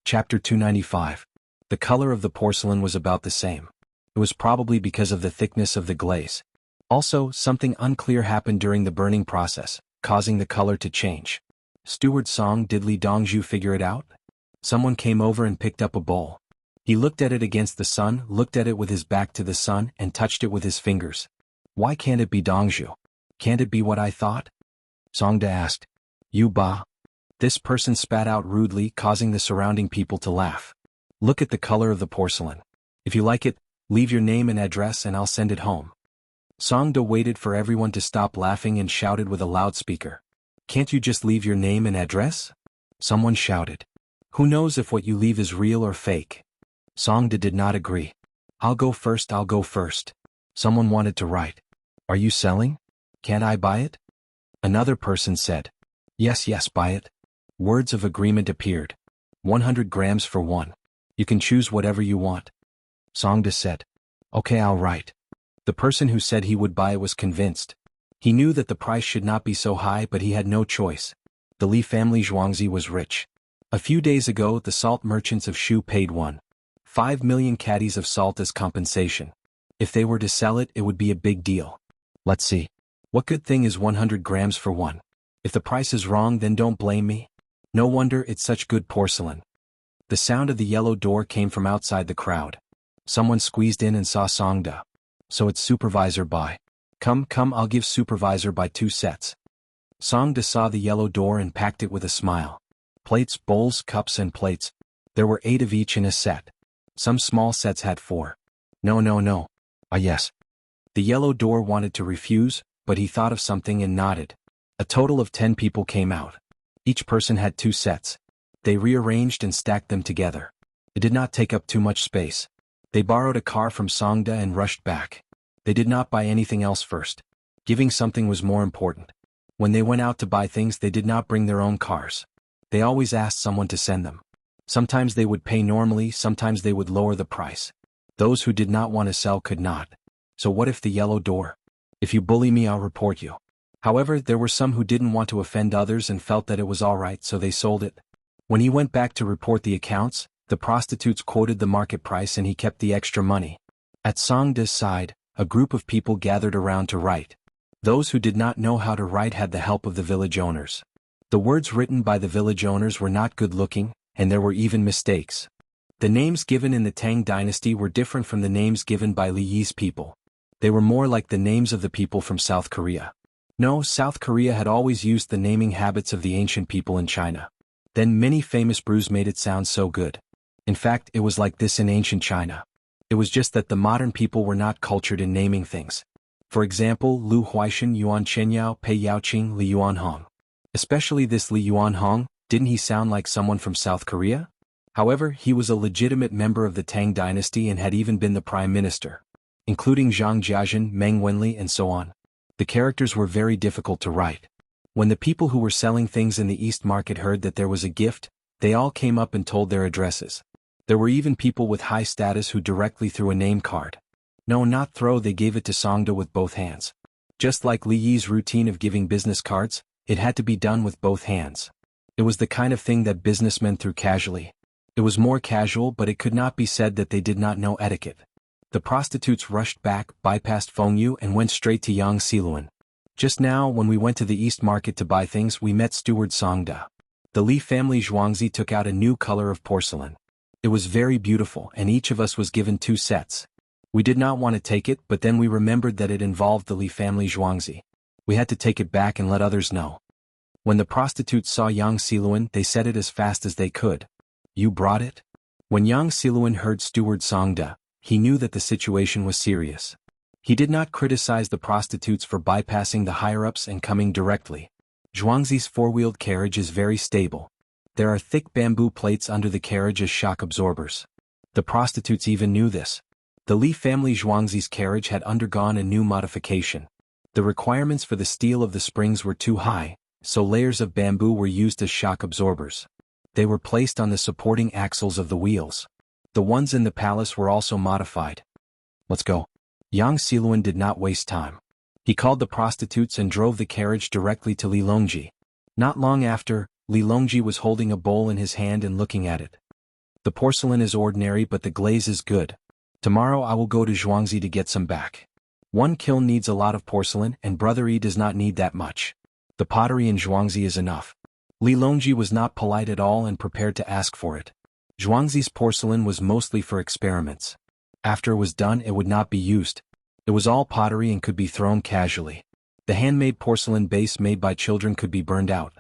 Chapter 295. The color of the porcelain was about the same. It was probably because of the thickness of the glaze. Also, something unclear happened during the burning process, causing the color to change. Steward Song, did Li Dongzhu figure it out? Someone came over and picked up a bowl. He looked at it against the sun, looked at it with his back to the sun, and touched it with his fingers. Why can't it be Dongzhu? Can't it be what I thought? Songda asked. You ba? This person spat out rudely, causing the surrounding people to laugh. Look at the color of the porcelain. If you like it, leave your name and address and I'll send it home. Songda waited for everyone to stop laughing and shouted with a loudspeaker. Can't you just leave your name and address? Someone shouted. Who knows if what you leave is real or fake? Songda did not agree. I'll go first. Someone wanted to write. Are you selling? Can't I buy it? Another person said. Yes, buy it. Words of agreement appeared. 100 grams for one. You can choose whatever you want. Songda said. Okay, I'll write. The person who said he would buy it was convinced. He knew that the price should not be so high, but he had no choice. The Li family Zhuangzi was rich. A few days ago, the salt merchants of Shu paid 1.5 million caddies of salt as compensation. If they were to sell it, it would be a big deal. Let's see. What good thing is 100 grams for one? If the price is wrong, then don't blame me. No wonder it's such good porcelain. The sound of the yellow door came from outside the crowd. Someone squeezed in and saw Songda. So it's Supervisor Bai. Come, I'll give Supervisor Bai 2 sets. Songda saw the yellow door and packed it with a smile. Plates, bowls, cups and plates. There were 8 of each in a set. Some small sets had 4. No. Ah yes. The yellow door wanted to refuse, but he thought of something and nodded. A total of 10 people came out. Each person had 2 sets. They rearranged and stacked them together. It did not take up too much space. They borrowed a car from Songda and rushed back. They did not buy anything else first. Giving something was more important. When they went out to buy things, they did not bring their own cars. They always asked someone to send them. Sometimes they would pay normally, sometimes they would lower the price. Those who did not want to sell could not. So what if the yellow door? If you bully me, I'll report you. However, there were some who didn't want to offend others and felt that it was all right, so they sold it. When he went back to report the accounts, the prostitutes quoted the market price and he kept the extra money. At Songda's side, a group of people gathered around to write. Those who did not know how to write had the help of the village owners. The words written by the village owners were not good-looking, and there were even mistakes. The names given in the Tang dynasty were different from the names given by Li Yi's people. They were more like the names of the people from South Korea. No, South Korea had always used the naming habits of the ancient people in China. Then many famous brews made it sound so good. In fact, it was like this in ancient China. It was just that the modern people were not cultured in naming things. For example, Lu Huaishan Yuan Chenyao Pei Yaoqing Li Yuan Hong. Especially this Li Yuan Hong, didn't he sound like someone from South Korea? However, he was a legitimate member of the Tang dynasty and had even been the prime minister. Including Zhang Jiazhen, Meng Wenli and so on. The characters were very difficult to write. When the people who were selling things in the East Market heard that there was a gift, they all came up and told their addresses. There were even people with high status who directly threw a name card. No, not throw, they gave it to Songda with both hands. Just like Li Yi's routine of giving business cards, it had to be done with both hands. It was the kind of thing that businessmen threw casually. It was more casual, but it could not be said that they did not know etiquette. The prostitutes rushed back, bypassed Fengyu and went straight to Yang Xiluan. Just now, when we went to the East Market to buy things, we met Steward Songda. The Li family Zhuangzi took out a new color of porcelain. It was very beautiful, and each of us was given 2 sets. We did not want to take it, but then we remembered that it involved the Li family Zhuangzi. We had to take it back and let others know. When the prostitutes saw Yang Xiluan, they said it as fast as they could. You brought it? When Yang Xiluan heard Steward Songda, he knew that the situation was serious. He did not criticize the prostitutes for bypassing the higher-ups and coming directly. Zhuangzi's 4-wheeled carriage is very stable. There are thick bamboo plates under the carriage as shock absorbers. The prostitutes even knew this. The Li family Zhuangzi's carriage had undergone a new modification. The requirements for the steel of the springs were too high, so layers of bamboo were used as shock absorbers. They were placed on the supporting axles of the wheels. The ones in the palace were also modified. Let's go. Yang Xiluan did not waste time. He called the prostitutes and drove the carriage directly to Li Longji. Not long after, Li Longji was holding a bowl in his hand and looking at it. The porcelain is ordinary but the glaze is good. Tomorrow I will go to Jianghu to get some back. One kiln needs a lot of porcelain and Brother Yi does not need that much. The pottery in Jianghu is enough. Li Longji was not polite at all and prepared to ask for it. Zhuangzi's porcelain was mostly for experiments. After it was done it would not be used. It was all pottery and could be thrown casually. The handmade porcelain base made by children could be burned out.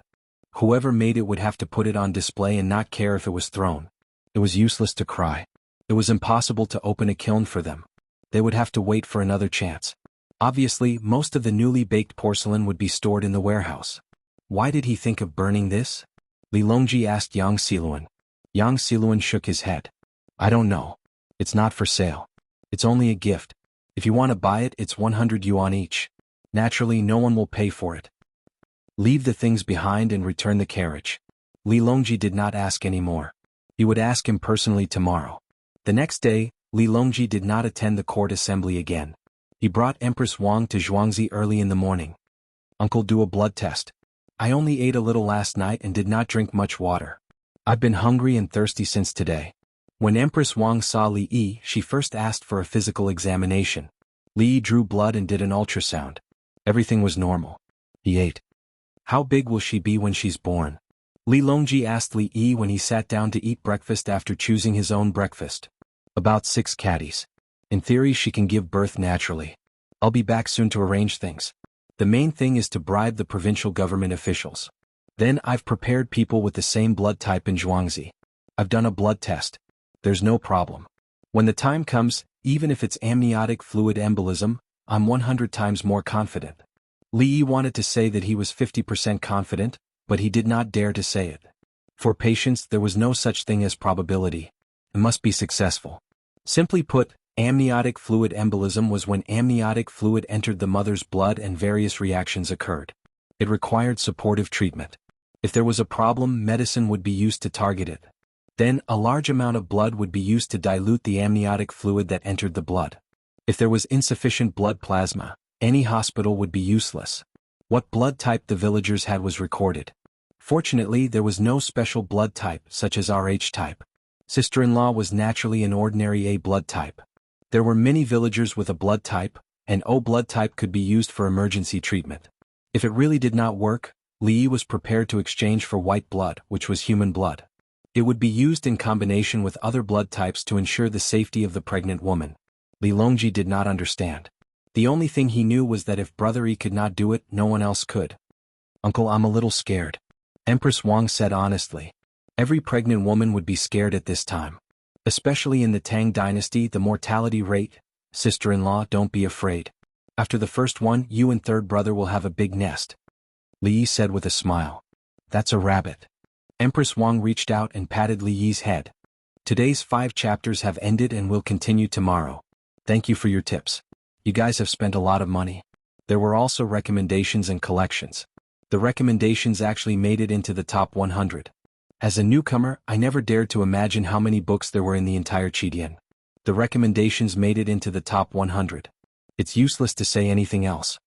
Whoever made it would have to put it on display and not care if it was thrown. It was useless to cry. It was impossible to open a kiln for them. They would have to wait for another chance. Obviously, most of the newly baked porcelain would be stored in the warehouse. Why did he think of burning this? Li Longji asked Yang Xiluan. Yang Xiluan shook his head. I don't know. It's not for sale. It's only a gift. If you want to buy it, it's 100 yuan each. Naturally, no one will pay for it. Leave the things behind and return the carriage. Li Longji did not ask any more. He would ask him personally tomorrow. The next day, Li Longji did not attend the court assembly again. He brought Empress Wang to Zhuangzi early in the morning. Uncle, do a blood test. I only ate a little last night and did not drink much water. I've been hungry and thirsty since today. When Empress Wang saw Li Yi, she first asked for a physical examination. Li Yi drew blood and did an ultrasound. Everything was normal. He ate. How big will she be when she's born? Li Longji asked Li Yi when he sat down to eat breakfast after choosing his own breakfast. About 6 caddies. In theory she can give birth naturally. I'll be back soon to arrange things. The main thing is to bribe the provincial government officials. Then I've prepared people with the same blood type in Zhuangzi. I've done a blood test. There's no problem. When the time comes, even if it's amniotic fluid embolism, I'm 100 times more confident. Li Yi wanted to say that he was 50% confident, but he did not dare to say it. For patients there was no such thing as probability. It must be successful. Simply put, amniotic fluid embolism was when amniotic fluid entered the mother's blood and various reactions occurred. It required supportive treatment. If there was a problem, medicine would be used to target it. Then, a large amount of blood would be used to dilute the amniotic fluid that entered the blood. If there was insufficient blood plasma, any hospital would be useless. What blood type the villagers had was recorded. Fortunately, there was no special blood type, such as Rh type. Sister-in-law was naturally an ordinary A blood type. There were many villagers with a blood type, and O blood type could be used for emergency treatment. If it really did not work, Li Yi was prepared to exchange for white blood, which was human blood. It would be used in combination with other blood types to ensure the safety of the pregnant woman. Li Longji did not understand. The only thing he knew was that if Brother Yi could not do it, no one else could. Uncle, I'm a little scared. Empress Wang said honestly. Every pregnant woman would be scared at this time. Especially in the Tang dynasty, the mortality rate. Sister-in-law, don't be afraid. After the first one, you and third brother will have a big nest. Li Yi said with a smile. That's a rabbit. Empress Wang reached out and patted Li Yi's head. Today's 5 chapters have ended and will continue tomorrow. Thank you for your tips. You guys have spent a lot of money. There were also recommendations and collections. The recommendations actually made it into the top 100. As a newcomer, I never dared to imagine how many books there were in the entire Qidian. The recommendations made it into the top 100. It's useless to say anything else.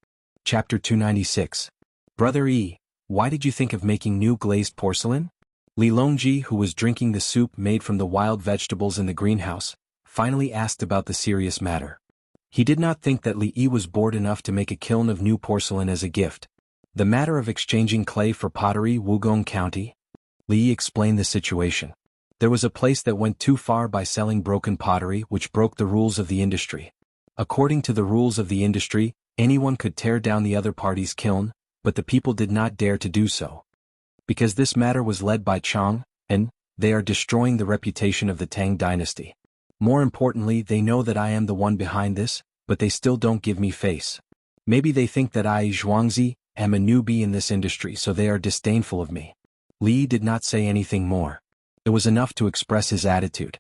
Chapter 296. Brother Yi, why did you think of making new glazed porcelain? Li Longji, who was drinking the soup made from the wild vegetables in the greenhouse, finally asked about the serious matter. He did not think that Li Yi was bored enough to make a kiln of new porcelain as a gift. The matter of exchanging clay for pottery, Wugong County? Li Yi explained the situation. There was a place that went too far by selling broken pottery, which broke the rules of the industry. According to the rules of the industry, anyone could tear down the other party's kiln, but the people did not dare to do so. Because this matter was led by Chang, and they are destroying the reputation of the Tang dynasty. More importantly, they know that I am the one behind this, but they still don't give me face. Maybe they think that I, Zhuangzi, am a newbie in this industry, so they are disdainful of me. Li Yi did not say anything more. It was enough to express his attitude.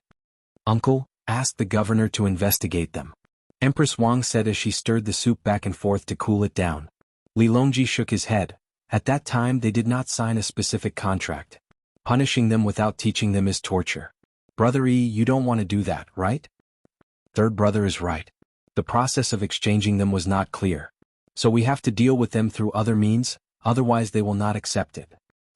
Uncle, ask the governor to investigate them. Empress Wang said as she stirred the soup back and forth to cool it down. Li Longji shook his head. At that time they did not sign a specific contract. Punishing them without teaching them is torture. Brother Yi, you don't want to do that, right? Third brother is right. The process of exchanging them was not clear. So we have to deal with them through other means, otherwise they will not accept it.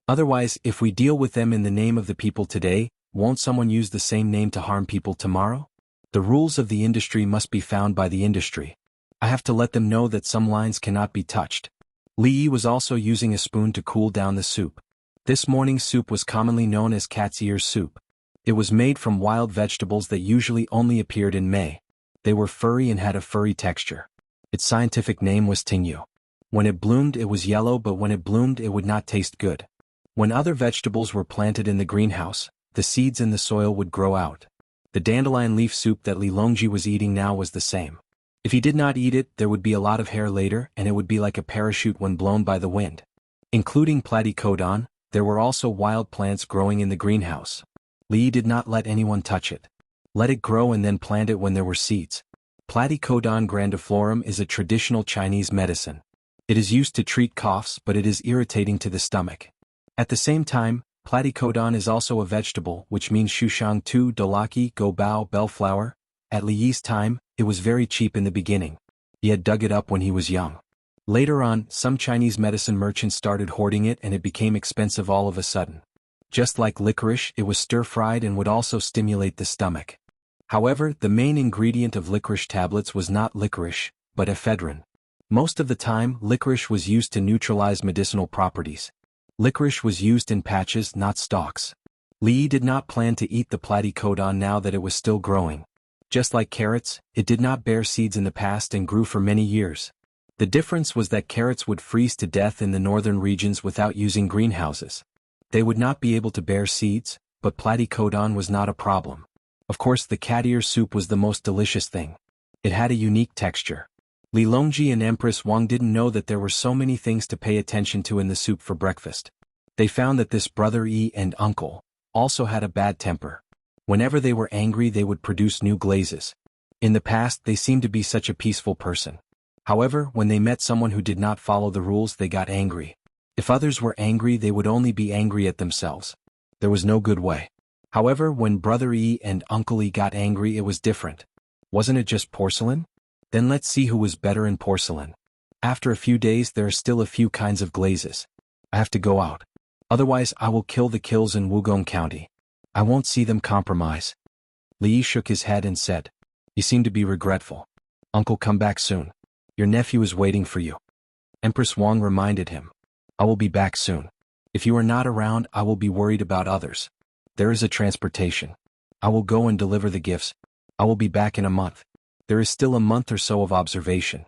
Otherwise, if we deal with them in the name of the people today, won't someone use the same name to harm people tomorrow? The rules of the industry must be found by the industry. I have to let them know that some lines cannot be touched. Li Yi was also using a spoon to cool down the soup. This morning's soup was commonly known as cat's ear soup. It was made from wild vegetables that usually only appeared in May. They were furry and had a furry texture. Its scientific name was Tingyu. When it bloomed it was yellow, but when it bloomed it would not taste good. When other vegetables were planted in the greenhouse, the seeds in the soil would grow out. The dandelion leaf soup that Li Longji was eating now was the same. If he did not eat it, there would be a lot of hair later, and it would be like a parachute when blown by the wind. Including platycodon, there were also wild plants growing in the greenhouse. Li did not let anyone touch it. Let it grow and then plant it when there were seeds. Platycodon grandiflorum is a traditional Chinese medicine. It is used to treat coughs, but it is irritating to the stomach. At the same time, platycodon is also a vegetable, which means shushang tu dolaki go bao bellflower. At Li Yi's time, it was very cheap in the beginning. He had dug it up when he was young. Later on, some Chinese medicine merchants started hoarding it and it became expensive all of a sudden. Just like licorice, it was stir-fried and would also stimulate the stomach. However, the main ingredient of licorice tablets was not licorice, but ephedrine. Most of the time, licorice was used to neutralize medicinal properties. Licorice was used in patches, not stalks. Li Yi did not plan to eat the platycodon now that it was still growing. Just like carrots, it did not bear seeds in the past and grew for many years. The difference was that carrots would freeze to death in the northern regions without using greenhouses. They would not be able to bear seeds, but platycodon was not a problem. Of course, the cat ear soup was the most delicious thing. It had a unique texture. Li Longji and Empress Wang didn't know that there were so many things to pay attention to in the soup for breakfast. They found that this brother Yi and uncle also had a bad temper. Whenever they were angry they would produce new glazes. In the past they seemed to be such a peaceful person. However, when they met someone who did not follow the rules they got angry. If others were angry they would only be angry at themselves. There was no good way. However, when brother Yi and uncle Yi got angry it was different. Wasn't it just porcelain? Then let's see who was better in porcelain. After a few days there are still a few kinds of glazes. I have to go out. Otherwise I will kill the kills in Wugong County. I won't see them compromise. Li Yi shook his head and said, "You seem to be regretful. Uncle, come back soon. Your nephew is waiting for you." Empress Wang reminded him, "I will be back soon. If you are not around I will be worried about others. There is a transportation. I will go and deliver the gifts. I will be back in a month. There is still a month or so of observation."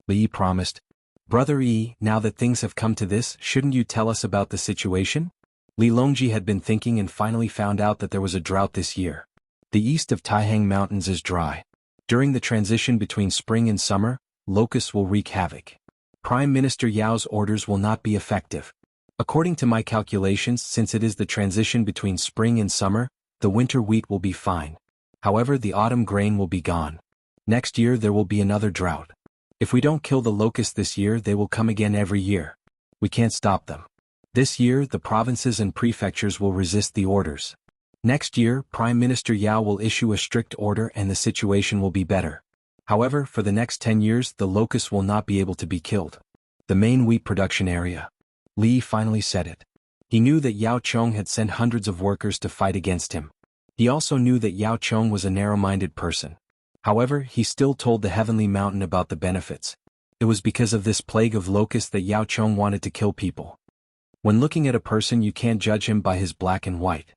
Li Yi promised. "Brother Yi, now that things have come to this, shouldn't you tell us about the situation?" Li Longji had been thinking and finally found out that there was a drought this year. The east of Taihang Mountains is dry. During the transition between spring and summer, locusts will wreak havoc. Prime Minister Yao's orders will not be effective. According to my calculations, since it is the transition between spring and summer, the winter wheat will be fine. However, the autumn grain will be gone. Next year there will be another drought. If we don't kill the locusts this year they will come again every year. We can't stop them. This year the provinces and prefectures will resist the orders. Next year, Prime Minister Yao will issue a strict order and the situation will be better. However, for the next 10 years the locusts will not be able to be killed. The main wheat production area. Li finally said it. He knew that Yao Chong had sent hundreds of workers to fight against him. He also knew that Yao Chong was a narrow-minded person. However, he still told the Heavenly Mountain about the benefits. It was because of this plague of locusts that Yao Chong wanted to kill people. When looking at a person you can't judge him by his black and white.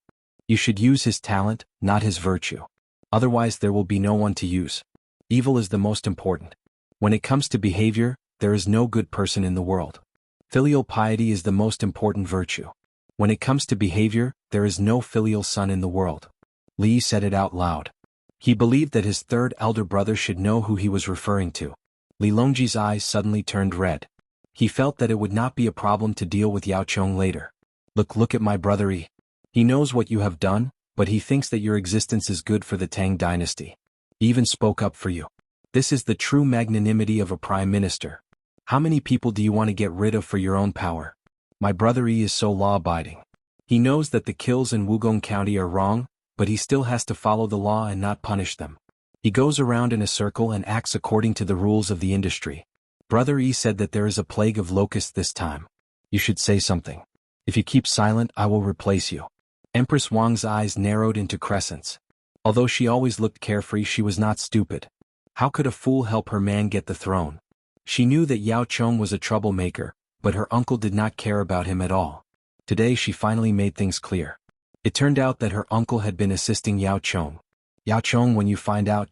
You should use his talent, not his virtue. Otherwise there will be no one to use. Evil is the most important. When it comes to behavior, there is no good person in the world. Filial piety is the most important virtue. When it comes to behavior, there is no filial son in the world. Li said it out loud. He believed that his third elder brother should know who he was referring to. Li Longji's eyes suddenly turned red. He felt that it would not be a problem to deal with Yao Chong later. Look at my brother Yi. He knows what you have done, but he thinks that your existence is good for the Tang dynasty. He even spoke up for you. This is the true magnanimity of a prime minister. How many people do you want to get rid of for your own power? My brother Yi is so law-abiding. He knows that the kills in Wugong County are wrong, but he still has to follow the law and not punish them. He goes around in a circle and acts according to the rules of the industry. Brother Yi said that there is a plague of locusts this time. You should say something. If you keep silent, I will replace you. Empress Wang's eyes narrowed into crescents. Although she always looked carefree, she was not stupid. How could a fool help her man get the throne? She knew that Yao Chong was a troublemaker, but her uncle did not care about him at all. Today she finally made things clear. It turned out that her uncle had been assisting Yao Chong. Yao Chong, when you find out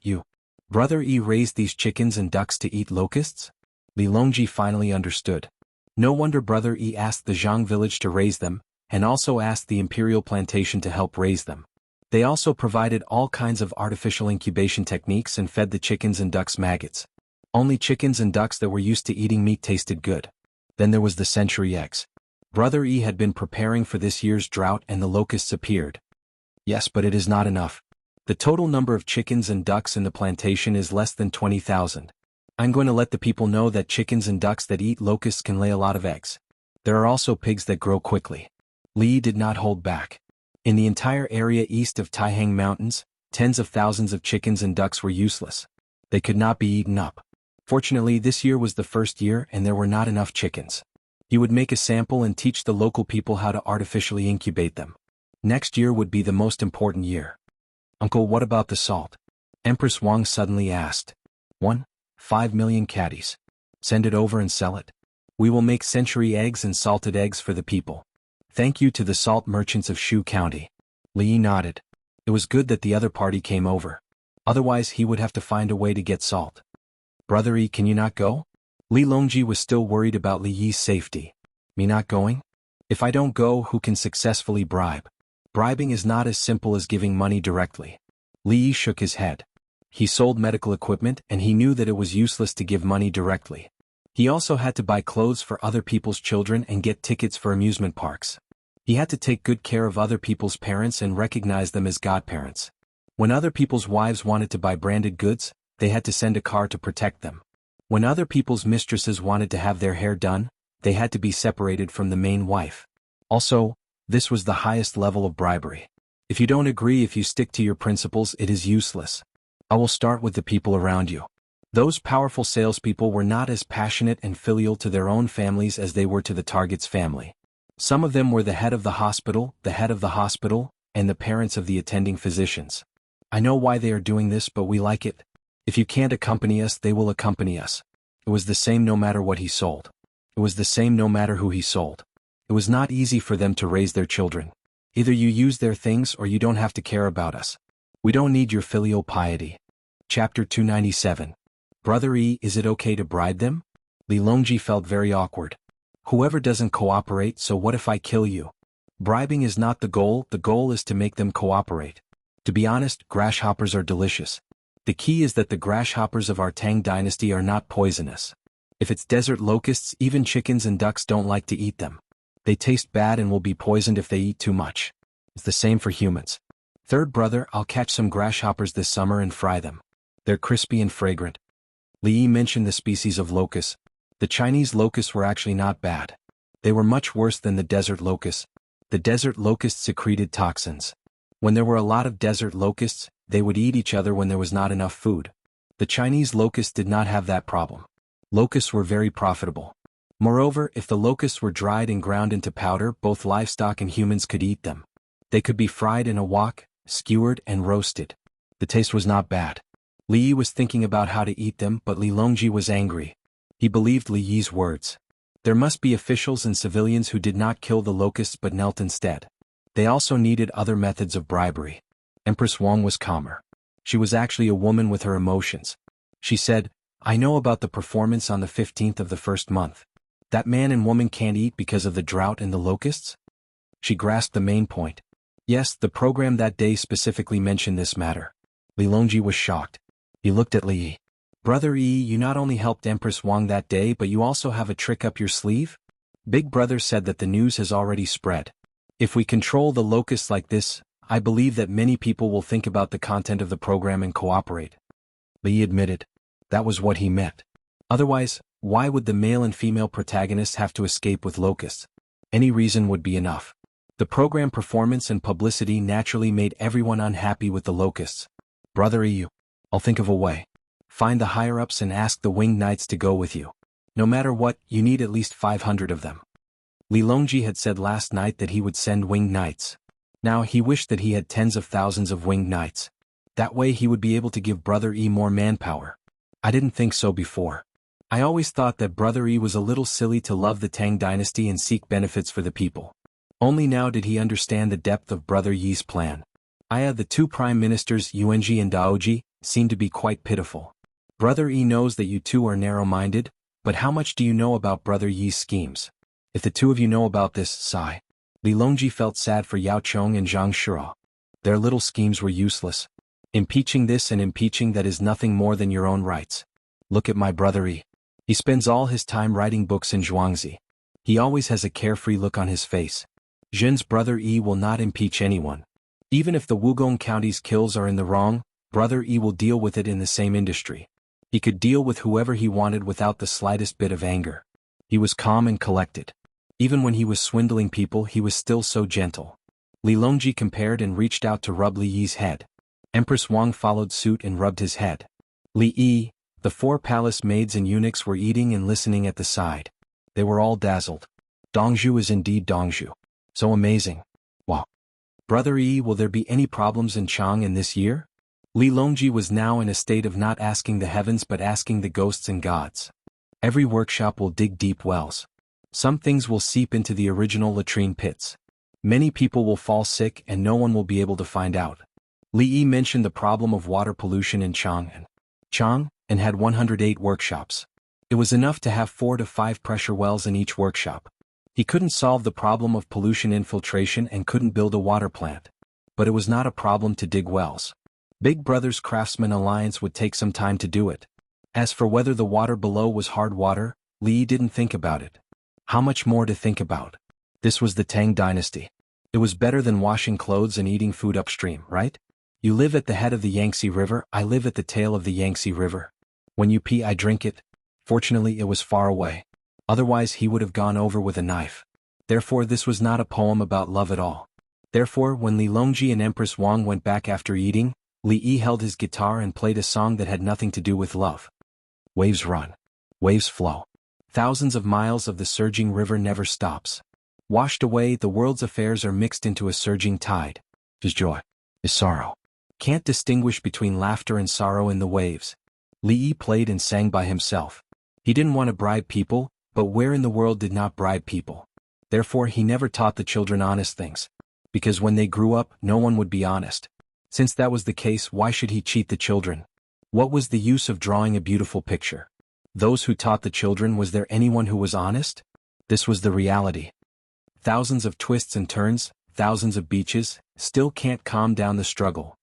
Brother Yi raised these chickens and ducks to eat locusts? Li Longji finally understood. No wonder Brother Yi asked the Zhang village to raise them, and also asked the imperial plantation to help raise them. They also provided all kinds of artificial incubation techniques and fed the chickens and ducks maggots. Only chickens and ducks that were used to eating meat tasted good. Then there was the century eggs. Brother Yi had been preparing for this year's drought and the locusts appeared. Yes, but it is not enough. The total number of chickens and ducks in the plantation is less than 20,000. I'm going to let the people know that chickens and ducks that eat locusts can lay a lot of eggs. There are also pigs that grow quickly. Li did not hold back. In the entire area east of Taihang Mountains, tens of thousands of chickens and ducks were useless. They could not be eaten up. Fortunately, this year was the first year and there were not enough chickens. He would make a sample and teach the local people how to artificially incubate them. Next year would be the most important year. Uncle, what about the salt? Empress Wang suddenly asked. 5 million caddies. Send it over and sell it. We will make century eggs and salted eggs for the people. Thank you to the salt merchants of Shu County. Li nodded. It was good that the other party came over. Otherwise he would have to find a way to get salt. Brother Yi, can you not go? Li Longji was still worried about Li Yi's safety. Me not going? If I don't go, who can successfully bribe? Bribing is not as simple as giving money directly. Li Yi shook his head. He sold medical equipment and he knew that it was useless to give money directly. He also had to buy clothes for other people's children and get tickets for amusement parks. He had to take good care of other people's parents and recognize them as godparents. When other people's wives wanted to buy branded goods, they had to send a car to protect them. When other people's mistresses wanted to have their hair done, they had to be separated from the main wife. Also, this was the highest level of bribery. If you don't agree, if you stick to your principles, it is useless. I will start with the people around you. Those powerful salespeople were not as passionate and filial to their own families as they were to the target's family. Some of them were the head of the hospital, and the parents of the attending physicians. I know why they are doing this, but we like it. If you can't accompany us, they will accompany us. It was the same no matter what he sold. It was the same no matter who he sold. It was not easy for them to raise their children. Either you use their things or you don't have to care about us. We don't need your filial piety. Chapter 297. Brother Yi, is it okay to bribe them? Li Longji felt very awkward. Whoever doesn't cooperate, so what if I kill you? Bribing is not the goal is to make them cooperate. To be honest, grasshoppers are delicious. The key is that the grasshoppers of our Tang dynasty are not poisonous. If it's desert locusts, even chickens and ducks don't like to eat them. They taste bad and will be poisoned if they eat too much. It's the same for humans. Third brother, I'll catch some grasshoppers this summer and fry them. They're crispy and fragrant. Li Yi mentioned the species of locusts. The Chinese locusts were actually not bad. They were much worse than the desert locusts. The desert locusts secreted toxins. When there were a lot of desert locusts, they would eat each other when there was not enough food. The Chinese locusts did not have that problem. Locusts were very profitable. Moreover, if the locusts were dried and ground into powder, both livestock and humans could eat them. They could be fried in a wok, skewered and roasted. The taste was not bad. Li Yi was thinking about how to eat them, but Li Longji was angry. He believed Li Yi's words. There must be officials and civilians who did not kill the locusts but knelt instead. They also needed other methods of bribery. Empress Wang was calmer. She was actually a woman with her emotions. She said, I know about the performance on the 15th of the first month. That man and woman can't eat because of the drought and the locusts? She grasped the main point. Yes, the program that day specifically mentioned this matter. Li Longji was shocked. He looked at Li Yi. Brother Yi, you not only helped Empress Wang that day but you also have a trick up your sleeve? Big brother said that the news has already spread. If we control the locusts like this, I believe that many people will think about the content of the program and cooperate. Li Yi admitted. That was what he meant. Otherwise, why would the male and female protagonists have to escape with locusts? Any reason would be enough. The program performance and publicity naturally made everyone unhappy with the locusts. Brother Yi, I'll think of a way. Find the higher-ups and ask the winged knights to go with you. No matter what, you need at least 500 of them. Li Longji had said last night that he would send winged knights. Now he wished that he had tens of thousands of winged knights. That way he would be able to give Brother Yi more manpower. I didn't think so before. I always thought that Brother Yi was a little silly to love the Tang dynasty and seek benefits for the people. Only now did he understand the depth of Brother Yi's plan. The two prime ministers Yuanji and Daoji seem to be quite pitiful. Brother Yi knows that you two are narrow-minded, but how much do you know about Brother Yi's schemes? If the two of you know about this, sigh. Li Longji felt sad for Yao Chong and Zhang Shira. Their little schemes were useless. Impeaching this and impeaching that is nothing more than your own rights. Look at my brother Yi. He spends all his time writing books in Zhuangzi. He always has a carefree look on his face. Zhen's brother Yi will not impeach anyone. Even if the Wugong County's kills are in the wrong, Brother Yi will deal with it in the same industry. He could deal with whoever he wanted without the slightest bit of anger. He was calm and collected. Even when he was swindling people, he was still so gentle. Li Longji compared and reached out to rub Li Yi's head. Empress Wang followed suit and rubbed his head. Li Yi, the 4 palace maids and eunuchs were eating and listening at the side. They were all dazzled. Dongzhu is indeed Dongzhu. So amazing. Wow. Brother Yi, will there be any problems in Chang'an this year? Li Longji was now in a state of not asking the heavens but asking the ghosts and gods. Every workshop will dig deep wells. Some things will seep into the original latrine pits. Many people will fall sick and no one will be able to find out. Li Yi mentioned the problem of water pollution in Chang'an. Chang'an had 108 workshops. It was enough to have 4 to 5 pressure wells in each workshop. He couldn't solve the problem of pollution infiltration and couldn't build a water plant. But it was not a problem to dig wells. Big Brother's Craftsman Alliance would take some time to do it. As for whether the water below was hard water, Li Yi didn't think about it. How much more to think about? This was the Tang dynasty. It was better than washing clothes and eating food upstream, right? You live at the head of the Yangtze River, I live at the tail of the Yangtze River. When you pee, I drink it. Fortunately, it was far away. Otherwise, he would have gone over with a knife. Therefore, this was not a poem about love at all. Therefore, when Li Longji and Empress Wang went back after eating, Li Yi held his guitar and played a song that had nothing to do with love. Waves run. Waves flow. Thousands of miles of the surging river never stops. Washed away, the world's affairs are mixed into a surging tide. Is joy. Is sorrow. Can't distinguish between laughter and sorrow in the waves. Li Yi played and sang by himself. He didn't want to bribe people, but where in the world did not bribe people? Therefore he never taught the children honest things. Because when they grew up, no one would be honest. Since that was the case, why should he cheat the children? What was the use of drawing a beautiful picture? Those who taught the children, was there anyone who was honest? This was the reality. Thousands of twists and turns, thousands of beaches, still can't calm down the struggle.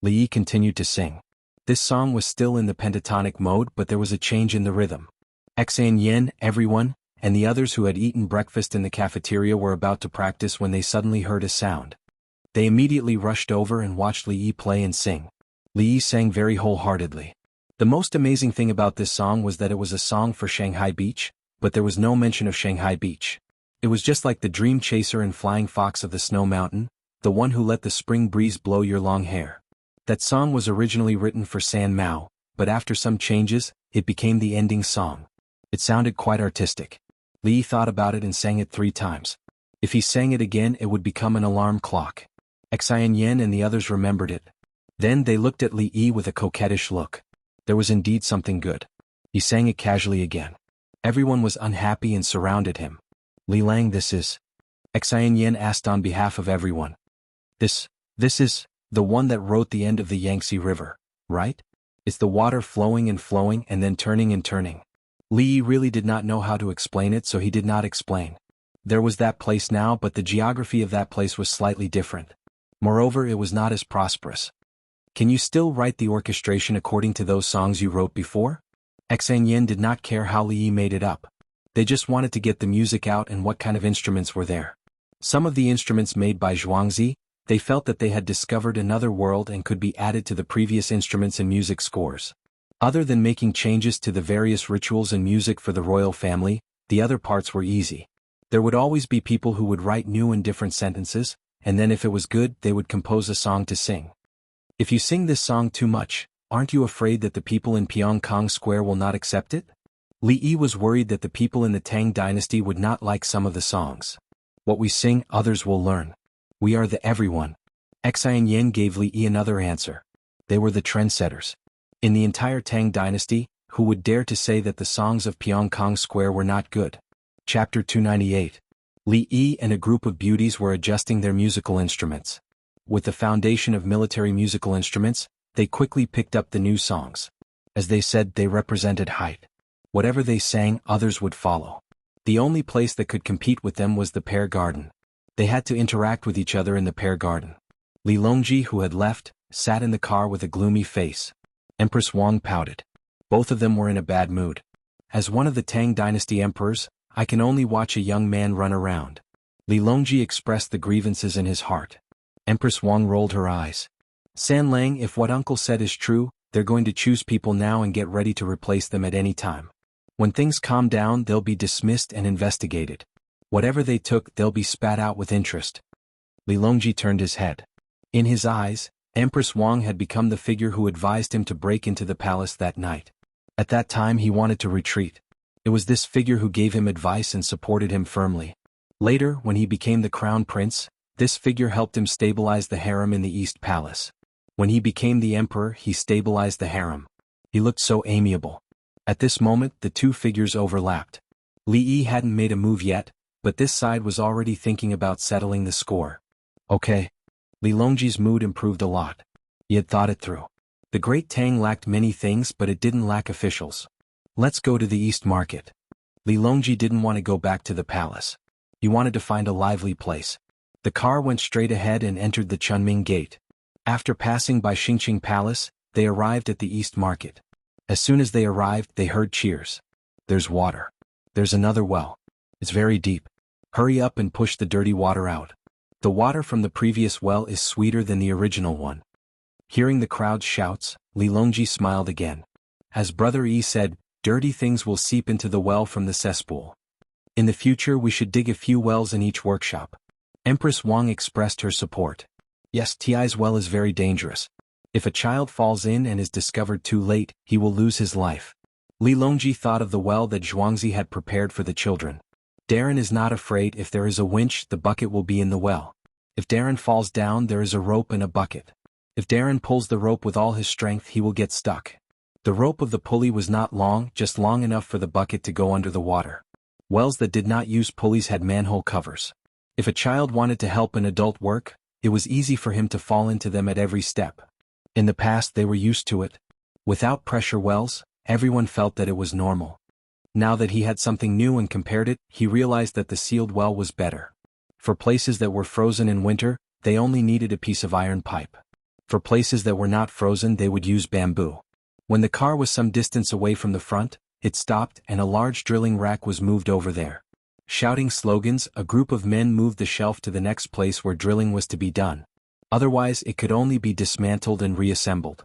Li Yi continued to sing. This song was still in the pentatonic mode, but there was a change in the rhythm. Xan Yen, everyone, and the others who had eaten breakfast in the cafeteria were about to practice when they suddenly heard a sound. They immediately rushed over and watched Li Yi play and sing. Li Yi sang very wholeheartedly. The most amazing thing about this song was that it was a song for Shanghai Beach, but there was no mention of Shanghai Beach. It was just like the dream chaser and flying fox of the snow mountain, the one who let the spring breeze blow your long hair. That song was originally written for San Mao, but after some changes, it became the ending song. It sounded quite artistic. Li Yi thought about it and sang it 3 times. If he sang it again, it would become an alarm clock. Xian Yen and the others remembered it. Then they looked at Li Yi with a coquettish look. There was indeed something good. He sang it casually again. Everyone was unhappy and surrounded him. Li Lang, this is? Xian Yen asked on behalf of everyone. This is the one that wrote the end of the Yangtze River, right? It's the water flowing and then turning and turning. Li Yi really did not know how to explain it, so he did not explain. There was that place now, but the geography of that place was slightly different. Moreover, it was not as prosperous. Can you still write the orchestration according to those songs you wrote before? Xan Yen did not care how Li Yi made it up. They just wanted to get the music out and what kind of instruments were there. Some of the instruments made by Zhuangzi, they felt that they had discovered another world and could be added to the previous instruments and music scores. Other than making changes to the various rituals and music for the royal family, the other parts were easy. There would always be people who would write new and different sentences, and then if it was good, they would compose a song to sing. If you sing this song too much, aren't you afraid that the people in Pyongkong Square will not accept it? Li Yi was worried that the people in the Tang dynasty would not like some of the songs. What we sing, others will learn. We are the everyone. Xianyan gave Li Yi another answer. They were the trendsetters. In the entire Tang dynasty, who would dare to say that the songs of Pyongkong Square were not good? Chapter 298. Li Yi and a group of beauties were adjusting their musical instruments. With the foundation of military musical instruments, they quickly picked up the new songs. As they said, they represented height. Whatever they sang, others would follow. The only place that could compete with them was the pear garden. They had to interact with each other in the pear garden. Li Longji, who had left, sat in the car with a gloomy face. Empress Wang pouted. Both of them were in a bad mood. As one of the Tang dynasty emperors, I can only watch a young man run around. Li Longji expressed the grievances in his heart. Empress Wang rolled her eyes. San Lang, if what uncle said is true, they're going to choose people now and get ready to replace them at any time. When things calm down, they'll be dismissed and investigated. Whatever they took, they'll be spat out with interest. Li Longji turned his head. In his eyes, Empress Wang had become the figure who advised him to break into the palace that night. At that time he wanted to retreat. It was this figure who gave him advice and supported him firmly. Later, when he became the crown prince, this figure helped him stabilize the harem in the East Palace. When he became the emperor, he stabilized the harem. He looked so amiable. At this moment, the two figures overlapped. Li Yi hadn't made a move yet, but this side was already thinking about settling the score. Okay. Li Longji's mood improved a lot. He had thought it through. The Great Tang lacked many things, but it didn't lack officials. Let's go to the East Market. Li Longji didn't want to go back to the palace. He wanted to find a lively place. The car went straight ahead and entered the Chunming Gate. After passing by Xingqing Palace, they arrived at the East Market. As soon as they arrived, they heard cheers. There's water. There's another well. It's very deep. Hurry up and push the dirty water out. The water from the previous well is sweeter than the original one. Hearing the crowd's shouts, Li Longji smiled again. As Brother Yi said, dirty things will seep into the well from the cesspool. In the future we should dig a few wells in each workshop. Empress Wang expressed her support. Yes, Ti's well is very dangerous. If a child falls in and is discovered too late, he will lose his life. Li Longji thought of the well that Zhuangzi had prepared for the children. Darren is not afraid. If there is a winch, the bucket will be in the well. If Darren falls down, there is a rope and a bucket. If Darren pulls the rope with all his strength, he will get stuck. The rope of the pulley was not long, just long enough for the bucket to go under the water. Wells that did not use pulleys had manhole covers. If a child wanted to help an adult work, it was easy for him to fall into them at every step. In the past they were used to it. Without pressure wells, everyone felt that it was normal. Now that he had something new and compared it, he realized that the sealed well was better. For places that were frozen in winter, they only needed a piece of iron pipe. For places that were not frozen, they would use bamboo. When the car was some distance away from the front, it stopped and a large drilling rack was moved over there. Shouting slogans, a group of men moved the shelf to the next place where drilling was to be done. Otherwise, it could only be dismantled and reassembled.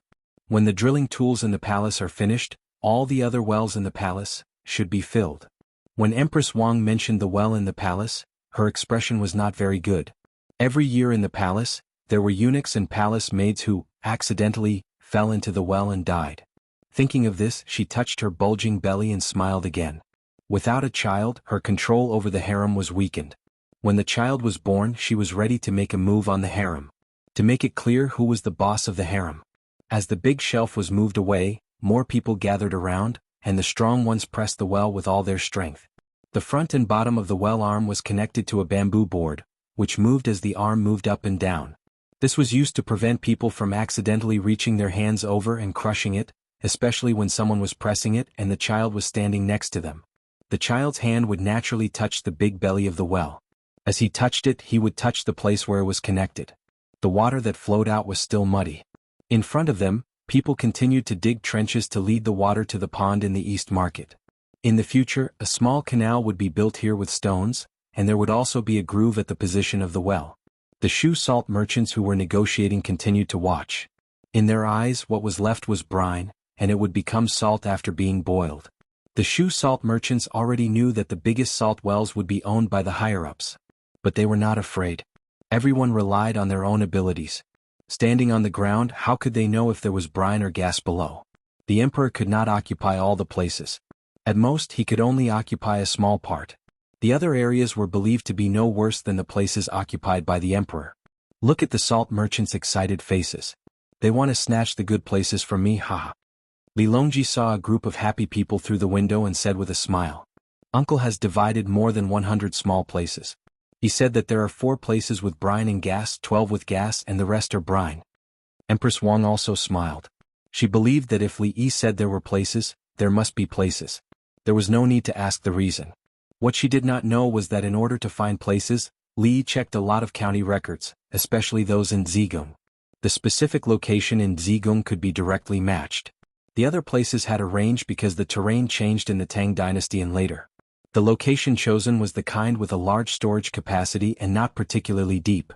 When the drilling tools in the palace are finished, all the other wells in the palace should be filled. When Empress Wang mentioned the well in the palace, her expression was not very good. Every year in the palace, there were eunuchs and palace maids who, accidentally, fell into the well and died. Thinking of this, she touched her bulging belly and smiled again. Without a child, her control over the harem was weakened. When the child was born, she was ready to make a move on the harem. To make it clear who was the boss of the harem. As the big shelf was moved away, more people gathered around, and the strong ones pressed the well with all their strength. The front and bottom of the well arm was connected to a bamboo board, which moved as the arm moved up and down. This was used to prevent people from accidentally reaching their hands over and crushing it, especially when someone was pressing it and the child was standing next to them. The child's hand would naturally touch the big belly of the well. As he touched it, he would touch the place where it was connected. The water that flowed out was still muddy. In front of them, people continued to dig trenches to lead the water to the pond in the East Market. In the future, a small canal would be built here with stones, and there would also be a groove at the position of the well. The shoe salt merchants who were negotiating continued to watch. In their eyes, what was left was brine, and it would become salt after being boiled. The shoe salt merchants already knew that the biggest salt wells would be owned by the higher-ups. But they were not afraid. Everyone relied on their own abilities. Standing on the ground, how could they know if there was brine or gas below? The emperor could not occupy all the places. At most, he could only occupy a small part. The other areas were believed to be no worse than the places occupied by the emperor. Look at the salt merchants' excited faces. They want to snatch the good places from me, haha. Li Longji saw a group of happy people through the window and said with a smile. Uncle has divided more than 100 small places. He said that there are 4 places with brine and gas, 12 with gas, and the rest are brine. Empress Wang also smiled. She believed that if Li Yi said there were places, there must be places. There was no need to ask the reason. What she did not know was that in order to find places, Li Yi checked a lot of county records, especially those in Jianghu. The specific location in Jianghu could be directly matched. The other places had a range because the terrain changed in the Tang dynasty and later. The location chosen was the kind with a large storage capacity and not particularly deep.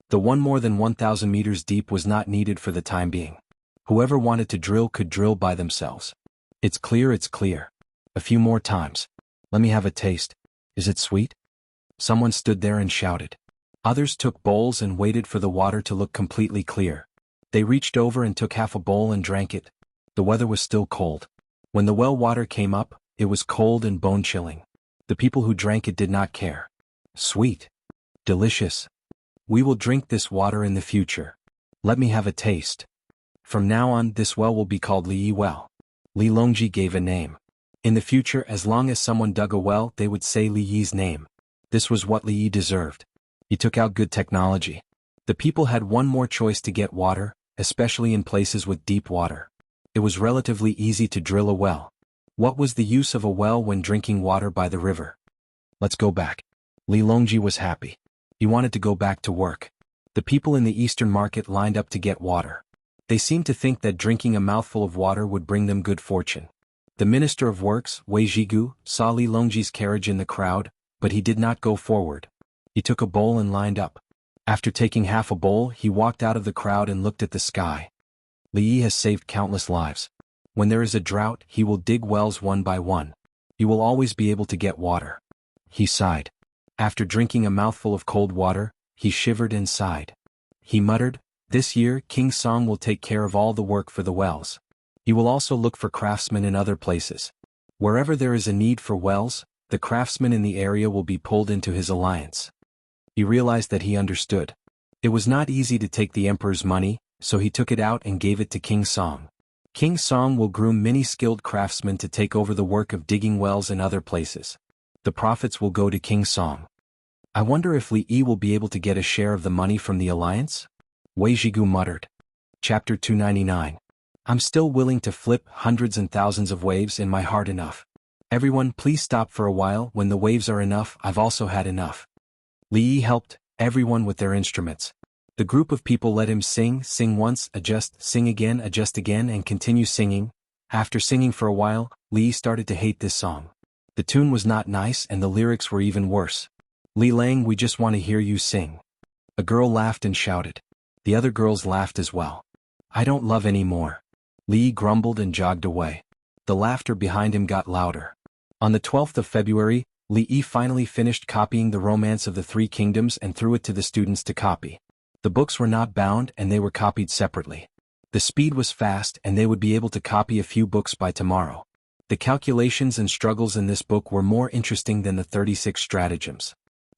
The one more than 1,000 meters deep was not needed for the time being. Whoever wanted to drill could drill by themselves. It's clear, it's clear. A few more times. Let me have a taste. Is it sweet? Someone stood there and shouted. Others took bowls and waited for the water to look completely clear. They reached over and took half a bowl and drank it. The weather was still cold. When the well water came up, it was cold and bone-chilling. The people who drank it did not care. Sweet. Delicious. We will drink this water in the future. Let me have a taste. From now on, this well will be called Li Yi Well. Li Longji gave a name. In the future, as long as someone dug a well, they would say Li Yi's name. This was what Li Yi deserved. He took out good technology. The people had one more choice to get water, especially in places with deep water. It was relatively easy to drill a well. What was the use of a well when drinking water by the river? Let's go back. Li Longji was happy. He wanted to go back to work. The people in the eastern market lined up to get water. They seemed to think that drinking a mouthful of water would bring them good fortune. The Minister of Works, Wei Zhigu, saw Li Longji's carriage in the crowd, but he did not go forward. He took a bowl and lined up. After taking half a bowl, he walked out of the crowd and looked at the sky. Li Yi has saved countless lives. When there is a drought, he will dig wells one by one. He will always be able to get water. He sighed. After drinking a mouthful of cold water, he shivered and sighed. He muttered, "This year, King Song will take care of all the work for the wells. He will also look for craftsmen in other places. Wherever there is a need for wells, the craftsmen in the area will be pulled into his alliance." He realized that he understood. It was not easy to take the emperor's money, so he took it out and gave it to King Song. King Song will groom many skilled craftsmen to take over the work of digging wells in other places. The profits will go to King Song. I wonder if Li Yi will be able to get a share of the money from the alliance? Wei Zhigu muttered. Chapter 299. I'm still willing to flip hundreds and thousands of waves in my heart enough. Everyone please stop for a while. When the waves are enough, I've also had enough. Li Yi helped everyone with their instruments. The group of people let him sing once, adjust, sing again, and continue singing. After singing for a while, Li Yi started to hate this song. The tune was not nice and the lyrics were even worse. Li Lang, we just want to hear you sing. A girl laughed and shouted. The other girls laughed as well. I don't love anymore. Li Yi grumbled and jogged away. The laughter behind him got louder. On the 12th of February, Li Yi finally finished copying the Romance of the Three Kingdoms and threw it to the students to copy. The books were not bound and they were copied separately. The speed was fast and they would be able to copy a few books by tomorrow. The calculations and struggles in this book were more interesting than the 36 stratagems.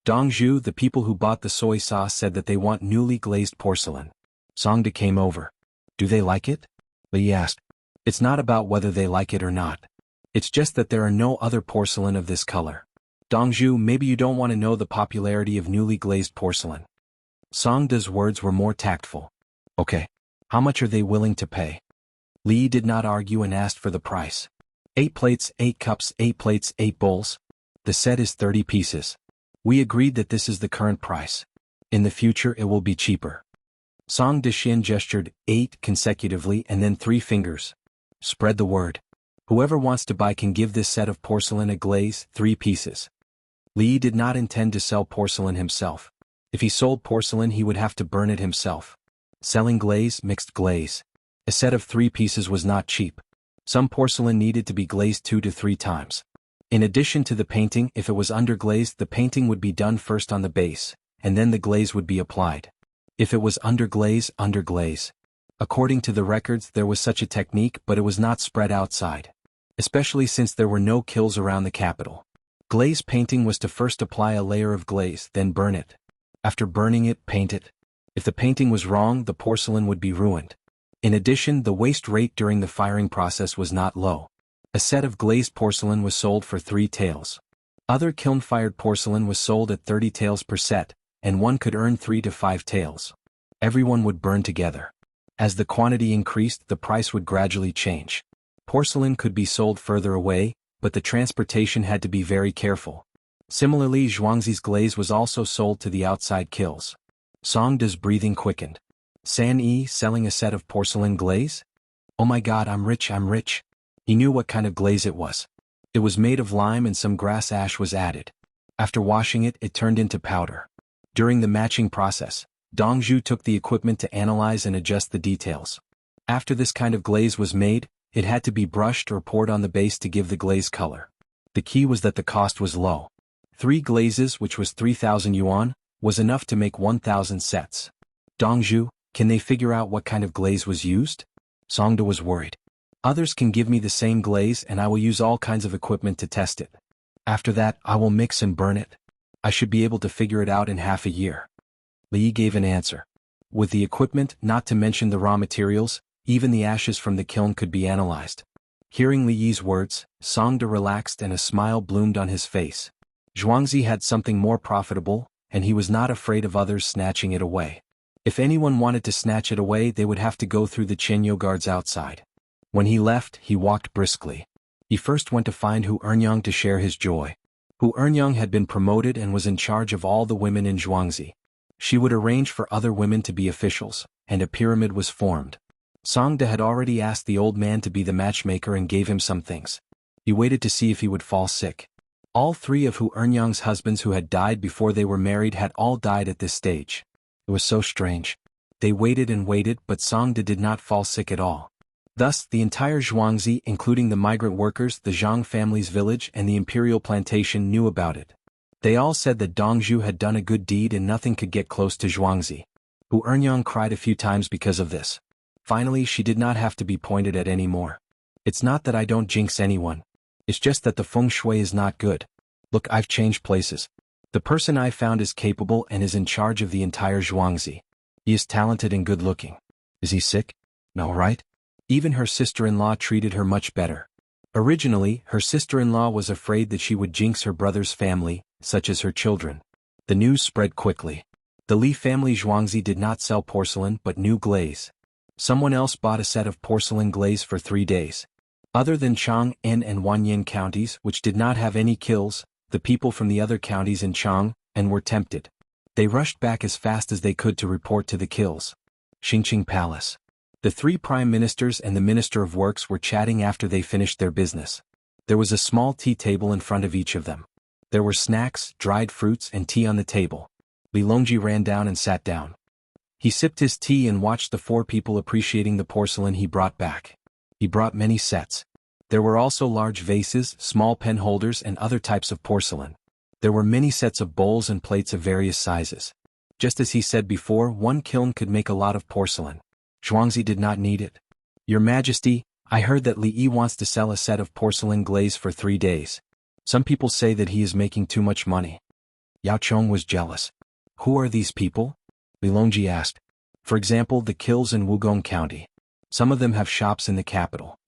Dongzhu, the people who bought the soy sauce, said that they want newly glazed porcelain. Songda came over. Do they like it? Li asked. It's not about whether they like it or not. It's just that there are no other porcelain of this color. Dongzhu, maybe you don't want to know the popularity of newly glazed porcelain. Songda's words were more tactful. Okay. How much are they willing to pay? Li did not argue and asked for the price. 8 plates, 8 cups, 8 plates, 8 bowls. The set is 30 pieces. We agreed that this is the current price. In the future it will be cheaper. Song Deshin gestured 8 consecutively and then 3 fingers. Spread the word. Whoever wants to buy can give this set of porcelain a glaze, 3 pieces. Li did not intend to sell porcelain himself. If he sold porcelain he would have to burn it himself. Selling glaze, mixed glaze. A set of 3 pieces was not cheap. Some porcelain needed to be glazed 2 to 3 times. In addition to the painting, if it was underglazed, the painting would be done first on the base, and then the glaze would be applied. If it was underglaze. According to the records there was such a technique, but it was not spread outside. Especially since there were no kilns around the capital. Glaze painting was to first apply a layer of glaze, then burn it. After burning it, paint it. If the painting was wrong, the porcelain would be ruined. In addition, the waste rate during the firing process was not low. A set of glazed porcelain was sold for 3 taels. Other kiln-fired porcelain was sold at 30 taels per set, and one could earn 3 to 5 taels. Everyone would burn together. As the quantity increased, the price would gradually change. Porcelain could be sold further away, but the transportation had to be very careful. Similarly, Zhuangzi's glaze was also sold to the outside kilns. Songda's breathing quickened. San Yi selling a set of porcelain glaze? Oh my god, I'm rich, I'm rich. He knew what kind of glaze it was. It was made of lime and some grass ash was added. After washing it, it turned into powder. During the matching process, Dongzhu took the equipment to analyze and adjust the details. After this kind of glaze was made, it had to be brushed or poured on the base to give the glaze color. The key was that the cost was low. 3 glazes, which was 3,000 yuan, was enough to make 1,000 sets. Dongzhu, can they figure out what kind of glaze was used? Songda was worried. Others can give me the same glaze and I will use all kinds of equipment to test it. After that, I will mix and burn it. I should be able to figure it out in half a year. Li gave an answer. With the equipment, not to mention the raw materials, even the ashes from the kiln could be analyzed. Hearing Li Yi's words, Songda relaxed and a smile bloomed on his face. Zhuangzi had something more profitable, and he was not afraid of others snatching it away. If anyone wanted to snatch it away, they would have to go through the Qianyu guards outside. When he left, he walked briskly. He first went to find Hu Ernyang to share his joy. Hu Ernyang had been promoted and was in charge of all the women in Zhuangzi. She would arrange for other women to be officials, and a pyramid was formed. Songda had already asked the old man to be the matchmaker and gave him some things. He waited to see if he would fall sick. All 3 of Hu Ernyang's husbands who had died before they were married had all died at this stage. It was so strange. They waited and waited, but Songda did not fall sick at all. Thus, the entire Zhuangzi, including the migrant workers, the Zhang family's village, and the imperial plantation, knew about it. They all said that Dongzhu had done a good deed and nothing could get close to Zhuangzi. Hu Ernyang cried a few times because of this. Finally, she did not have to be pointed at anymore. It's not that I don't jinx anyone. It's just that the feng shui is not good. Look, I've changed places. The person I found is capable and is in charge of the entire Zhuangzi. He is talented and good-looking. Is he sick? No, right? Even her sister-in-law treated her much better. Originally, her sister-in-law was afraid that she would jinx her brother's family, such as her children. The news spread quickly. The Li family Zhuangzi did not sell porcelain but new glaze. Someone else bought a set of porcelain glaze for 3 days. Other than Chang, En and Wanyan counties, which did not have any kilns, the people from the other counties in Chang, En were tempted. They rushed back as fast as they could to report to the kilns. Xingqing Palace. The 3 prime ministers and the minister of works were chatting after they finished their business. There was a small tea table in front of each of them. There were snacks, dried fruits, and tea on the table. Li Longji ran down and sat down. He sipped his tea and watched the 4 people appreciating the porcelain he brought back. He brought many sets. There were also large vases, small pen holders, and other types of porcelain. There were many sets of bowls and plates of various sizes. Just as he said before, one kiln could make a lot of porcelain. Zhuangzi did not need it. Your Majesty, I heard that Li Yi wants to sell a set of porcelain glaze for 3 days. Some people say that he is making too much money. Yao Chong was jealous. Who are these people? Li Longji asked. For example, the kilns in Wugong County. Some of them have shops in the capital.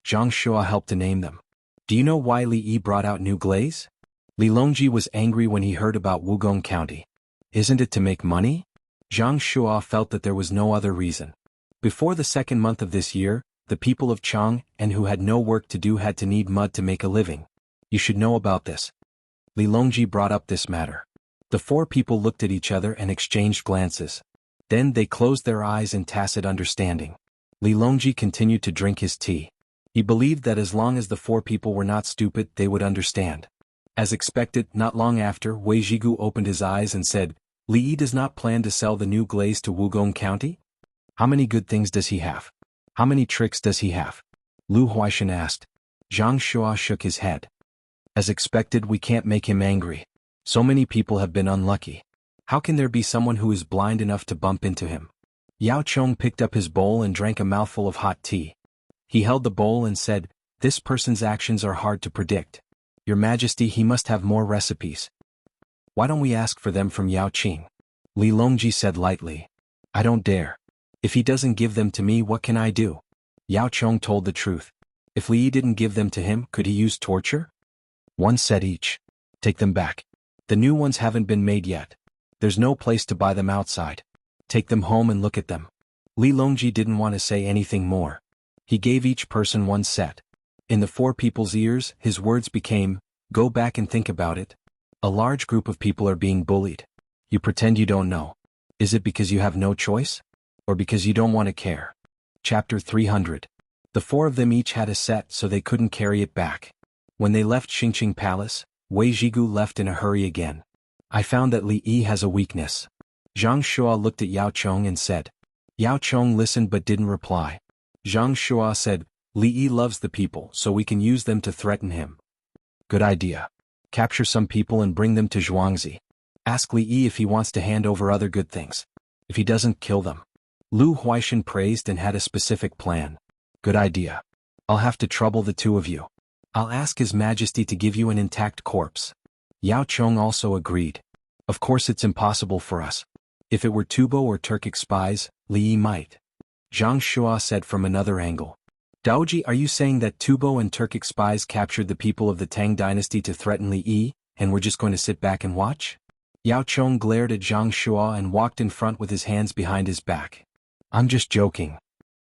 Zhang Shua helped to name them. Do you know why Li Yi brought out new glaze? Li Longji was angry when he heard about Wugong County. Isn't it to make money? Zhang Shua felt that there was no other reason. Before the 2nd month of this year, the people of Chang and who had no work to do had to knead mud to make a living. You should know about this. Li Longji brought up this matter. The 4 people looked at each other and exchanged glances. Then they closed their eyes in tacit understanding. Li Longji continued to drink his tea. He believed that as long as the 4 people were not stupid, they would understand. As expected, not long after, Wei Zhigu opened his eyes and said, Li Yi does not plan to sell the new glaze to Wugong County? How many good things does he have? How many tricks does he have? Lu Huaishan asked. Zhang Shua shook his head. As expected, we can't make him angry. So many people have been unlucky. How can there be someone who is blind enough to bump into him? Yao Chong picked up his bowl and drank a mouthful of hot tea. He held the bowl and said, This person's actions are hard to predict. Your Majesty, he must have more recipes. Why don't we ask for them from Yao Qing? Li Longji said lightly. I don't dare. If he doesn't give them to me, what can I do? Yao Chong told the truth. If Li Yi didn't give them to him, could he use torture? One set each. Take them back. The new ones haven't been made yet. There's no place to buy them outside. Take them home and look at them. Li Longji didn't want to say anything more. He gave each person one set. In the four people's ears, his words became, "Go back and think about it. A large group of people are being bullied. You pretend you don't know. Is it because you have no choice? Or because you don't want to care?" Chapter 300. The four of them each had a set so they couldn't carry it back. When they left Xingqing Palace, Wei Zhigu left in a hurry again. I found that Li Yi has a weakness. Zhang Shua looked at Yao Chong and said. Yao Chong listened but didn't reply. Zhang Shua said, Li Yi loves the people so we can use them to threaten him. Good idea. Capture some people and bring them to Zhuangzi. Ask Li Yi if he wants to hand over other good things. If he doesn't, kill them. Lu Huaishan praised and had a specific plan. Good idea. I'll have to trouble the two of you. I'll ask His Majesty to give you an intact corpse. Yao Chong also agreed. Of course it's impossible for us. If it were Tubo or Turkic spies, Li Yi might. Zhang Shua said from another angle. Daoji, are you saying that Tubo and Turkic spies captured the people of the Tang dynasty to threaten Li Yi, and we're just going to sit back and watch? Yao Chong glared at Zhang Shua and walked in front with his hands behind his back. I'm just joking.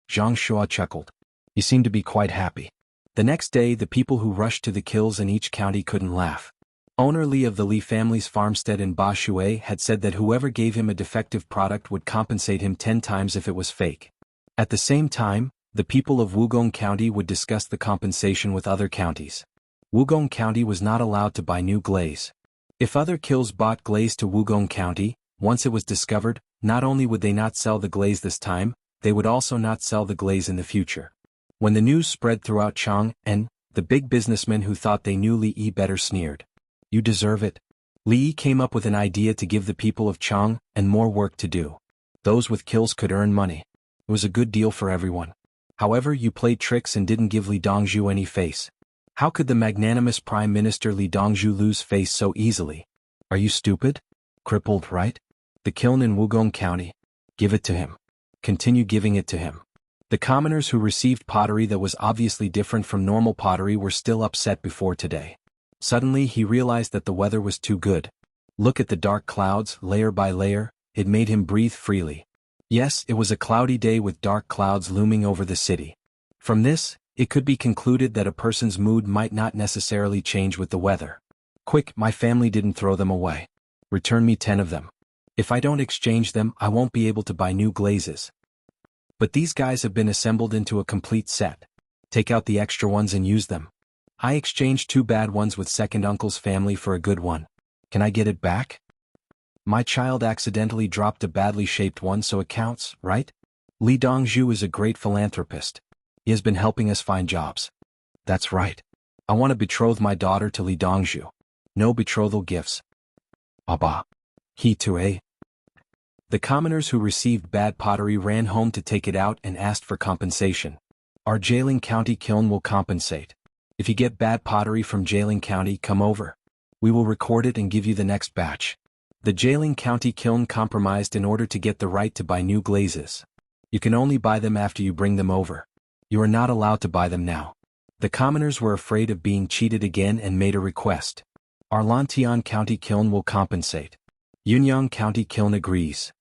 Zhang Shua chuckled. He seemed to be quite happy. The next day, the people who rushed to the kills in each county couldn't laugh. Owner Li of the Li family's farmstead in Ba Shui had said that whoever gave him a defective product would compensate him 10 times if it was fake. At the same time, the people of Wugong County would discuss the compensation with other counties. Wugong County was not allowed to buy new glaze. If other kills bought glaze to Wugong County, once it was discovered, not only would they not sell the glaze this time, they would also not sell the glaze in the future. When the news spread throughout Chang'an, the big businessmen who thought they knew Li Yi better sneered. You deserve it. Li Yi came up with an idea to give the people of Chang'an more work to do. Those with kills could earn money. It was a good deal for everyone. However, you played tricks and didn't give Li Dongzhu any face. How could the magnanimous Prime Minister Li Dongzhu lose face so easily? Are you stupid? Crippled, right? The kiln in Wugong County. Give it to him. Continue giving it to him. The commoners who received pottery that was obviously different from normal pottery were still upset before today. Suddenly he realized that the weather was too good. Look at the dark clouds, layer by layer, it made him breathe freely. Yes, it was a cloudy day with dark clouds looming over the city. From this, it could be concluded that a person's mood might not necessarily change with the weather. Quick, my family didn't throw them away. Return me 10 of them. If I don't exchange them, I won't be able to buy new glazes. But these guys have been assembled into a complete set. Take out the extra ones and use them. I exchanged 2 bad ones with second uncle's family for a good one. Can I get it back? My child accidentally dropped a badly shaped one, so it counts, right? Li Dongzhu is a great philanthropist. He has been helping us find jobs. That's right. I want to betroth my daughter to Li Dongzhu. No betrothal gifts. Abba. He too, eh? The commoners who received bad pottery ran home to take it out and asked for compensation. Our Jianghu County kiln will compensate. If you get bad pottery from Jianghu County, come over. We will record it and give you the next batch. The Jianghu County kiln compromised in order to get the right to buy new glazes. You can only buy them after you bring them over. You are not allowed to buy them now. The commoners were afraid of being cheated again and made a request. Our Lantian County kiln will compensate. Yunyang County kiln agrees.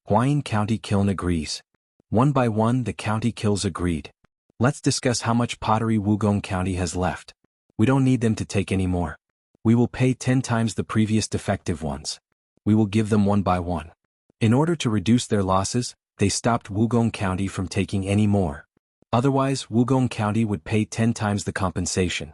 Huayin County kiln agrees. One by one the county kilns agreed. Let's discuss how much pottery Wugong County has left. We don't need them to take any more. We will pay 10 times the previous defective ones. We will give them one by one. In order to reduce their losses, they stopped Wugong County from taking any more. Otherwise, Wugong County would pay 10 times the compensation.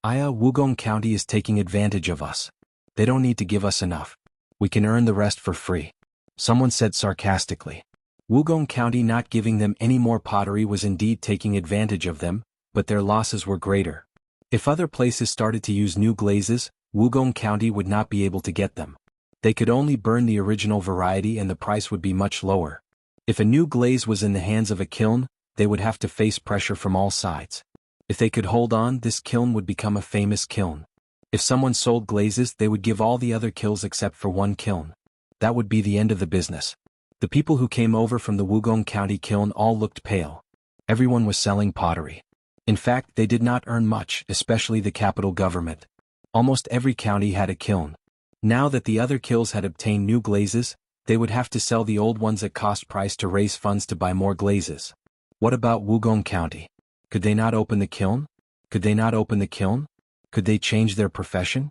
Wugong County is taking advantage of us. They don't need to give us enough. We can earn the rest for free. Someone said sarcastically. Wugong County not giving them any more pottery was indeed taking advantage of them, but their losses were greater. If other places started to use new glazes, Wugong County would not be able to get them. They could only burn the original variety and the price would be much lower. If a new glaze was in the hands of a kiln, they would have to face pressure from all sides. If they could hold on, this kiln would become a famous kiln. If someone sold glazes, they would give all the other kilns except for one kiln. That would be the end of the business. The people who came over from the Wugong County kiln all looked pale. Everyone was selling pottery. In fact, they did not earn much, especially the capital government. Almost every county had a kiln. Now that the other kilns had obtained new glazes, they would have to sell the old ones at cost price to raise funds to buy more glazes. What about Wugong County? Could they not open the kiln? Could they not open the kiln? Could they change their profession?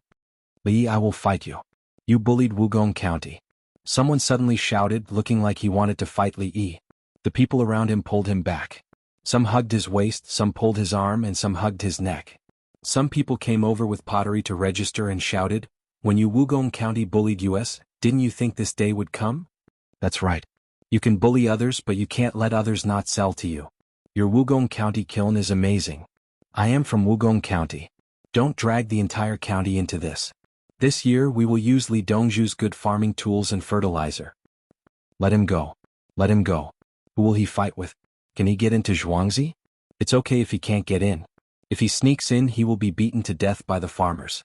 Li, I will fight you. You bullied Wugong County. Someone suddenly shouted, looking like he wanted to fight Li Yi. The people around him pulled him back. Some hugged his waist, some pulled his arm, and some hugged his neck. Some people came over with pottery to register and shouted, "When you Wugong County bullied us, didn't you think this day would come?" That's right. You can bully others, but you can't let others not sell to you. Your Wugong County kiln is amazing. I am from Wugong County. Don't drag the entire county into this. This year we will use Li Dongzhu's good farming tools and fertilizer. Let him go. Let him go. Who will he fight with? Can he get into Zhuangzi? It's okay if he can't get in. If he sneaks in, he will be beaten to death by the farmers.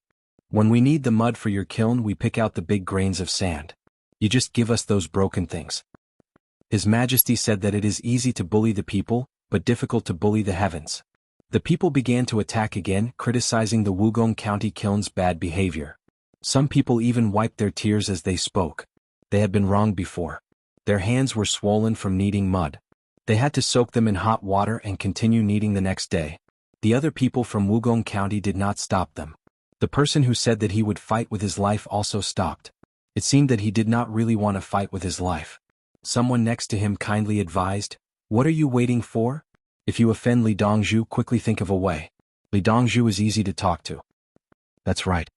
When we need the mud for your kiln, we pick out the big grains of sand. You just give us those broken things. His Majesty said that it is easy to bully the people, but difficult to bully the heavens. The people began to attack again, criticizing the Wugong County kiln's bad behavior. Some people even wiped their tears as they spoke. They had been wronged before. Their hands were swollen from kneading mud. They had to soak them in hot water and continue kneading the next day. The other people from Wugong County did not stop them. The person who said that he would fight with his life also stopped. It seemed that he did not really want to fight with his life. Someone next to him kindly advised, "What are you waiting for? If you offend Li Dongzhu, quickly think of a way. Li Dongzhu is easy to talk to." That's right.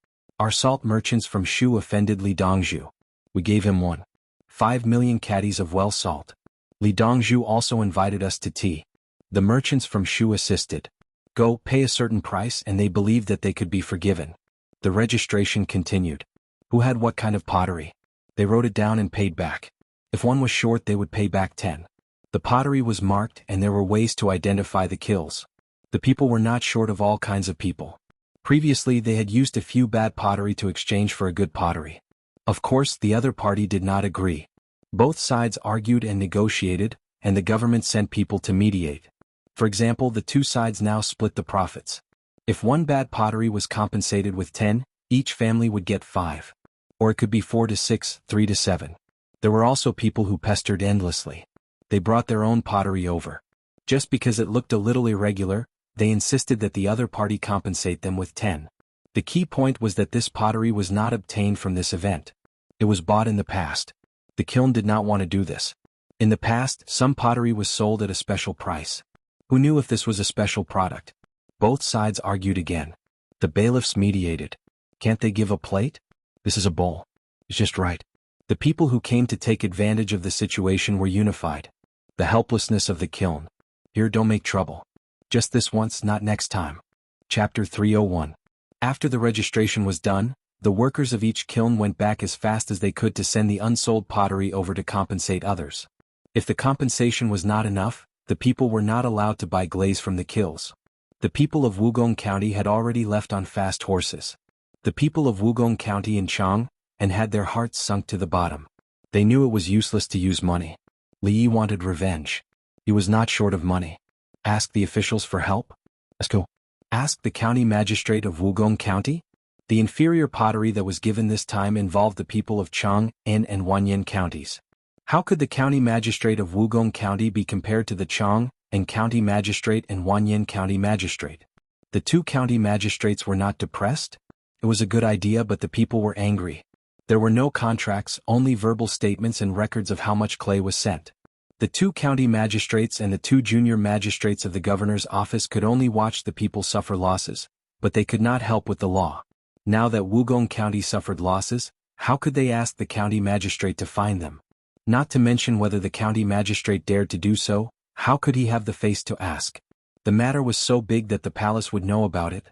Our salt merchants from Shu offended Li Dongzhu. We gave him 1.5 million caddies of well salt. Li Dongzhu also invited us to tea. The merchants from Shu assisted. Go, pay a certain price, and they believed that they could be forgiven. The registration continued. Who had what kind of pottery? They wrote it down and paid back. If one was short, they would pay back 10. The pottery was marked, and there were ways to identify the kills. The people were not short of all kinds of people. Previously, they had used a few bad pottery to exchange for a good pottery. Of course, the other party did not agree. Both sides argued and negotiated, and the government sent people to mediate. For example, the two sides now split the profits. If one bad pottery was compensated with 10, each family would get 5. Or it could be 4 to 6, 3 to 7. There were also people who pestered endlessly. They brought their own pottery over. Just because it looked a little irregular, they insisted that the other party compensate them with 10. The key point was that this pottery was not obtained from this event. It was bought in the past. The kiln did not want to do this. In the past, some pottery was sold at a special price. Who knew if this was a special product? Both sides argued again. The bailiffs mediated. Can't they give a plate? This is a bowl. It's just right. The people who came to take advantage of the situation were unified. The helplessness of the kiln. Here, don't make trouble. Just this once, not next time. Chapter 301. After the registration was done, the workers of each kiln went back as fast as they could to send the unsold pottery over to compensate others. If the compensation was not enough, the people were not allowed to buy glaze from the kilns. The people of Wugong County had already left on fast horses. The people of Wugong County in Chang, and had their hearts sunk to the bottom. They knew it was useless to use money. Li Yi wanted revenge. He was not short of money. Ask the officials for help? Let's go. Ask the county magistrate of Wugong County? The inferior pottery that was given this time involved the people of Chang, En and Wanyan counties. How could the county magistrate of Wugong County be compared to the Chang, En county magistrate and Wanyan county magistrate? The two county magistrates were not depressed? It was a good idea, but the people were angry. There were no contracts, only verbal statements and records of how much clay was sent. The two county magistrates and the two junior magistrates of the governor's office could only watch the people suffer losses, but they could not help with the law. Now that Wugong County suffered losses, how could they ask the county magistrate to fine them? Not to mention whether the county magistrate dared to do so, how could he have the face to ask? The matter was so big that the palace would know about it.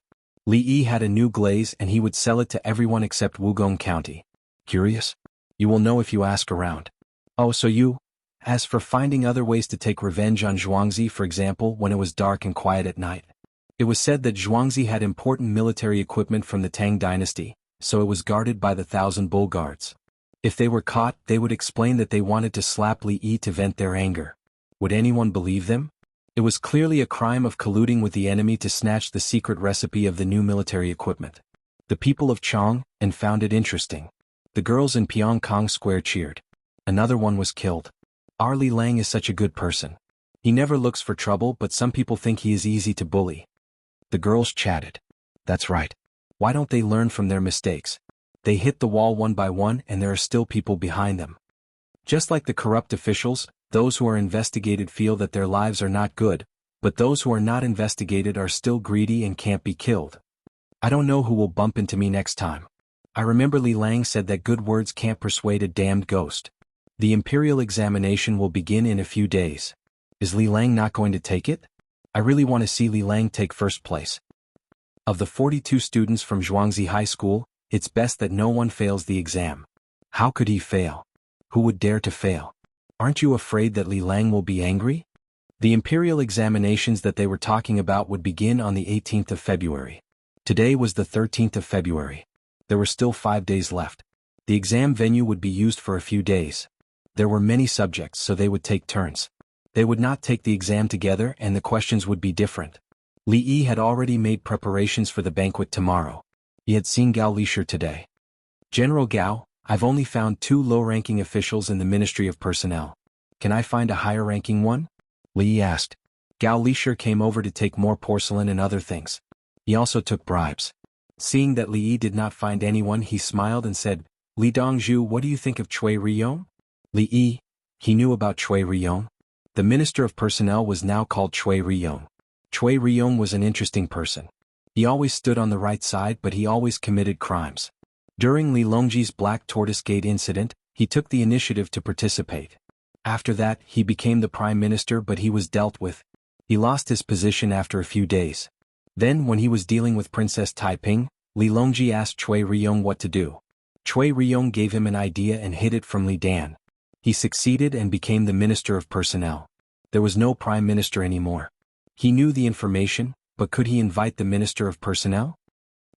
Li Yi had a new glaze and he would sell it to everyone except Wugong County. Curious? You will know if you ask around. Oh, so you? As for finding other ways to take revenge on Zhuangzi, for example, when it was dark and quiet at night. It was said that Zhuangzi had important military equipment from the Tang dynasty, so it was guarded by the 1,000 bull guards. If they were caught, they would explain that they wanted to slap Li Yi to vent their anger. Would anyone believe them? It was clearly a crime of colluding with the enemy to snatch the secret recipe of the new military equipment. The people of Chang and found it interesting. The girls in Pyongkong Square cheered. Another one was killed. Our Li Lang is such a good person. He never looks for trouble, but some people think he is easy to bully. The girls chatted. That's right. Why don't they learn from their mistakes? They hit the wall one by one and there are still people behind them. Just like the corrupt officials, those who are investigated feel that their lives are not good, but those who are not investigated are still greedy and can't be killed. I don't know who will bump into me next time. I remember Li Lang said that good words can't persuade a damned ghost. The imperial examination will begin in a few days. Is Li Lang not going to take it? I really want to see Li Lang take first place. Of the 42 students from Zhuangzi High School, it's best that no one fails the exam. How could he fail? Who would dare to fail? Aren't you afraid that Li Lang will be angry? The imperial examinations that they were talking about would begin on the 18th of February. Today was the 13th of February. There were still 5 days left. The exam venue would be used for a few days. There were many subjects, so they would take turns. They would not take the exam together and the questions would be different. Li Yi had already made preparations for the banquet tomorrow. He had seen Gao Lishir today. General Gao, I've only found 2 low-ranking officials in the Ministry of Personnel. Can I find a higher-ranking one? Li Yi asked. Gao Lishir came over to take more porcelain and other things. He also took bribes. Seeing that Li Yi did not find anyone, he smiled and said, Li Dongzhu, what do you think of Cui Riyong? Li Yi, he knew about Cui Riyong. The Minister of Personnel was now called Cui Riyong. Cui Riyong was an interesting person. He always stood on the right side, but he always committed crimes. During Li Longji's Black Tortoise Gate incident, he took the initiative to participate. After that, he became the Prime Minister, but he was dealt with. He lost his position after a few days. Then, when he was dealing with Princess Taiping, Li Longji asked Cui Riyong what to do. Cui Riyong gave him an idea and hid it from Li Dan. He succeeded and became the Minister of Personnel. There was no Prime Minister anymore. He knew the information, but could he invite the Minister of Personnel?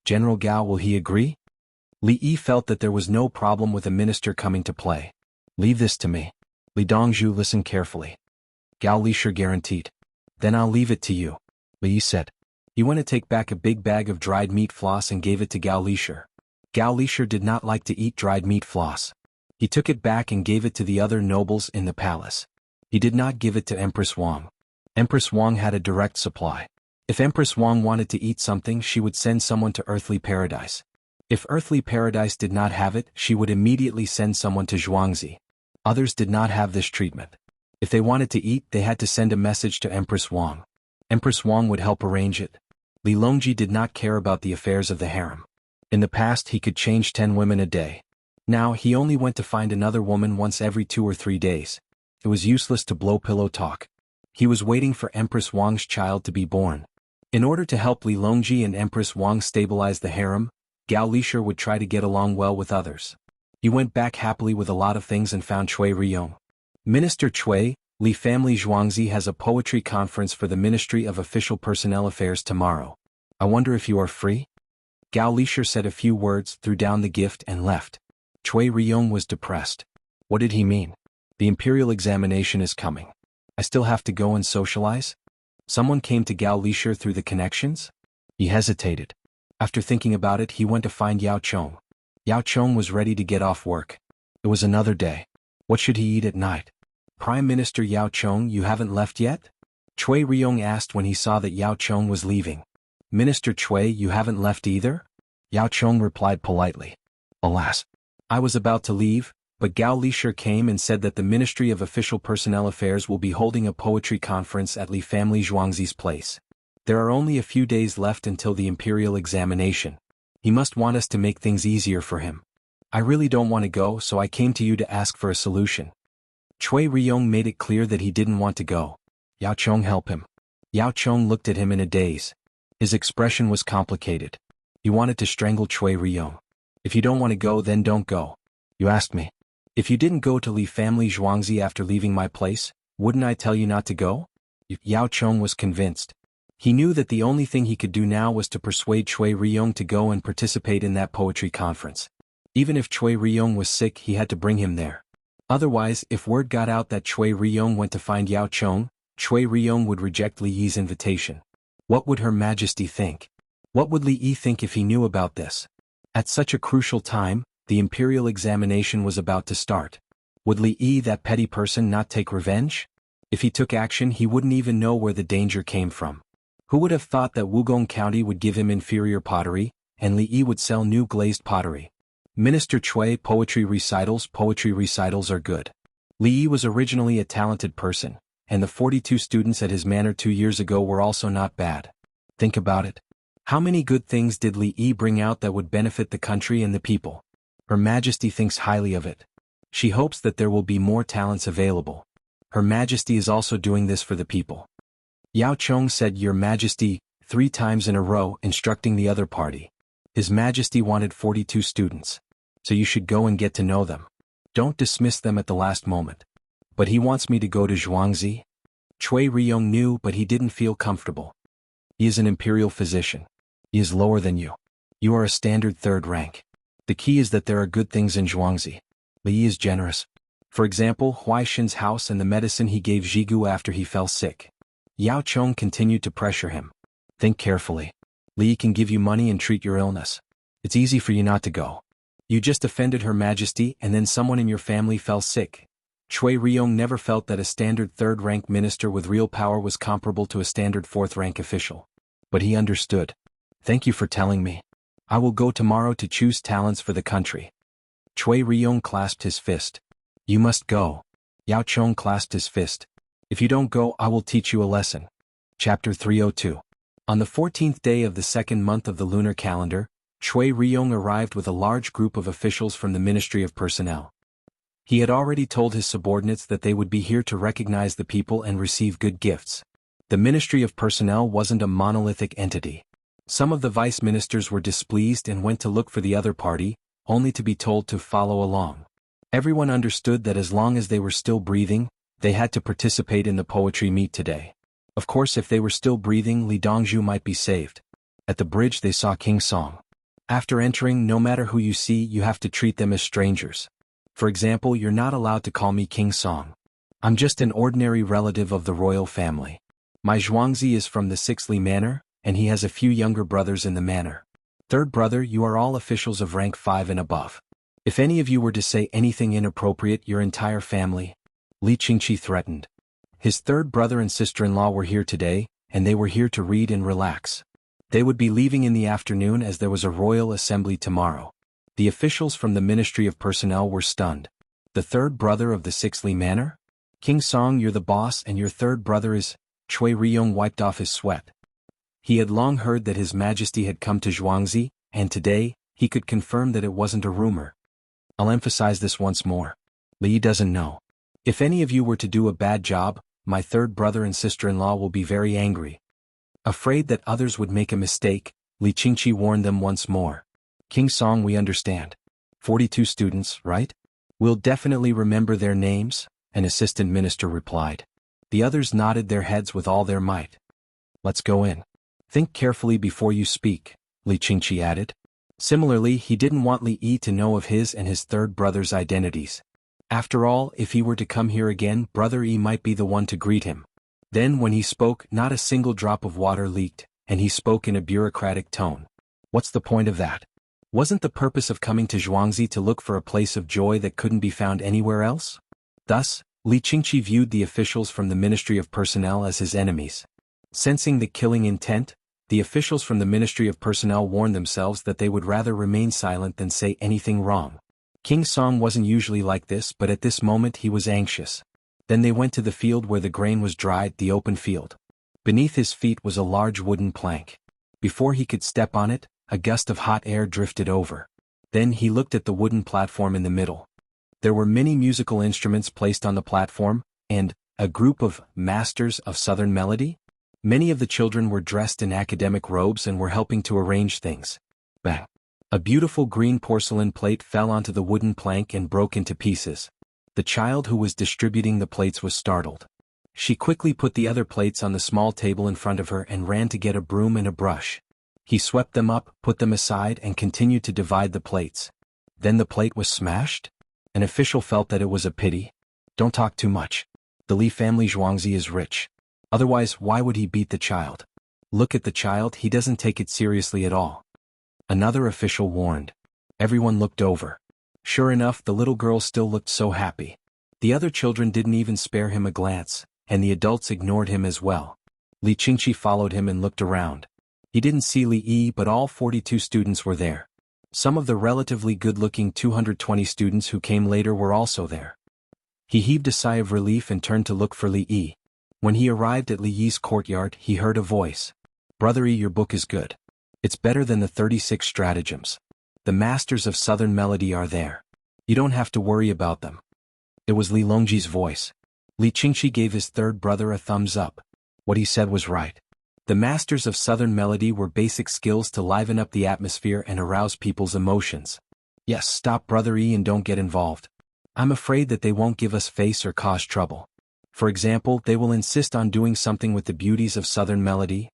General Gao, will he agree? Li Yi felt that there was no problem with a minister coming to play. Leave this to me. Li Dongzhu listened carefully. Gao Lishir guaranteed. Then I'll leave it to you, Li Yi said. He went to take back a big bag of dried meat floss and gave it to Gao Lishir. Gao Lishir did not like to eat dried meat floss. He took it back and gave it to the other nobles in the palace. He did not give it to Empress Wang. Empress Wang had a direct supply. If Empress Wang wanted to eat something, she would send someone to Earthly Paradise. If Earthly Paradise did not have it, she would immediately send someone to Zhuangzi. Others did not have this treatment. If they wanted to eat, they had to send a message to Empress Wang. Empress Wang would help arrange it. Li Longji did not care about the affairs of the harem. In the past, he could change 10 women a day. Now, he only went to find another woman once every 2 or 3 days. It was useless to blow pillow talk. He was waiting for Empress Wang's child to be born. In order to help Li Longji and Empress Wang stabilize the harem, Gao Lishir would try to get along well with others. He went back happily with a lot of things and found Cui Riyong. Minister Cui, Li family Zhuangzi has a poetry conference for the Ministry of Official Personnel Affairs tomorrow. I wonder if you are free? Gao Lishir said a few words, threw down the gift and left. Cui Riyong was depressed. What did he mean? The imperial examination is coming. I still have to go and socialize? Someone came to Gao Lishir through the connections? He hesitated. After thinking about it, he went to find Yao Chong. Yao Chong was ready to get off work. It was another day. What should he eat at night? Prime Minister Yao Chong, you haven't left yet? Cui Riyong asked when he saw that Yao Chong was leaving. Minister Cui, you haven't left either? Yao Chong replied politely. Alas. I was about to leave, but Gao Lishir came and said that the Ministry of Official Personnel Affairs will be holding a poetry conference at Li family Zhuangzi's place. There are only a few days left until the imperial examination. He must want us to make things easier for him. I really don't want to go, so I came to you to ask for a solution. Cui Riyong made it clear that he didn't want to go. Yao Chong help him. Yao Chong looked at him in a daze. His expression was complicated. He wanted to strangle Cui Riyong. If you don't want to go, then don't go. You asked me. If you didn't go to Li family Zhuangzi after leaving my place, wouldn't I tell you not to go? Yao Chong was convinced. He knew that the only thing he could do now was to persuade Cui Riyong to go and participate in that poetry conference. Even if Chui Riyong was sick, he had to bring him there. Otherwise, if word got out that Chui Riyong went to find Yao Chong, Chui Riyong would reject Li Yi's invitation. What would Her Majesty think? What would Li Yi think if he knew about this? At such a crucial time, the imperial examination was about to start. Would Li Yi, that petty person, not take revenge? If he took action, he wouldn't even know where the danger came from. Who would have thought that Wugong County would give him inferior pottery, and Li Yi would sell new glazed pottery? Minister Chui, poetry recitals are good. Li Yi was originally a talented person, and the 42 students at his manor 2 years ago were also not bad. Think about it. How many good things did Li Yi bring out that would benefit the country and the people? Her Majesty thinks highly of it. She hopes that there will be more talents available. Her Majesty is also doing this for the people. Yao Chong said Your Majesty 3 times in a row, instructing the other party. His Majesty wanted 42 students. So you should go and get to know them. Don't dismiss them at the last moment. But he wants me to go to Zhuangzi? Chui Riyong knew, but he didn't feel comfortable. He is an imperial physician. He is lower than you. You are a standard 3rd rank. The key is that there are good things in Zhuangzi. Li Yi is generous. For example, Huaishin's house and the medicine he gave Jianghu after he fell sick. Yao Chong continued to pressure him. Think carefully. Li Yi can give you money and treat your illness. It's easy for you not to go. You just offended Her Majesty and then someone in your family fell sick. Chui Riyong never felt that a standard 3rd rank minister with real power was comparable to a standard 4th rank official. But he understood. Thank you for telling me. I will go tomorrow to choose talents for the country. Chui Riyong clasped his fist. You must go. Yao Chong clasped his fist. If you don't go, I will teach you a lesson. Chapter 302. On the 14th day of the 2nd month of the lunar calendar, Chui Riyong arrived with a large group of officials from the Ministry of Personnel. He had already told his subordinates that they would be here to recognize the people and receive good gifts. The Ministry of Personnel wasn't a monolithic entity. Some of the vice ministers were displeased and went to look for the other party, only to be told to follow along. Everyone understood that as long as they were still breathing, they had to participate in the poetry meet today. Of course, if they were still breathing, Li Dongzhu might be saved. At the bridge they saw King Song. After entering, no matter who you see, you have to treat them as strangers. For example, you're not allowed to call me King Song. I'm just an ordinary relative of the royal family. My Zhuangzi is from the 6th Li Manor, and he has a few younger brothers in the manor. 3rd brother, you are all officials of rank 5 and above. If any of you were to say anything inappropriate, your entire family. Li Qingqi threatened. His 3rd brother and sister-in-law were here today, and they were here to read and relax. They would be leaving in the afternoon as there was a royal assembly tomorrow. The officials from the Ministry of Personnel were stunned. The 3rd brother of the 6th Li Manor? King Song, you're the boss and your 3rd brother is... Chui Riyong wiped off his sweat. He had long heard that His Majesty had come to Zhuangzi, and today, he could confirm that it wasn't a rumor. I'll emphasize this once more. Li Yi doesn't know. If any of you were to do a bad job, my 3rd brother and sister-in-law will be very angry. Afraid that others would make a mistake, Li Qingqi warned them once more. King Song, we understand. 42 students, right? We'll definitely remember their names, an assistant minister replied. The others nodded their heads with all their might. Let's go in. Think carefully before you speak, Li Qingqi added. Similarly, he didn't want Li Yi to know of his and his 3rd brother's identities. After all, if he were to come here again, Brother Yi might be the one to greet him. Then when he spoke, not a single drop of water leaked, and he spoke in a bureaucratic tone. What's the point of that? Wasn't the purpose of coming to Zhuangzi to look for a place of joy that couldn't be found anywhere else? Thus, Li Qingqi viewed the officials from the Ministry of Personnel as his enemies. Sensing the killing intent, the officials from the Ministry of Personnel warned themselves that they would rather remain silent than say anything wrong. King Song wasn't usually like this, but at this moment he was anxious. Then they went to the field where the grain was dried, the open field. Beneath his feet was a large wooden plank. Before he could step on it, a gust of hot air drifted over. Then he looked at the wooden platform in the middle. There were many musical instruments placed on the platform, and a group of masters of Southern melody? Many of the children were dressed in academic robes and were helping to arrange things. Bang! A beautiful green porcelain plate fell onto the wooden plank and broke into pieces. The child who was distributing the plates was startled. She quickly put the other plates on the small table in front of her and ran to get a broom and a brush. He swept them up, put them aside, and continued to divide the plates. Then the plate was smashed? An official felt that it was a pity. Don't talk too much. The Li family Zhuangzi is rich. Otherwise, why would he beat the child? Look at the child, he doesn't take it seriously at all. Another official warned. Everyone looked over. Sure enough, the little girl still looked so happy. The other children didn't even spare him a glance, and the adults ignored him as well. Li Qingqi followed him and looked around. He didn't see Li Yi, but all 42 students were there. Some of the relatively good-looking 220 students who came later were also there. He heaved a sigh of relief and turned to look for Li Yi. When he arrived at Li Yi's courtyard, he heard a voice. Brother Yi, your book is good. It's better than the 36 stratagems. The masters of Southern Melody are there. You don't have to worry about them. It was Li Longji's voice. Li Qingqi gave his third brother a thumbs up. What he said was right. The masters of Southern Melody were basic skills to liven up the atmosphere and arouse people's emotions. Yes, stop Brother Yi and don't get involved. I'm afraid that they won't give us face or cause trouble. For example, they will insist on doing something with the beauties of Southern Melody.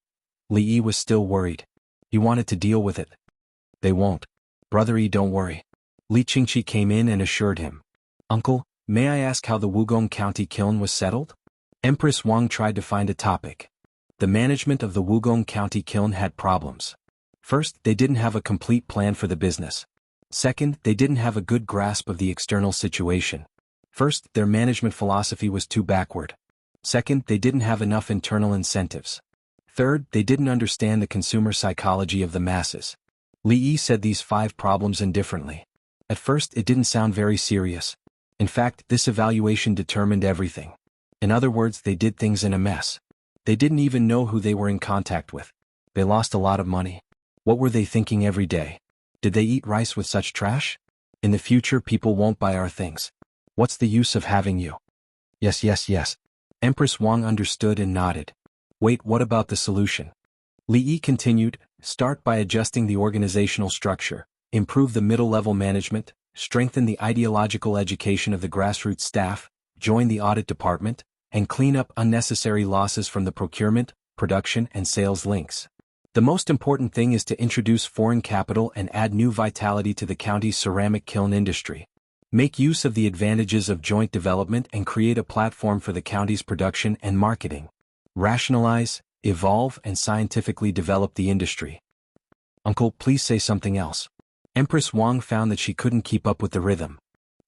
Li Yi was still worried. He wanted to deal with it. They won't. Brother Yi, don't worry. Li Qingqi came in and assured him. Uncle, may I ask how the Wugong County kiln was settled? Empress Wang tried to find a topic. The management of the Wugong County kiln had problems. First, they didn't have a complete plan for the business. Second, they didn't have a good grasp of the external situation. First, their management philosophy was too backward. Second, they didn't have enough internal incentives. Third, they didn't understand the consumer psychology of the masses. Li Yi said these 5 problems indifferently. At first, it didn't sound very serious. In fact, this evaluation determined everything. In other words, they did things in a mess. They didn't even know who they were in contact with. They lost a lot of money. What were they thinking every day? Did they eat rice with such trash? In the future, people won't buy our things. What's the use of having you? Yes. Empress Wang understood and nodded. Wait, what about the solution? Li Yi continued, start by adjusting the organizational structure, improve the middle-level management, strengthen the ideological education of the grassroots staff, join the audit department, and clean up unnecessary losses from the procurement, production, and sales links. The most important thing is to introduce foreign capital and add new vitality to the county's ceramic kiln industry. Make use of the advantages of joint development and create a platform for the county's production and marketing. Rationalize, evolve, and scientifically develop the industry. Uncle, please say something else. Empress Wang found that she couldn't keep up with the rhythm.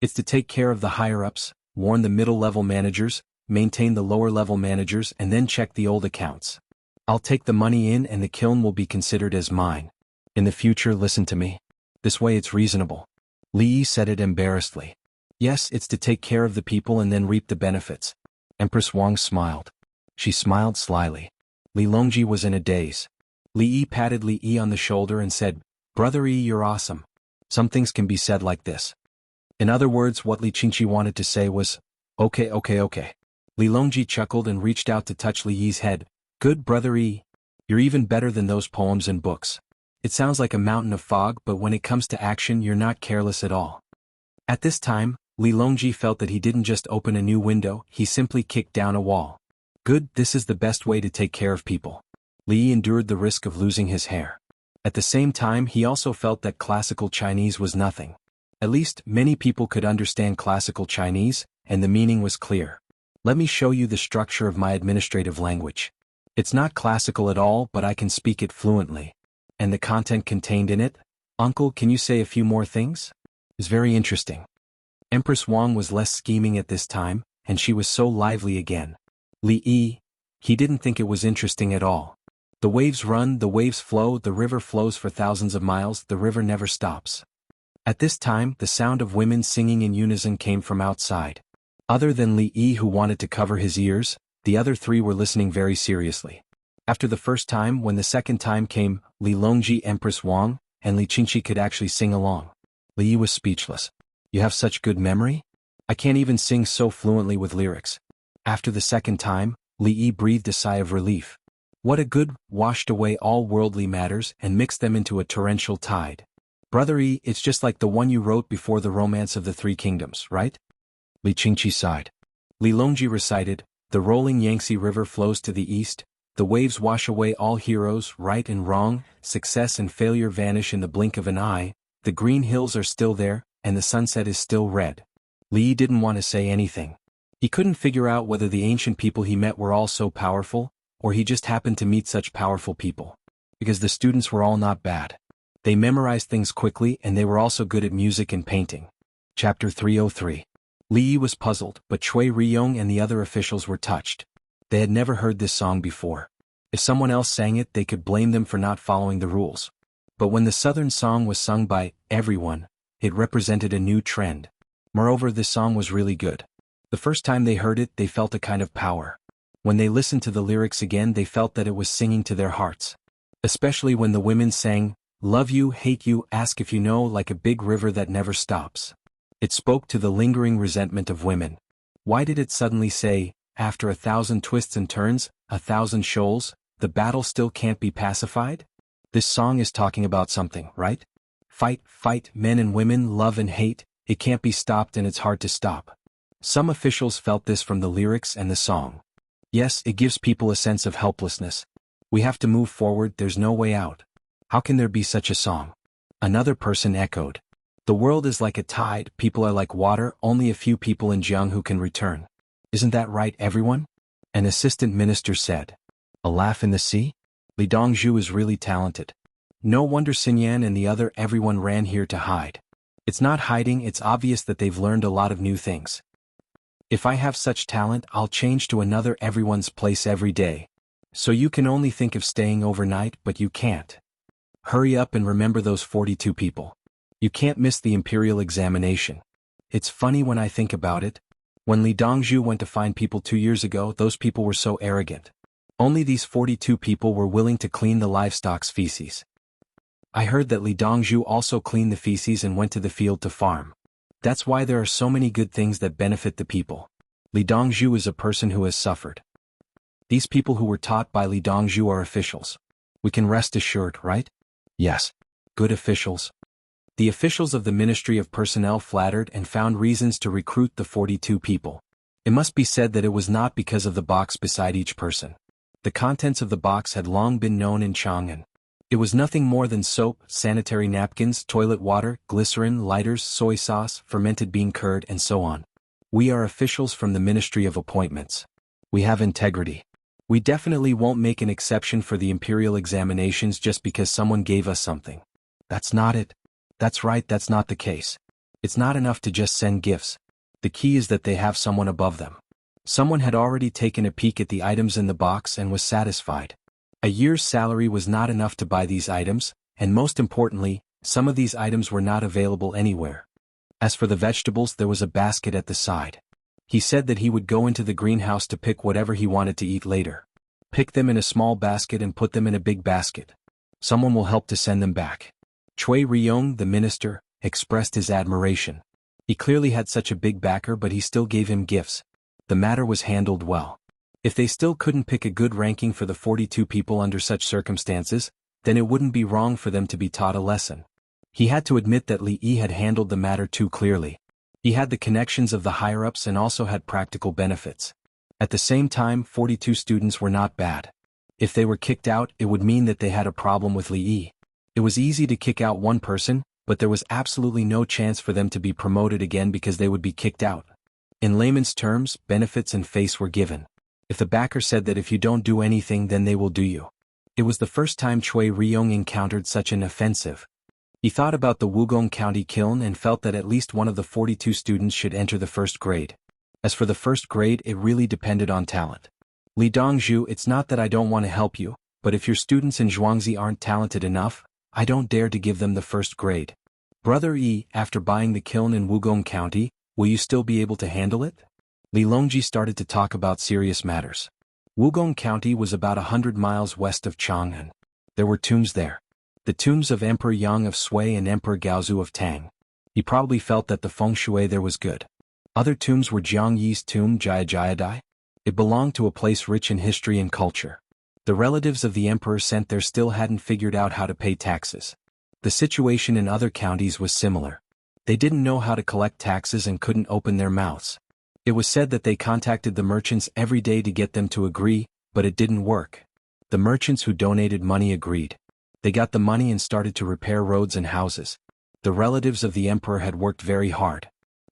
It's to take care of the higher-ups, warn the middle-level managers, maintain the lower-level managers, and then check the old accounts. I'll take the money in and the kiln will be considered as mine. In the future, listen to me. This way it's reasonable. Li Yi said it embarrassedly. Yes, it's to take care of the people and then reap the benefits. Empress Wang smiled. She smiled slyly. Li Longji was in a daze. Li Yi patted Li Yi on the shoulder and said, Brother Yi, you're awesome. Some things can be said like this. In other words, what Li Qingqi wanted to say was, okay. Li Longji chuckled and reached out to touch Li Yi's head. Good, Brother Yi. You're even better than those poems and books. It sounds like a mountain of fog, but when it comes to action, you're not careless at all. At this time, Li Longji felt that he didn't just open a new window, he simply kicked down a wall. Good, this is the best way to take care of people. Li Yi endured the risk of losing his hair. At the same time, he also felt that classical Chinese was nothing. At least, many people could understand classical Chinese, and the meaning was clear. Let me show you the structure of my administrative language. It's not classical at all, but I can speak it fluently. And the content contained in it? Uncle, can you say a few more things? It's very interesting. Empress Wang was less scheming at this time, and she was so lively again. Li Yi, he didn't think it was interesting at all. The waves run, the waves flow, the river flows for thousands of miles, the river never stops. At this time, the sound of women singing in unison came from outside. Other than Li Yi, who wanted to cover his ears, the other 3 were listening very seriously. After the first time, when the second time came, Li Longji, Empress Wang, and Li Qingqi could actually sing along. Li Yi was speechless. You have such good memory? I can't even sing so fluently with lyrics. After the second time, Li Yi breathed a sigh of relief. What a good, washed away all worldly matters and mixed them into a torrential tide. Brother Yi, it's just like the one you wrote before the Romance of the 3 Kingdoms, right? Li Qingqi sighed. Li Longji recited, the rolling Yangtze River flows to the east, the waves wash away all heroes, right and wrong, success and failure vanish in the blink of an eye, the green hills are still there, and the sunset is still red. Li didn't want to say anything. He couldn't figure out whether the ancient people he met were all so powerful, or he just happened to meet such powerful people. Because the students were all not bad. They memorized things quickly and they were also good at music and painting. Chapter 303. Li was puzzled, but Cui Riyong and the other officials were touched. They had never heard this song before. If someone else sang it, they could blame them for not following the rules. But when the southern song was sung by everyone, it represented a new trend. Moreover, this song was really good. The first time they heard it, they felt a kind of power. When they listened to the lyrics again, they felt that it was singing to their hearts. Especially when the women sang, "Love you, hate you, ask if you know," like a big river that never stops. It spoke to the lingering resentment of women. Why did it suddenly say, after 1,000 twists and turns, 1,000 shoals, the battle still can't be pacified? This song is talking about something, right? Fight, fight, men and women, love and hate, it can't be stopped and it's hard to stop. Some officials felt this from the lyrics and the song. Yes, it gives people a sense of helplessness. We have to move forward, there's no way out. How can there be such a song? Another person echoed. The world is like a tide, people are like water, only a few people in Jianghu can return. Isn't that right, everyone? An assistant minister said. A laugh in the sea? Li Dongzhu is really talented. No wonder Xinyan and the other everyone ran here to hide. It's not hiding, it's obvious that they've learned a lot of new things. If I have such talent, I'll change to another everyone's place every day. So you can only think of staying overnight, but you can't. Hurry up and remember those 42 people. You can't miss the imperial examination. It's funny when I think about it. When Li Dongzhu went to find people 2 years ago, those people were so arrogant. Only these 42 people were willing to clean the livestock's feces. I heard that Li Dongzhu also cleaned the feces and went to the field to farm. That's why there are so many good things that benefit the people. Li Dongzhu is a person who has suffered. These people who were taught by Li Dongzhu are officials. We can rest assured, right? Yes. Good officials. The officials of the Ministry of Personnel flattered and found reasons to recruit the 42 people. It must be said that it was not because of the box beside each person. The contents of the box had long been known in Chang'an. It was nothing more than soap, sanitary napkins, toilet water, glycerin, lighters, soy sauce, fermented bean curd, and so on. We are officials from the Ministry of Appointments. We have integrity. We definitely won't make an exception for the imperial examinations just because someone gave us something. That's not it. That's right, that's not the case. It's not enough to just send gifts. The key is that they have someone above them. Someone had already taken a peek at the items in the box and was satisfied. A year's salary was not enough to buy these items, and most importantly, some of these items were not available anywhere. As for the vegetables, there was a basket at the side. He said that he would go into the greenhouse to pick whatever he wanted to eat later. Pick them in a small basket and put them in a big basket. Someone will help to send them back. Cui Riyong, the minister, expressed his admiration. He clearly had such a big backer, but he still gave him gifts. The matter was handled well. If they still couldn't pick a good ranking for the 42 people under such circumstances, then it wouldn't be wrong for them to be taught a lesson. He had to admit that Li Yi had handled the matter too clearly. He had the connections of the higher-ups and also had practical benefits. At the same time, 42 students were not bad. If they were kicked out, it would mean that they had a problem with Li Yi. It was easy to kick out one person, but there was absolutely no chance for them to be promoted again because they would be kicked out. In layman's terms, benefits and face were given. If the backer said that if you don't do anything then they will do you. It was the first time Cui Riyong encountered such an offensive. He thought about the Wugong County kiln and felt that at least one of the 42 students should enter the first grade. As for the first grade, it really depended on talent. Li Dongzhu, it's not that I don't want to help you, but if your students in Zhuangzi aren't talented enough, I don't dare to give them the first grade. Brother Yi, after buying the kiln in Wugong County, will you still be able to handle it? Li Longji started to talk about serious matters. Wugong County was about 100 miles west of Chang'an. There were tombs there. The tombs of Emperor Yang of Sui and Emperor Gaozu of Tang. He probably felt that the feng shui there was good. Other tombs were Jiang Yi's tomb Jayajayadai. It belonged to a place rich in history and culture. The relatives of the emperor sent there still hadn't figured out how to pay taxes. The situation in other counties was similar. They didn't know how to collect taxes and couldn't open their mouths. It was said that they contacted the merchants every day to get them to agree, but it didn't work. The merchants who donated money agreed. They got the money and started to repair roads and houses. The relatives of the emperor had worked very hard.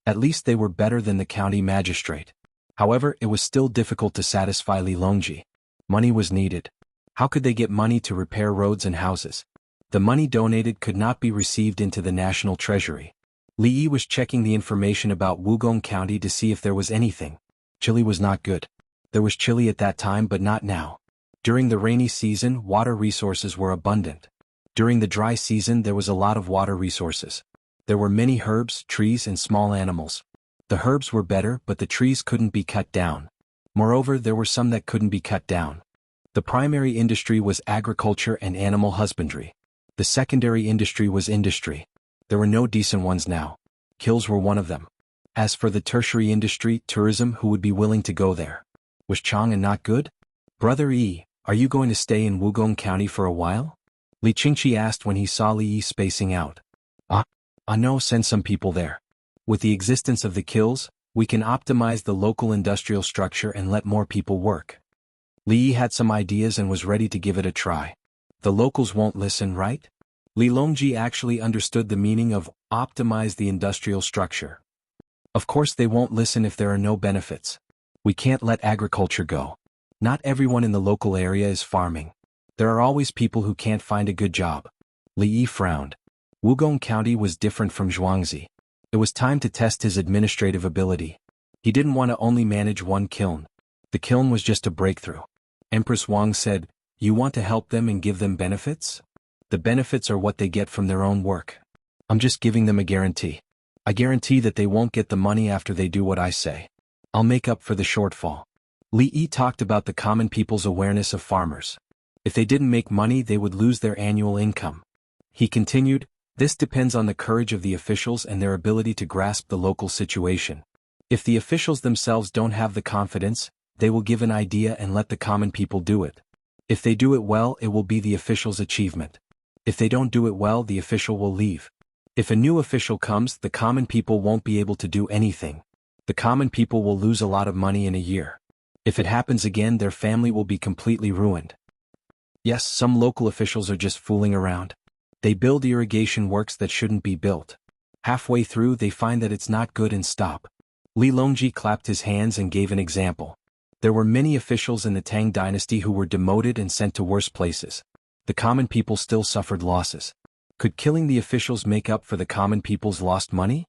At least they were better than the county magistrate. However, it was still difficult to satisfy Li Longji. Money was needed. How could they get money to repair roads and houses? The money donated could not be received into the national treasury. Li Yi was checking the information about Wugong County to see if there was anything. Chili was not good. There was chili at that time but not now. During the rainy season, water resources were abundant. During the dry season there was a lot of water resources. There were many herbs, trees and small animals. The herbs were better but the trees couldn't be cut down. Moreover, there were some that couldn't be cut down. The primary industry was agriculture and animal husbandry. The secondary industry was industry. There were no decent ones now. Kills were one of them. As for the tertiary industry, tourism, who would be willing to go there? Was Chang'an not good? Brother Yi, are you going to stay in Wugong County for a while? Li Qingqi asked when he saw Li Yi spacing out. No, send some people there. With the existence of the kills, we can optimize the local industrial structure and let more people work. Li Yi had some ideas and was ready to give it a try. The locals won't listen, right? Li Longji actually understood the meaning of optimize the industrial structure. Of course they won't listen if there are no benefits. We can't let agriculture go. Not everyone in the local area is farming. There are always people who can't find a good job. Li Yi frowned. Wugong County was different from Zhuangzi. It was time to test his administrative ability. He didn't want to only manage one kiln. The kiln was just a breakthrough. Empress Wang said, "You want to help them and give them benefits? The benefits are what they get from their own work. I'm just giving them a guarantee. I guarantee that they won't get the money after they do what I say. I'll make up for the shortfall." Li Yi talked about the common people's awareness of farmers. If they didn't make money, they would lose their annual income. He continued, "This depends on the courage of the officials and their ability to grasp the local situation. If the officials themselves don't have the confidence, they will give an idea and let the common people do it. If they do it well, it will be the official's achievement. If they don't do it well, the official will leave. If a new official comes, the common people won't be able to do anything. The common people will lose a lot of money in a year. If it happens again, their family will be completely ruined. Yes, some local officials are just fooling around. They build irrigation works that shouldn't be built. Halfway through, they find that it's not good and stop." Li Longji clapped his hands and gave an example. There were many officials in the Tang dynasty who were demoted and sent to worse places. The common people still suffered losses. Could killing the officials make up for the common people's lost money?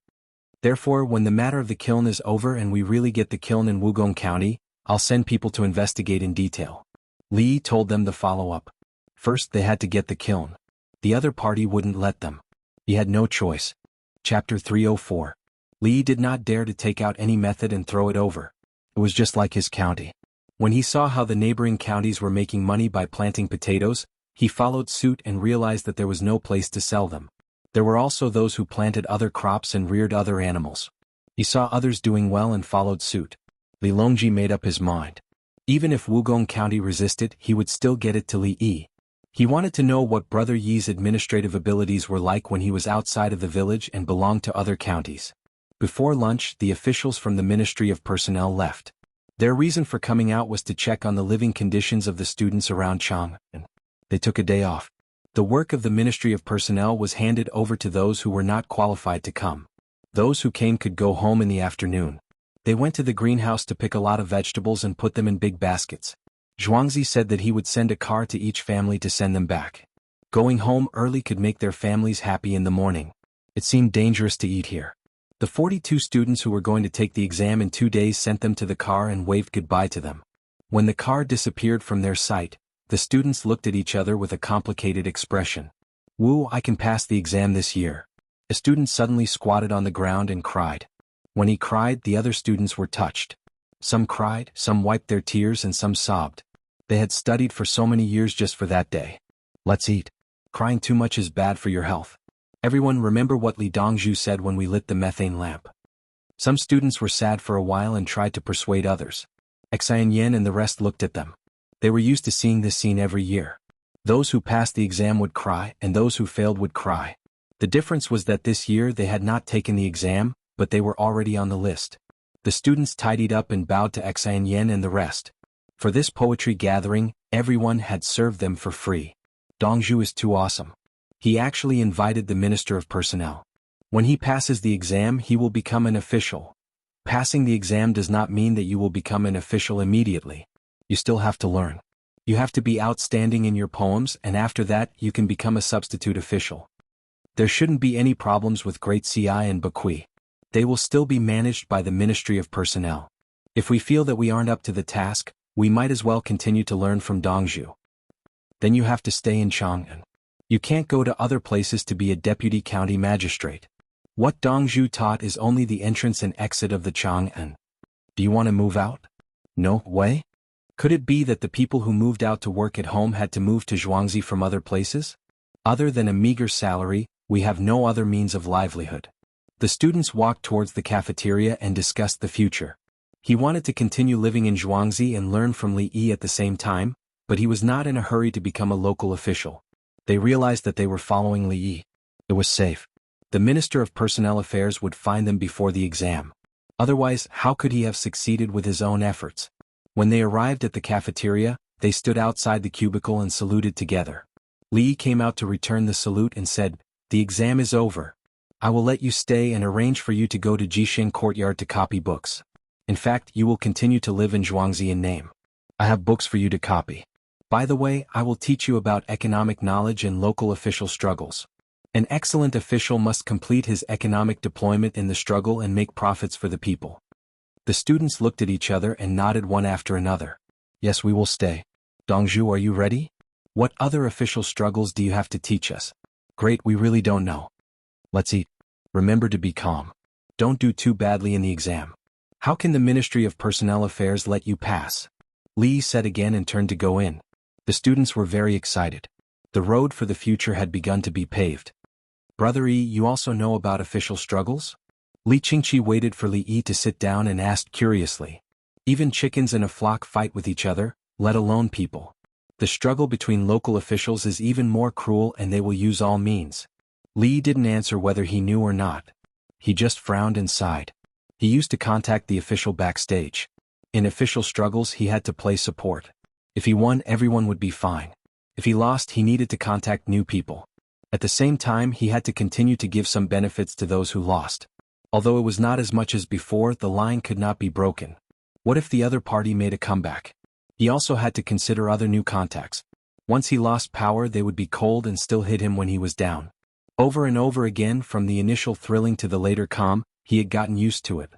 Therefore, when the matter of the kiln is over and we really get the kiln in Wugong County, I'll send people to investigate in detail. Li told them the follow-up. First, they had to get the kiln. The other party wouldn't let them. He had no choice. Chapter 304. Li did not dare to take out any method and throw it over. It was just like his county. When he saw how the neighboring counties were making money by planting potatoes, he followed suit and realized that there was no place to sell them. There were also those who planted other crops and reared other animals. He saw others doing well and followed suit. Li Longji made up his mind. Even if Wugong County resisted, he would still get it to Li Yi. He wanted to know what Brother Yi's administrative abilities were like when he was outside of the village and belonged to other counties. Before lunch, the officials from the Ministry of Personnel left. Their reason for coming out was to check on the living conditions of the students around Chang'an. They took a day off. The work of the Ministry of Personnel was handed over to those who were not qualified to come. Those who came could go home in the afternoon. They went to the greenhouse to pick a lot of vegetables and put them in big baskets. Zhuangzi said that he would send a car to each family to send them back. Going home early could make their families happy in the morning. It seemed dangerous to eat here. The 42 students who were going to take the exam in 2 days sent them to the car and waved goodbye to them. When the car disappeared from their sight, the students looked at each other with a complicated expression. "Wu, I can pass the exam this year." A student suddenly squatted on the ground and cried. When he cried, the other students were touched. Some cried, some wiped their tears and some sobbed. They had studied for so many years just for that day. "Let's eat. Crying too much is bad for your health. Everyone remember what Li Dongzhu said when we lit the methane lamp." Some students were sad for a while and tried to persuade others. Xian Yan and the rest looked at them. They were used to seeing this scene every year. Those who passed the exam would cry and those who failed would cry. The difference was that this year they had not taken the exam, but they were already on the list. The students tidied up and bowed to Xian Yan and the rest. For this poetry gathering, everyone had served them for free. Dongzhu is too awesome. He actually invited the Minister of Personnel. When he passes the exam, he will become an official. Passing the exam does not mean that you will become an official immediately. You still have to learn. You have to be outstanding in your poems, and after that you can become a substitute official. There shouldn't be any problems with Great Ci and Bakui. They will still be managed by the Ministry of Personnel. If we feel that we aren't up to the task, we might as well continue to learn from Dongzhu. Then you have to stay in Chang'an. You can't go to other places to be a deputy county magistrate. What Dongzhu taught is only the entrance and exit of the Chang'an. Do you want to move out? No way? Could it be that the people who moved out to work at home had to move to Zhuangzi from other places? Other than a meager salary, we have no other means of livelihood. The students walked towards the cafeteria and discussed the future. He wanted to continue living in Zhuangzi and learn from Li Yi at the same time, but he was not in a hurry to become a local official. They realized that they were following Li Yi. It was safe. The Minister of Personnel Affairs would find them before the exam. Otherwise, how could he have succeeded with his own efforts? When they arrived at the cafeteria, they stood outside the cubicle and saluted together. Li Yi came out to return the salute and said, "The exam is over. I will let you stay and arrange for you to go to Jixing Courtyard to copy books. In fact, you will continue to live in Zhuangzi in name. I have books for you to copy. By the way, I will teach you about economic knowledge and local official struggles. An excellent official must complete his economic deployment in the struggle and make profits for the people." The students looked at each other and nodded one after another. "Yes, we will stay. Dongzhu, are you ready? What other official struggles do you have to teach us?" "Great, we really don't know. Let's eat. Remember to be calm. Don't do too badly in the exam. How can the Ministry of Personnel Affairs let you pass?" Li Yi said again and turned to go in. The students were very excited. The road for the future had begun to be paved. "Brother Yi, you also know about official struggles?" Li Qingqi waited for Li Yi to sit down and asked curiously. "Even chickens in a flock fight with each other, let alone people. The struggle between local officials is even more cruel and they will use all means." Li Yi didn't answer whether he knew or not. He just frowned and sighed. He used to contact the official backstage. In official struggles he had to play support. If he won, everyone would be fine. If he lost, he needed to contact new people. At the same time, he had to continue to give some benefits to those who lost. Although it was not as much as before, the line could not be broken. What if the other party made a comeback? He also had to consider other new contacts. Once he lost power, they would be cold and still hit him when he was down. Over and over again, from the initial thrilling to the later calm, he had gotten used to it.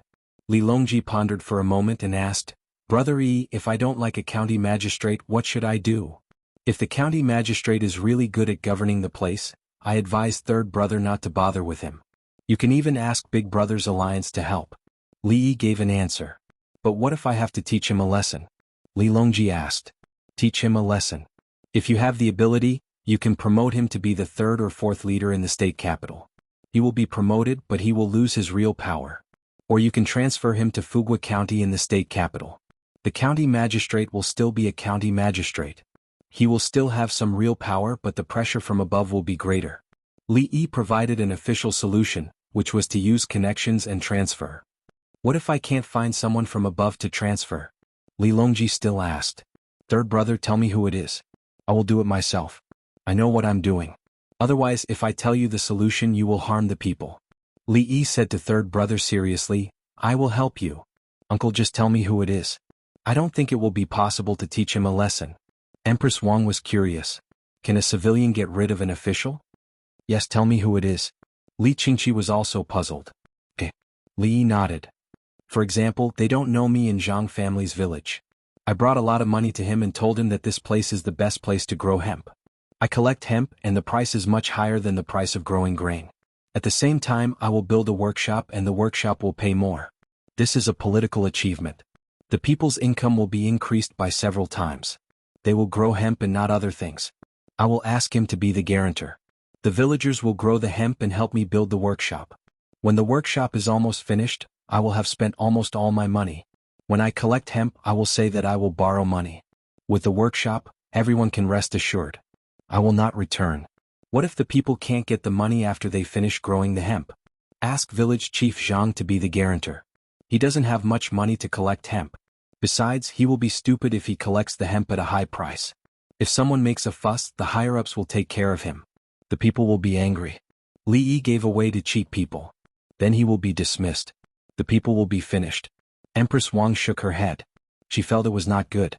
Li Longji pondered for a moment and asked, "Brother Yi, if I don't like a county magistrate, what should I do?" "If the county magistrate is really good at governing the place, I advise third brother not to bother with him. You can even ask Big Brother's alliance to help." Li Yi gave an answer. "But what if I have to teach him a lesson?" Li Longji asked. "Teach him a lesson. If you have the ability, you can promote him to be the third or fourth leader in the state capital. He will be promoted, but he will lose his real power. Or you can transfer him to Fugua County in the state capital. The county magistrate will still be a county magistrate. He will still have some real power, but the pressure from above will be greater." Li Yi provided an official solution, which was to use connections and transfer. "What if I can't find someone from above to transfer?" Li Longji still asked. "Third brother, tell me who it is. I will do it myself. I know what I'm doing. Otherwise, if I tell you the solution, you will harm the people." Li Yi said to third brother seriously, "I will help you. Uncle, just tell me who it is." "I don't think it will be possible to teach him a lesson." Empress Wang was curious. "Can a civilian get rid of an official?" "Yes, tell me who it is." Li Qingqi was also puzzled. Li Yi nodded. "For example, they don't know me in Zhang family's village. I brought a lot of money to him and told him that this place is the best place to grow hemp. I collect hemp and the price is much higher than the price of growing grain. At the same time, I will build a workshop and the workshop will pay more. This is a political achievement. The people's income will be increased by several times. They will grow hemp and not other things. I will ask him to be the guarantor. The villagers will grow the hemp and help me build the workshop. When the workshop is almost finished, I will have spent almost all my money. When I collect hemp, I will say that I will borrow money. With the workshop, everyone can rest assured. I will not return. What if the people can't get the money after they finish growing the hemp? Ask village chief Zhang to be the guarantor. He doesn't have much money to collect hemp. Besides, he will be stupid if he collects the hemp at a high price. If someone makes a fuss, the higher-ups will take care of him. The people will be angry. Li Yi gave away to cheat people. Then he will be dismissed. The people will be finished. Empress Wang shook her head. She felt it was not good.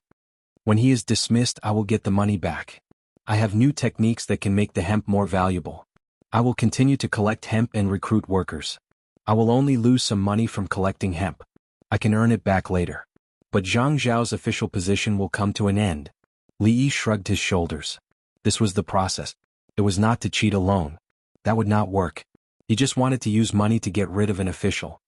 When he is dismissed, I will get the money back. I have new techniques that can make the hemp more valuable. I will continue to collect hemp and recruit workers. I will only lose some money from collecting hemp. I can earn it back later. But Zhang Zhao's official position will come to an end. Li Yi shrugged his shoulders. This was the process. It was not to cheat alone. That would not work. He just wanted to use money to get rid of an official.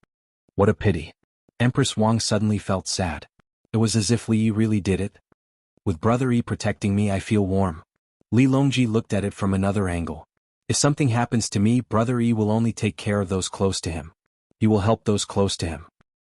What a pity. Empress Wang suddenly felt sad. It was as if Li Yi really did it. With Brother Yi protecting me, I feel warm. Li Longji looked at it from another angle. If something happens to me, Brother Yi will only take care of those close to him. He will help those close to him.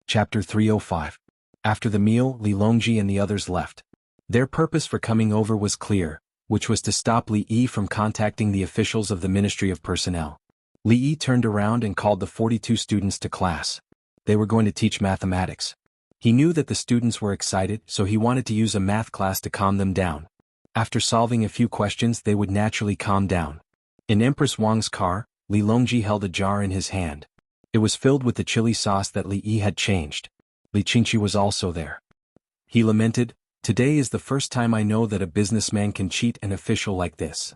Chapter 305. After the meal, Li Longji and the others left. Their purpose for coming over was clear, which was to stop Li Yi from contacting the officials of the Ministry of Personnel. Li Yi turned around and called the 42 students to class. They were going to teach mathematics. He knew that the students were excited, so he wanted to use a math class to calm them down. After solving a few questions, they would naturally calm down. In Empress Wang's car, Li Longji held a jar in his hand. It was filled with the chili sauce that Li Yi had changed. Li Qingqi was also there. He lamented, "Today is the first time I know that a businessman can cheat an official like this.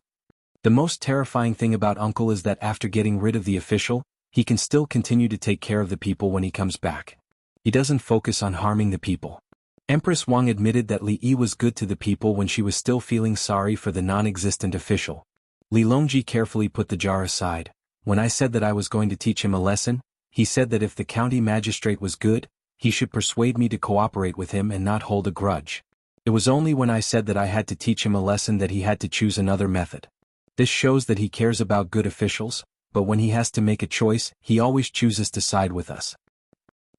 The most terrifying thing about Uncle is that after getting rid of the official, he can still continue to take care of the people when he comes back. He doesn't focus on harming the people." Empress Wang admitted that Li Yi was good to the people when she was still feeling sorry for the non-existent official. Li Longji carefully put the jar aside. "When I said that I was going to teach him a lesson, he said that if the county magistrate was good, he should persuade me to cooperate with him and not hold a grudge. It was only when I said that I had to teach him a lesson that he had to choose another method. This shows that he cares about good officials, but when he has to make a choice, he always chooses to side with us.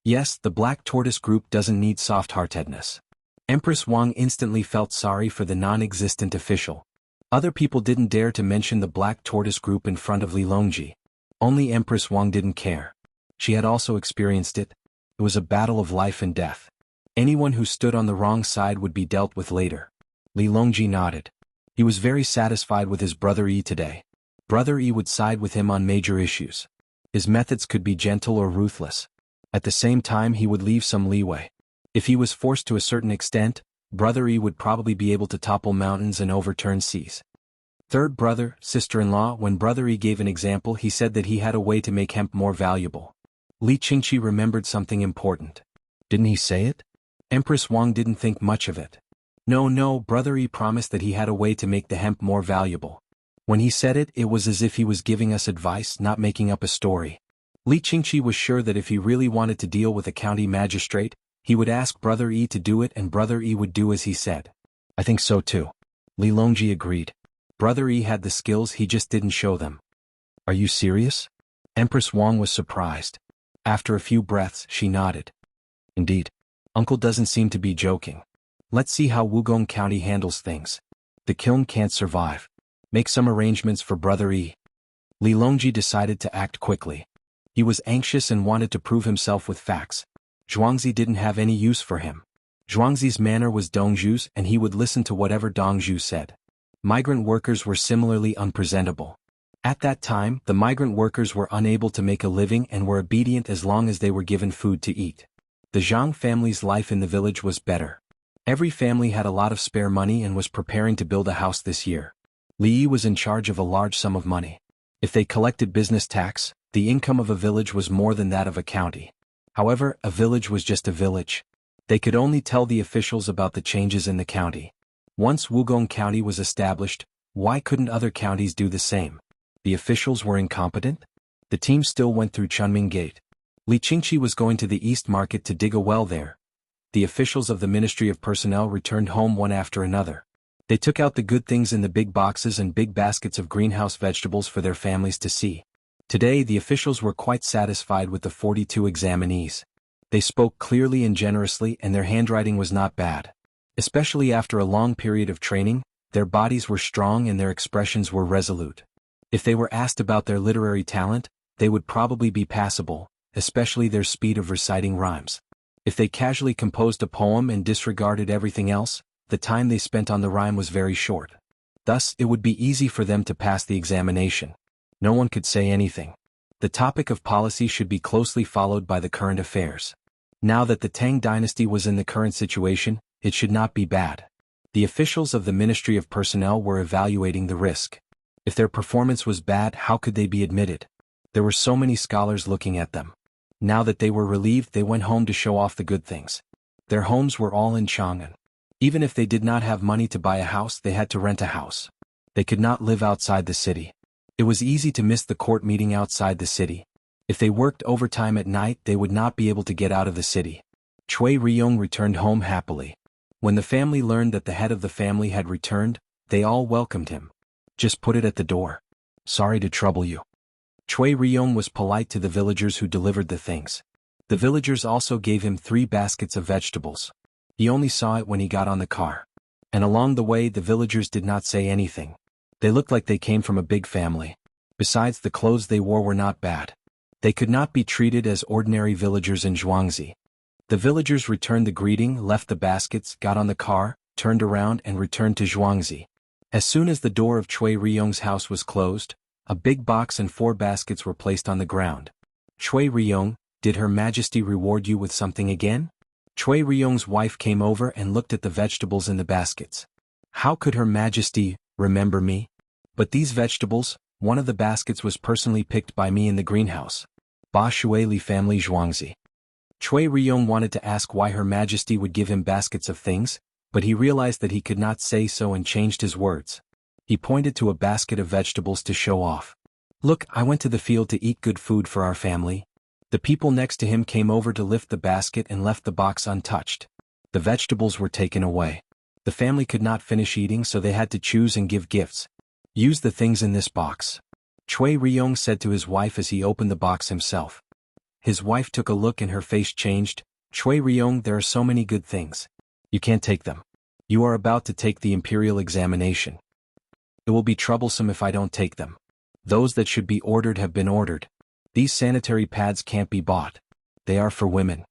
Yes, the Black Tortoise Group doesn't need soft-heartedness." Empress Wang instantly felt sorry for the non-existent official. Other people didn't dare to mention the Black Tortoise Group in front of Li Longji. Only Empress Wang didn't care. She had also experienced it. It was a battle of life and death. Anyone who stood on the wrong side would be dealt with later. Li Longji nodded. He was very satisfied with his Brother Yi today. Brother Yi would side with him on major issues. His methods could be gentle or ruthless. At the same time, he would leave some leeway. If he was forced to a certain extent, Brother Yi would probably be able to topple mountains and overturn seas. Third brother, sister-in-law. When Brother Yi gave an example, he said that he had a way to make hemp more valuable. Li Qingqi remembered something important. Didn't he say it? Empress Wang didn't think much of it. No, Brother Yi promised that he had a way to make the hemp more valuable. When he said it, it was as if he was giving us advice, not making up a story. Li Qingqi was sure that if he really wanted to deal with a county magistrate, he would ask Brother Yi to do it and Brother Yi would do as he said. I think so too. Li Longji agreed. Brother Yi had the skills, he just didn't show them. Are you serious? Empress Wang was surprised. After a few breaths, she nodded. Indeed. Uncle doesn't seem to be joking. Let's see how Wugong County handles things. The kiln can't survive. Make some arrangements for Brother Yi. Li Longji decided to act quickly. He was anxious and wanted to prove himself with facts. Zhuangzi didn't have any use for him. Zhuangzi's manner was Dongzhu's and he would listen to whatever Dongzhu said. Migrant workers were similarly unpresentable. At that time, the migrant workers were unable to make a living and were obedient as long as they were given food to eat. The Zhang family's life in the village was better. Every family had a lot of spare money and was preparing to build a house this year. Li Yi was in charge of a large sum of money. If they collected business tax, the income of a village was more than that of a county. However, a village was just a village. They could only tell the officials about the changes in the county. Once Wugong County was established, why couldn't other counties do the same? The officials were incompetent? The team still went through Chunming Gate. Li Qingqi was going to the East Market to dig a well there. The officials of the Ministry of Personnel returned home one after another. They took out the good things in the big boxes and big baskets of greenhouse vegetables for their families to see. Today the officials were quite satisfied with the 42 examinees. They spoke clearly and generously and their handwriting was not bad. Especially after a long period of training, their bodies were strong and their expressions were resolute. If they were asked about their literary talent, they would probably be passable, especially their speed of reciting rhymes. If they casually composed a poem and disregarded everything else, the time they spent on the rhyme was very short. Thus, it would be easy for them to pass the examination. No one could say anything. The topic of policy should be closely followed by the current affairs. Now that the Tang dynasty was in the current situation, it should not be bad. The officials of the Ministry of Personnel were evaluating the risk. If their performance was bad, how could they be admitted? There were so many scholars looking at them. Now that they were relieved, they went home to show off the good things. Their homes were all in Chang'an. Even if they did not have money to buy a house, they had to rent a house. They could not live outside the city. It was easy to miss the court meeting outside the city. If they worked overtime at night, they would not be able to get out of the city. Cui Ryong returned home happily. When the family learned that the head of the family had returned, they all welcomed him. Just put it at the door. Sorry to trouble you. Cui Ryong was polite to the villagers who delivered the things. The villagers also gave him 3 baskets of vegetables. He only saw it when he got on the car. And along the way, the villagers did not say anything. They looked like they came from a big family. Besides, the clothes they wore were not bad. They could not be treated as ordinary villagers in Jianghu. The villagers returned the greeting, left the baskets, got on the car, turned around and returned to Jianghu. As soon as the door of Cui Ryong's house was closed, a big box and 4 baskets were placed on the ground. Cui Ryong, did Her Majesty reward you with something again? Cui Ryong's wife came over and looked at the vegetables in the baskets. How could Her Majesty remember me? But these vegetables, one of the baskets was personally picked by me in the greenhouse. Ba Shui Li family Zhuangzi. Cui Ryong wanted to ask why Her Majesty would give him baskets of things, but he realized that he could not say so and changed his words. He pointed to a basket of vegetables to show off. Look, I went to the field to eat good food for our family. The people next to him came over to lift the basket and left the box untouched. The vegetables were taken away. The family could not finish eating, so they had to choose and give gifts. Use the things in this box. Cui Ryong said to his wife as he opened the box himself. His wife took a look and her face changed. Cui Ryong, there are so many good things. You can't take them. You are about to take the imperial examination. It will be troublesome if I don't take them. Those that should be ordered have been ordered. These sanitary pads can't be bought. They are for women.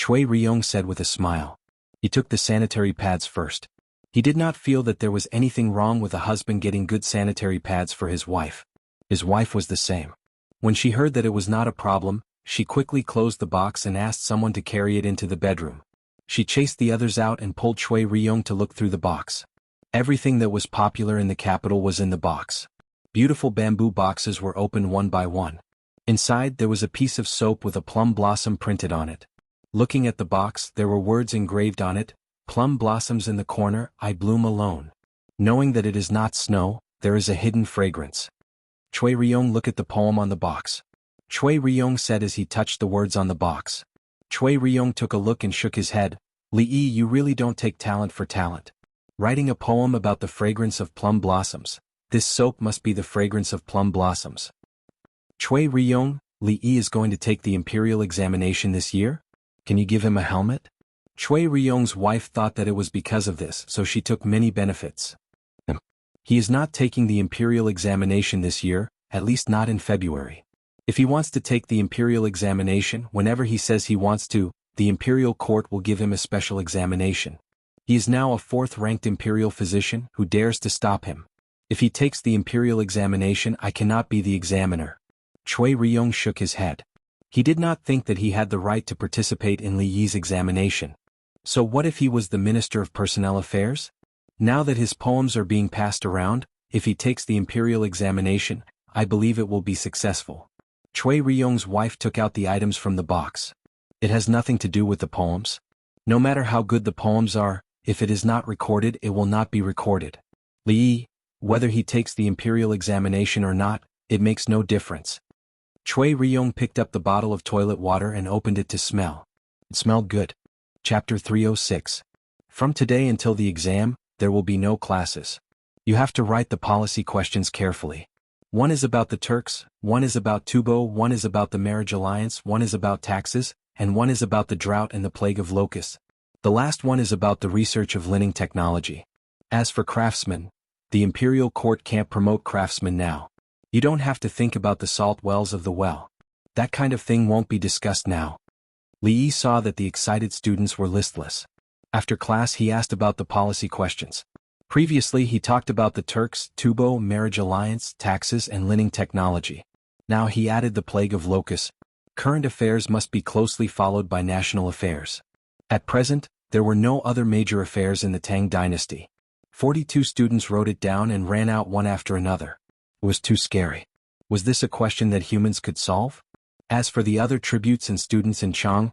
Cui Ryong said with a smile. He took the sanitary pads first. He did not feel that there was anything wrong with a husband getting good sanitary pads for his wife. His wife was the same. When she heard that it was not a problem, she quickly closed the box and asked someone to carry it into the bedroom. She chased the others out and pulled Cui Ryong to look through the box. Everything that was popular in the capital was in the box. Beautiful bamboo boxes were opened one by one. Inside there was a piece of soap with a plum blossom printed on it. Looking at the box, there were words engraved on it, plum blossoms in the corner, I bloom alone. Knowing that it is not snow, there is a hidden fragrance. Cui Ryong looked at the poem on the box. Cui Ryong said as he touched the words on the box. Cui Ryong took a look and shook his head. Li Yi, you really don't take talent for talent. Writing a poem about the fragrance of plum blossoms. This soap must be the fragrance of plum blossoms. Cui Ryong, Li Yi is going to take the imperial examination this year? Can you give him a helmet? Cui Ryong's wife thought that it was because of this, so she took many benefits. He is not taking the imperial examination this year, at least not in February. If he wants to take the imperial examination whenever he says he wants to, the imperial court will give him a special examination. He is now a 4th-ranked imperial physician who dares to stop him. If he takes the imperial examination, I cannot be the examiner. Cui Ryong shook his head. He did not think that he had the right to participate in Li Yi's examination. So what if he was the Minister of Personnel Affairs? Now that his poems are being passed around, if he takes the imperial examination, I believe it will be successful. Cui Ryong's wife took out the items from the box. It has nothing to do with the poems. No matter how good the poems are, if it is not recorded, it will not be recorded. Li Yi, whether he takes the imperial examination or not, it makes no difference. Cui Ryong picked up the bottle of toilet water and opened it to smell. It smelled good. Chapter 306. From today until the exam, there will be no classes. You have to write the policy questions carefully. One is about the Turks, one is about Tubo, one is about the marriage alliance, one is about taxes, and one is about the drought and the plague of locusts. The last one is about the research of linen technology. As for craftsmen, the imperial court can't promote craftsmen now. You don't have to think about the salt wells of the well. That kind of thing won't be discussed now. Li Yi saw that the excited students were listless. After class he asked about the policy questions. Previously he talked about the Turks, Tubo, marriage alliance, taxes and linen technology. Now he added the plague of locusts. Current affairs must be closely followed by national affairs. At present, there were no other major affairs in the Tang dynasty. 42 students wrote it down and ran out one after another. It was too scary. Was this a question that humans could solve? As for the other tributes and students in Chang,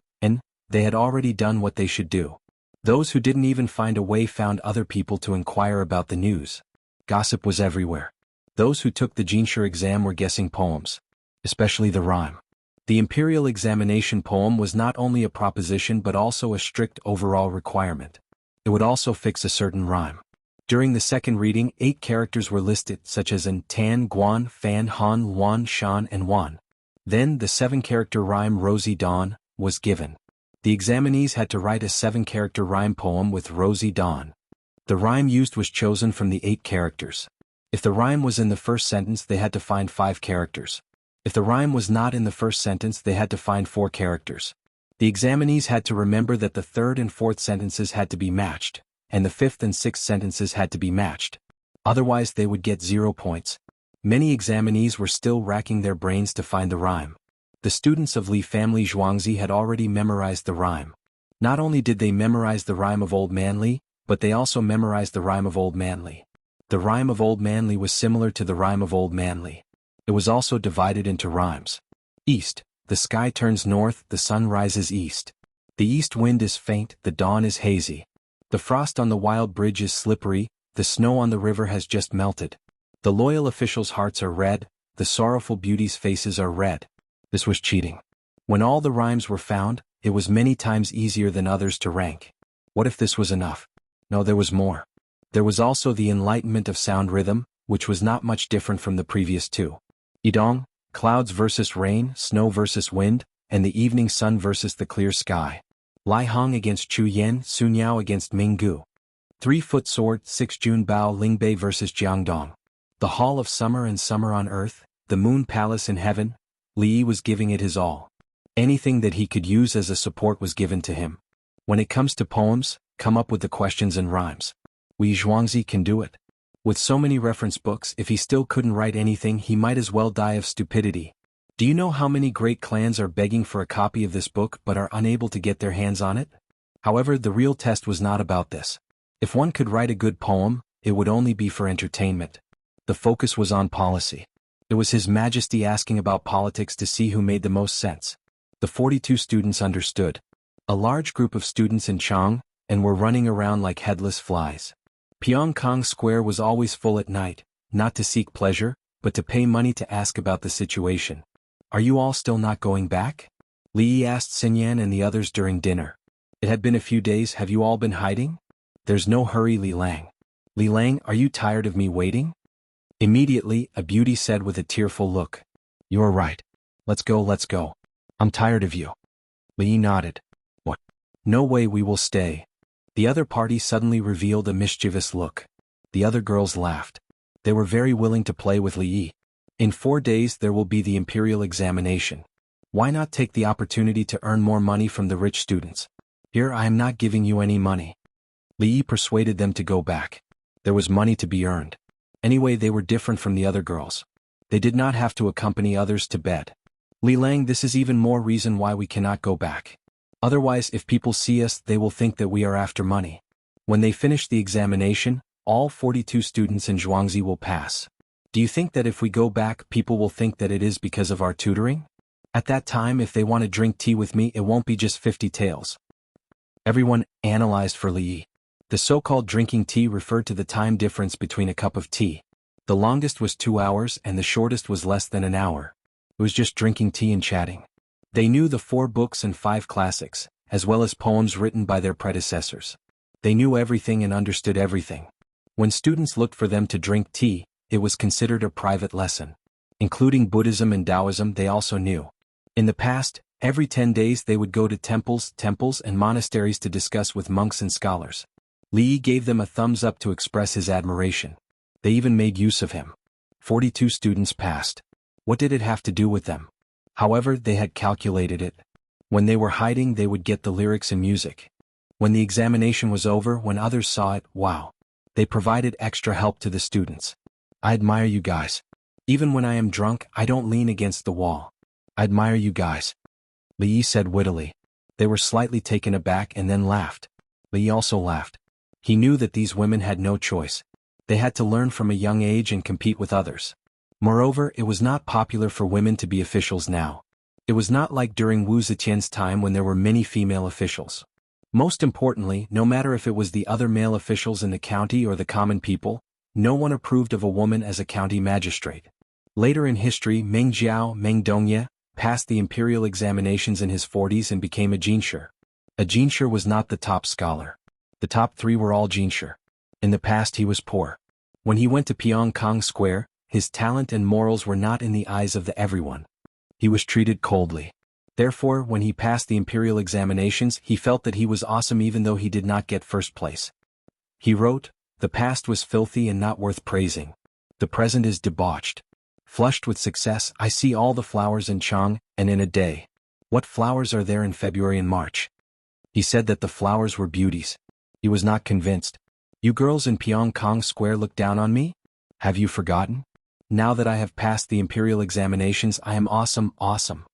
they had already done what they should do. Those who didn't even find a way found other people to inquire about the news. Gossip was everywhere. Those who took the Jinshu exam were guessing poems, especially the rhyme. The imperial examination poem was not only a proposition but also a strict overall requirement. It would also fix a certain rhyme. During the second reading, 8 characters were listed, such as an, Tan, Guan, Fan, Han, Luan, Shan, and Wan. Then the 7-character rhyme Rosy Dawn was given. The examinees had to write a 7-character rhyme poem with Rosy Dawn. The rhyme used was chosen from the 8 characters. If the rhyme was in the first sentence, they had to find 5 characters. If the rhyme was not in the first sentence, they had to find 4 characters. The examinees had to remember that the third and fourth sentences had to be matched, and the fifth and sixth sentences had to be matched. Otherwise they would get 0 points. Many examinees were still racking their brains to find the rhyme. The students of Li family Zhuangzi had already memorized the rhyme. Not only did they memorize the rhyme of Old Man Li, but they also memorized the rhyme of Old Man Li. The rhyme of Old Man Li was similar to the rhyme of Old Man Li. It was also divided into rhymes. East, the sky turns north, the sun rises east. The east wind is faint, the dawn is hazy. The frost on the wild bridge is slippery, the snow on the river has just melted. The loyal officials' hearts are red, the sorrowful beauties' faces are red. This was cheating. When all the rhymes were found, it was many times easier than others to rank. What if this was enough? No, there was more. There was also the enlightenment of sound rhythm, which was not much different from the previous 2. Idong, clouds versus rain, snow versus wind, and the evening sun versus the clear sky. Lai Hong against Chu Yen, Sun Yao against Minggu. 3-foot sword, 6 Jun Bao Lingbei versus Jiangdong. The hall of summer and summer on earth, the moon palace in heaven. Li was giving it his all. Anything that he could use as a support was given to him. When it comes to poems, come up with the questions and rhymes. Li Zhuangzi can do it. With so many reference books, if he still couldn't write anything, he might as well die of stupidity. Do you know how many great clans are begging for a copy of this book but are unable to get their hands on it? However, the real test was not about this. If one could write a good poem, it would only be for entertainment. The focus was on policy. It was His Majesty asking about politics to see who made the most sense. The 42 students understood. A large group of students in Chang, and were running around like headless flies. Pyongkang Square was always full at night, not to seek pleasure, but to pay money to ask about the situation. Are you all still not going back? Li Yi asked Xinyan and the others during dinner. It had been a few days, have you all been hiding? There's no hurry, Li Lang. Li Lang, are you tired of me waiting? Immediately, a beauty said with a tearful look. You're right. Let's go, let's go. I'm tired of you. Li Yi nodded. What? No way, we will stay. The other party suddenly revealed a mischievous look. The other girls laughed. They were very willing to play with Li Yi. In 4 days there will be the imperial examination. Why not take the opportunity to earn more money from the rich students? Here I am not giving you any money. Li Yi persuaded them to go back. There was money to be earned. Anyway, they were different from the other girls. They did not have to accompany others to bed. Li Lang, this is even more reason why we cannot go back. Otherwise, if people see us, they will think that we are after money. When they finish the examination, all 42 students in Zhuangzi will pass. Do you think that if we go back, people will think that it is because of our tutoring? At that time, if they want to drink tea with me, it won't be just 50 taels. Everyone analyzed for Li Yi. The so-called drinking tea referred to the time difference between a cup of tea. The longest was 2 hours and the shortest was less than an hour. It was just drinking tea and chatting. They knew the 4 books and 5 classics, as well as poems written by their predecessors. They knew everything and understood everything. When students looked for them to drink tea, it was considered a private lesson. Including Buddhism and Taoism, they also knew. In the past, every 10 days they would go to temples and monasteries to discuss with monks and scholars. Li Yi gave them a thumbs up to express his admiration. They even made use of him. 42 students passed. What did it have to do with them? However, they had calculated it. When they were hiding, they would get the lyrics and music. When the examination was over, when others saw it, wow. They provided extra help to the students. I admire you guys. Even when I am drunk, I don't lean against the wall. I admire you guys. Li Yi said wittily. They were slightly taken aback and then laughed. Li Yi also laughed. He knew that these women had no choice. They had to learn from a young age and compete with others. Moreover, it was not popular for women to be officials now. It was not like during Wu Zetian's time when there were many female officials. Most importantly, no matter if it was the other male officials in the county or the common people, no one approved of a woman as a county magistrate. Later in history, Meng Jiao Meng Dongye passed the imperial examinations in his 40s and became a jinshi. A jinshi was not the top scholar. The top 3 were all jinshi. In the past he was poor. When he went to Pyongkang Square, his talent and morals were not in the eyes of everyone. He was treated coldly. Therefore, when he passed the imperial examinations, he felt that he was awesome even though he did not get first place. He wrote, "The past was filthy and not worth praising. The present is debauched. Flushed with success, I see all the flowers in Chang, and in a day. What flowers are there in February and March?" He said that the flowers were beauties. He was not convinced. "You girls in Pyongkang Square look down on me? Have you forgotten? Now that I have passed the imperial examinations, I am awesome, awesome."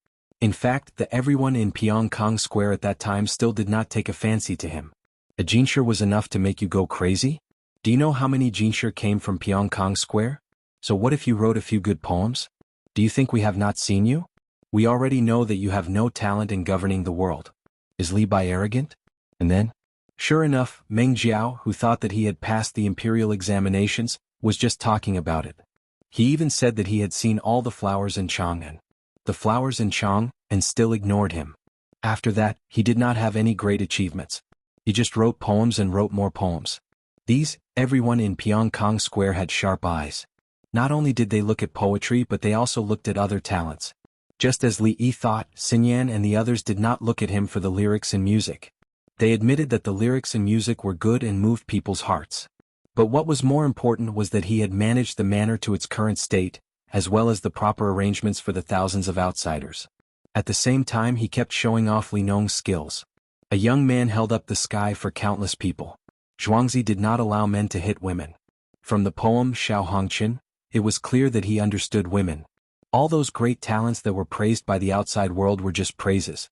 In fact, everyone in Pyongkang Square at that time still did not take a fancy to him. A jinshi was enough to make you go crazy? Do you know how many jinshi came from Pyongkang Square? So what if you wrote a few good poems? Do you think we have not seen you? We already know that you have no talent in governing the world. Is Li Bai arrogant? And then? Sure enough, Meng Jiao, who thought that he had passed the imperial examinations, was just talking about it. He even said that he had seen all the flowers in Chang'an. The flowers in Chang, and still ignored him. After that, he did not have any great achievements. He just wrote poems and wrote more poems. Everyone in Pyongkang Square had sharp eyes. Not only did they look at poetry but they also looked at other talents. Just as Li Yi thought, Xinyan and the others did not look at him for the lyrics and music. They admitted that the lyrics and music were good and moved people's hearts. But what was more important was that he had managed the manor to its current state, as well as the proper arrangements for the thousands of outsiders. At the same time he kept showing off Li Nong's skills. A young man held up the sky for countless people. Zhuangzi did not allow men to hit women. From the poem Xiao Hongqin, it was clear that he understood women. All those great talents that were praised by the outside world were just praises.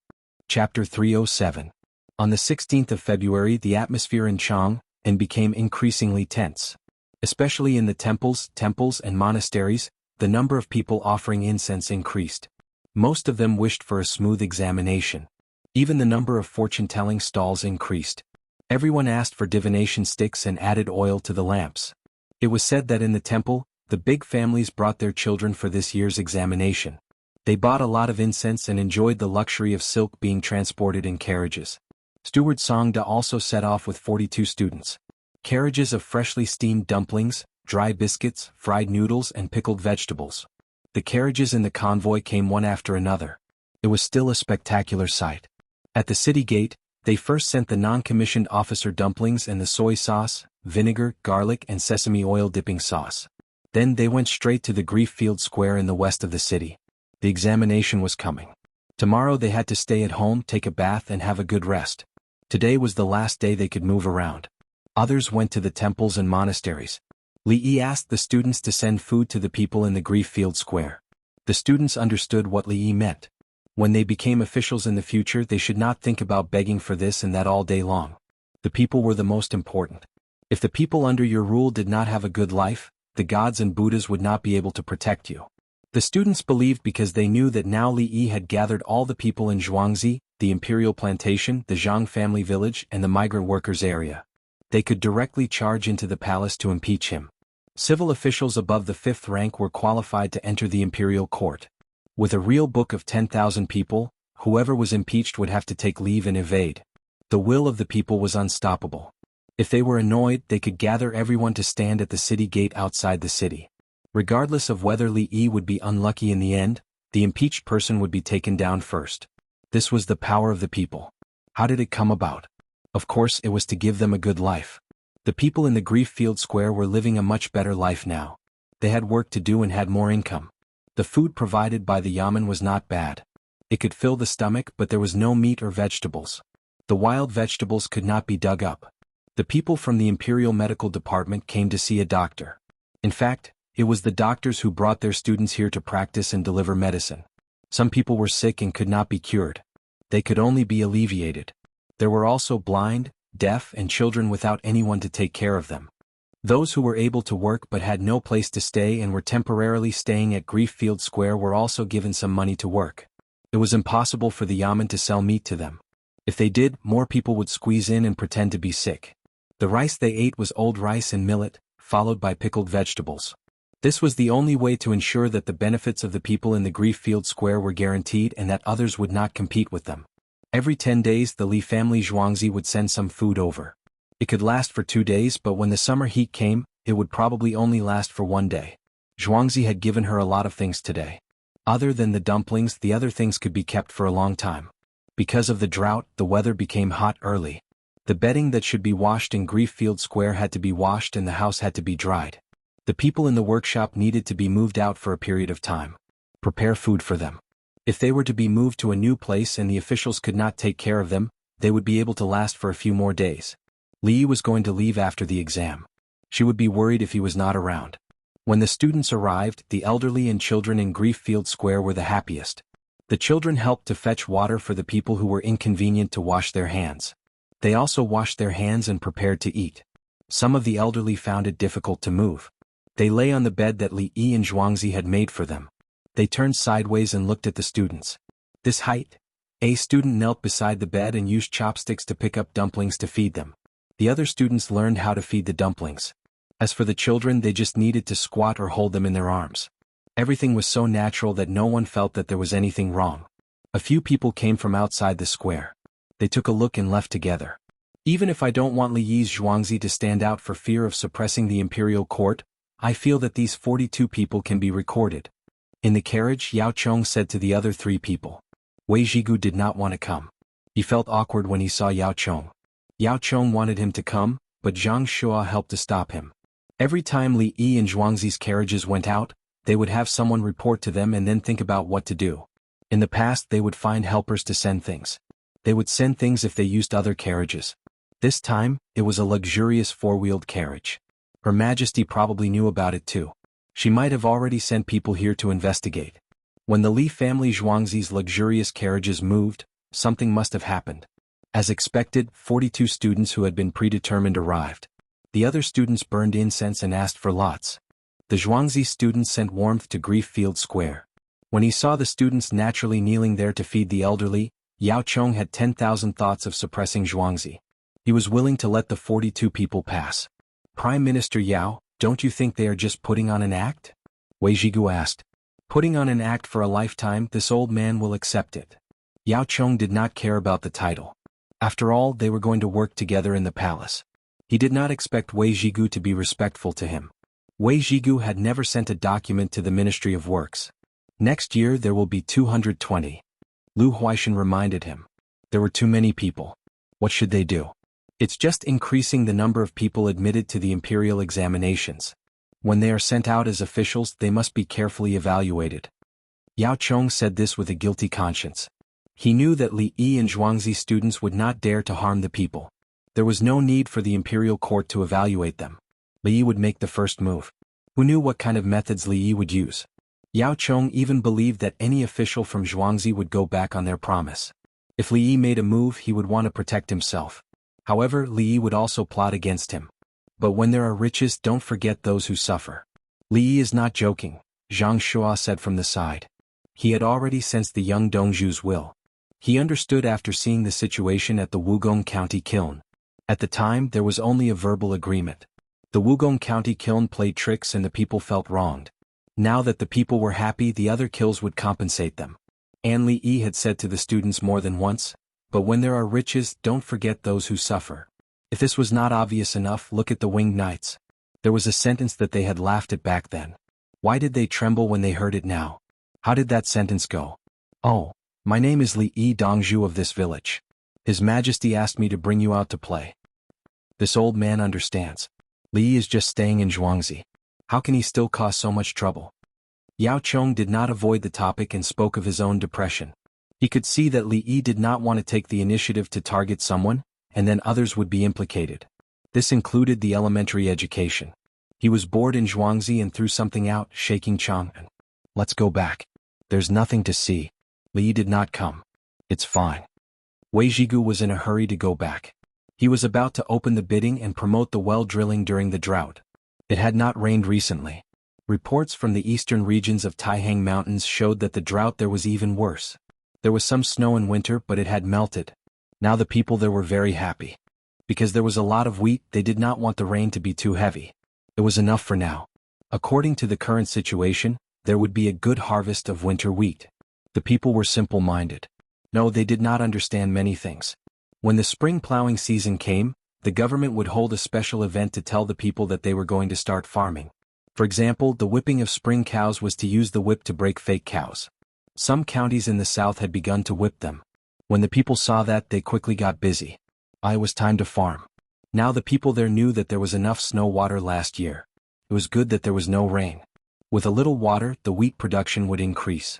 Chapter 307. On the 16th of February the atmosphere in Chang became increasingly tense. Especially in the temples and monasteries, the number of people offering incense increased. Most of them wished for a smooth examination. Even the number of fortune-telling stalls increased. Everyone asked for divination sticks and added oil to the lamps. It was said that in the temple, the big families brought their children for this year's examination. They bought a lot of incense and enjoyed the luxury of silk being transported in carriages. Steward Songda also set off with 42 students. Carriages of freshly steamed dumplings, dry biscuits, fried noodles and pickled vegetables. The carriages in the convoy came one after another. It was still a spectacular sight. At the city gate, they first sent the non-commissioned officer dumplings and the soy sauce, vinegar, garlic and sesame oil dipping sauce. Then they went straight to the Grief Field Square in the west of the city. The examination was coming. Tomorrow they had to stay at home, take a bath and have a good rest. Today was the last day they could move around. Others went to the temples and monasteries. Li Yi asked the students to send food to the people in the Grief Field Square. The students understood what Li Yi meant. When they became officials in the future they should not think about begging for this and that all day long. The people were the most important. If the people under your rule did not have a good life, the gods and Buddhas would not be able to protect you. The students believed because they knew that now Li Yi had gathered all the people in Zhuangzi, the imperial plantation, the Zhang family village and the migrant workers area. They could directly charge into the palace to impeach him. Civil officials above the 5th rank were qualified to enter the imperial court. With a real book of 10,000 people, whoever was impeached would have to take leave and evade. The will of the people was unstoppable. If they were annoyed, they could gather everyone to stand at the city gate outside the city. Regardless of whether Li Yi would be unlucky in the end, the impeached person would be taken down first. This was the power of the people. How did it come about? Of course, it was to give them a good life. The people in the Grief Field Square were living a much better life now. They had work to do and had more income. The food provided by the yamen was not bad. It could fill the stomach but there was no meat or vegetables. The wild vegetables could not be dug up. The people from the Imperial Medical Department came to see a doctor. In fact, it was the doctors who brought their students here to practice and deliver medicine. Some people were sick and could not be cured. They could only be alleviated. There were also blind, deaf, and children without anyone to take care of them. Those who were able to work but had no place to stay and were temporarily staying at Grieffield Square were also given some money to work. It was impossible for the yamen to sell meat to them. If they did, more people would squeeze in and pretend to be sick. The rice they ate was old rice and millet, followed by pickled vegetables. This was the only way to ensure that the benefits of the people in the Grieffield Square were guaranteed and that others would not compete with them. Every 10 days the Li family Zhuangzi would send some food over. It could last for 2 days, but when the summer heat came, it would probably only last for 1 day. Zhuangzi had given her a lot of things today. Other than the dumplings, the other things could be kept for a long time. Because of the drought, the weather became hot early. The bedding that should be washed in Grieffield Square had to be washed and the house had to be dried. The people in the workshop needed to be moved out for a period of time. Prepare food for them. If they were to be moved to a new place and the officials could not take care of them, they would be able to last for a few more days. Li was going to leave after the exam. She would be worried if he was not around. When the students arrived, the elderly and children in Grieffield Square were the happiest. The children helped to fetch water for the people who were inconvenient to wash their hands. They also washed their hands and prepared to eat. Some of the elderly found it difficult to move. They lay on the bed that Li Yi and Zhuangzi had made for them. They turned sideways and looked at the students. This height. A student knelt beside the bed and used chopsticks to pick up dumplings to feed them. The other students learned how to feed the dumplings. As for the children, they just needed to squat or hold them in their arms. Everything was so natural that no one felt that there was anything wrong. A few people came from outside the square. They took a look and left together. Even if I don't want Li Yi's Zhuangzi to stand out for fear of suppressing the imperial court, I feel that these 42 people can be recorded. In the carriage, Yao Chong said to the other 3 people. Wei Zhigu did not want to come. He felt awkward when he saw Yao Chong. Yao Chong wanted him to come, but Zhang Shua helped to stop him. Every time Li Yi and Zhuangzi's carriages went out, they would have someone report to them and then think about what to do. In the past they would find helpers to send things. They would send things if they used other carriages. This time, it was a luxurious 4-wheeled carriage. Her Majesty probably knew about it too. She might have already sent people here to investigate. When the Li family Zhuangzi's luxurious carriages moved, something must have happened. As expected, 42 students who had been predetermined arrived. The other students burned incense and asked for lots. The Zhuangzi students sent warmth to Grieffield Square. When he saw the students naturally kneeling there to feed the elderly, Yao Chong had 10,000 thoughts of suppressing Zhuangzi. He was willing to let the 42 people pass. Prime Minister Yao, don't you think they are just putting on an act? Wei Zhigu asked. Putting on an act for a lifetime, this old man will accept it. Yao Chong did not care about the title. After all, they were going to work together in the palace. He did not expect Wei Zhigu to be respectful to him. Wei Zhigu had never sent a document to the Ministry of Works. Next year there will be 220. Lu Huaishan reminded him. There were too many people. What should they do? It's just increasing the number of people admitted to the imperial examinations. When they are sent out as officials, they must be carefully evaluated. Yao Chong said this with a guilty conscience. He knew that Li Yi and Zhuangzi students would not dare to harm the people. There was no need for the imperial court to evaluate them. Li Yi would make the first move. Who knew what kind of methods Li Yi would use? Yao Chong even believed that any official from Zhuangzi would go back on their promise. If Li Yi made a move, he would want to protect himself. However, Li Yi would also plot against him. But when there are riches, don't forget those who suffer. Li Yi is not joking, Zhang Shua said from the side. He had already sensed the young Dongzhu's will. He understood after seeing the situation at the Wugong County kiln. At the time, there was only a verbal agreement. The Wugong County kiln played tricks and the people felt wronged. Now that the people were happy, the other kills would compensate them. And Li Yi had said to the students more than once, but when there are riches, don't forget those who suffer. If this was not obvious enough, look at the Winged Knights. There was a sentence that they had laughed at back then. Why did they tremble when they heard it now? How did that sentence go? Oh, my name is Li Yi Dongzhu of this village. His Majesty asked me to bring you out to play. This old man understands. Li Yi is just staying in Zhuangzi. How can he still cause so much trouble? Yao Chong did not avoid the topic and spoke of his own depression. He could see that Li Yi did not want to take the initiative to target someone, and then others would be implicated. This included the elementary education. He was bored in Zhuangzi and threw something out, shaking Chang. Let's go back. There's nothing to see. Li did not come. It's fine. Wei Zhigu was in a hurry to go back. He was about to open the bidding and promote the well drilling during the drought. It had not rained recently. Reports from the eastern regions of Taihang Mountains showed that the drought there was even worse. There was some snow in winter, but it had melted. Now the people there were very happy. Because there was a lot of wheat, they did not want the rain to be too heavy. It was enough for now. According to the current situation, there would be a good harvest of winter wheat. The people were simple-minded. No, they did not understand many things. When the spring plowing season came, the government would hold a special event to tell the people that they were going to start farming. For example, the whipping of spring cows was to use the whip to break fake cows. Some counties in the south had begun to whip them. When the people saw that, they quickly got busy. It was time to farm. Now the people there knew that there was enough snow water last year. It was good that there was no rain. With a little water, the wheat production would increase.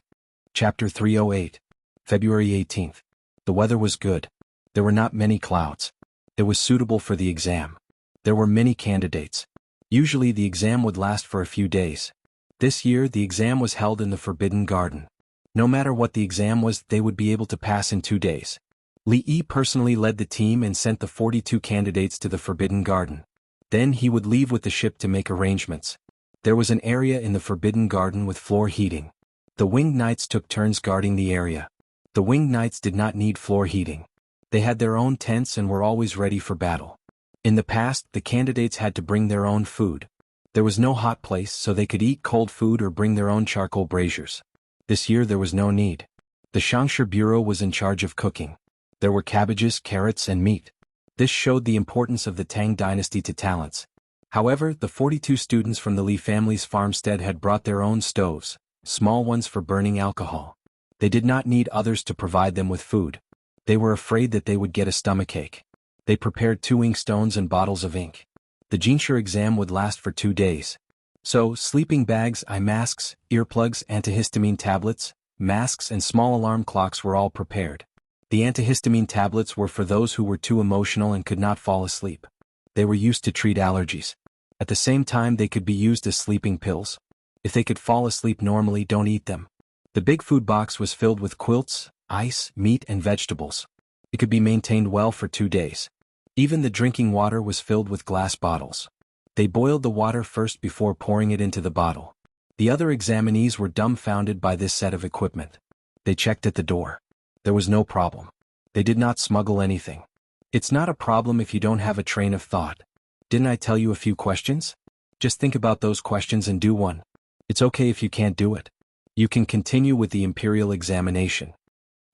Chapter 308. February 18th. The weather was good. There were not many clouds. It was suitable for the exam. There were many candidates. Usually the exam would last for a few days. This year the exam was held in the Forbidden Garden. No matter what the exam was, they would be able to pass in 2 days. Li Yi personally led the team and sent the 42 candidates to the Forbidden Garden. Then he would leave with the ship to make arrangements. There was an area in the Forbidden Garden with floor heating. The Winged Knights took turns guarding the area. The Winged Knights did not need floor heating. They had their own tents and were always ready for battle. In the past, the candidates had to bring their own food. There was no hot place, so they could eat cold food or bring their own charcoal braziers. This year there was no need. The Shangshi Bureau was in charge of cooking. There were cabbages, carrots, and meat. This showed the importance of the Tang dynasty to talents. However, the 42 students from the Li family's farmstead had brought their own stoves, small ones for burning alcohol. They did not need others to provide them with food. They were afraid that they would get a stomachache. They prepared 2 inkstones and bottles of ink. The Jianghu exam would last for 2 days. So, sleeping bags, eye masks, earplugs, antihistamine tablets, masks, and small alarm clocks were all prepared. The antihistamine tablets were for those who were too emotional and could not fall asleep. They were used to treat allergies. At the same time, they could be used as sleeping pills. If they could fall asleep normally, don't eat them. The big food box was filled with quilts, ice, meat, and vegetables. It could be maintained well for 2 days. Even the drinking water was filled with glass bottles. They boiled the water first before pouring it into the bottle. The other examinees were dumbfounded by this set of equipment. They checked at the door. There was no problem. They did not smuggle anything. It's not a problem if you don't have a train of thought. Didn't I tell you a few questions? Just think about those questions and do one. It's okay if you can't do it. You can continue with the imperial examination.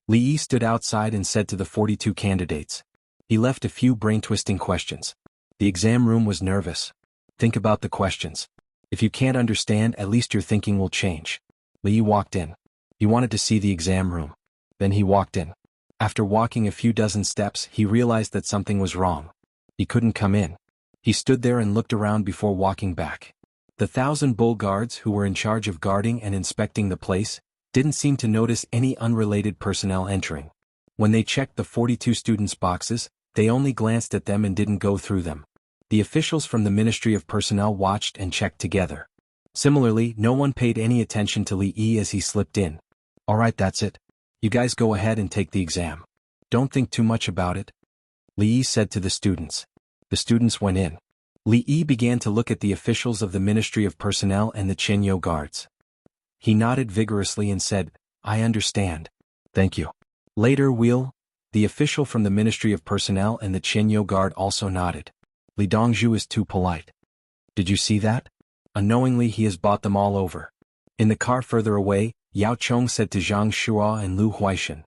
Li Yi stood outside and said to the 42 candidates. He left a few brain-twisting questions. The exam room was nervous. Think about the questions. If you can't understand, at least your thinking will change. Li Yi walked in. He wanted to see the exam room. Then he walked in. After walking a few dozen steps, he realized that something was wrong. He couldn't come in. He stood there and looked around before walking back. The 1,000 bull guards who were in charge of guarding and inspecting the place didn't seem to notice any unrelated personnel entering. When they checked the 42 students' boxes, they only glanced at them and didn't go through them. The officials from the Ministry of Personnel watched and checked together. Similarly, no one paid any attention to Li Yi as he slipped in. All right, that's it. You guys go ahead and take the exam. Don't think too much about it. Li Yi said to the students. The students went in. Li Yi began to look at the officials of the Ministry of Personnel and the Chenyo guards. He nodded vigorously and said, I understand. Thank you. Later, the official from the Ministry of Personnel and the Chenyo guard also nodded. Li Dongzhu is too polite. Did you see that? Unknowingly he has bought them all over. In the car further away, Yao Chong said to Zhang Shua and Lu Huaishan.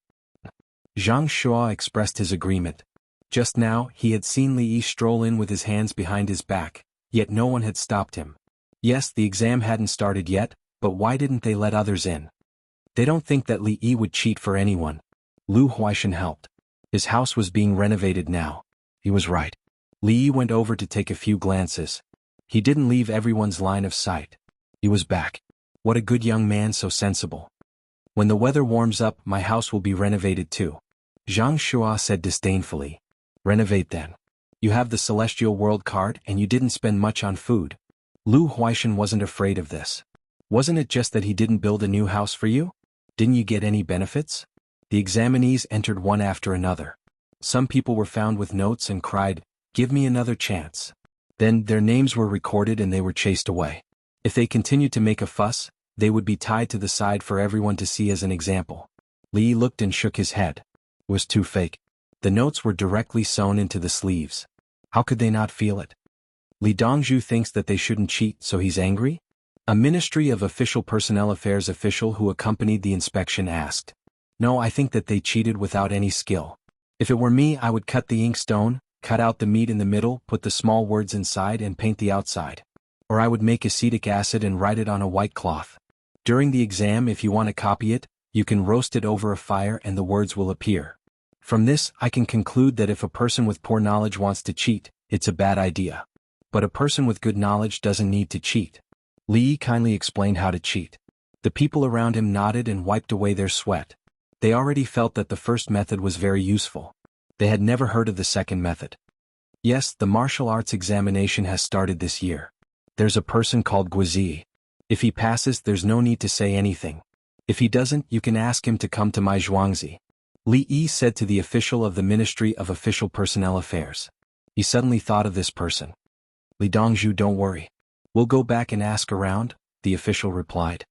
Zhang Shua expressed his agreement. Just now, he had seen Li Yi stroll in with his hands behind his back, yet no one had stopped him. Yes, the exam hadn't started yet, but why didn't they let others in? They don't think that Li Yi would cheat for anyone. Lu Huaishan helped. His house was being renovated now. He was right. Li Yi went over to take a few glances. He didn't leave everyone's line of sight. He was back. What a good young man, so sensible. When the weather warms up, my house will be renovated too. Zhang Shua said disdainfully. Renovate then. You have the Celestial World card and you didn't spend much on food. Lu Huaishan wasn't afraid of this. Wasn't it just that he didn't build a new house for you? Didn't you get any benefits? The examinees entered one after another. Some people were found with notes and cried, "Give me another chance." Then their names were recorded and they were chased away. If they continued to make a fuss, they would be tied to the side for everyone to see as an example. Li looked and shook his head. It was too fake. The notes were directly sewn into the sleeves. How could they not feel it? Li Dongzhu thinks that they shouldn't cheat, so he's angry? A Ministry of Official Personnel Affairs official who accompanied the inspection asked. No, I think that they cheated without any skill. If it were me, I would cut the inkstone, cut out the meat in the middle, put the small words inside and paint the outside. Or I would make acetic acid and write it on a white cloth. During the exam, if you want to copy it, you can roast it over a fire and the words will appear. From this, I can conclude that if a person with poor knowledge wants to cheat, it's a bad idea. But a person with good knowledge doesn't need to cheat. Li kindly explained how to cheat. The people around him nodded and wiped away their sweat. They already felt that the first method was very useful. They had never heard of the second method. Yes, the martial arts examination has started this year. There's a person called Guizi. If he passes, there's no need to say anything. If he doesn't, you can ask him to come to my Zhuangzi. Li Yi said to the official of the Ministry of Official Personnel Affairs. He suddenly thought of this person. Li Dongzhu, don't worry. We'll go back and ask around, the official replied.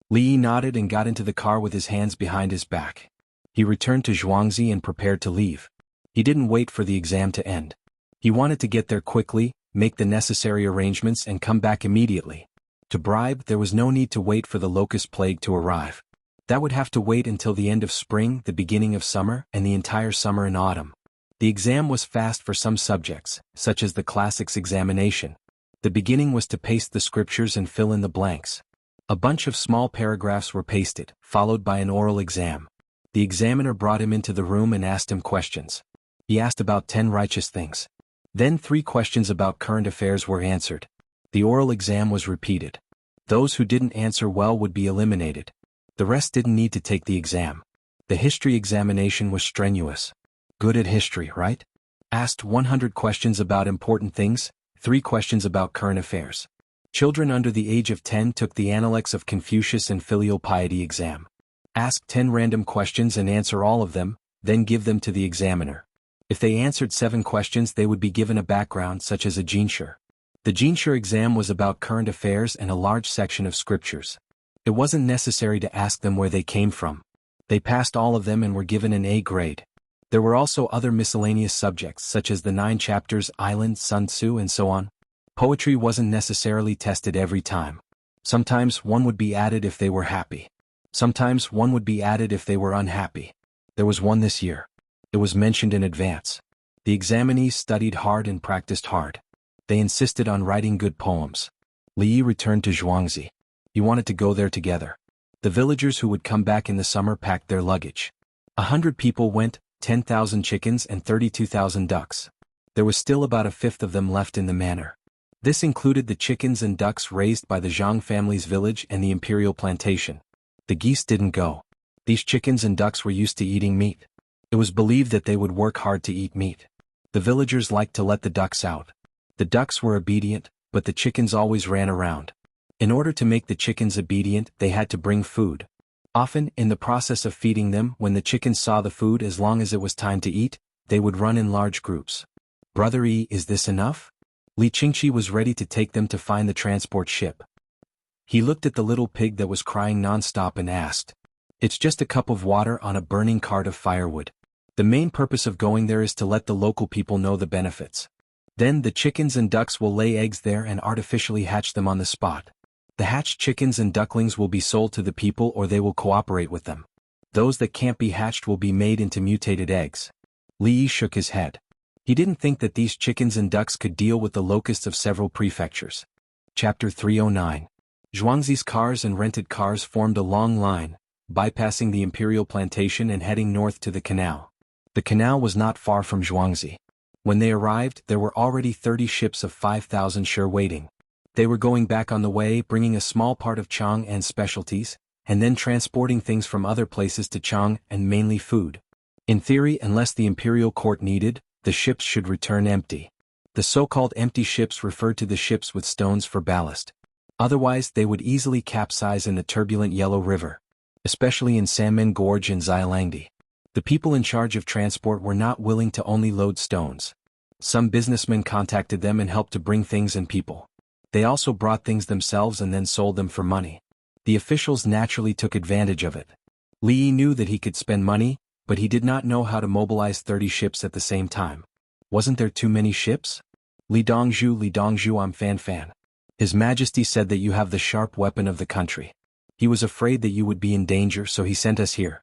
Li Yi nodded and got into the car with his hands behind his back. He returned to Zhuangzi and prepared to leave. He didn't wait for the exam to end. He wanted to get there quickly, make the necessary arrangements and come back immediately. To bribe, there was no need to wait for the locust plague to arrive. That would have to wait until the end of spring, the beginning of summer, and the entire summer and autumn. The exam was fast for some subjects, such as the classics examination. The beginning was to paste the scriptures and fill in the blanks. A bunch of small paragraphs were pasted, followed by an oral exam. The examiner brought him into the room and asked him questions. He asked about 10 righteous things. Then 3 questions about current affairs were answered. The oral exam was repeated. Those who didn't answer well would be eliminated. The rest didn't need to take the exam. The history examination was strenuous. Good at history, right? Asked 100 questions about important things, 3 questions about current affairs. Children under the age of 10 took the Analects of Confucius and Filial Piety exam. Ask 10 random questions and answer all of them, then give them to the examiner. If they answered 7 questions, they would be given a background such as a Jinshe. The Jinshe exam was about current affairs and a large section of scriptures. It wasn't necessary to ask them where they came from. They passed all of them and were given an A grade. There were also other miscellaneous subjects such as the 9 chapters, Island, Sun Tzu and so on. Poetry wasn't necessarily tested every time. Sometimes one would be added if they were happy. Sometimes one would be added if they were unhappy. There was one this year. It was mentioned in advance. The examinees studied hard and practiced hard. They insisted on writing good poems. Li Yi returned to Zhuangzi. He wanted to go there together. The villagers who would come back in the summer packed their luggage. 100 people went, 10,000 chickens and 32,000 ducks. There was still about a fifth of them left in the manor. This included the chickens and ducks raised by the Zhang family's village and the imperial plantation. The geese didn't go. These chickens and ducks were used to eating meat. It was believed that they would work hard to eat meat. The villagers liked to let the ducks out. The ducks were obedient, but the chickens always ran around. In order to make the chickens obedient, they had to bring food. Often, in the process of feeding them, when the chickens saw the food, as long as it was time to eat, they would run in large groups. Brother Yi, is this enough? Li Qingqi was ready to take them to find the transport ship. He looked at the little pig that was crying non-stop and asked. It's just a cup of water on a burning cart of firewood. The main purpose of going there is to let the local people know the benefits. Then the chickens and ducks will lay eggs there and artificially hatch them on the spot. The hatched chickens and ducklings will be sold to the people or they will cooperate with them. Those that can't be hatched will be made into mutated eggs. Li Yi shook his head. He didn't think that these chickens and ducks could deal with the locusts of several prefectures. Chapter 309. Zhuangzi's cars and rented cars formed a long line, bypassing the imperial plantation and heading north to the canal. The canal was not far from Zhuangzi. When they arrived, there were already 30 ships of 5,000 share waiting. They were going back on the way, bringing a small part of Chang and specialties, and then transporting things from other places to Chang and mainly food. In theory, unless the imperial court needed, the ships should return empty. The so-called empty ships referred to the ships with stones for ballast. Otherwise, they would easily capsize in the turbulent Yellow River, especially in Sanmen Gorge and Xialangdi. The people in charge of transport were not willing to only load stones. Some businessmen contacted them and helped to bring things and people. They also brought things themselves and then sold them for money. The officials naturally took advantage of it. Li Yi knew that he could spend money, but he did not know how to mobilize 30 ships at the same time. Wasn't there too many ships? Li Dongzhu, I'm Fan. His Majesty said that you have the sharp weapon of the country. He was afraid that you would be in danger, so he sent us here.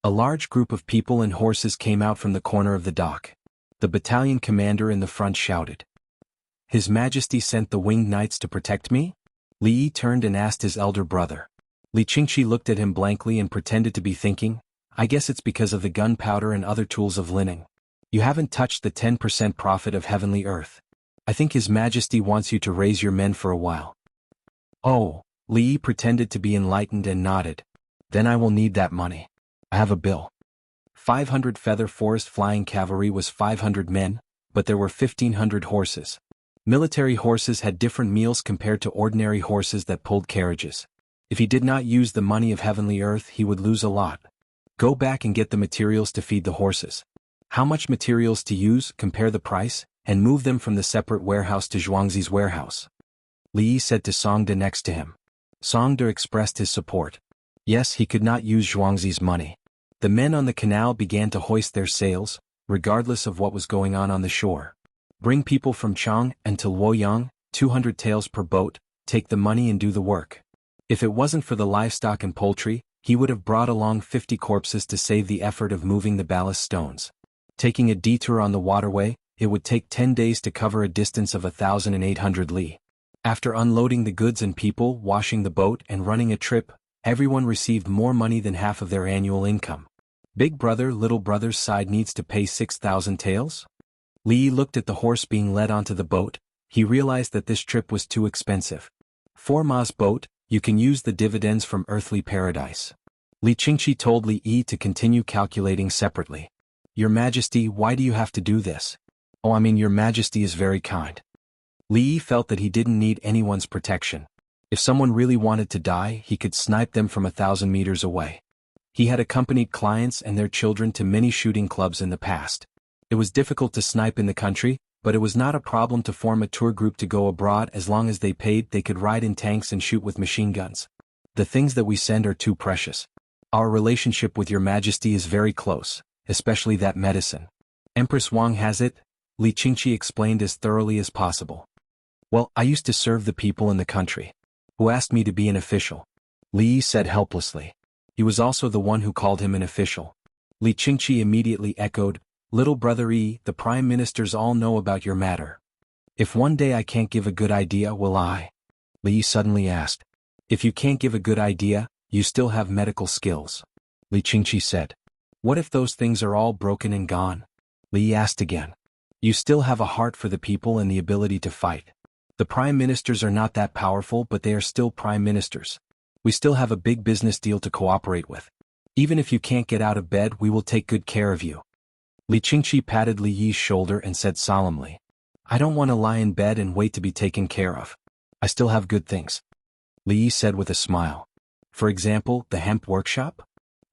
A large group of people and horses came out from the corner of the dock. The battalion commander in the front shouted, "His Majesty sent the winged knights to protect me?" Li Yi turned and asked his elder brother. Li Qingqi looked at him blankly and pretended to be thinking, "I guess it's because of the gunpowder and other tools of linen. You haven't touched the 10% profit of heavenly earth. I think His Majesty wants you to raise your men for a while." "Oh," Li Yi pretended to be enlightened and nodded. "Then I will need that money. I have a bill." 500 Feather Forest Flying Cavalry was 500 men, but there were 1,500 horses. Military horses had different meals compared to ordinary horses that pulled carriages. If he did not use the money of heavenly earth, he would lose a lot. Go back and get the materials to feed the horses. How much materials to use, compare the price, and move them from the separate warehouse to Zhuangzi's warehouse. Li Yi said to Songde next to him. Songde expressed his support. Yes, he could not use Zhuangzi's money. The men on the canal began to hoist their sails, regardless of what was going on the shore. Bring people from Chang and to Luoyang, 200 taels per boat, take the money and do the work. If it wasn't for the livestock and poultry, he would have brought along 50 corpses to save the effort of moving the ballast stones. Taking a detour on the waterway, it would take 10 days to cover a distance of 1,800 li. After unloading the goods and people, washing the boat and running a trip, everyone received more money than half of their annual income. Big brother, little brother's side needs to pay 6,000 taels? Li Yi looked at the horse being led onto the boat. He realized that this trip was too expensive. 4 ma's boat, you can use the dividends from earthly paradise. Li Qingqi told Li Yi to continue calculating separately. Your Majesty, why do you have to do this? Oh, I mean, Your Majesty is very kind. Li Yi felt that he didn't need anyone's protection. If someone really wanted to die, he could snipe them from 1,000 meters away. He had accompanied clients and their children to many shooting clubs in the past. It was difficult to snipe in the country, but it was not a problem to form a tour group to go abroad. As long as they paid, they could ride in tanks and shoot with machine guns. The things that we send are too precious. Our relationship with Your Majesty is very close, especially that medicine. Empress Wang has it, Li Qingqi explained as thoroughly as possible. Well, I used to serve the people in the country. Who asked me to be an official? Li Yi said helplessly. He was also the one who called him an official. Li Qingqi immediately echoed, Little brother Yi, the prime ministers all know about your matter. If one day I can't give a good idea, will I? Li Yi suddenly asked. If you can't give a good idea, you still have medical skills. Li Qingqi said. What if those things are all broken and gone? Li Yi asked again. You still have a heart for the people and the ability to fight. The prime ministers are not that powerful, but they are still prime ministers. We still have a big business deal to cooperate with. Even if you can't get out of bed, we will take good care of you. Li Qingqi patted Li Yi's shoulder and said solemnly, I don't want to lie in bed and wait to be taken care of. I still have good things. Li Yi said with a smile. For example, the hemp workshop?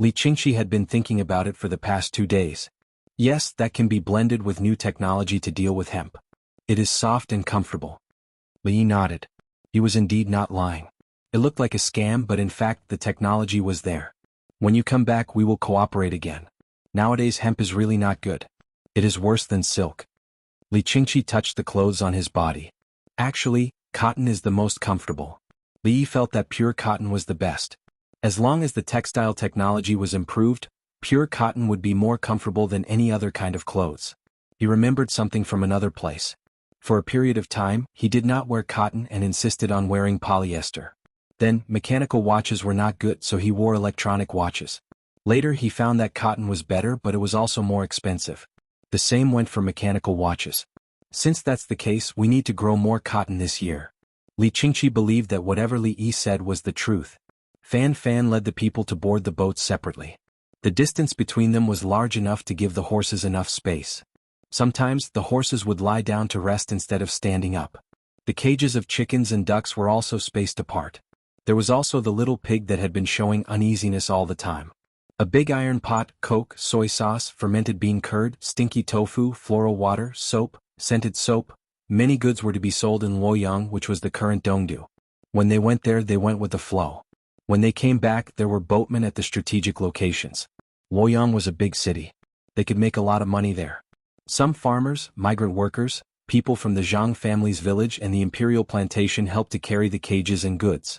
Li Qingqi had been thinking about it for the past 2 days. Yes, that can be blended with new technology to deal with hemp. It is soft and comfortable. Li Yi nodded. He was indeed not lying. It looked like a scam, but in fact the technology was there. When you come back, we will cooperate again. Nowadays hemp is really not good. It is worse than silk. Li Qingqi touched the clothes on his body. Actually, cotton is the most comfortable. Li Yi felt that pure cotton was the best. As long as the textile technology was improved, pure cotton would be more comfortable than any other kind of clothes. He remembered something from another place. For a period of time, he did not wear cotton and insisted on wearing polyester. Then, mechanical watches were not good, so he wore electronic watches. Later he found that cotton was better, but it was also more expensive. The same went for mechanical watches. Since that's the case, we need to grow more cotton this year. Li Qingqi believed that whatever Li Yi said was the truth. Fan led the people to board the boats separately. The distance between them was large enough to give the horses enough space. Sometimes, the horses would lie down to rest instead of standing up. The cages of chickens and ducks were also spaced apart. There was also the little pig that had been showing uneasiness all the time. A big iron pot, coke, soy sauce, fermented bean curd, stinky tofu, floral water, soap, scented soap. Many goods were to be sold in Luoyang, which was the current Dongdu. When they went there, they went with the flow. When they came back, there were boatmen at the strategic locations. Luoyang was a big city. They could make a lot of money there. Some farmers, migrant workers, people from the Zhang family's village and the imperial plantation helped to carry the cages and goods.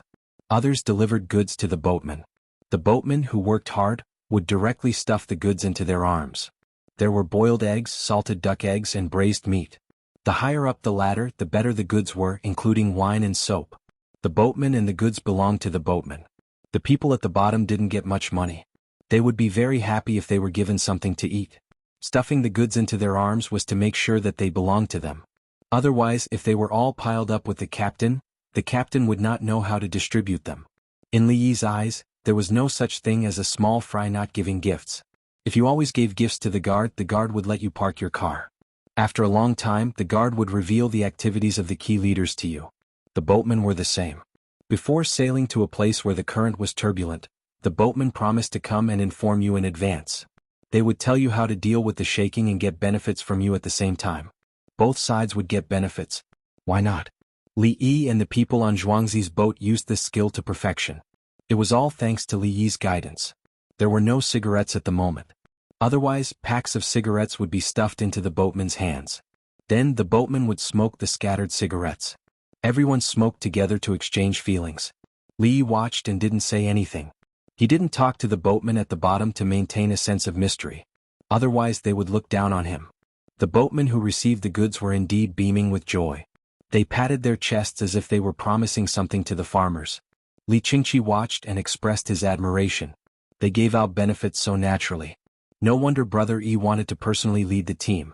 Others delivered goods to the boatmen. The boatmen, who worked hard, would directly stuff the goods into their arms. There were boiled eggs, salted duck eggs, and braised meat. The higher up the ladder, the better the goods were, including wine and soap. The boatmen and the goods belonged to the boatmen. The people at the bottom didn't get much money. They would be very happy if they were given something to eat. Stuffing the goods into their arms was to make sure that they belonged to them. Otherwise, if they were all piled up with the captain would not know how to distribute them. In Li Yi's eyes, there was no such thing as a small fry not giving gifts. If you always gave gifts to the guard would let you park your car. After a long time, the guard would reveal the activities of the key leaders to you. The boatmen were the same. Before sailing to a place where the current was turbulent, the boatmen promised to come and inform you in advance. They would tell you how to deal with the shaking and get benefits from you at the same time. Both sides would get benefits. Why not? Li Yi and the people on Zhuangzi's boat used this skill to perfection. It was all thanks to Li Yi's guidance. There were no cigarettes at the moment. Otherwise, packs of cigarettes would be stuffed into the boatmen's hands. Then the boatmen would smoke the scattered cigarettes. Everyone smoked together to exchange feelings. Li Yi watched and didn't say anything. He didn't talk to the boatmen at the bottom to maintain a sense of mystery. Otherwise they would look down on him. The boatmen who received the goods were indeed beaming with joy. They patted their chests as if they were promising something to the farmers. Li Qingqi watched and expressed his admiration. They gave out benefits so naturally. No wonder Brother Yi wanted to personally lead the team.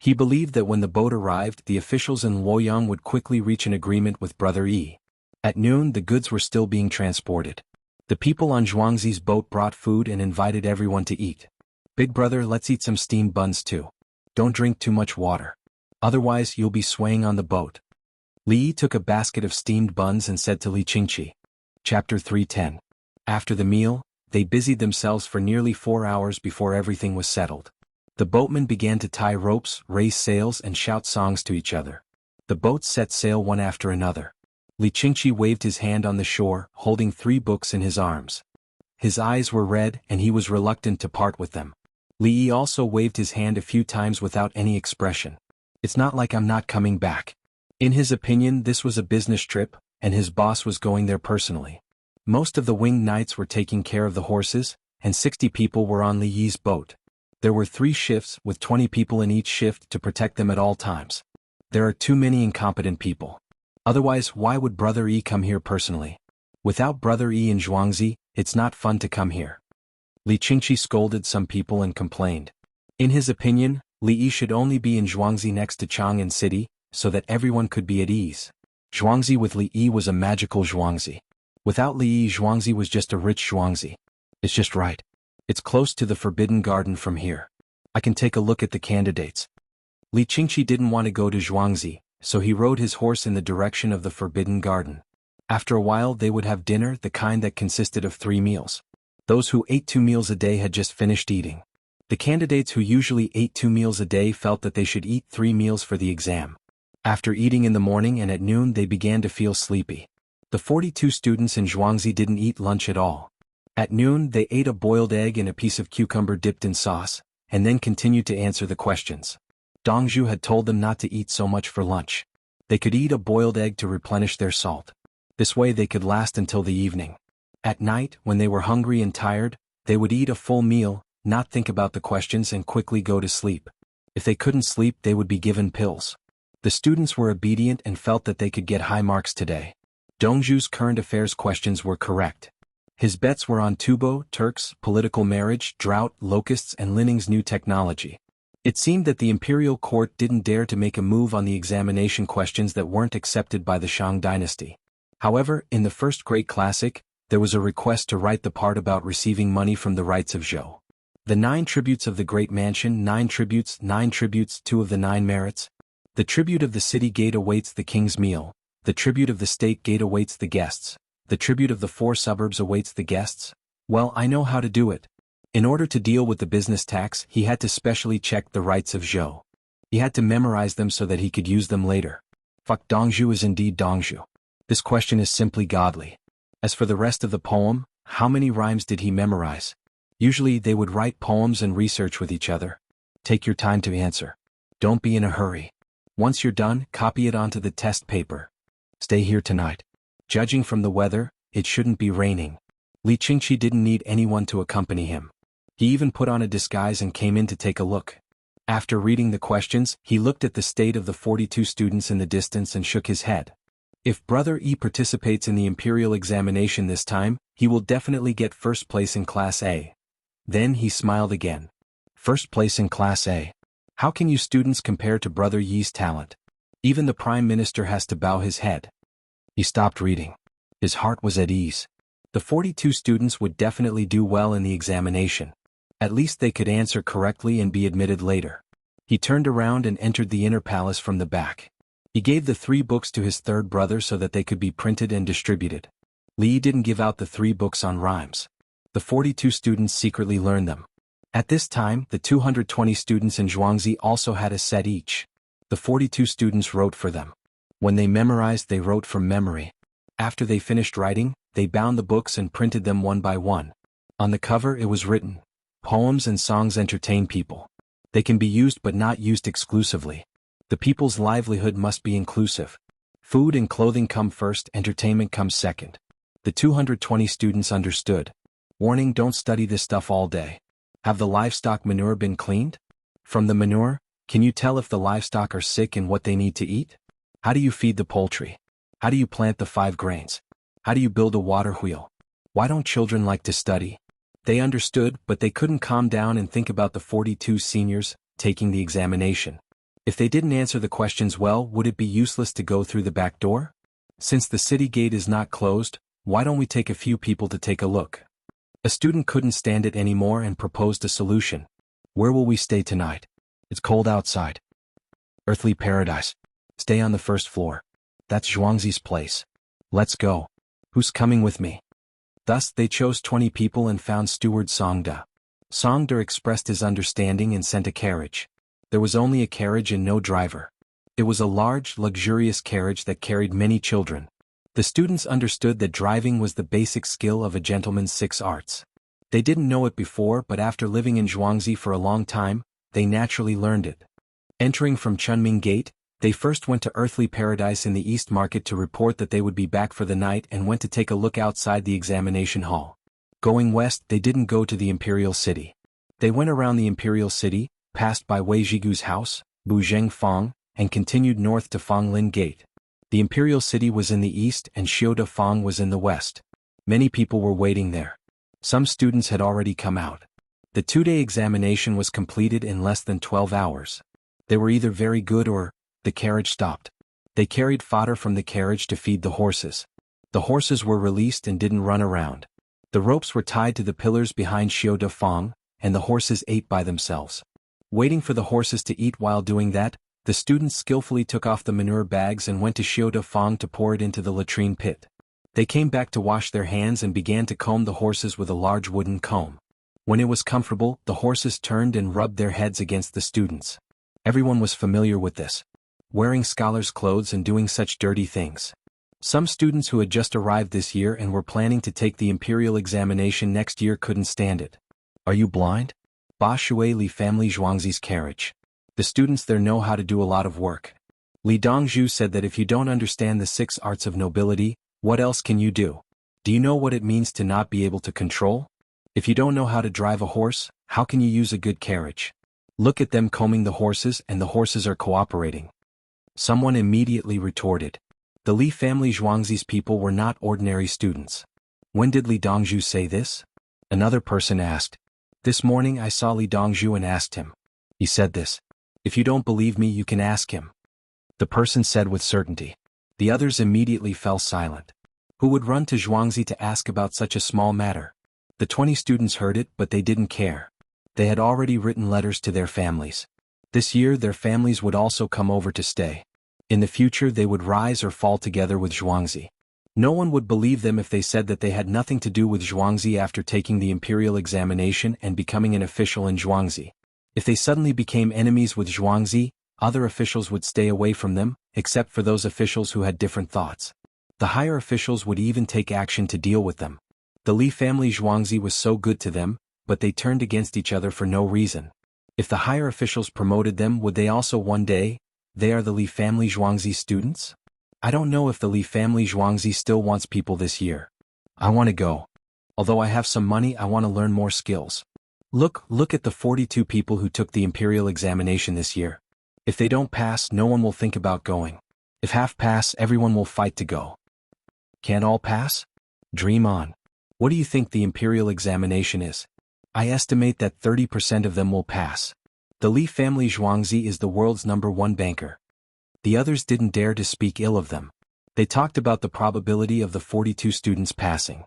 He believed that when the boat arrived, the officials in Luoyang would quickly reach an agreement with Brother Yi. At noon, the goods were still being transported. The people on Zhuangzi's boat brought food and invited everyone to eat. Big brother, let's eat some steamed buns too. Don't drink too much water. Otherwise, you'll be swaying on the boat. Li Yi took a basket of steamed buns and said to Li Qingqi. Chapter 310. After the meal, they busied themselves for nearly 4 hours before everything was settled. The boatmen began to tie ropes, raise sails, and shout songs to each other. The boats set sail one after another. Li Qingqi waved his hand on the shore, holding 3 books in his arms. His eyes were red and he was reluctant to part with them. Li Yi also waved his hand a few times without any expression. It's not like I'm not coming back. In his opinion, this was a business trip, and his boss was going there personally. Most of the winged knights were taking care of the horses, and 60 people were on Li Yi's boat. There were 3 shifts with 20 people in each shift to protect them at all times. There are too many incompetent people. Otherwise, why would Brother Yi come here personally? Without Brother Yi in Zhuangzi, it's not fun to come here. Li Qingqi scolded some people and complained. In his opinion, Li Yi should only be in Zhuangzi next to Chang'an City, so that everyone could be at ease. Zhuangzi with Li Yi was a magical Zhuangzi. Without Li Yi, Zhuangzi was just a rich Zhuangzi. It's just right. It's close to the Forbidden Garden from here. I can take a look at the candidates. Li Qingqi didn't want to go to Zhuangzi, so he rode his horse in the direction of the Forbidden Garden. After a while they would have dinner, the kind that consisted of 3 meals. Those who ate 2 meals a day had just finished eating. The candidates who usually ate 2 meals a day felt that they should eat 3 meals for the exam. After eating in the morning and at noon they began to feel sleepy. The 42 students in Zhuangzi didn't eat lunch at all. At noon they ate a boiled egg and a piece of cucumber dipped in sauce, and then continued to answer the questions. Dongzhu had told them not to eat so much for lunch. They could eat a boiled egg to replenish their salt. This way they could last until the evening. At night, when they were hungry and tired, they would eat a full meal, not think about the questions and quickly go to sleep. If they couldn't sleep they would be given pills. The students were obedient and felt that they could get high marks today. Dongzhu's current affairs questions were correct. His bets were on Tubo, Turks, political marriage, drought, locusts and Lining's new technology. It seemed that the imperial court didn't dare to make a move on the examination questions that weren't accepted by the Shang dynasty. However, in the first great classic, there was a request to write the part about receiving money from the rights of Zhou. The 9 tributes of the great mansion, 9 tributes, 2 of the 9 merits. The tribute of the city gate awaits the king's meal, the tribute of the state gate awaits the guests, the tribute of the 4 suburbs awaits the guests. Well, I know how to do it. In order to deal with the business tax, he had to specially check the rights of Zhou. He had to memorize them so that he could use them later. Fuck, Dongzhu is indeed Dongzhu. This question is simply godly. As for the rest of the poem, how many rhymes did he memorize? Usually they would write poems and research with each other. Take your time to answer. Don't be in a hurry. Once you're done, copy it onto the test paper. Stay here tonight. Judging from the weather, it shouldn't be raining. Li Qingqi didn't need anyone to accompany him. He even put on a disguise and came in to take a look. After reading the questions, he looked at the state of the 42 students in the distance and shook his head. If Brother E participates in the imperial examination this time, he will definitely get first place in Class A. Then he smiled again. First place in Class A. How can you students compare to Brother Yi's talent? Even the Prime Minister has to bow his head. He stopped reading. His heart was at ease. The 42 students would definitely do well in the examination. At least they could answer correctly and be admitted later. He turned around and entered the inner palace from the back. He gave the 3 books to his third brother so that they could be printed and distributed. Li didn't give out the 3 books on rhymes. The 42 students secretly learned them. At this time, the 220 students in Zhuangzi also had a set each. The 42 students wrote for them. When they memorized, they wrote from memory. After they finished writing, they bound the books and printed them one by one. On the cover it was written, "Poems and songs entertain people. They can be used but not used exclusively. The people's livelihood must be inclusive. Food and clothing come first, entertainment comes second." The 220 students understood. Warning: don't study this stuff all day. Have the livestock manure been cleaned? From the manure, can you tell if the livestock are sick and what they need to eat? How do you feed the poultry? How do you plant the 5 grains? How do you build a water wheel? Why don't children like to study? They understood, but they couldn't calm down and think about the 42 seniors taking the examination. If they didn't answer the questions well, would it be useless to go through the back door? Since the city gate is not closed, why don't we take a few people to take a look? A student couldn't stand it anymore and proposed a solution. Where will we stay tonight? It's cold outside. Earthly paradise. Stay on the first floor. That's Zhuangzi's place. Let's go. Who's coming with me? Thus they chose 20 people and found steward Songda. Songda expressed his understanding and sent a carriage. There was only a carriage and no driver. It was a large, luxurious carriage that carried many children. The students understood that driving was the basic skill of a gentleman's 6 arts. They didn't know it before, but after living in Zhuangzi for a long time, they naturally learned it. Entering from Chunming Gate, they first went to Earthly Paradise in the East Market to report that they would be back for the night and went to take a look outside the examination hall. Going west, they didn't go to the Imperial City. They went around the Imperial City, passed by Wei Zhigu's house, Buzheng Fang, and continued north to Fanglin Gate. The Imperial City was in the east and Xiuda Fang was in the west. Many people were waiting there. Some students had already come out. The 2-day examination was completed in less than 12 hours. They were either very good or the carriage stopped. They carried fodder from the carriage to feed the horses. The horses were released and didn't run around. The ropes were tied to the pillars behind Xiuda Fang, and the horses ate by themselves. Waiting for the horses to eat while doing that, the students skillfully took off the manure bags and went to Xiuda Fang to pour it into the latrine pit. They came back to wash their hands and began to comb the horses with a large wooden comb. When it was comfortable, the horses turned and rubbed their heads against the students. Everyone was familiar with this. Wearing scholars' clothes and doing such dirty things. Some students who had just arrived this year and were planning to take the imperial examination next year couldn't stand it. Are you blind? Ba Shui Li family Zhuangzi's carriage. The students there know how to do a lot of work. Li Dongzhu said that if you don't understand the 6 arts of nobility, what else can you do? Do you know what it means to not be able to control? If you don't know how to drive a horse, how can you use a good carriage? Look at them combing the horses, and the horses are cooperating. Someone immediately retorted. The Li family Zhuangzi's people were not ordinary students. When did Li Dongzhu say this? Another person asked. This morning I saw Li Dongzhu and asked him. He said this. If you don't believe me, you can ask him. The person said with certainty. The others immediately fell silent. Who would run to Zhuangzi to ask about such a small matter? The 20 students heard it, but they didn't care. They had already written letters to their families. This year their families would also come over to stay. In the future they would rise or fall together with Zhuangzi. No one would believe them if they said that they had nothing to do with Zhuangzi after taking the imperial examination and becoming an official in Zhuangzi. If they suddenly became enemies with Zhuangzi, other officials would stay away from them, except for those officials who had different thoughts. The higher officials would even take action to deal with them. The Li family Zhuangzi was so good to them, but they turned against each other for no reason. If the higher officials promoted them, would they also one day? They are the Li family Zhuangzi students? I don't know if the Li family Zhuangzi still wants people this year. I want to go. Although I have some money, I want to learn more skills. Look at the 42 people who took the imperial examination this year. If they don't pass, no one will think about going. If half pass, everyone will fight to go. Can't all pass? Dream on. What do you think the imperial examination is? I estimate that 30% of them will pass. The Li family Zhuangzi is the world's #1 banker. The others didn't dare to speak ill of them. They talked about the probability of the 42 students passing.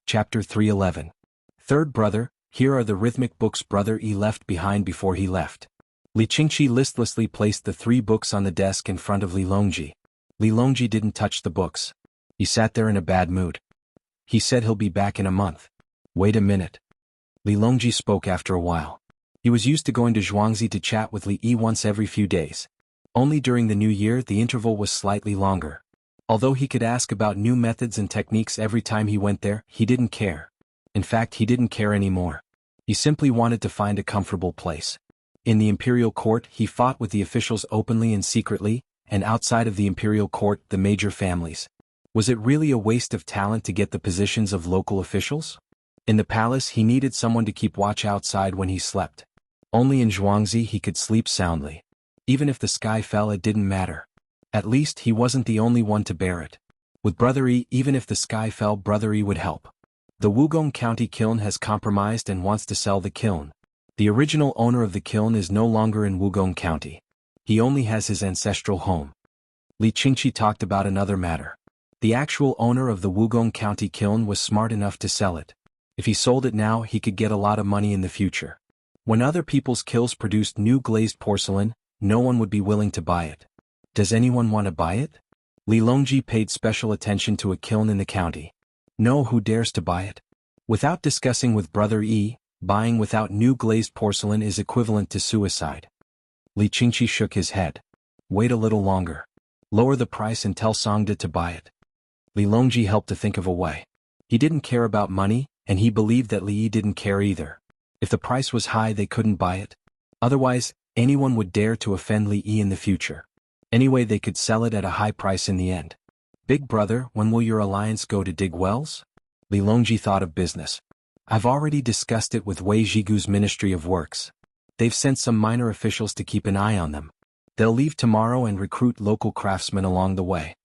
Chapter 311. Third brother, here are the rhythmic books Brother E left behind before he left. Li Qingqi listlessly placed the 3 books on the desk in front of Li Longji. Li Longji didn't touch the books. He sat there in a bad mood. He said he'll be back in a month. Wait a minute. Li Longji spoke after a while. He was used to going to Zhuangzi to chat with Li Yi once every few days. Only during the new year the interval was slightly longer. Although he could ask about new methods and techniques every time he went there, he didn't care. In fact, he didn't care anymore. He simply wanted to find a comfortable place. In the imperial court, he fought with the officials openly and secretly, and outside of the imperial court, the major families. Was it really a waste of talent to get the positions of local officials? In the palace, he needed someone to keep watch outside when he slept. Only in Zhuangzi he could sleep soundly. Even if the sky fell, it didn't matter. At least he wasn't the only one to bear it. With Brother E, even if the sky fell, Brother E would help. The Wugong County kiln has compromised and wants to sell the kiln. The original owner of the kiln is no longer in Wugong County. He only has his ancestral home. Li Qingqi talked about another matter. The actual owner of the Wugong County kiln was smart enough to sell it. If he sold it now, he could get a lot of money in the future. When other people's kilns produced new glazed porcelain, no one would be willing to buy it. Does anyone want to buy it? Li Longji paid special attention to a kiln in the county. No, who dares to buy it? Without discussing with Brother E, buying without new glazed porcelain is equivalent to suicide. Li Qingqi shook his head. Wait a little longer. Lower the price and tell Songda to buy it. Li Longji helped to think of a way. He didn't care about money, and he believed that Li Yi didn't care either. If the price was high, they couldn't buy it. Otherwise, anyone would dare to offend Li Yi in the future. Anyway, they could sell it at a high price in the end. Big brother, when will your alliance go to dig wells? Li Longji thought of business. I've already discussed it with Wei Zhigu's Ministry of Works. They've sent some minor officials to keep an eye on them. They'll leave tomorrow and recruit local craftsmen along the way.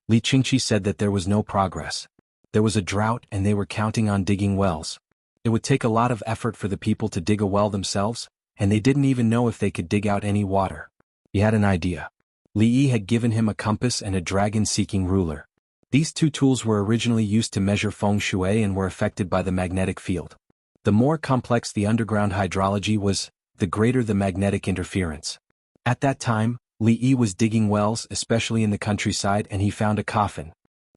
Li Qingqi said that there was no progress. There was a drought and they were counting on digging wells. It would take a lot of effort for the people to dig a well themselves, and they didn't even know if they could dig out any water. He had an idea. Li Yi had given him a compass and a dragon-seeking ruler. These 2 tools were originally used to measure feng shui and were affected by the magnetic field. The more complex the underground hydrology was, the greater the magnetic interference. At that time, Li Yi was digging wells, especially in the countryside, and he found a coffin.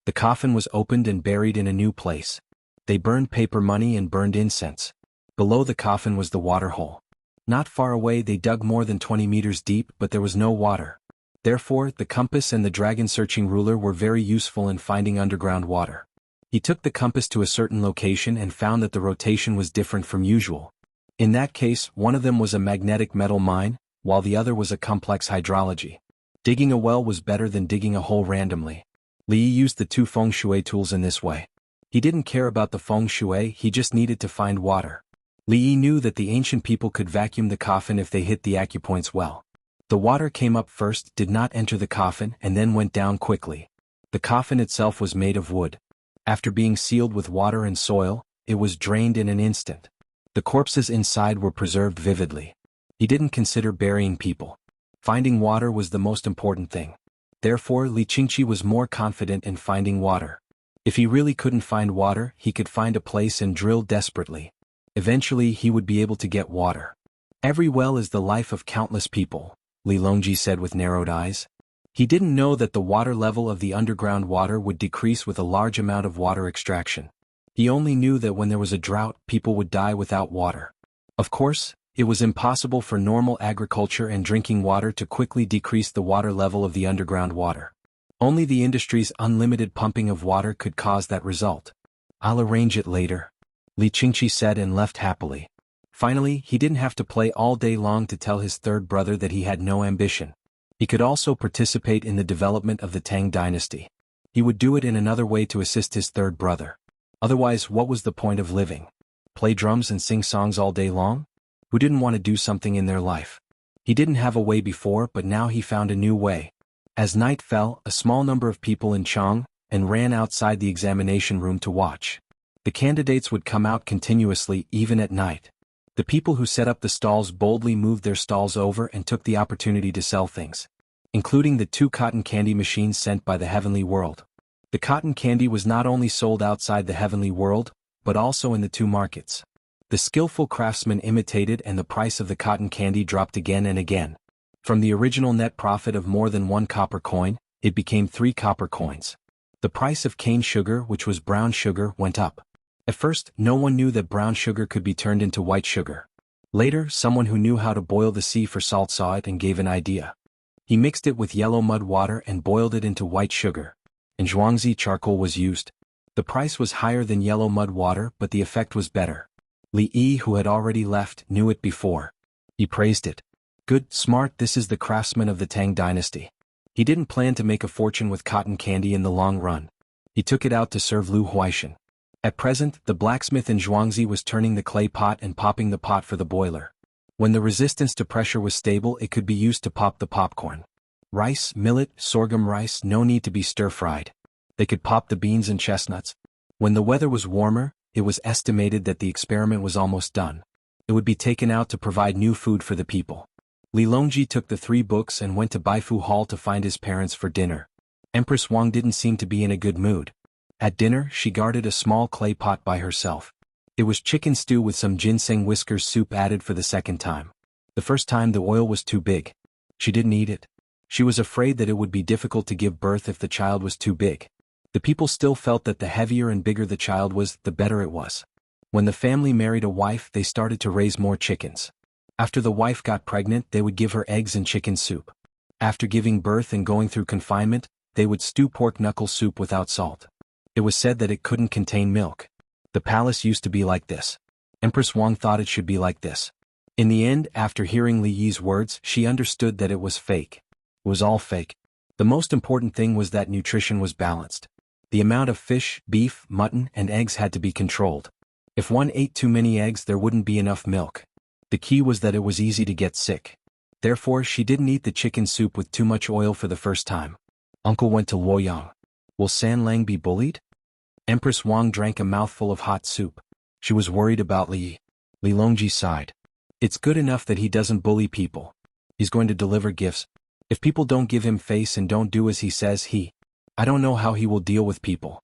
The coffin was opened and buried in a new place. They burned paper money and burned incense. Below the coffin was the water hole. Not far away they dug more than 20 meters deep, but there was no water. Therefore, the compass and the dragon-searching ruler were very useful in finding underground water. He took the compass to a certain location and found that the rotation was different from usual. In that case, one of them was a magnetic metal mine, while the other was a complex hydrology. Digging a well was better than digging a hole randomly. Li Yi used the 2 feng shui tools in this way. He didn't care about the feng shui, he just needed to find water. Li Yi knew that the ancient people could vacuum the coffin if they hit the acupoints well. The water came up first, did not enter the coffin, and then went down quickly. The coffin itself was made of wood. After being sealed with water and soil, it was drained in an instant. The corpses inside were preserved vividly. He didn't consider burying people. Finding water was the most important thing. Therefore, Li Qingqi was more confident in finding water. If he really couldn't find water, he could find a place and drill desperately. Eventually he would be able to get water. Every well is the life of countless people, Li Longji said with narrowed eyes. He didn't know that the water level of the underground water would decrease with a large amount of water extraction. He only knew that when there was a drought, people would die without water. Of course, it was impossible for normal agriculture and drinking water to quickly decrease the water level of the underground water. Only the industry's unlimited pumping of water could cause that result. I'll arrange it later, Li Qingqi said and left happily. Finally, he didn't have to play all day long to tell his third brother that he had no ambition. He could also participate in the development of the Tang dynasty. He would do it in another way to assist his third brother. Otherwise, what was the point of living? Play drums and sing songs all day long? Who didn't want to do something in their life? He didn't have a way before, but now he found a new way. As night fell, a small number of people in Chang and ran outside the examination room to watch. The candidates would come out continuously, even at night. The people who set up the stalls boldly moved their stalls over and took the opportunity to sell things, including the 2 cotton candy machines sent by the heavenly world. The cotton candy was not only sold outside the heavenly world, but also in the 2 markets. The skillful craftsmen imitated and the price of the cotton candy dropped again and again. From the original net profit of more than 1 copper coin, it became 3 copper coins. The price of cane sugar, which was brown sugar, went up. At first, no one knew that brown sugar could be turned into white sugar. Later, someone who knew how to boil the sea for salt saw it and gave an idea. He mixed it with yellow mud water and boiled it into white sugar. And Zhuangzi charcoal was used. The price was higher than yellow mud water, but the effect was better. Li Yi, who had already left, knew it before. He praised it. Good, smart, this is the craftsman of the Tang dynasty. He didn't plan to make a fortune with cotton candy in the long run. He took it out to serve Lu Huaishan. At present, the blacksmith in Zhuangzi was turning the clay pot and popping the pot for the boiler. When the resistance to pressure was stable, it could be used to pop the popcorn. Rice, millet, sorghum rice, no need to be stir-fried. They could pop the beans and chestnuts. When the weather was warmer, it was estimated that the experiment was almost done. It would be taken out to provide new food for the people. Li Longji took the 3 books and went to Baifu Hall to find his parents for dinner. Empress Wang didn't seem to be in a good mood. At dinner, she guarded a small clay pot by herself. It was chicken stew with some ginseng whiskers soup added for the second time. The first time the oil was too big. She didn't eat it. She was afraid that it would be difficult to give birth if the child was too big. The people still felt that the heavier and bigger the child was, the better it was. When the family married a wife, they started to raise more chickens. After the wife got pregnant, they would give her eggs and chicken soup. After giving birth and going through confinement, they would stew pork knuckle soup without salt. It was said that it couldn't contain milk. The palace used to be like this. Empress Wang thought it should be like this. In the end, after hearing Li Yi's words, she understood that it was fake. It was all fake. The most important thing was that nutrition was balanced. The amount of fish, beef, mutton, and eggs had to be controlled. If one ate too many eggs, there wouldn't be enough milk. The key was that it was easy to get sick. Therefore, she didn't eat the chicken soup with too much oil for the first time. Uncle went to Luoyang. Will San Lang be bullied? Empress Wang drank a mouthful of hot soup. She was worried about Li Yi. Li Longji sighed. It's good enough that he doesn't bully people. He's going to deliver gifts. If people don't give him face and don't do as he says, I don't know how he will deal with people.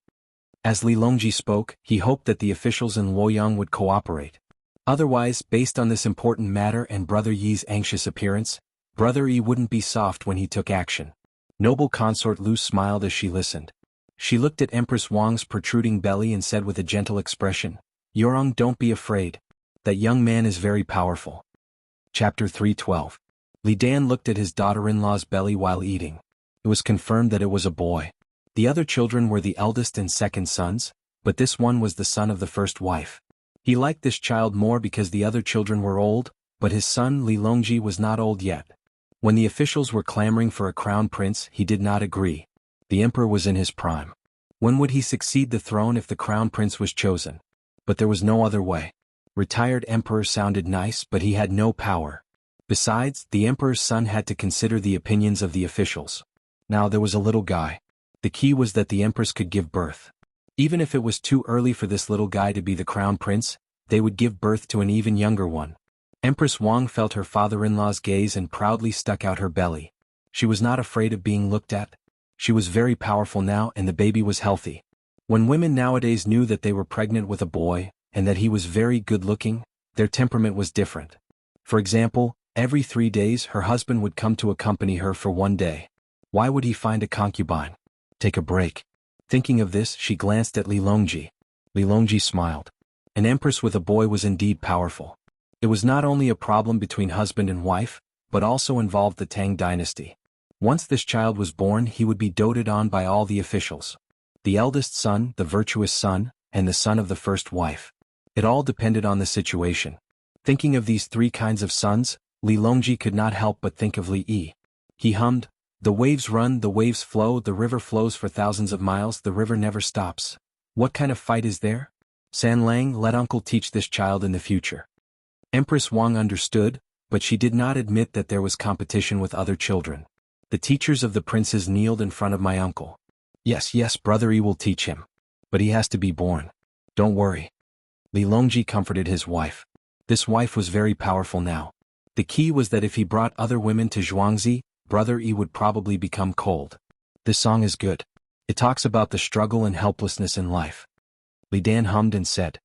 As Li Longji spoke, he hoped that the officials in Luoyang would cooperate. Otherwise, based on this important matter and Brother Yi's anxious appearance, Brother Yi wouldn't be soft when he took action. Noble consort Lu smiled as she listened. She looked at Empress Wang's protruding belly and said with a gentle expression, Yorong, don't be afraid. That young man is very powerful. Chapter 312. Li Dan looked at his daughter-in-law's belly while eating. It was confirmed that it was a boy. The other children were the eldest and second sons, but this one was the son of the first wife. He liked this child more because the other children were old, but his son Li Longji was not old yet. When the officials were clamoring for a crown prince, he did not agree. The emperor was in his prime. When would he succeed the throne if the crown prince was chosen? But there was no other way. Retired emperor sounded nice, but he had no power. Besides, the emperor's son had to consider the opinions of the officials. Now there was a little guy. The key was that the empress could give birth. Even if it was too early for this little guy to be the crown prince, they would give birth to an even younger one. Empress Wang felt her father-in-law's gaze and proudly stuck out her belly. She was not afraid of being looked at. She was very powerful now and the baby was healthy. When women nowadays knew that they were pregnant with a boy, and that he was very good-looking, their temperament was different. For example, every 3 days her husband would come to accompany her for 1 day. Why would he find a concubine? Take a break. Thinking of this, she glanced at Li Longji. Li Longji smiled. An empress with a boy was indeed powerful. It was not only a problem between husband and wife, but also involved the Tang dynasty. Once this child was born, he would be doted on by all the officials. The eldest son, the virtuous son, and the son of the first wife. It all depended on the situation. Thinking of these 3 kinds of sons, Li Longji could not help but think of Li Yi. He hummed, "The waves run, the waves flow, the river flows for thousands of miles, the river never stops. What kind of fight is there? San Lang, let uncle teach this child in the future." Empress Wang understood, but she did not admit that there was competition with other children. The teachers of the princes kneeled in front of my uncle. Yes, brother Yi will teach him. But he has to be born. Don't worry. Li Longji comforted his wife. This wife was very powerful now. The key was that if he brought other women to Zhuangzi, brother Yi would probably become cold. This song is good. It talks about the struggle and helplessness in life. Li Dan hummed and said.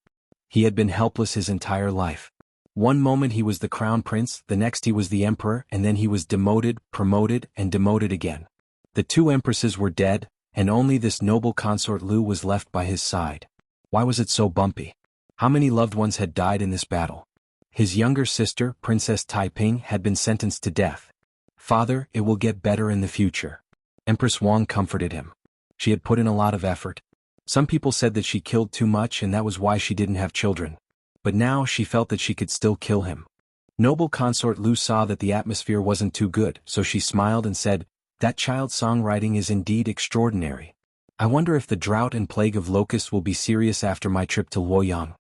He had been helpless his entire life. One moment he was the crown prince, the next he was the emperor, and then he was demoted, promoted, and demoted again. The 2 empresses were dead, and only this noble consort Lu was left by his side. Why was it so bumpy? How many loved ones had died in this battle? His younger sister, Princess Taiping, had been sentenced to death. Father, it will get better in the future. Empress Wang comforted him. She had put in a lot of effort. Some people said that she killed too much and that was why she didn't have children. But now she felt that she could still kill him. Noble consort Lu saw that the atmosphere wasn't too good, so she smiled and said, "That child's songwriting is indeed extraordinary. I wonder if the drought and plague of locusts will be serious after my trip to Luoyang."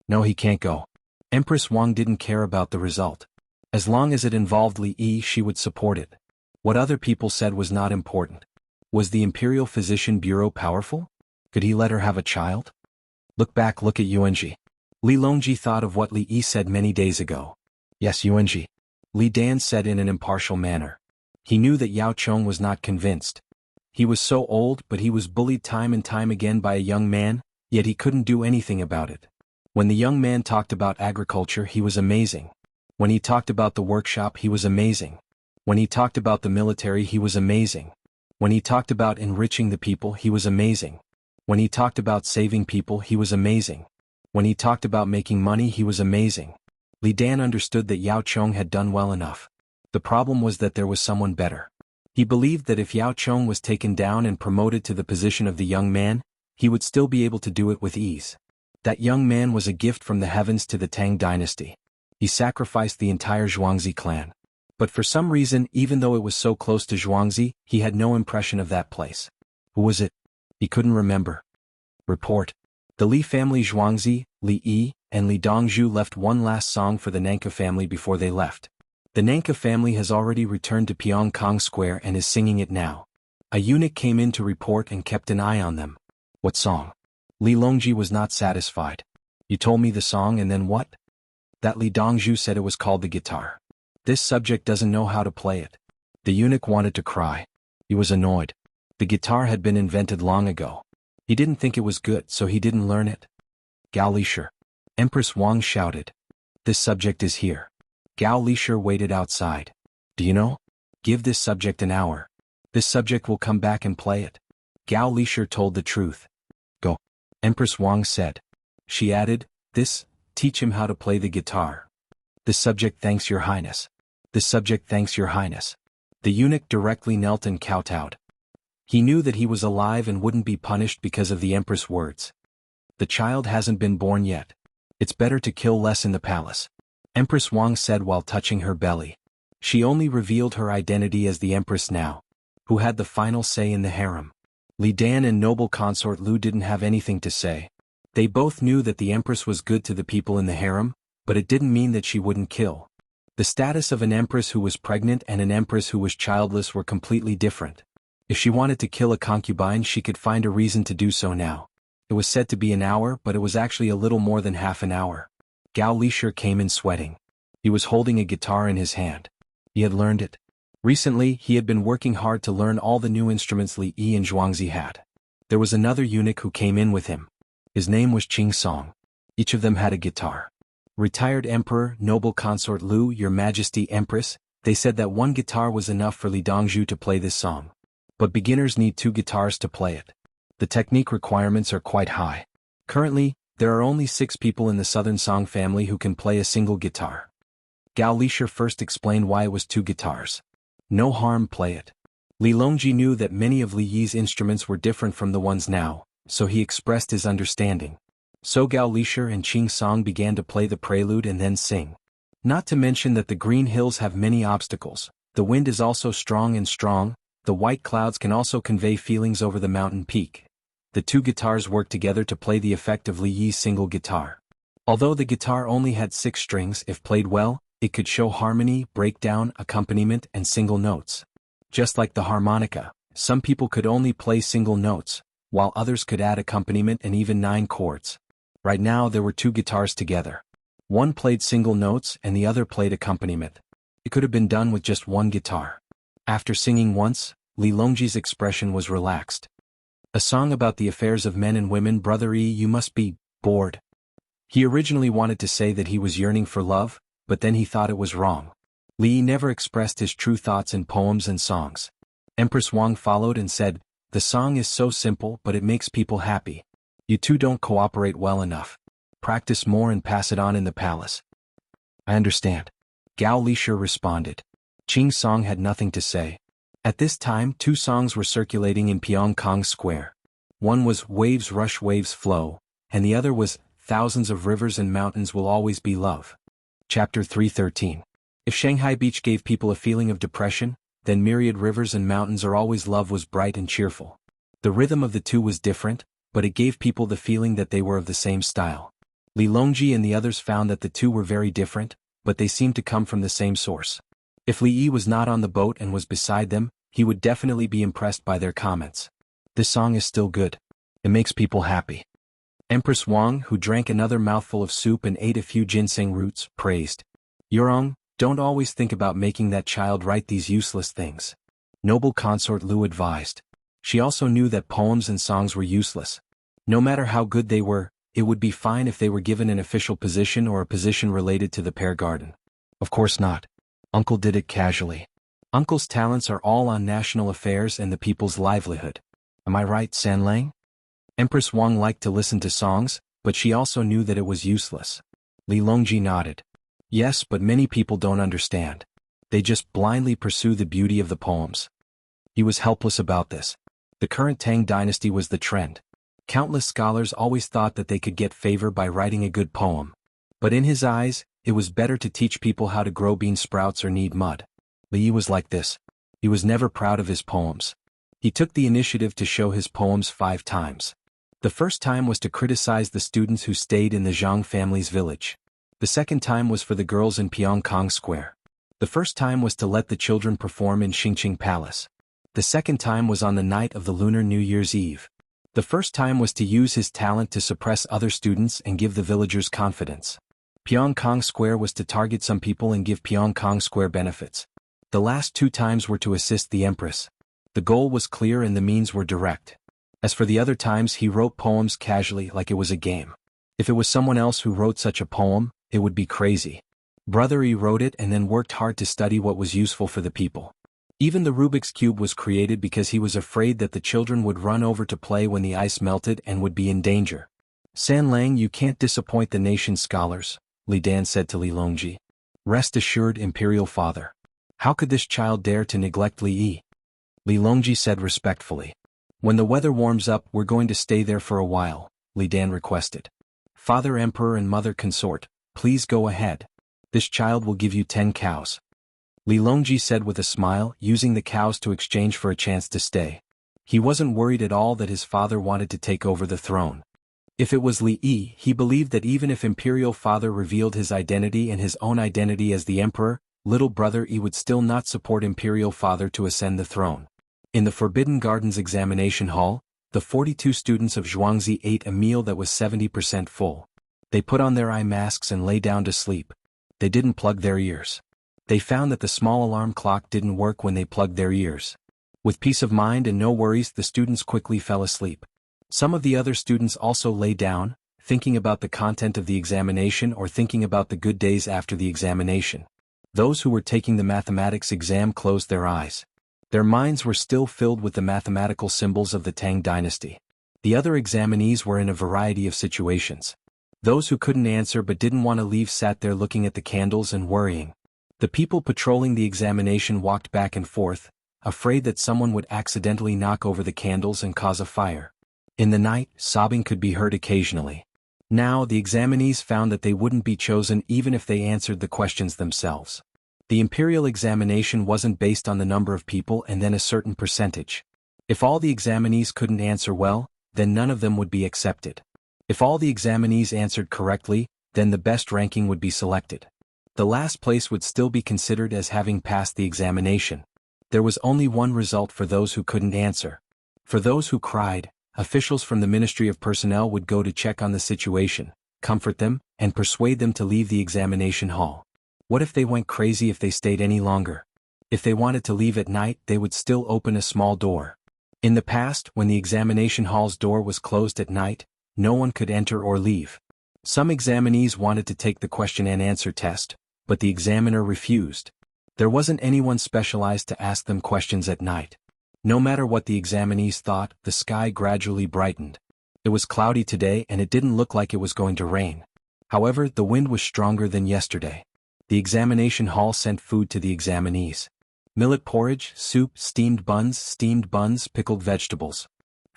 No, he can't go. Empress Wang didn't care about the result. As long as it involved Li Yi, she would support it. What other people said was not important. Was the Imperial Physician Bureau powerful? Could he let her have a child? Look at Yuanji. Li Longji thought of what Li Yi said many days ago. Yes, Yuanji. Li Dan said in an impartial manner. He knew that Yao Chong was not convinced. He was so old, but he was bullied time and time again by a young man, yet he couldn't do anything about it. When the young man talked about agriculture, he was amazing. When he talked about the workshop, he was amazing. When he talked about the military, he was amazing. When he talked about enriching the people, he was amazing. When he talked about saving people, he was amazing. When he talked about making money, he was amazing. Li Dan understood that Yao Chong had done well enough. The problem was that there was someone better. He believed that if Yao Chong was taken down and promoted to the position of the young man, he would still be able to do it with ease. That young man was a gift from the heavens to the Tang dynasty. He sacrificed the entire Zhuangzi clan. But for some reason, even though it was so close to Zhuangzi, he had no impression of that place. Who was it? He couldn't remember. Report. The Li family Zhuangzi, Li Yi, and Li Dongzhu left one last song for the Nanka family before they left. The Nanka family has already returned to Pyongkong Square and is singing it now. A eunuch came in to report and kept an eye on them. What song? Li Longji was not satisfied. You told me the song and then what? That Li Dongzhu said it was called the guitar. This subject doesn't know how to play it. The eunuch wanted to cry. He was annoyed. The guitar had been invented long ago. He didn't think it was good, so he didn't learn it. Gao Lishir. Empress Wang shouted. This subject is here. Gao Lishir waited outside. Do you know? Give this subject an hour. This subject will come back and play it. Gao Lishir told the truth. Go. Empress Wang said. She added, teach him how to play the guitar. This subject thanks your highness. This subject thanks your highness. The eunuch directly knelt and kowtowed. He knew that he was alive and wouldn't be punished because of the empress' words. The child hasn't been born yet. It's better to kill less in the palace. Empress Wang said while touching her belly. She only revealed her identity as the empress now, who had the final say in the harem. Li Dan and noble consort Lu didn't have anything to say. They both knew that the empress was good to the people in the harem, but it didn't mean that she wouldn't kill. The status of an empress who was pregnant and an empress who was childless were completely different. If she wanted to kill a concubine, she could find a reason to do so now. It was said to be an hour, but it was actually a little more than half an hour. Gao Lishir came in sweating. He was holding a guitar in his hand. He had learned it. Recently, he had been working hard to learn all the new instruments Li Yi and Zhuangzi had. There was another eunuch who came in with him. His name was Qing Song. Each of them had a guitar. Retired Emperor, Noble Consort Lu, Your Majesty Empress, they said that one guitar was enough for Li Dongzhu to play this song. But beginners need 2 guitars to play it. The technique requirements are quite high. Currently, there are only 6 people in the Southern Song family who can play a single guitar. Gao Lisher first explained why it was 2 guitars. No harm, play it. Li Longji knew that many of Li Yi's instruments were different from the ones now, so he expressed his understanding. So Gao Lisher and Qing Song began to play the prelude and then sing. Not to mention that the green hills have many obstacles, the wind is also strong, the white clouds can also convey feelings over the mountain peak. The 2 guitars work together to play the effect of Li Yi's single guitar. Although the guitar only had 6 strings, if played well, it could show harmony, breakdown, accompaniment, and single notes. Just like the harmonica, some people could only play single notes, while others could add accompaniment and even 9 chords. Right now there were 2 guitars together. One played single notes and the other played accompaniment. It could have been done with just 1 guitar. After singing once, Li Longji's expression was relaxed. A song about the affairs of men and women, brother E, you must be bored. He originally wanted to say that he was yearning for love, but then he thought it was wrong. Li never expressed his true thoughts in poems and songs. Empress Wang followed and said, the song is so simple but it makes people happy. You 2 don't cooperate well enough. Practice more and pass it on in the palace. I understand. Gao Lisher responded. Qing Song had nothing to say. At this time 2 songs were circulating in Pyongkong Square. One was Waves Rush Waves Flow, and the other was Thousands of Rivers and Mountains Will Always Be Love. Chapter 313. If Shanghai Beach gave people a feeling of depression, then myriad rivers and mountains are always love was bright and cheerful. The rhythm of the 2 was different, but it gave people the feeling that they were of the same style. Li Longji and the others found that the 2 were very different, but they seemed to come from the same source. If Li Yi was not on the boat and was beside them, he would definitely be impressed by their comments. This song is still good. It makes people happy. Empress Wang, who drank another mouthful of soup and ate a few ginseng roots, praised. Yurong, don't always think about making that child write these useless things. Noble Consort Lu advised. She also knew that poems and songs were useless. No matter how good they were, it would be fine if they were given an official position or a position related to the pear garden. Of course not. Uncle did it casually. Uncle's talents are all on national affairs and the people's livelihood. Am I right, San Lang? Empress Wang liked to listen to songs, but she also knew that it was useless. Li Longji nodded. Yes, but many people don't understand. They just blindly pursue the beauty of the poems. He was helpless about this. The current Tang dynasty was the trend. Countless scholars always thought that they could get favor by writing a good poem. But in his eyes, it was better to teach people how to grow bean sprouts or knead mud. Li Yi was like this. He was never proud of his poems. He took the initiative to show his poems 5 times. The first time was to criticize the students who stayed in the Zhang family's village. The second time was for the girls in Pyongkong Square. The first time was to let the children perform in Xingqing Palace. The second time was on the night of the Lunar New Year's Eve. The first time was to use his talent to suppress other students and give the villagers confidence. Pyongkong Square was to target some people and give Pyongkong Square benefits. The last 2 times were to assist the Empress. The goal was clear and the means were direct. As for the other times, he wrote poems casually like it was a game. If it was someone else who wrote such a poem, it would be crazy. Brother E wrote it and then worked hard to study what was useful for the people. Even the Rubik's Cube was created because he was afraid that the children would run over to play when the ice melted and would be in danger. San Lang, you can't disappoint the nation's scholars, Li Dan said to Li Longji. Rest assured, Imperial Father. How could this child dare to neglect Li Yi? Li Longji said respectfully. When the weather warms up, we're going to stay there for a while, Li Dan requested. Father Emperor and Mother Consort, please go ahead. This child will give you 10 cows. Li Longji said with a smile, using the cows to exchange for a chance to stay. He wasn't worried at all that his father wanted to take over the throne. If it was Li Yi, he believed that even if Imperial Father revealed his identity and his own identity as the Emperor, little brother Yi would still not support Imperial Father to ascend the throne. In the Forbidden Gardens examination hall, the 42 students of Zhuangzi ate a meal that was 70% full. They put on their eye masks and lay down to sleep. They didn't plug their ears. They found that the small alarm clock didn't work when they plugged their ears. With peace of mind and no worries, the students quickly fell asleep. Some of the other students also lay down, thinking about the content of the examination or thinking about the good days after the examination. Those who were taking the mathematics exam closed their eyes. Their minds were still filled with the mathematical symbols of the Tang dynasty. The other examinees were in a variety of situations. Those who couldn't answer but didn't want to leave sat there looking at the candles and worrying. The people patrolling the examination walked back and forth, afraid that someone would accidentally knock over the candles and cause a fire. In the night, sobbing could be heard occasionally. Now, the examinees found that they wouldn't be chosen even if they answered the questions themselves. The imperial examination wasn't based on the number of people and then a certain percentage. If all the examinees couldn't answer well, then none of them would be accepted. If all the examinees answered correctly, then the best ranking would be selected. The last place would still be considered as having passed the examination. There was only one result for those who couldn't answer. For those who cried, officials from the Ministry of Personnel would go to check on the situation, comfort them, and persuade them to leave the examination hall. What if they went crazy if they stayed any longer? If they wanted to leave at night, they would still open a small door. In the past, when the examination hall's door was closed at night, no one could enter or leave. Some examinees wanted to take the question and answer test, but the examiner refused. There wasn't anyone specialized to ask them questions at night. No matter what the examinees thought, the sky gradually brightened. It was cloudy today and it didn't look like it was going to rain. However, the wind was stronger than yesterday. The examination hall sent food to the examinees. Millet porridge, soup, steamed buns, pickled vegetables.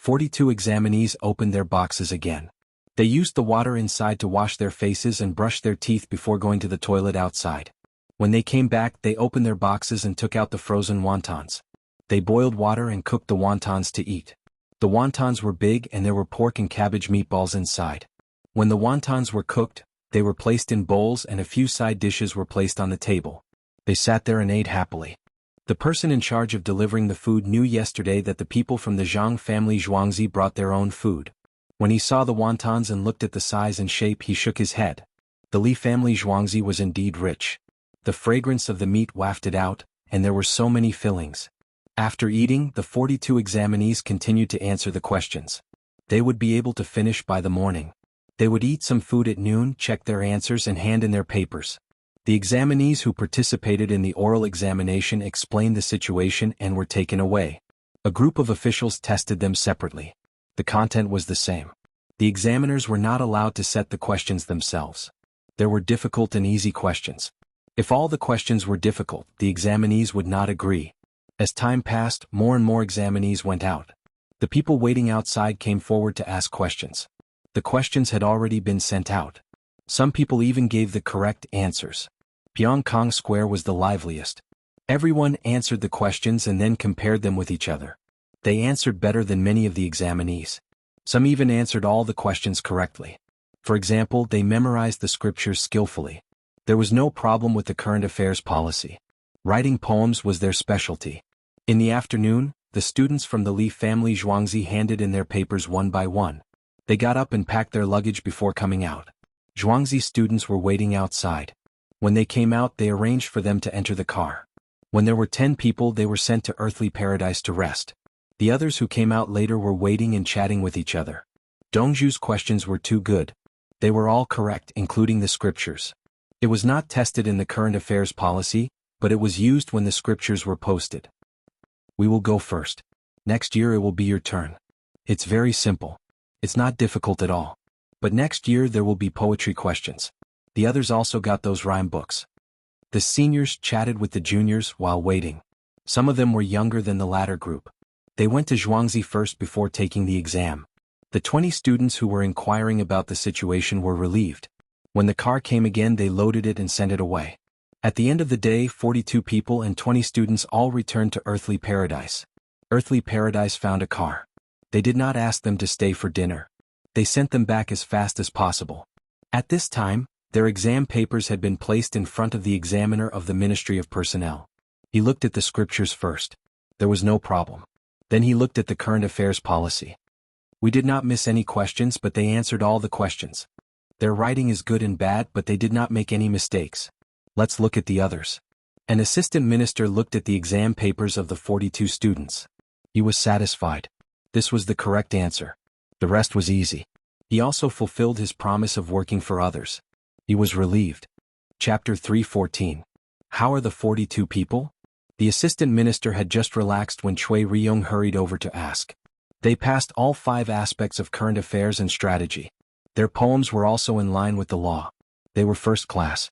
42 examinees opened their boxes again. They used the water inside to wash their faces and brush their teeth before going to the toilet outside. When they came back, they opened their boxes and took out the frozen wontons. They boiled water and cooked the wontons to eat. The wontons were big and there were pork and cabbage meatballs inside. When the wontons were cooked, they were placed in bowls and a few side dishes were placed on the table. They sat there and ate happily. The person in charge of delivering the food knew yesterday that the people from the Jianghu family Zhuangzi brought their own food. When he saw the wontons and looked at the size and shape, he shook his head. The Li family Zhuangzi was indeed rich. The fragrance of the meat wafted out, and there were so many fillings. After eating, the 42 examinees continued to answer the questions. They would be able to finish by the morning. They would eat some food at noon, check their answers and hand in their papers. The examinees who participated in the oral examination explained the situation and were taken away. A group of officials tested them separately. The content was the same. The examiners were not allowed to set the questions themselves. There were difficult and easy questions. If all the questions were difficult, the examinees would not agree. As time passed, more and more examinees went out. The people waiting outside came forward to ask questions. The questions had already been sent out. Some people even gave the correct answers. Pyongkong Square was the liveliest. Everyone answered the questions and then compared them with each other. They answered better than many of the examinees. Some even answered all the questions correctly. For example, they memorized the scriptures skillfully. There was no problem with the current affairs policy. Writing poems was their specialty. In the afternoon, the students from the Li family Zhuangzi handed in their papers one by one. They got up and packed their luggage before coming out. Zhuangzi students were waiting outside. When they came out, they arranged for them to enter the car. When there were 10 people, they were sent to earthly paradise to rest. The others who came out later were waiting and chatting with each other. Dongzhu's questions were too good. They were all correct, including the scriptures. It was not tested in the current affairs policy, but it was used when the scriptures were posted. We will go first. Next year it will be your turn. It's very simple. It's not difficult at all. But next year there will be poetry questions. The others also got those rhyme books. The seniors chatted with the juniors while waiting. Some of them were younger than the latter group. They went to Zhuangzi first before taking the exam. The 20 students who were inquiring about the situation were relieved. When the car came again, they loaded it and sent it away. At the end of the day, 42 people and 20 students all returned to earthly paradise. Earthly paradise found a car. They did not ask them to stay for dinner. They sent them back as fast as possible. At this time, their exam papers had been placed in front of the examiner of the Ministry of Personnel. He looked at the scriptures first. There was no problem. Then he looked at the current affairs policy. We did not miss any questions, but they answered all the questions. Their writing is good and bad, but they did not make any mistakes. Let's look at the others. An assistant minister looked at the exam papers of the 42 students. He was satisfied. This was the correct answer. The rest was easy. He also fulfilled his promise of working for others. He was relieved. Chapter 3:14. How are the 42 people? The assistant minister had just relaxed when Cui Ryong hurried over to ask. They passed all 5 aspects of current affairs and strategy. Their poems were also in line with the law. They were first class.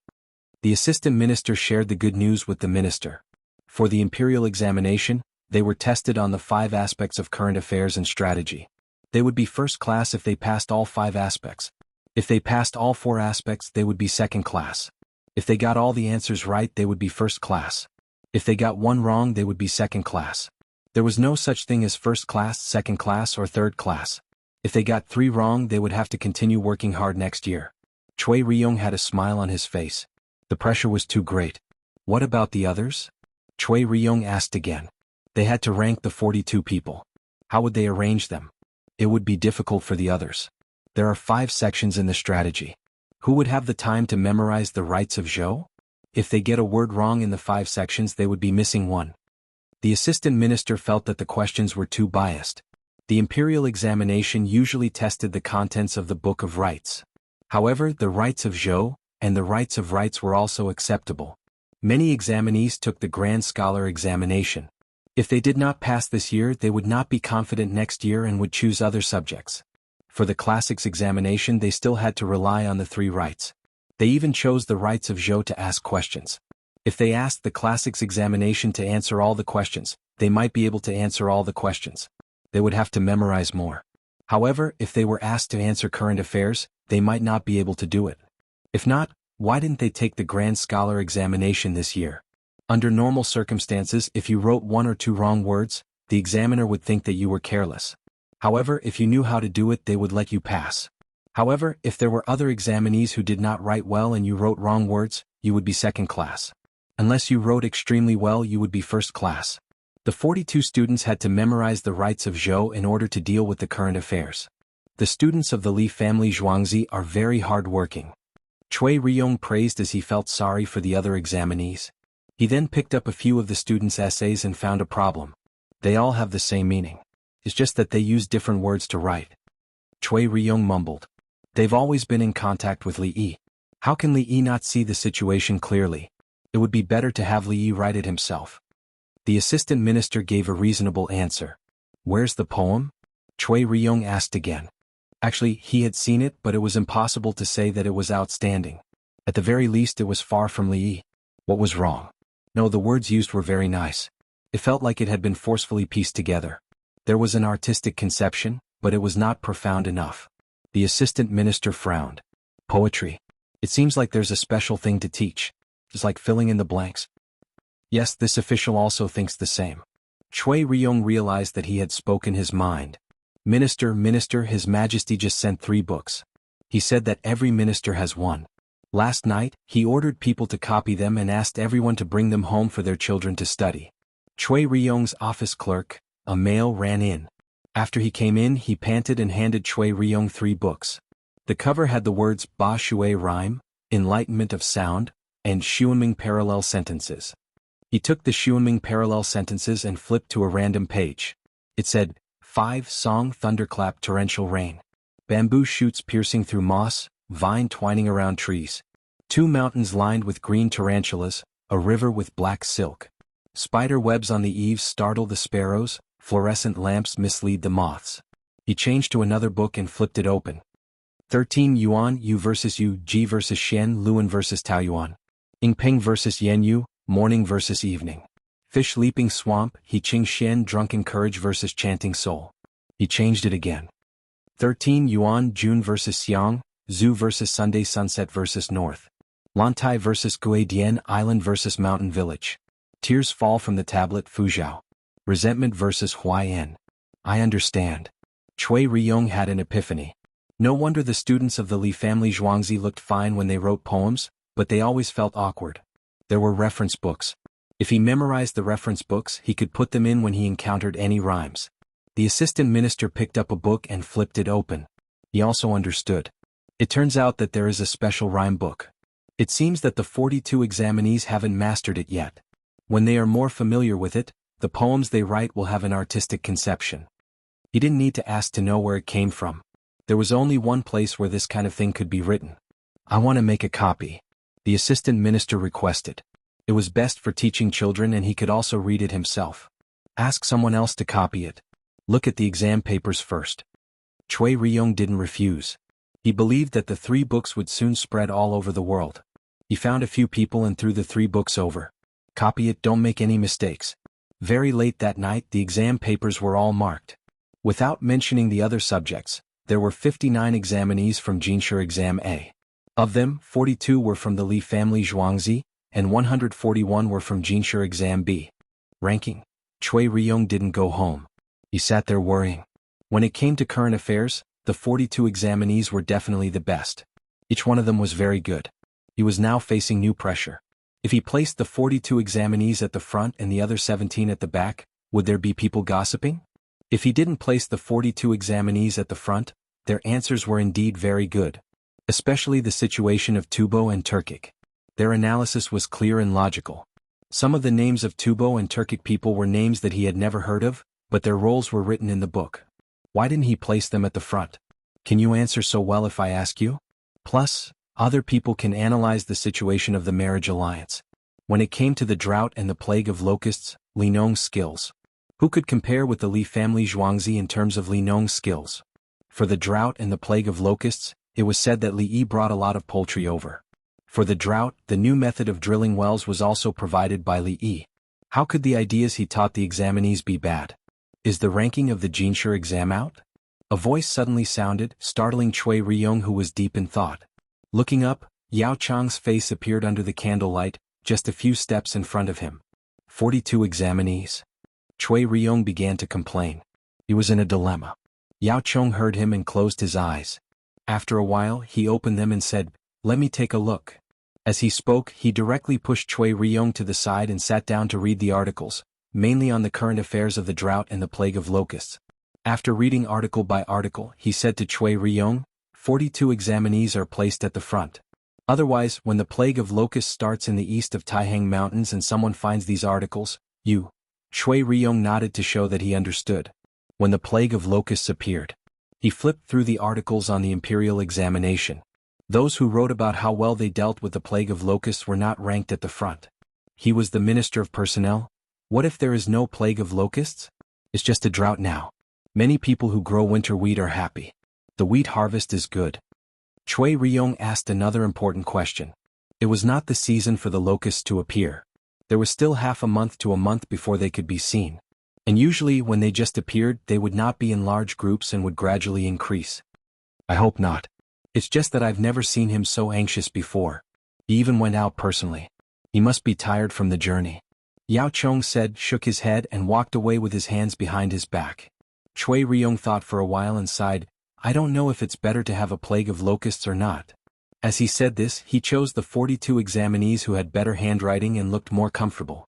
The assistant minister shared the good news with the minister. For the imperial examination, they were tested on the 5 aspects of current affairs and strategy. They would be first class if they passed all 5 aspects. If they passed all 4 aspects, they would be second class. If they got all the answers right, they would be first class. If they got one wrong, they would be second class. There was no such thing as first class, second class, or third class. If they got 3 wrong, they would have to continue working hard next year. Cui Ryong had a smile on his face. The pressure was too great. What about the others? Cui Ryong asked again. They had to rank the 42 people. How would they arrange them? It would be difficult for the others. There are 5 sections in the strategy. Who would have the time to memorize the rights of Zhou? If they get a word wrong in the 5 sections, they would be missing one. The assistant minister felt that the questions were too biased. The imperial examination usually tested the contents of the Book of Rights. However, the rights of Zhou and the rights of rights were also acceptable. Many examinees took the Grand Scholar examination. If they did not pass this year, they would not be confident next year and would choose other subjects. For the classics examination, they still had to rely on the 3 rights. They even chose the rights of Zhou to ask questions. If they asked the classics examination to answer all the questions, they might be able to answer all the questions. They would have to memorize more. However, if they were asked to answer current affairs, they might not be able to do it. If not, why didn't they take the Grand Scholar examination this year? Under normal circumstances, if you wrote 1 or 2 wrong words, the examiner would think that you were careless. However, if you knew how to do it, they would let you pass. However, if there were other examinees who did not write well and you wrote wrong words, you would be second class. Unless you wrote extremely well, you would be first class. The 42 students had to memorize the rights of Zhou in order to deal with the current affairs. The students of the Li family Zhuangzi are very hard-working. Cui Ryong praised as he felt sorry for the other examinees. He then picked up a few of the students' essays and found a problem. They all have the same meaning. It's just that they use different words to write. Cui Ryong mumbled. They've always been in contact with Li Yi. How can Li Yi not see the situation clearly? It would be better to have Li Yi write it himself. The assistant minister gave a reasonable answer. Where's the poem? Cui Ryong asked again. Actually, he had seen it, but it was impossible to say that it was outstanding. At the very least, it was far from Li Yi. What was wrong? No, the words used were very nice. It felt like it had been forcefully pieced together. There was an artistic conception, but it was not profound enough. The assistant minister frowned. Poetry. It seems like there's a special thing to teach. It's like filling in the blanks. Yes, this official also thinks the same. Cui Ryong realized that he had spoken his mind. Minister, His Majesty just sent 3 books. He said that every minister has one. Last night, he ordered people to copy them and asked everyone to bring them home for their children to study. Cui Ryong's office clerk, a male, ran in. After he came in, he panted and handed Cui Ryong 3 books. The cover had the words Ba Shui Rhyme, Enlightenment of Sound, and Xuanming Parallel Sentences. He took the Xuanming Parallel Sentences and flipped to a random page. It said, 5 Song Thunderclap Torrential Rain. Bamboo shoots piercing through moss, vine twining around trees. 2 mountains lined with green tarantulas, a river with black silk. Spider webs on the eaves startle the sparrows, fluorescent lamps mislead the moths. He changed to another book and flipped it open. 13 Yuan, Yu versus Yu, Ji versus Xian, Luan versus Taoyuan. Yingping versus Yenyu, morning versus evening. Fish leaping swamp, He Qing Xian, drunken courage versus chanting soul. He changed it again. 13 Yuan, June versus Xiang, Zhu versus Sunday, sunset versus north. Lantai versus Guadian, island versus mountain village. Tears fall from the tablet, Fuzhou. Resentment versus Huaiyan. I understand. Cui Ryong had an epiphany. No wonder the students of the Li family Zhuangzi looked fine when they wrote poems, but they always felt awkward. There were reference books. If he memorized the reference books, he could put them in when he encountered any rhymes. The assistant minister picked up a book and flipped it open. He also understood. It turns out that there is a special rhyme book. It seems that the 42 examinees haven't mastered it yet. When they are more familiar with it, the poems they write will have an artistic conception. He didn't need to ask to know where it came from. There was only one place where this kind of thing could be written. "I want to make a copy," the assistant minister requested. It was best for teaching children and he could also read it himself. "Ask someone else to copy it. Look at the exam papers first." Chui Ryong didn't refuse. He believed that the 3 books would soon spread all over the world. He found a few people and threw the 3 books over. "Copy it, don't make any mistakes." Very late that night the exam papers were all marked. Without mentioning the other subjects, there were 59 examinees from Jinshu Exam A. Of them, 42 were from the Li family Zhuangzi, and 141 were from Jinshu Exam B. Ranking. Chui Ryong didn't go home. He sat there worrying. When it came to current affairs, the 42 examinees were definitely the best. Each one of them was very good. He was now facing new pressure. If he placed the 42 examinees at the front and the other 17 at the back, would there be people gossiping? If he didn't place the 42 examinees at the front, their answers were indeed very good. Especially the situation of Tubo and Turkic. Their analysis was clear and logical. Some of the names of Tubo and Turkic people were names that he had never heard of, but their roles were written in the book. Why didn't he place them at the front? Can you answer so well if I ask you? Plus, other people can analyze the situation of the marriage alliance. When it came to the drought and the plague of locusts, Li Nong's skills. Who could compare with the Li family Zhuangzi in terms of Li Nong's skills? For the drought and the plague of locusts, it was said that Li Yi brought a lot of poultry over. For the drought, the new method of drilling wells was also provided by Li Yi. How could the ideas he taught the examinees be bad? Is the ranking of the Jinshu exam out? A voice suddenly sounded, startling Chui Ryong, who was deep in thought. Looking up, Yao Chang's face appeared under the candlelight, just a few steps in front of him. 42 examinees. Chui Ryong began to complain. He was in a dilemma. Yao Chang heard him and closed his eyes. After a while he opened them and said, "Let me take a look." As he spoke, he directly pushed Chui Ryong to the side and sat down to read the articles, mainly on the current affairs of the drought and the plague of locusts. After reading article by article, he said to Chui Ryong, 42 examinees are placed at the front. Otherwise, when the plague of locusts starts in the east of Taihang Mountains and someone finds these articles, you. Chui Ryong nodded to show that he understood. When the plague of locusts appeared, he flipped through the articles on the imperial examination. Those who wrote about how well they dealt with the plague of locusts were not ranked at the front. He was the Minister of Personnel. What if there is no plague of locusts? It's just a drought now. Many people who grow winter wheat are happy. The wheat harvest is good. Chui Ryong asked another important question. It was not the season for the locusts to appear. There was still half a month to a month before they could be seen. And usually when they just appeared, they would not be in large groups and would gradually increase. I hope not. It's just that I've never seen him so anxious before. He even went out personally. He must be tired from the journey. Yao Chong said, shook his head and walked away with his hands behind his back. Chui Ryong thought for a while and sighed, I don't know if it's better to have a plague of locusts or not. As he said this, he chose the 42 examinees who had better handwriting and looked more comfortable.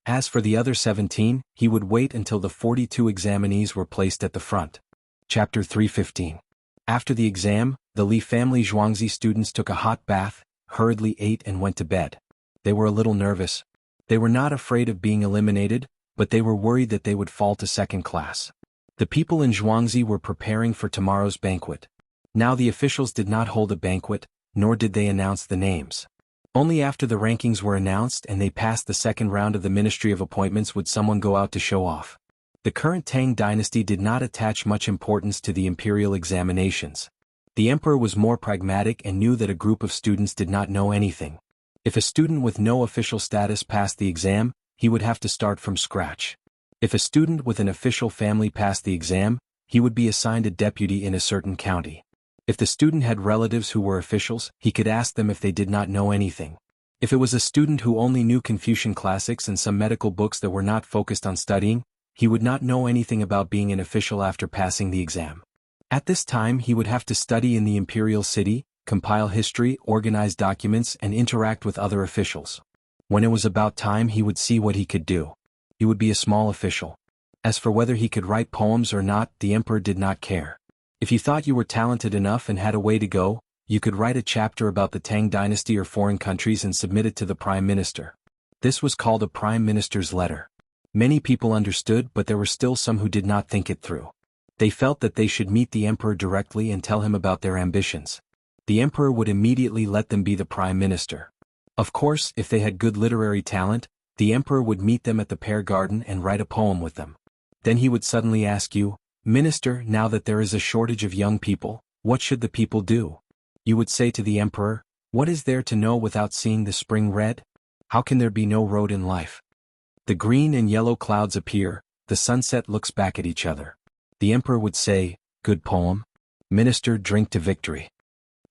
As for the other 17, he would wait until the 42 examinees were placed at the front. Chapter 315. After the exam, the Li family Zhuangzi students took a hot bath, hurriedly ate and went to bed. They were a little nervous. They were not afraid of being eliminated, but they were worried that they would fall to second class. The people in Zhuangzi were preparing for tomorrow's banquet. Now the officials did not hold a banquet, nor did they announce the names. Only after the rankings were announced and they passed the second round of the Ministry of Appointments would someone go out to show off. The current Tang dynasty did not attach much importance to the imperial examinations. The emperor was more pragmatic and knew that a group of students did not know anything. If a student with no official status passed the exam, he would have to start from scratch. If a student with an official family passed the exam, he would be assigned a deputy in a certain county. If the student had relatives who were officials, he could ask them if they did not know anything. If it was a student who only knew Confucian classics and some medical books that were not focused on studying, he would not know anything about being an official after passing the exam. At this time he would have to study in the imperial city, compile history, organize documents and interact with other officials. When it was about time he would see what he could do. He would be a small official. As for whether he could write poems or not, the emperor did not care. If you thought you were talented enough and had a way to go, you could write a chapter about the Tang dynasty or foreign countries and submit it to the prime minister. This was called a prime minister's letter. Many people understood, but there were still some who did not think it through. They felt that they should meet the emperor directly and tell him about their ambitions. The emperor would immediately let them be the prime minister. Of course, if they had good literary talent, the emperor would meet them at the pear garden and write a poem with them. Then he would suddenly ask you, "Minister, now that there is a shortage of young people, what should the people do?" You would say to the emperor, "What is there to know without seeing the spring red? How can there be no road in life?" The green and yellow clouds appear, the sunset looks back at each other. The emperor would say, "Good poem. Minister, drink to victory."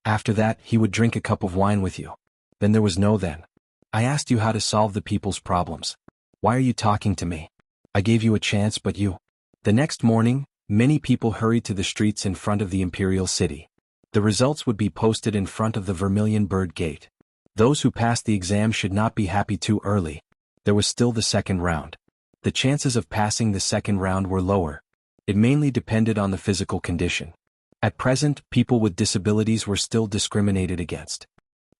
After that, he would drink a cup of wine with you. Then there was no then. I asked you how to solve the people's problems. Why are you talking to me? I gave you a chance, but you. The next morning, many people hurried to the streets in front of the imperial city. The results would be posted in front of the Vermilion Bird Gate. Those who passed the exam should not be happy too early. There was still the second round. The chances of passing the second round were lower. It mainly depended on the physical condition. At present, people with disabilities were still discriminated against.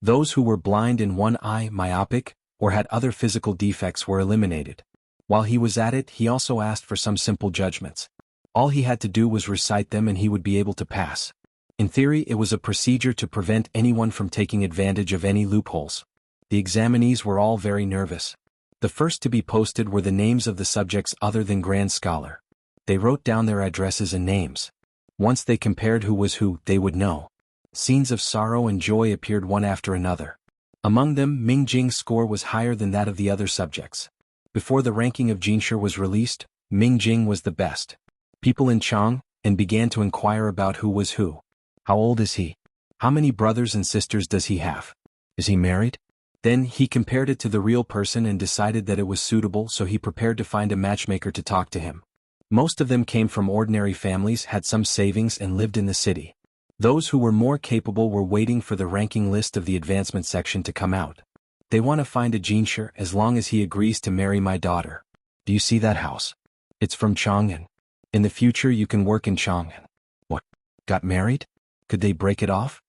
Those who were blind in one eye, myopic, or had other physical defects were eliminated. While he was at it, he also asked for some simple judgments. All he had to do was recite them and he would be able to pass. In theory, it was a procedure to prevent anyone from taking advantage of any loopholes. The examinees were all very nervous. The first to be posted were the names of the subjects other than Grand Scholar. They wrote down their addresses and names. Once they compared who was who, they would know. Scenes of sorrow and joy appeared one after another. Among them, Ming Jing's score was higher than that of the other subjects. Before the ranking of Jinsher was released, Ming Jing was the best. People in Chang and began to inquire about who was who. How old is he? How many brothers and sisters does he have? Is he married? Then he compared it to the real person and decided that it was suitable, so he prepared to find a matchmaker to talk to him. Most of them came from ordinary families, had some savings and lived in the city. Those who were more capable were waiting for the ranking list of the advancement section to come out. They want to find a Jinsher as long as he agrees to marry my daughter. Do you see that house? It's from Chang'an. In the future you can work in Chang'an. What? Got married? Could they break it off?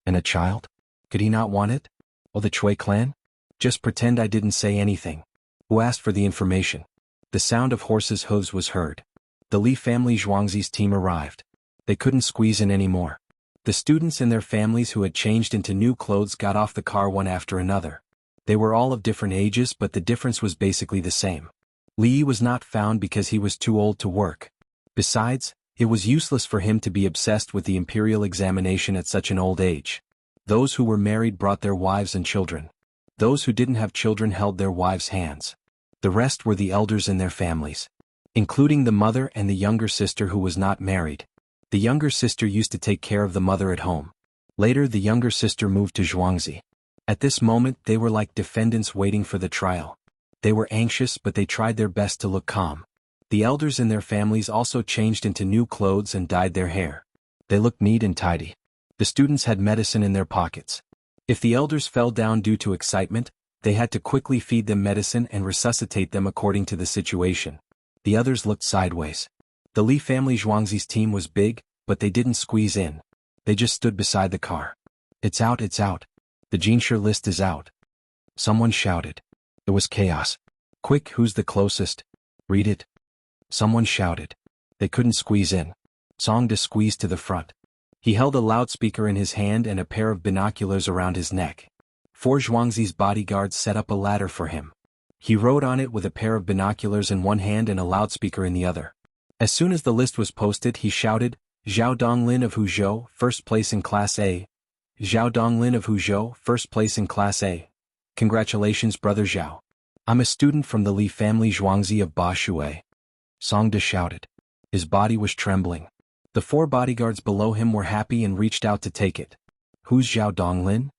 And a child? Could he not want it? Oh, the Chui clan? Just pretend I didn't say anything. Who asked for the information? The sound of horses' hooves was heard. The Li family Zhuangzi's team arrived. They couldn't squeeze in anymore. The students and their families who had changed into new clothes got off the car one after another. They were all of different ages, but the difference was basically the same. Li was not found because he was too old to work. Besides, it was useless for him to be obsessed with the imperial examination at such an old age. Those who were married brought their wives and children. Those who didn't have children held their wives' hands. The rest were the elders in their families, including the mother and the younger sister who was not married. The younger sister used to take care of the mother at home. Later, the younger sister moved to Zhuangzi. At this moment, they were like defendants waiting for the trial. They were anxious, but they tried their best to look calm. The elders in their families also changed into new clothes and dyed their hair. They looked neat and tidy. The students had medicine in their pockets. If the elders fell down due to excitement, they had to quickly feed them medicine and resuscitate them according to the situation. The others looked sideways. The Li family Zhuangzi's team was big, but they didn't squeeze in. They just stood beside the car. It's out, it's out. The Jinsher list is out. Someone shouted. It was chaos. Quick, who's the closest? Read it. Someone shouted. They couldn't squeeze in. Songda squeezed to the front. He held a loudspeaker in his hand and a pair of binoculars around his neck. 4 Zhuangzi's bodyguards set up a ladder for him. He rode on it with a pair of binoculars in one hand and a loudspeaker in the other. As soon as the list was posted, he shouted, "Zhao Donglin of Huzhou, first place in Class A. Zhao Donglin of Huzhou, first place in Class A. Congratulations, Brother Zhao. I'm a student from the Li family Zhuangzi of Ba Shui." Songda shouted. His body was trembling. The 4 bodyguards below him were happy and reached out to take it. Who's Zhao Donglin?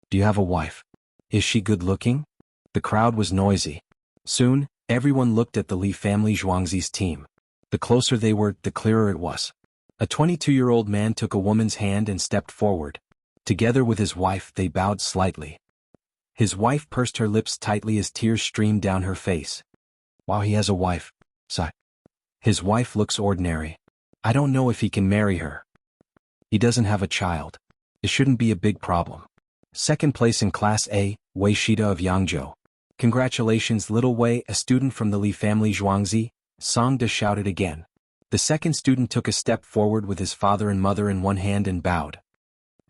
Do you have a wife? Is she good looking? The crowd was noisy. Soon, everyone looked at the Li family Zhuangzi's team. The closer they were, the clearer it was. A 22-year-old man took a woman's hand and stepped forward. Together with his wife, they bowed slightly. His wife pursed her lips tightly as tears streamed down her face. Wow, he has a wife. Sigh. His wife looks ordinary. I don't know if he can marry her. He doesn't have a child. It shouldn't be a big problem. Second place in Class A, Wei Shida of Yangzhou. Congratulations, little Wei, a student from the Li family Zhuangzi, Songda shouted again. The second student took a step forward with his father and mother in one hand and bowed.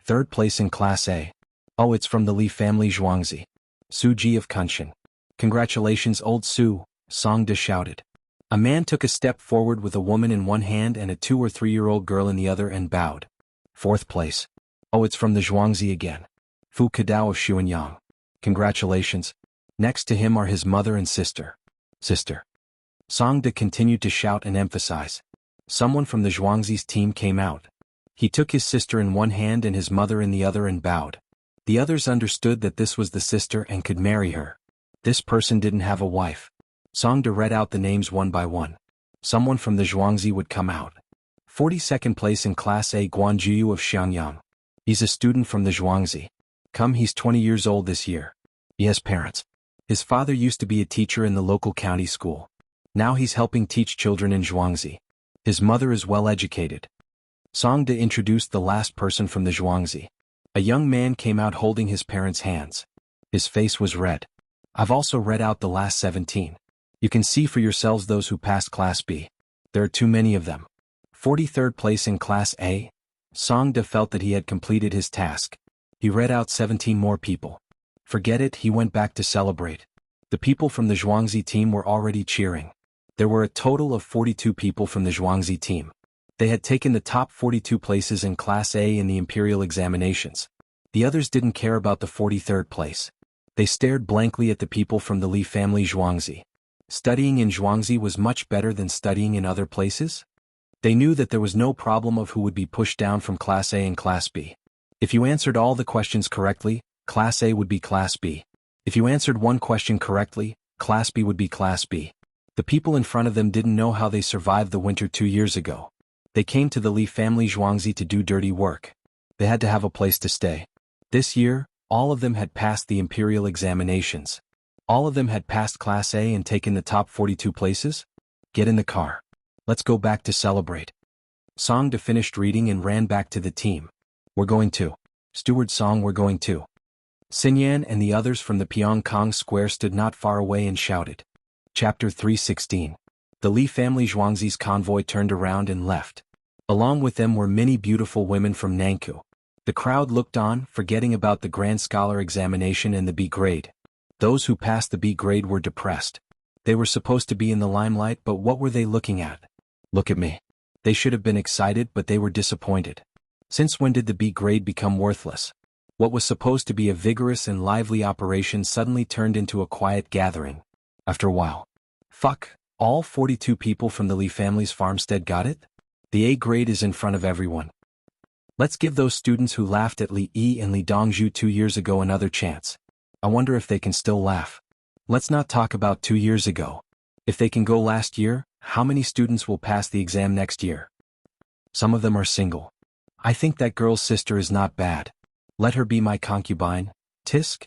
Third place in Class A. Oh, it's from the Li family Zhuangzi. Su Ji of Kunshan. Congratulations, old Su, Song De shouted. A man took a step forward with a woman in one hand and a 2 or 3-year-old girl in the other and bowed. Fourth place. Oh, it's from the Zhuangzi again. Fu Kadao of Xuanyang. Congratulations. Next to him are his mother and sister. Sister. Song De continued to shout and emphasize. Someone from the Zhuangzi's team came out. He took his sister in one hand and his mother in the other and bowed. The others understood that this was the sister and could marry her. This person didn't have a wife. Song De read out the names one by one. Someone from the Zhuangzi would come out. 42nd place in Class A, Guanjuyu of Xiangyang. He's a student from the Zhuangzi. He's 20 years old this year. He has parents. His father used to be a teacher in the local county school. Now he's helping teach children in Zhuangzi. His mother is well educated. Song De introduced the last person from the Zhuangzi. A young man came out holding his parents' hands. His face was red. I've also read out the last 17. You can see for yourselves those who passed Class B. There are too many of them. 43rd place in Class A. Song De felt that he had completed his task. He read out 17 more people. Forget it, he went back to celebrate. The people from the Zhuangzi team were already cheering. There were a total of 42 people from the Zhuangzi team. They had taken the top 42 places in Class A in the imperial examinations. The others didn't care about the 43rd place. They stared blankly at the people from the Li family Zhuangzi. Studying in Zhuangzi was much better than studying in other places. They knew that there was no problem of who would be pushed down from Class A and Class B. If you answered all the questions correctly, Class A would be Class B. If you answered one question correctly, Class B would be Class B. The people in front of them didn't know how they survived the winter 2 years ago. They came to the Li family Zhuangzi to do dirty work. They had to have a place to stay. This year, all of them had passed the imperial examinations. All of them had passed Class A and taken the top 42 places? Get in the car. Let's go back to celebrate. Song De finished reading and ran back to the team. We're going to. Steward Song, we're going to. Xinyan and the others from the Pyongkong Square stood not far away and shouted. Chapter 316. The Li family Zhuangzi's convoy turned around and left. Along with them were many beautiful women from Nankou. The crowd looked on, forgetting about the Grand Scholar examination and the B grade. Those who passed the B grade were depressed. They were supposed to be in the limelight, but what were they looking at? Look at me. They should have been excited, but they were disappointed. Since when did the B grade become worthless? What was supposed to be a vigorous and lively operation suddenly turned into a quiet gathering. After a while. Fuck, all 42 people from the Li family's farmstead got it? The A grade is in front of everyone. Let's give those students who laughed at Li Yi and Li Dongzhu 2 years ago another chance. I wonder if they can still laugh. Let's not talk about 2 years ago. If they can go last year, how many students will pass the exam next year? Some of them are single. I think that girl's sister is not bad. Let her be my concubine, tisk?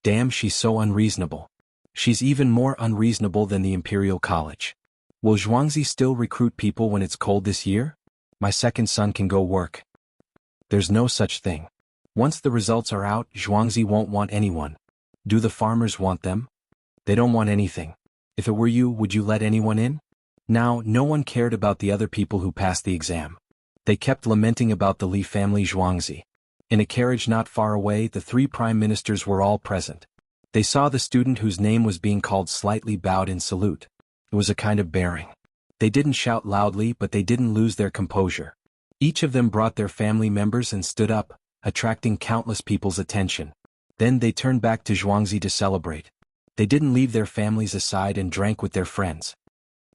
Damn, she's so unreasonable. She's even more unreasonable than the Imperial College. Will Zhuangzi still recruit people when it's cold this year? My second son can go work. There's no such thing. Once the results are out, Zhuangzi won't want anyone. Do the farmers want them? They don't want anything. If it were you, would you let anyone in? Now, no one cared about the other people who passed the exam. They kept lamenting about the Li family Zhuangzi. In a carriage not far away, the 3 prime ministers were all present. They saw the student whose name was being called slightly bowed in salute. It was a kind of bearing. They didn't shout loudly, but they didn't lose their composure. Each of them brought their family members and stood up, attracting countless people's attention. Then they turned back to Zhuangzi to celebrate. They didn't leave their families aside and drank with their friends.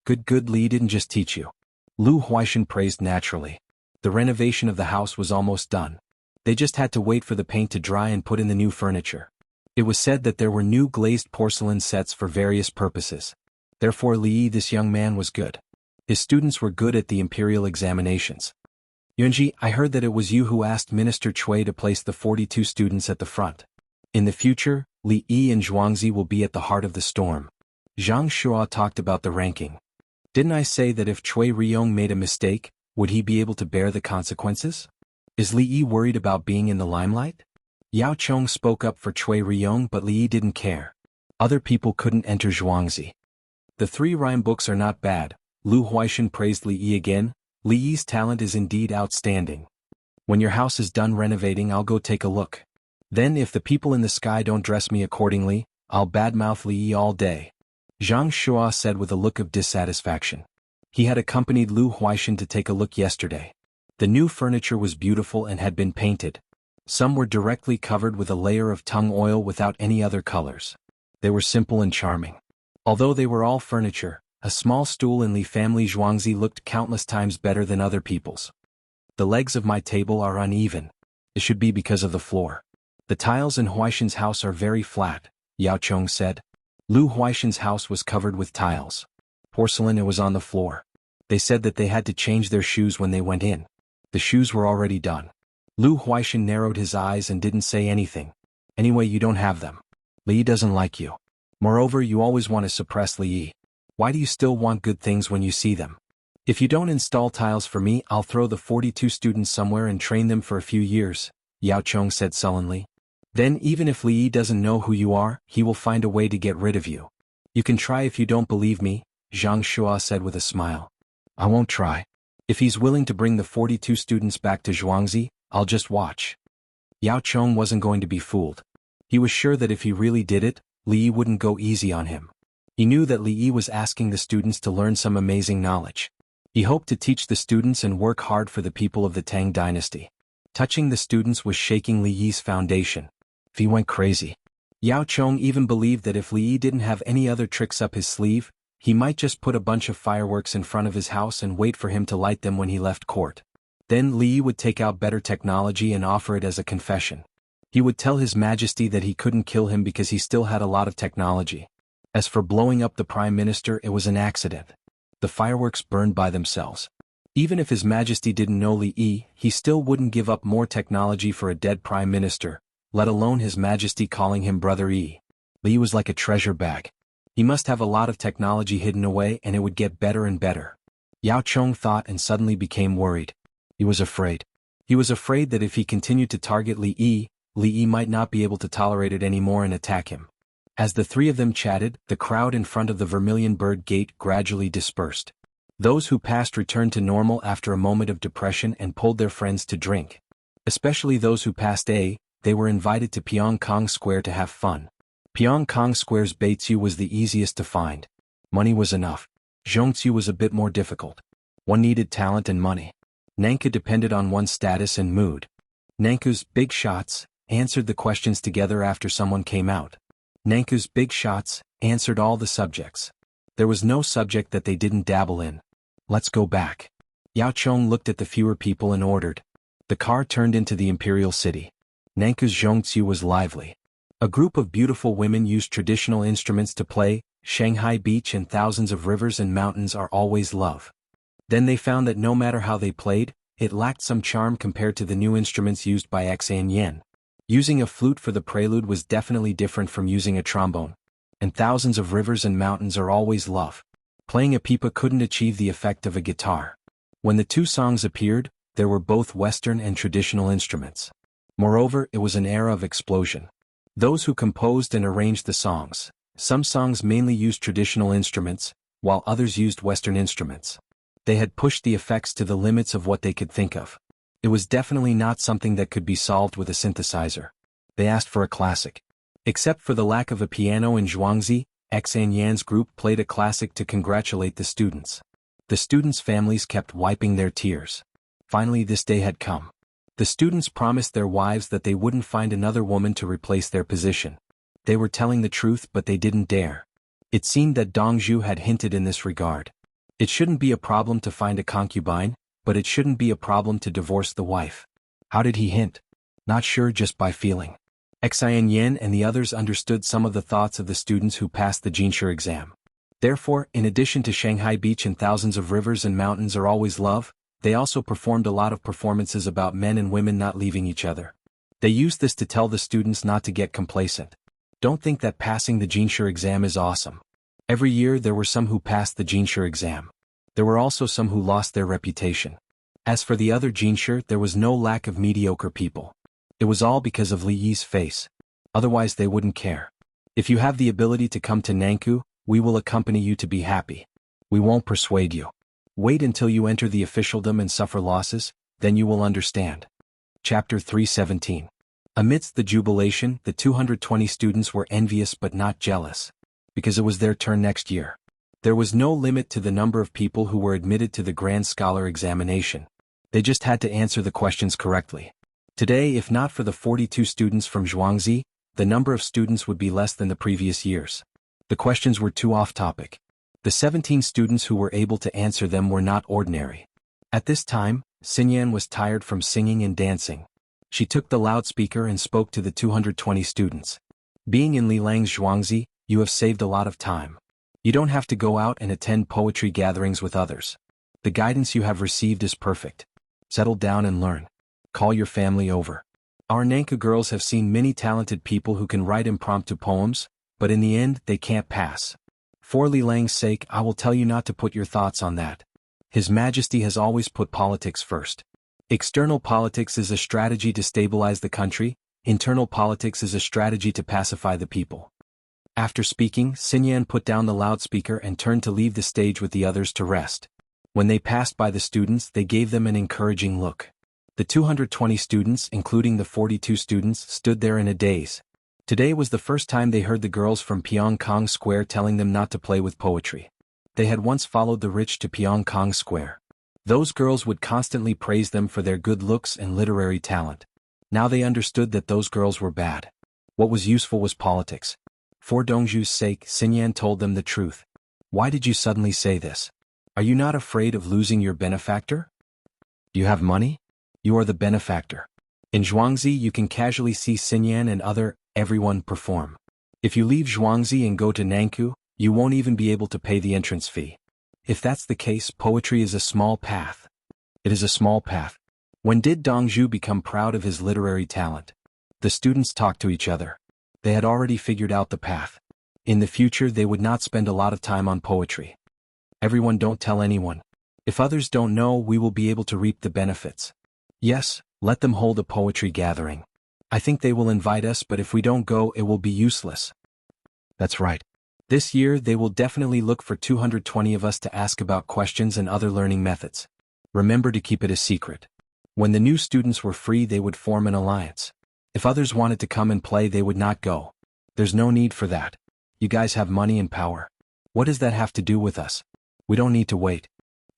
Good Li didn't just teach you. Lu Huaishan praised naturally. The renovation of the house was almost done. They just had to wait for the paint to dry and put in the new furniture. It was said that there were new glazed porcelain sets for various purposes. Therefore Li, this young man, was good. His students were good at the imperial examinations. Yunji, I heard that it was you who asked Minister Cui to place the 42 students at the front. In the future, Li Yi and Zhuangzi will be at the heart of the storm. Zhang Shua talked about the ranking. Didn't I say that if Cui Riyong made a mistake, would he be able to bear the consequences? Is Li Yi worried about being in the limelight? Yao Chong spoke up for Cui Riyong, but Li Yi didn't care. Other people couldn't enter Zhuangzi. The 3 rhyme books are not bad, Lu Huaishan praised Li Yi again. Li Yi's talent is indeed outstanding. When your house is done renovating, I'll go take a look. Then if the people in the sky don't dress me accordingly, I'll badmouth Li Yi all day. Zhang Shuo said with a look of dissatisfaction. He had accompanied Lu Huaishan to take a look yesterday. The new furniture was beautiful and had been painted. Some were directly covered with a layer of tung oil without any other colors. They were simple and charming. Although they were all furniture, a small stool in Li family Zhuangzi looked countless times better than other people's. The legs of my table are uneven. It should be because of the floor. The tiles in Huaishan's house are very flat, Yao Chong said. Lu Huaishan's house was covered with tiles. Porcelain, it was on the floor. They said that they had to change their shoes when they went in. The shoes were already done. Lu Huaishan narrowed his eyes and didn't say anything. Anyway, you don't have them. Li Yi doesn't like you. Moreover, you always want to suppress Li Yi. Why do you still want good things when you see them? If you don't install tiles for me, I'll throw the 42 students somewhere and train them for a few years, Yao Chong said sullenly. Then even if Li Yi doesn't know who you are, he will find a way to get rid of you. You can try if you don't believe me, Zhang Shuo said with a smile. I won't try. If he's willing to bring the 42 students back to Zhuangzi, I'll just watch. Yao Chong wasn't going to be fooled. He was sure that if he really did it, Li Yi wouldn't go easy on him. He knew that Li Yi was asking the students to learn some amazing knowledge. He hoped to teach the students and work hard for the people of the Tang dynasty. Touching the students was shaking Li Yi's foundation. If he went crazy. Yao Chong even believed that if Li Yi didn't have any other tricks up his sleeve, he might just put a bunch of fireworks in front of his house and wait for him to light them when he left court. Then Li Yi would take out better technology and offer it as a confession. He would tell His Majesty that he couldn't kill him because he still had a lot of technology. As for blowing up the Prime Minister, it was an accident. The fireworks burned by themselves. Even if His Majesty didn't know Li Yi, he still wouldn't give up more technology for a dead Prime Minister, let alone His Majesty calling him Brother Yi. Li was like a treasure bag. He must have a lot of technology hidden away and it would get better and better. Yao Chong thought and suddenly became worried. He was afraid. He was afraid that if he continued to target Li Yi might not be able to tolerate it anymore and attack him. As the three of them chatted, the crowd in front of the Vermilion Bird Gate gradually dispersed. Those who passed returned to normal after a moment of depression and pulled their friends to drink. Especially those who passed they were invited to Pyongkong Square to have fun. Pyongkong Square's Beitsu was the easiest to find. Money was enough. Zhongzhu was a bit more difficult. One needed talent and money. Nanka depended on one's status and mood. Nanku's big shots answered the questions together after someone came out. Nanku's big shots answered all the subjects. There was no subject that they didn't dabble in. Let's go back. Yao Chong looked at the fewer people and ordered. The car turned into the imperial city. Nanku's Zhongzhu was lively. A group of beautiful women used traditional instruments to play. Shanghai Beach and thousands of rivers and mountains are always love. Then they found that no matter how they played, it lacked some charm compared to the new instruments used by Yan. Using a flute for the prelude was definitely different from using a trombone. And thousands of rivers and mountains are always love. Playing a pipa couldn't achieve the effect of a guitar. When the two songs appeared, there were both Western and traditional instruments. Moreover, it was an era of explosion. Those who composed and arranged the songs, some songs mainly used traditional instruments, while others used Western instruments. They had pushed the effects to the limits of what they could think of. It was definitely not something that could be solved with a synthesizer. They asked for a classic. Except for the lack of a piano in Zhuangzi, Yan's group played a classic to congratulate the students. The students' families kept wiping their tears. Finally, this day had come. The students promised their wives that they wouldn't find another woman to replace their position. They were telling the truth, but they didn't dare. It seemed that Dongzhu had hinted in this regard. It shouldn't be a problem to find a concubine, but it shouldn't be a problem to divorce the wife. How did he hint? Not sure, just by feeling. Yan and the others understood some of the thoughts of the students who passed the Jinshu exam. Therefore, in addition to Shanghai Beach and thousands of rivers and mountains are always love, they also performed a lot of performances about men and women not leaving each other. They used this to tell the students not to get complacent. Don't think that passing the Jinshu exam is awesome. Every year there were some who passed the Jinshu exam. There were also some who lost their reputation. As for the other Jinshu, there was no lack of mediocre people. It was all because of Li Yi's face. Otherwise they wouldn't care. If you have the ability to come to Nanku, we will accompany you to be happy. We won't persuade you. Wait until you enter the officialdom and suffer losses, then you will understand. Chapter 317. Amidst the jubilation, the 220 students were envious but not jealous, because it was their turn next year. There was no limit to the number of people who were admitted to the Grand Scholar examination. They just had to answer the questions correctly. Today, if not for the 42 students from Jianghu, the number of students would be less than the previous years. The questions were too off-topic. The 17 students who were able to answer them were not ordinary. At this time, Xinyan was tired from singing and dancing. She took the loudspeaker and spoke to the 220 students. Being in Lilang's Zhuangzi, you have saved a lot of time. You don't have to go out and attend poetry gatherings with others. The guidance you have received is perfect. Settle down and learn. Call your family over. Our Nanka girls have seen many talented people who can write impromptu poems, but in the end they can't pass. For Lilang's sake, I will tell you not to put your thoughts on that. His Majesty has always put politics first. External politics is a strategy to stabilize the country, internal politics is a strategy to pacify the people. After speaking, Xinyan put down the loudspeaker and turned to leave the stage with the others to rest. When they passed by the students, they gave them an encouraging look. The 220 students, including the 42 students, stood there in a daze. Today was the first time they heard the girls from Pyongkong Square telling them not to play with poetry. They had once followed the rich to Pyongkong Square. Those girls would constantly praise them for their good looks and literary talent. Now they understood that those girls were bad. What was useful was politics. For Dongzhu's sake, Xinyan told them the truth. Why did you suddenly say this? Are you not afraid of losing your benefactor? Do you have money? You are the benefactor. In Zhuangzi you can casually see Xinyan and everyone perform. If you leave Zhuangzi and go to Nanku, you won't even be able to pay the entrance fee. If that's the case, poetry is a small path. It is a small path. When did Dongzhu become proud of his literary talent? The students talked to each other. They had already figured out the path. In the future they would not spend a lot of time on poetry. Everyone don't tell anyone. If others don't know, we will be able to reap the benefits. Yes, let them hold a poetry gathering. I think they will invite us, but if we don't go, it will be useless. That's right. This year they will definitely look for 220 of us to ask about questions and other learning methods. Remember to keep it a secret. When the new students were free, they would form an alliance. If others wanted to come and play, they would not go. There's no need for that. You guys have money and power. What does that have to do with us? We don't need to wait.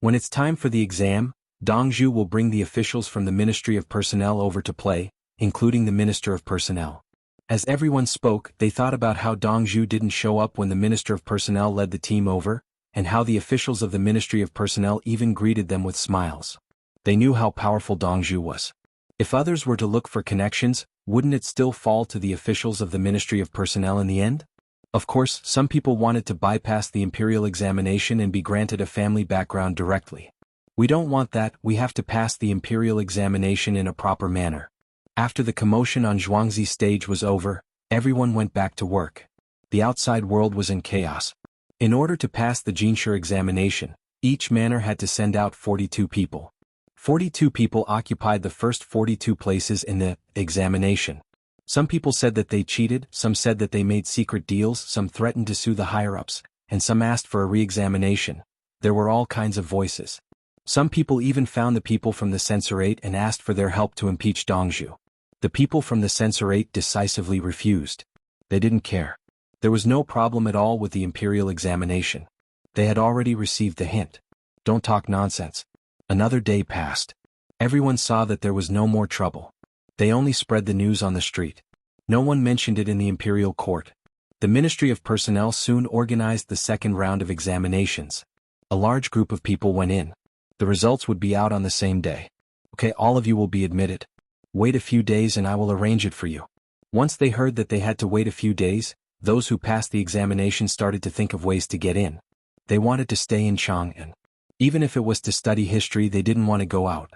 When it's time for the exam, Dongzhu will bring the officials from the Ministry of Personnel over to play, including the Minister of Personnel. As everyone spoke, they thought about how Dongzhu didn't show up when the Minister of Personnel led the team over, and how the officials of the Ministry of Personnel even greeted them with smiles. They knew how powerful Dongzhu was. If others were to look for connections, wouldn't it still fall to the officials of the Ministry of Personnel in the end? Of course, some people wanted to bypass the imperial examination and be granted a family background directly. We don't want that, we have to pass the imperial examination in a proper manner. After the commotion on Zhuangzi's stage was over, everyone went back to work. The outside world was in chaos. In order to pass the Jinshe examination, each manor had to send out 42 people. 42 people occupied the first 42 places in the examination. Some people said that they cheated, some said that they made secret deals, some threatened to sue the higher-ups, and some asked for a re-examination. There were all kinds of voices. Some people even found the people from the censorate and asked for their help to impeach Dongzhu. The people from the censorate decisively refused. They didn't care. There was no problem at all with the imperial examination. They had already received the hint. Don't talk nonsense. Another day passed. Everyone saw that there was no more trouble. They only spread the news on the street. No one mentioned it in the imperial court. The Ministry of Personnel soon organized the second round of examinations. A large group of people went in. The results would be out on the same day. Okay, all of you will be admitted. Wait a few days and I will arrange it for you. Once they heard that they had to wait a few days, those who passed the examination started to think of ways to get in. They wanted to stay in Chang'an. Even if it was to study history, they didn't want to go out.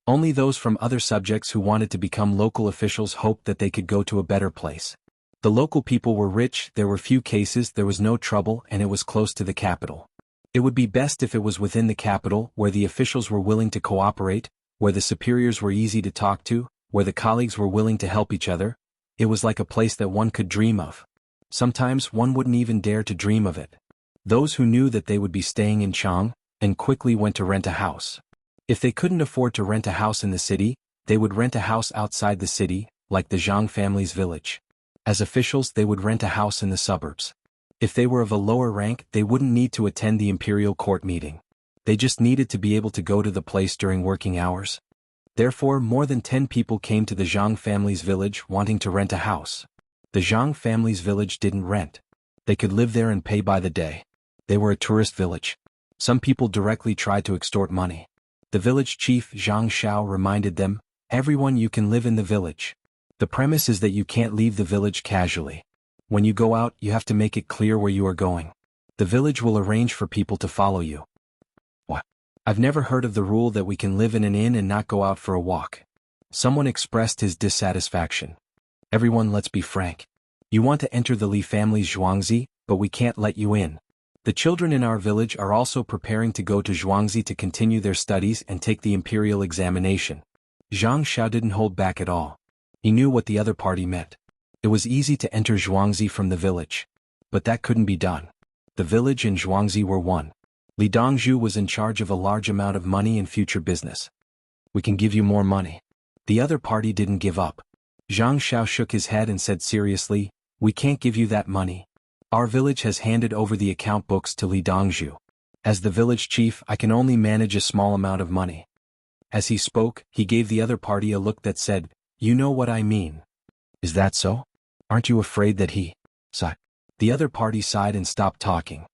Only those from other subjects who wanted to become local officials hoped that they could go to a better place. The local people were rich, there were few cases, there was no trouble, and it was close to the capital. It would be best if it was within the capital, where the officials were willing to cooperate, where the superiors were easy to talk to, where the colleagues were willing to help each other. It was like a place that one could dream of. Sometimes one wouldn't even dare to dream of it. Those who knew that they would be staying in Chang, and quickly went to rent a house. If they couldn't afford to rent a house in the city, they would rent a house outside the city, like the Zhang family's village. As officials, they would rent a house in the suburbs. If they were of a lower rank, they wouldn't need to attend the imperial court meeting. They just needed to be able to go to the place during working hours. Therefore, more than 10 people came to the Zhang family's village wanting to rent a house. The Zhang family's village didn't rent. They could live there and pay by the day. They were a tourist village. Some people directly tried to extort money. The village chief Zhang Xiao reminded them, "Everyone, you can live in the village. The premise is that you can't leave the village casually. When you go out, you have to make it clear where you are going. The village will arrange for people to follow you." What? I've never heard of the rule that we can live in an inn and not go out for a walk. Someone expressed his dissatisfaction. Everyone, let's be frank. You want to enter the Li family's Zhuangzi, but we can't let you in. The children in our village are also preparing to go to Zhuangzi to continue their studies and take the imperial examination. Zhang Xiao didn't hold back at all. He knew what the other party meant. It was easy to enter Zhuangzi from the village. But that couldn't be done. The village and Zhuangzi were one. Li Dongzhu was in charge of a large amount of money in future business. "We can give you more money." The other party didn't give up. Zhang Xiao shook his head and said seriously, "We can't give you that money. Our village has handed over the account books to Li Dongzhu. As the village chief, I can only manage a small amount of money." As he spoke, he gave the other party a look that said, "You know what I mean. Is that so? Aren't you afraid that he..." sighed? The other party sighed and stopped talking.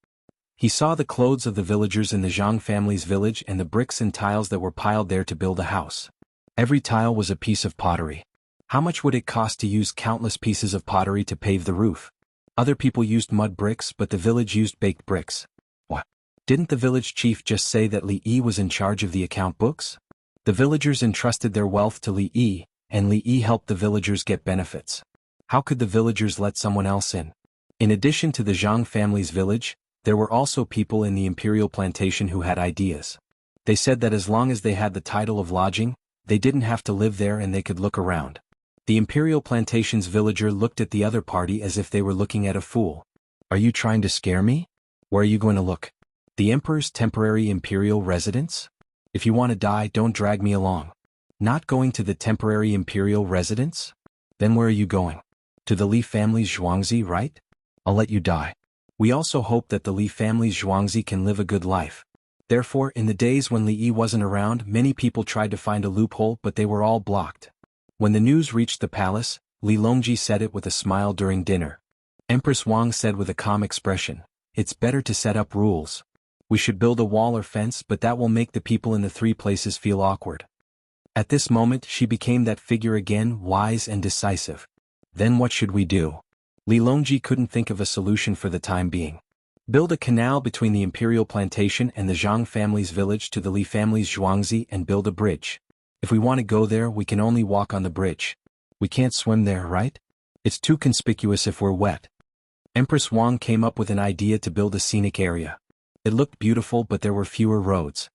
He saw the clothes of the villagers in the Zhang family's village and the bricks and tiles that were piled there to build a house. Every tile was a piece of pottery. How much would it cost to use countless pieces of pottery to pave the roof? Other people used mud bricks, but the village used baked bricks. What? Didn't the village chief just say that Li Yi was in charge of the account books? The villagers entrusted their wealth to Li Yi, and Li Yi helped the villagers get benefits. How could the villagers let someone else in? In addition to the Zhang family's village, there were also people in the imperial plantation who had ideas. They said that as long as they had the title of lodging, they didn't have to live there and they could look around. The imperial plantation's villager looked at the other party as if they were looking at a fool. "Are you trying to scare me? Where are you going to look? The emperor's temporary imperial residence? If you want to die, don't drag me along." "Not going to the temporary imperial residence? Then where are you going? To the Li family's Zhuangzi, right? I'll let you die." We also hope that the Li family's Zhuangzi can live a good life. Therefore, in the days when Li Yi wasn't around, many people tried to find a loophole, but they were all blocked. When the news reached the palace, Li Longji said it with a smile during dinner. Empress Wang said with a calm expression, "It's better to set up rules. We should build a wall or fence, but that will make the people in the three places feel awkward." At this moment, she became that figure again, wise and decisive. "Then what should we do?" Li Longji couldn't think of a solution for the time being. "Build a canal between the imperial plantation and the Zhang family's village to the Li family's Zhuangzi and build a bridge. If we want to go there, we can only walk on the bridge. We can't swim there, right? It's too conspicuous if we're wet." Empress Wang came up with an idea to build a scenic area. It looked beautiful, but there were fewer roads.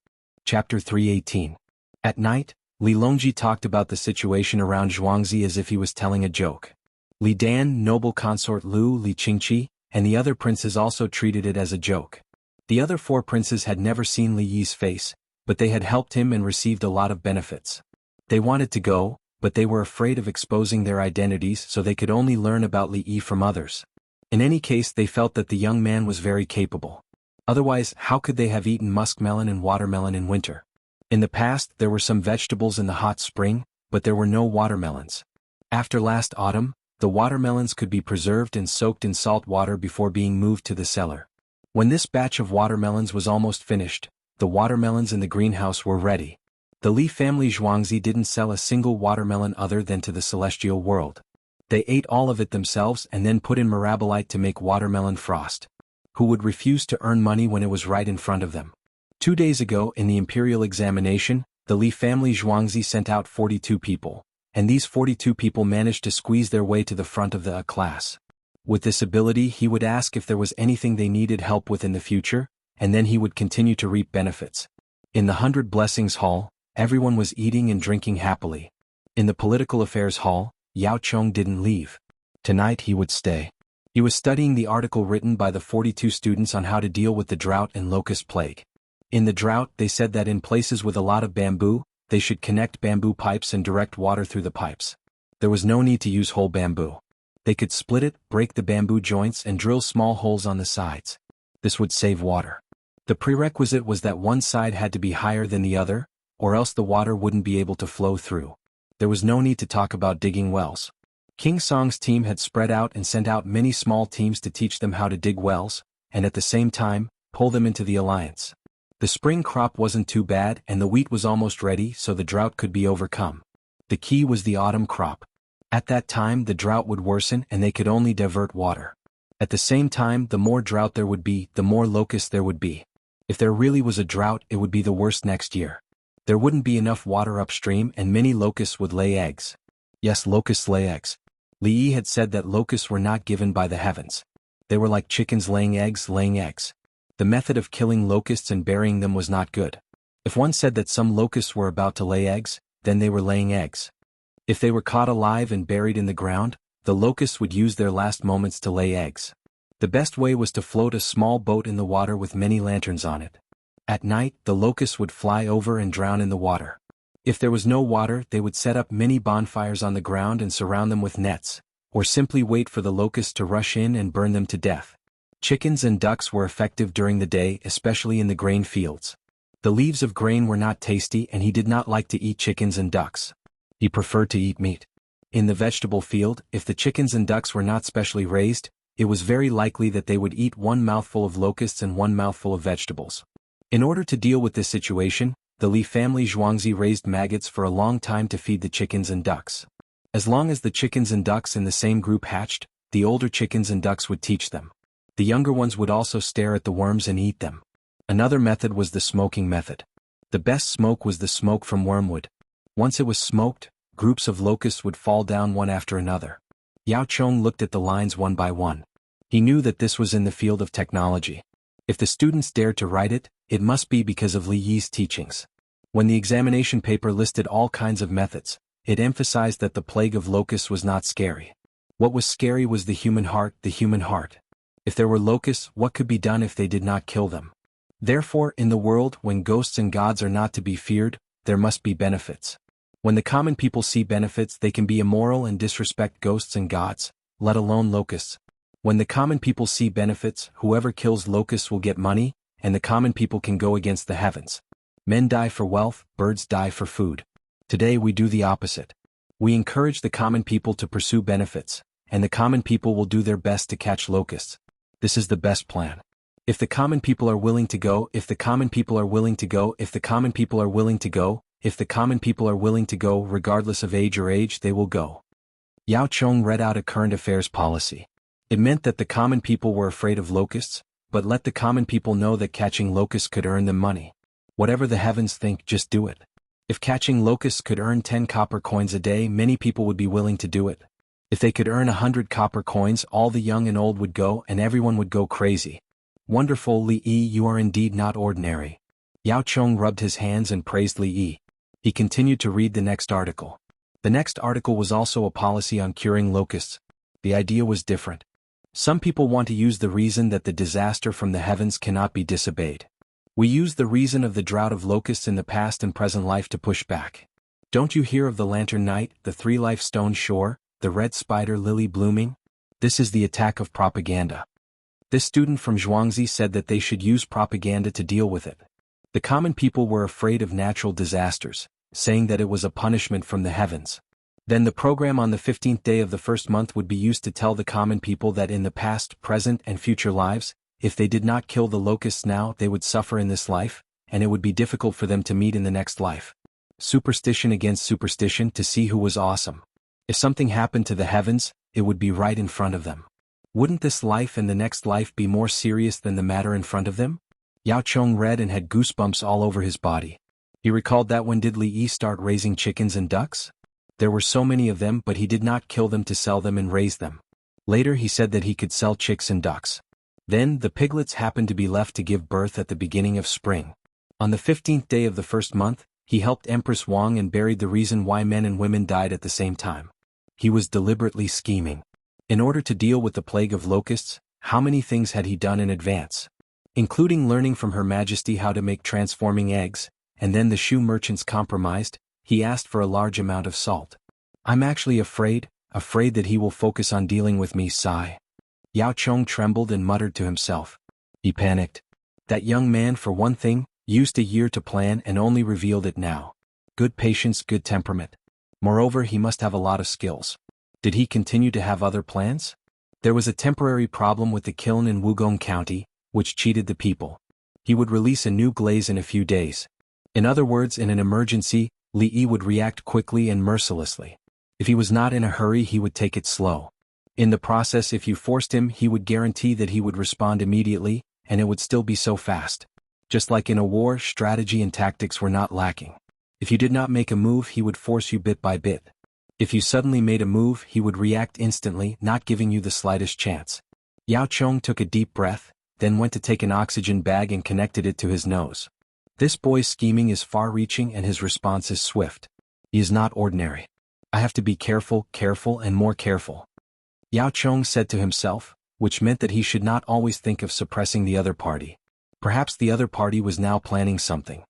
Chapter 318. At night, Li Longji talked about the situation around Zhuangzi as if he was telling a joke. Li Dan, noble consort Lu, Li Qingqi, and the other princes also treated it as a joke. The other four princes had never seen Li Yi's face, but they had helped him and received a lot of benefits. They wanted to go, but they were afraid of exposing their identities, so they could only learn about Li Yi from others. In any case, they felt that the young man was very capable. Otherwise, how could they have eaten muskmelon and watermelon in winter? In the past, there were some vegetables in the hot spring, but there were no watermelons. After last autumn, the watermelons could be preserved and soaked in salt water before being moved to the cellar. When this batch of watermelons was almost finished, the watermelons in the greenhouse were ready. The Li family Zhuangzi didn't sell a single watermelon other than to the celestial world. They ate all of it themselves and then put in mirabolite to make watermelon frost. Who would refuse to earn money when it was right in front of them? 2 days ago, in the imperial examination, the Li family Zhuangzi sent out 42 people, and these 42 people managed to squeeze their way to the front of the A class. With this ability, he would ask if there was anything they needed help with in the future, and then he would continue to reap benefits. In the 100 Blessings Hall, everyone was eating and drinking happily. In the Political Affairs Hall, Yao Chong didn't leave. Tonight he would stay. He was studying the article written by the 42 students on how to deal with the drought and locust plague. In the drought, they said that in places with a lot of bamboo, they should connect bamboo pipes and direct water through the pipes. There was no need to use whole bamboo. They could split it, break the bamboo joints and drill small holes on the sides. This would save water. The prerequisite was that one side had to be higher than the other, or else the water wouldn't be able to flow through. There was no need to talk about digging wells. King Song's team had spread out and sent out many small teams to teach them how to dig wells, and at the same time, pull them into the alliance. The spring crop wasn't too bad and the wheat was almost ready, so the drought could be overcome. The key was the autumn crop. At that time the drought would worsen and they could only divert water. At the same time, the more drought there would be, the more locusts there would be. If there really was a drought, it would be the worst next year. There wouldn't be enough water upstream and many locusts would lay eggs. Yes, locusts lay eggs. Li Yi had said that locusts were not given by the heavens. They were like chickens laying eggs. The method of killing locusts and burying them was not good. If one said that some locusts were about to lay eggs, then they were laying eggs. If they were caught alive and buried in the ground, the locusts would use their last moments to lay eggs. The best way was to float a small boat in the water with many lanterns on it. At night, the locusts would fly over and drown in the water. If there was no water, they would set up many bonfires on the ground and surround them with nets, or simply wait for the locusts to rush in and burn them to death. Chickens and ducks were effective during the day, especially in the grain fields. The leaves of grain were not tasty and he did not like to eat chickens and ducks. He preferred to eat meat. In the vegetable field, if the chickens and ducks were not specially raised, it was very likely that they would eat one mouthful of locusts and one mouthful of vegetables. In order to deal with this situation, the Li family Zhuangzi raised maggots for a long time to feed the chickens and ducks. As long as the chickens and ducks in the same group hatched, the older chickens and ducks would teach them. The younger ones would also stare at the worms and eat them. Another method was the smoking method. The best smoke was the smoke from wormwood. Once it was smoked, groups of locusts would fall down one after another. Yao Chong looked at the lines one by one. He knew that this was in the field of technology. If the students dared to write it, it must be because of Li Yi's teachings. When the examination paper listed all kinds of methods, it emphasized that the plague of locusts was not scary. What was scary was the human heart. If there were locusts, what could be done if they did not kill them? Therefore, in the world, when ghosts and gods are not to be feared, there must be benefits. When the common people see benefits, they can be immoral and disrespect ghosts and gods, let alone locusts. When the common people see benefits, whoever kills locusts will get money, and the common people can go against the heavens. Men die for wealth, birds die for food. Today we do the opposite. We encourage the common people to pursue benefits, and the common people will do their best to catch locusts. This is the best plan. If the common people are willing to go, regardless of age, they will go. Yao Chong read out a current affairs policy. It meant that the common people were afraid of locusts, but let the common people know that catching locusts could earn them money. Whatever the heavens think, just do it. If catching locusts could earn 10 copper coins a day, many people would be willing to do it. If they could earn 100 copper coins, all the young and old would go and everyone would go crazy. Wonderful, Li Yi, you are indeed not ordinary. Yao Chong rubbed his hands and praised Li Yi. He continued to read the next article. The next article was also a policy on curing locusts. The idea was different. Some people want to use the reason that the disaster from the heavens cannot be disobeyed. We use the reason of the drought of locusts in the past and present life to push back. Don't you hear of the lantern night, the 3-life stone shore, the red spider lily blooming? This is the attack of propaganda. This student from Zhuangzi said that they should use propaganda to deal with it. The common people were afraid of natural disasters, saying that it was a punishment from the heavens. Then the program on the 15th day of the first month would be used to tell the common people that in the past, present, and future lives, if they did not kill the locusts now, they would suffer in this life, and it would be difficult for them to meet in the next life. Superstition against superstition to see who was awesome. If something happened to the heavens, it would be right in front of them. Wouldn't this life and the next life be more serious than the matter in front of them? Yao Chong read and had goosebumps all over his body. He recalled that when did Li Yi start raising chickens and ducks? There were so many of them, but he did not kill them to sell them and raise them. Later he said that he could sell chicks and ducks. Then, the piglets happened to be left to give birth at the beginning of spring. On the 15th day of the first month, he helped Empress Wang and buried the reason why men and women died at the same time. He was deliberately scheming. In order to deal with the plague of locusts, how many things had he done in advance? Including learning from Her Majesty how to make transforming eggs, and then the shoe merchants compromised, he asked for a large amount of salt. I'm actually afraid that he will focus on dealing with me, sigh. Yao Chong trembled and muttered to himself. He panicked. That young man, for one thing, used a year to plan and only revealed it now. Good patience, good temperament. Moreover, he must have a lot of skills. Did he continue to have other plans? There was a temporary problem with the kiln in Wugong County, which cheated the people. He would release a new glaze in a few days. In other words, in an emergency, Li Yi would react quickly and mercilessly. If he was not in a hurry, he would take it slow. In the process, if you forced him, he would guarantee that he would respond immediately, and it would still be so fast. Just like in a war, strategy and tactics were not lacking. If you did not make a move, he would force you bit by bit. If you suddenly made a move, he would react instantly, not giving you the slightest chance. Yao Chong took a deep breath, then went to take an oxygen bag and connected it to his nose. This boy's scheming is far-reaching and his response is swift. He is not ordinary. I have to be careful, and more careful. Yao Chong said to himself, which meant that he should not always think of suppressing the other party. Perhaps the other party was now planning something.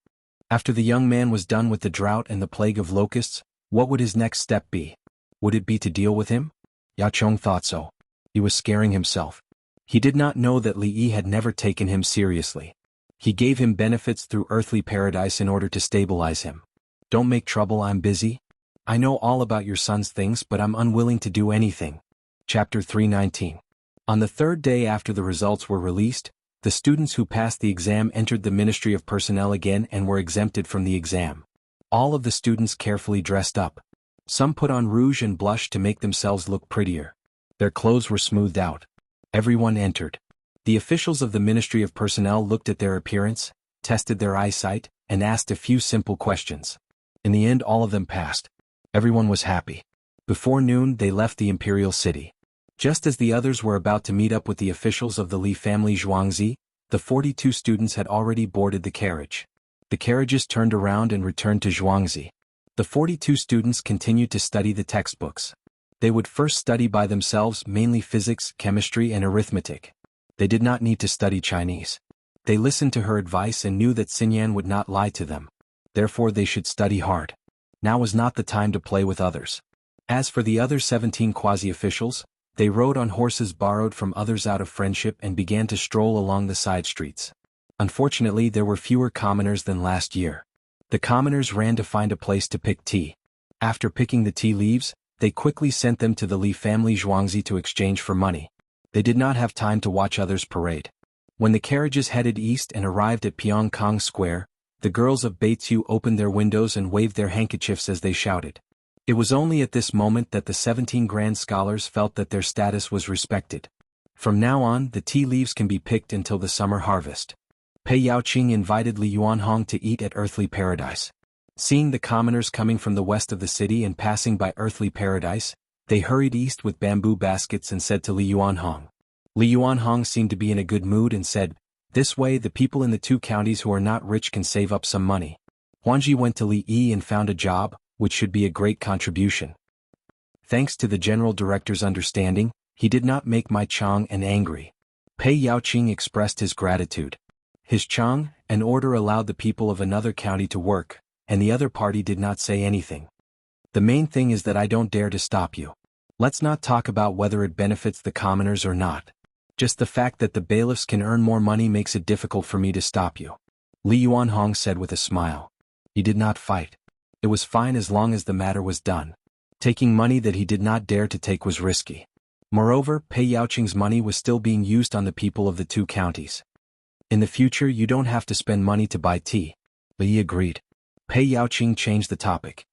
After the young man was done with the drought and the plague of locusts, what would his next step be? Would it be to deal with him? Yao Chong thought so. He was scaring himself. He did not know that Li Yi had never taken him seriously. He gave him benefits through earthly paradise in order to stabilize him. Don't make trouble, I'm busy. I know all about your son's things, but I'm unwilling to do anything. Chapter 319. On the third day after the results were released, the students who passed the exam entered the Ministry of Personnel again and were exempted from the exam. All of the students carefully dressed up. Some put on rouge and blush to make themselves look prettier. Their clothes were smoothed out. Everyone entered. The officials of the Ministry of Personnel looked at their appearance, tested their eyesight, and asked a few simple questions. In the end, all of them passed. Everyone was happy. Before noon, they left the imperial city. Just as the others were about to meet up with the officials of the Li family Zhuangzi, the 42 students had already boarded the carriage. The carriages turned around and returned to Zhuangzi. The 42 students continued to study the textbooks. They would first study by themselves, mainly physics, chemistry, and arithmetic. They did not need to study Chinese. They listened to her advice and knew that Xinyan would not lie to them. Therefore they should study hard. Now was not the time to play with others. As for the other 17 quasi-officials, they rode on horses borrowed from others out of friendship and began to stroll along the side streets. Unfortunately, there were fewer commoners than last year. The commoners ran to find a place to pick tea. After picking the tea leaves, they quickly sent them to the Li family Zhuangzi to exchange for money. They did not have time to watch others parade. When the carriages headed east and arrived at Pyongkong Square, the girls of Beitu opened their windows and waved their handkerchiefs as they shouted. It was only at this moment that the 17 grand scholars felt that their status was respected. From now on, the tea leaves can be picked until the summer harvest. Pei Yaoqing invited Li Yuanhong to eat at Earthly Paradise. Seeing the commoners coming from the west of the city and passing by Earthly Paradise, they hurried east with bamboo baskets and said to Li Yuanhong. Li Yuanhong seemed to be in a good mood and said, "This way the people in the 2 counties who are not rich can save up some money." Huangji went to Li Yi and found a job, which should be a great contribution. Thanks to the general director's understanding, he did not make Mai Chang angry. Pei Yaoqing expressed his gratitude. His Chang, an order allowed the people of another county to work, and the other party did not say anything. The main thing is that I don't dare to stop you. Let's not talk about whether it benefits the commoners or not. Just the fact that the bailiffs can earn more money makes it difficult for me to stop you. Li Yuanhong said with a smile. He did not fight. It was fine as long as the matter was done. Taking money that he did not dare to take was risky. Moreover, Pei Yaoqing's money was still being used on the people of the 2 counties. In the future you don't have to spend money to buy tea. Li Yi agreed. Pei Yaoqing changed the topic.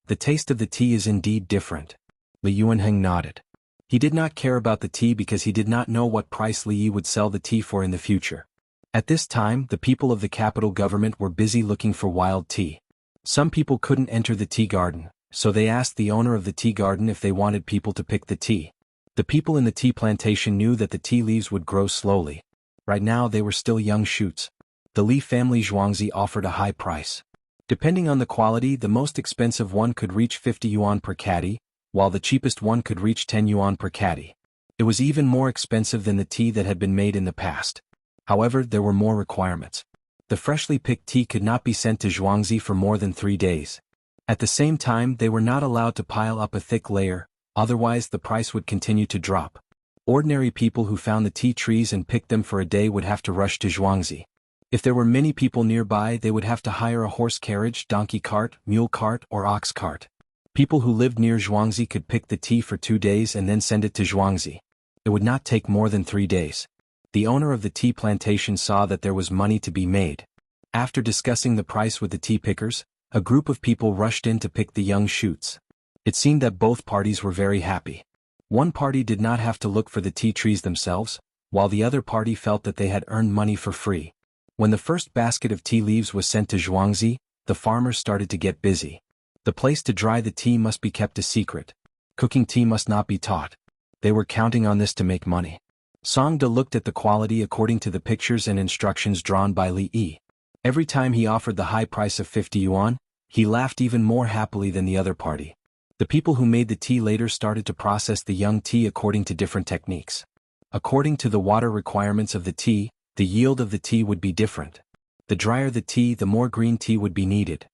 The taste of the tea is indeed different. Li Yuanhong nodded. He did not care about the tea because he did not know what price Li Yi would sell the tea for in the future. At this time, the people of the capital government were busy looking for wild tea. Some people couldn't enter the tea garden, so they asked the owner of the tea garden if they wanted people to pick the tea. The people in the tea plantation knew that the tea leaves would grow slowly. Right now they were still young shoots. The Li family Zhuangzi offered a high price. Depending on the quality, the most expensive one could reach 50 yuan per caddy, while the cheapest one could reach 10 yuan per caddy. It was even more expensive than the tea that had been made in the past. However, there were more requirements. The freshly picked tea could not be sent to Jianghu for more than 3 days. At the same time, they were not allowed to pile up a thick layer, otherwise the price would continue to drop. Ordinary people who found the tea trees and picked them for a day would have to rush to Jianghu. If there were many people nearby, they would have to hire a horse carriage, donkey cart, mule cart, or ox cart. People who lived near Jianghu could pick the tea for 2 days and then send it to Jianghu. It would not take more than 3 days. The owner of the tea plantation saw that there was money to be made. After discussing the price with the tea pickers, a group of people rushed in to pick the young shoots. It seemed that both parties were very happy. One party did not have to look for the tea trees themselves, while the other party felt that they had earned money for free. When the first basket of tea leaves was sent to Jianghu, the farmers started to get busy. The place to dry the tea must be kept a secret. Cooking tea must not be taught. They were counting on this to make money. Song De looked at the quality according to the pictures and instructions drawn by Li Yi. Every time he offered the high price of 50 yuan, he laughed even more happily than the other party. The people who made the tea later started to process the young tea according to different techniques. According to the water requirements of the tea, the yield of the tea would be different. The drier the tea, the more green tea would be needed.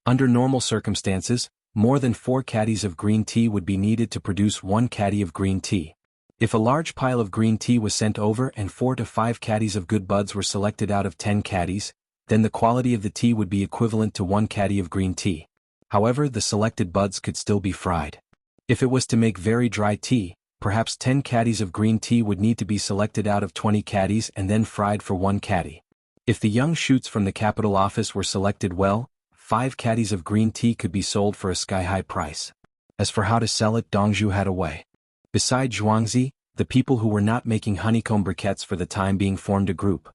Under normal circumstances, more than 4 caddies of green tea would be needed to produce 1 caddy of green tea. If a large pile of green tea was sent over and 4 to 5 caddies of good buds were selected out of 10 caddies, then the quality of the tea would be equivalent to 1 caddy of green tea. However, the selected buds could still be fried. If it was to make very dry tea, perhaps 10 caddies of green tea would need to be selected out of 20 caddies and then fried for 1 caddy. If the young shoots from the capital office were selected well, 5 caddies of green tea could be sold for a sky-high price. As for how to sell it, Dongzhu had a way. Beside Zhuangzi, the people who were not making honeycomb briquettes for the time being formed a group.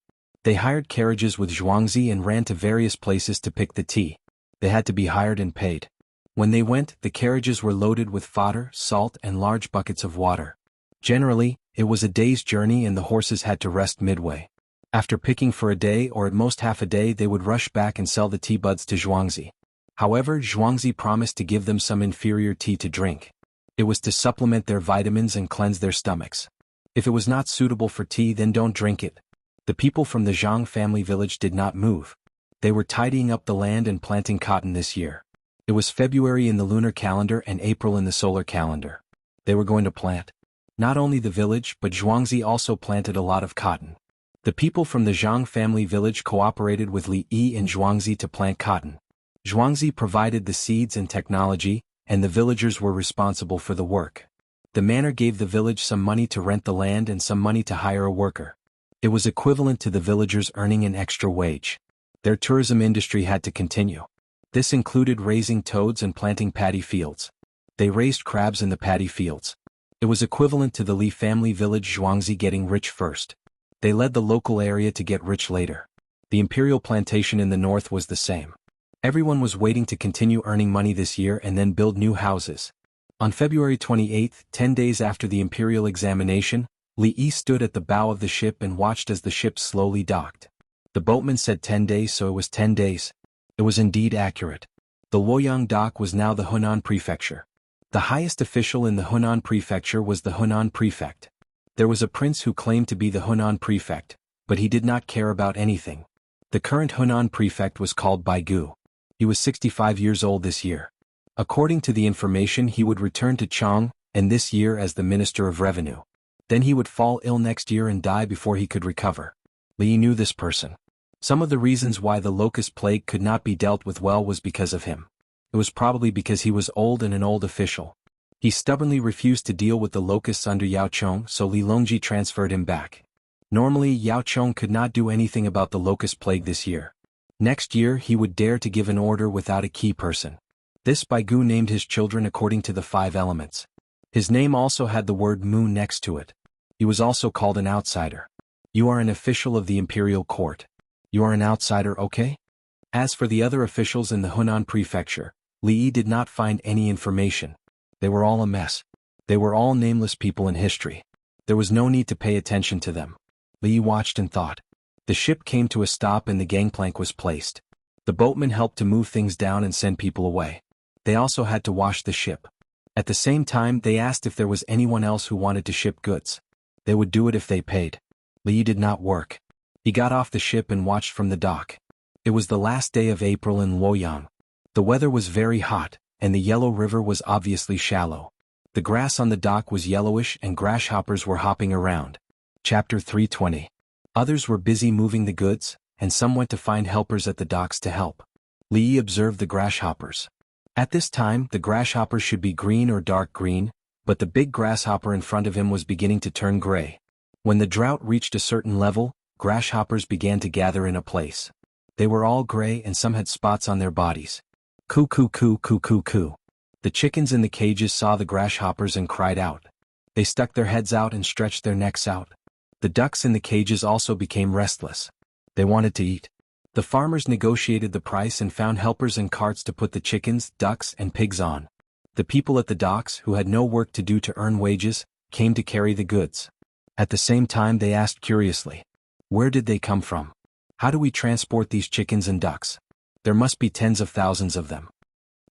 They hired carriages with Zhuangzi and ran to various places to pick the tea. They had to be hired and paid. When they went, the carriages were loaded with fodder, salt, and large buckets of water. Generally, it was a day's journey and the horses had to rest midway. After picking for a day or at most half a day, they would rush back and sell the tea buds to Zhuangzi. However, Zhuangzi promised to give them some inferior tea to drink. It was to supplement their vitamins and cleanse their stomachs. If it was not suitable for tea, then don't drink it. The people from the Zhang family village did not move. They were tidying up the land and planting cotton this year. It was February in the lunar calendar and April in the solar calendar. They were going to plant. Not only the village, but Zhuangzi also planted a lot of cotton. The people from the Zhang family village cooperated with Li Yi and Zhuangzi to plant cotton. Zhuangzi provided the seeds and technology, and the villagers were responsible for the work. The manor gave the village some money to rent the land and some money to hire a worker. It was equivalent to the villagers earning an extra wage. Their tourism industry had to continue. This included raising toads and planting paddy fields. They raised crabs in the paddy fields. It was equivalent to the Li family village Zhuangzi getting rich first. They led the local area to get rich later. The imperial plantation in the north was the same. Everyone was waiting to continue earning money this year and then build new houses. On February 28, 10 days after the imperial examination, Li Yi stood at the bow of the ship and watched as the ship slowly docked. The boatman said 10 days, so it was 10 days. It was indeed accurate. The Luoyang dock was now the Hunan prefecture. The highest official in the Hunan prefecture was the Hunan prefect. There was a prince who claimed to be the Hunan prefect, but he did not care about anything. The current Hunan prefect was called Baigu. He was 65 years old this year. According to the information, he would return to Chang, and this year as the Minister of Revenue. Then he would fall ill next year and die before he could recover. Li knew this person. Some of the reasons why the locust plague could not be dealt with well was because of him. It was probably because he was old and an old official. He stubbornly refused to deal with the locusts under Yao Chong, so Li Longji transferred him back. Normally, Yao Chong could not do anything about the locust plague this year. Next year he would dare to give an order without a key person. This Baigu named his children according to the 5 elements. His name also had the word Mu next to it. He was also called an outsider. You are an official of the imperial court. You are an outsider, okay? As for the other officials in the Hunan prefecture, Li Yi did not find any information. They were all a mess. They were all nameless people in history. There was no need to pay attention to them. Li Yi watched and thought. The ship came to a stop and the gangplank was placed. The boatmen helped to move things down and send people away. They also had to wash the ship. At the same time, they asked if there was anyone else who wanted to ship goods. They would do it if they paid. Li did not work. He got off the ship and watched from the dock. It was the last day of April in Luoyang. The weather was very hot, and the Yellow River was obviously shallow. The grass on the dock was yellowish and grasshoppers were hopping around. Chapter 320. Others were busy moving the goods, and some went to find helpers at the docks to help. Li observed the grasshoppers. At this time, the grasshoppers should be green or dark green, but the big grasshopper in front of him was beginning to turn gray. When the drought reached a certain level, grasshoppers began to gather in a place. They were all gray and some had spots on their bodies. Coo coo coo coo coo coo. The chickens in the cages saw the grasshoppers and cried out. They stuck their heads out and stretched their necks out. The ducks in the cages also became restless. They wanted to eat. The farmers negotiated the price and found helpers and carts to put the chickens, ducks, and pigs on. The people at the docks, who had no work to do to earn wages, came to carry the goods. At the same time they asked curiously, "Where did they come from? How do we transport these chickens and ducks? There must be tens of thousands of them."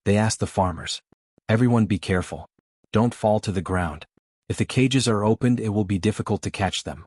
They asked the farmers. "Everyone be careful. Don't fall to the ground. If the cages are opened it will be difficult to catch them."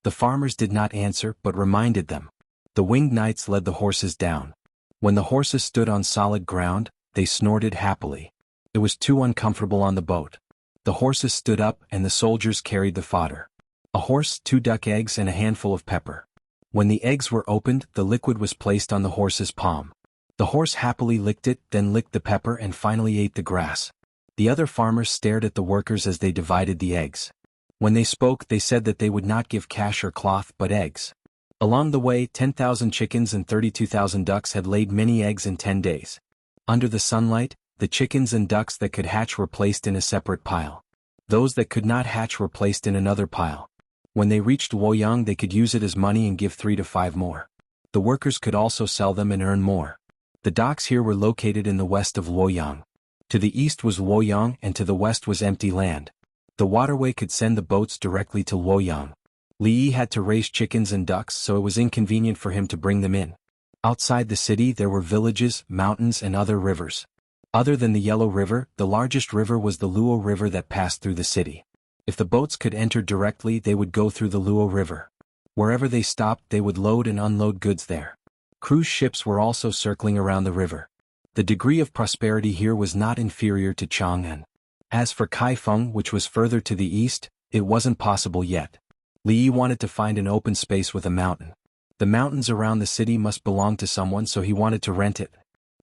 The farmers did not answer but reminded them. The winged knights led the horses down. When the horses stood on solid ground, they snorted happily. It was too uncomfortable on the boat. The horses stood up and the soldiers carried the fodder. A horse, 2 duck eggs and a handful of pepper. When the eggs were opened, the liquid was placed on the horse's palm. The horse happily licked it, then licked the pepper and finally ate the grass. The other farmers stared at the workers as they divided the eggs. When they spoke, they said that they would not give cash or cloth but eggs. Along the way, 10,000 chickens and 32,000 ducks had laid many eggs in 10 days. Under the sunlight, the chickens and ducks that could hatch were placed in a separate pile. Those that could not hatch were placed in another pile. When they reached Luoyang they could use it as money and give 3 to 5 more. The workers could also sell them and earn more. The docks here were located in the west of Luoyang. To the east was Luoyang and to the west was empty land. The waterway could send the boats directly to Luoyang. Li had to raise chickens and ducks so it was inconvenient for him to bring them in. Outside the city there were villages, mountains and other rivers. Other than the Yellow River, the largest river was the Luo River that passed through the city. If the boats could enter directly they would go through the Luo River. Wherever they stopped they would load and unload goods there. Cruise ships were also circling around the river. The degree of prosperity here was not inferior to Chang'an. As for Kaifeng, which was further to the east, it wasn't possible yet. Li wanted to find an open space with a mountain. The mountains around the city must belong to someone so he wanted to rent it.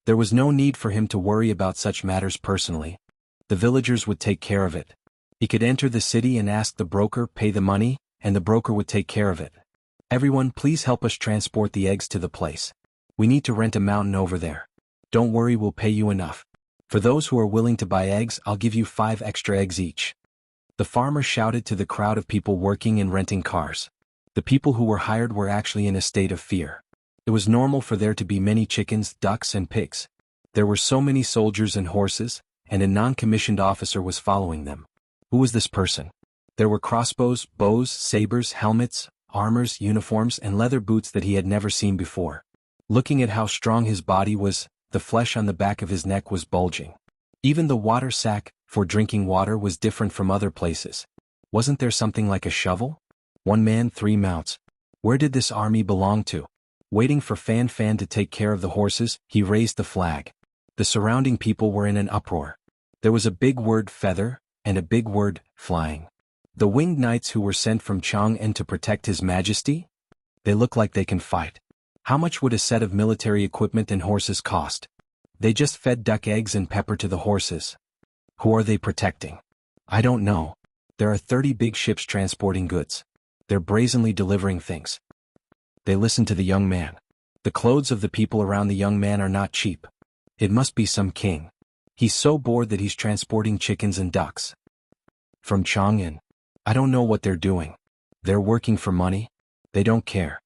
There was no need for him to worry about such matters personally. The villagers would take care of it. He could enter the city and ask the broker, pay the money, and the broker would take care of it. "Everyone please help us transport the eggs to the place. We need to rent a mountain over there. Don't worry, we'll pay you enough. For those who are willing to buy eggs, I'll give you 5 extra eggs each." The farmer shouted to the crowd of people working and renting cars. The people who were hired were actually in a state of fear. It was normal for there to be many chickens, ducks and pigs. There were so many soldiers and horses, and a non-commissioned officer was following them. Who was this person? There were crossbows, bows, sabers, helmets, armors, uniforms and leather boots that he had never seen before. Looking at how strong his body was, the flesh on the back of his neck was bulging. Even the water sack, for drinking water, was different from other places. Wasn't there something like a shovel? 1 man, 3 mounts. Where did this army belong to? Waiting for Fan to take care of the horses, he raised the flag. The surrounding people were in an uproar. There was a big word feather, and a big word flying. The winged knights who were sent from Chang'an to protect His Majesty? They look like they can fight. How much would a set of military equipment and horses cost? They just fed duck eggs and pepper to the horses. Who are they protecting? I don't know. There are 30 big ships transporting goods. They're brazenly delivering things. They listened to the young man. The clothes of the people around the young man are not cheap. It must be some king. He's so bored that he's transporting chickens and ducks. From Chang'an. I don't know what they're doing. They're working for money. They don't care.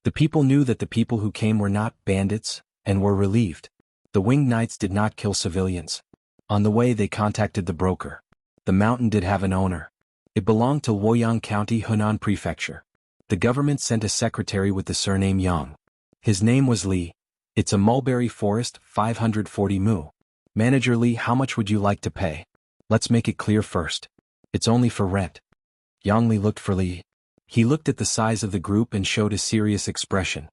The people knew that the people who came were not bandits, and were relieved. The winged knights did not kill civilians. On the way they contacted the broker. The mountain did have an owner. It belonged to Luoyang County, Hunan Prefecture. The government sent a secretary with the surname Yang. His name was Li. It's a mulberry forest, 540 mu. Manager Li, how much would you like to pay? Let's make it clear first. It's only for rent. Yang Li looked for Li. He looked at the size of the group and showed a serious expression.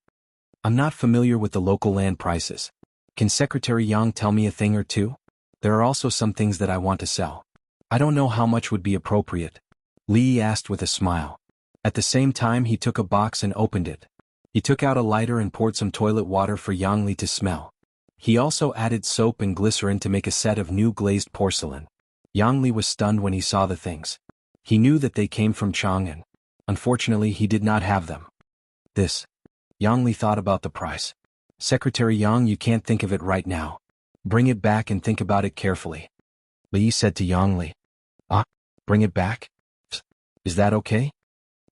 I'm not familiar with the local land prices. Can Secretary Yang tell me a thing or two? There are also some things that I want to sell. I don't know how much would be appropriate. Li asked with a smile. At the same time he took a box and opened it. He took out a lighter and poured some toilet water for Yang Li to smell. He also added soap and glycerin to make a set of new glazed porcelain. Yang Li was stunned when he saw the things. He knew that they came from Chang and, unfortunately, he did not have them. This. Yang Li thought about the price. Secretary Yang, you can't think of it right now. Bring it back and think about it carefully. Li said to Yang Li. Bring it back? Is that okay?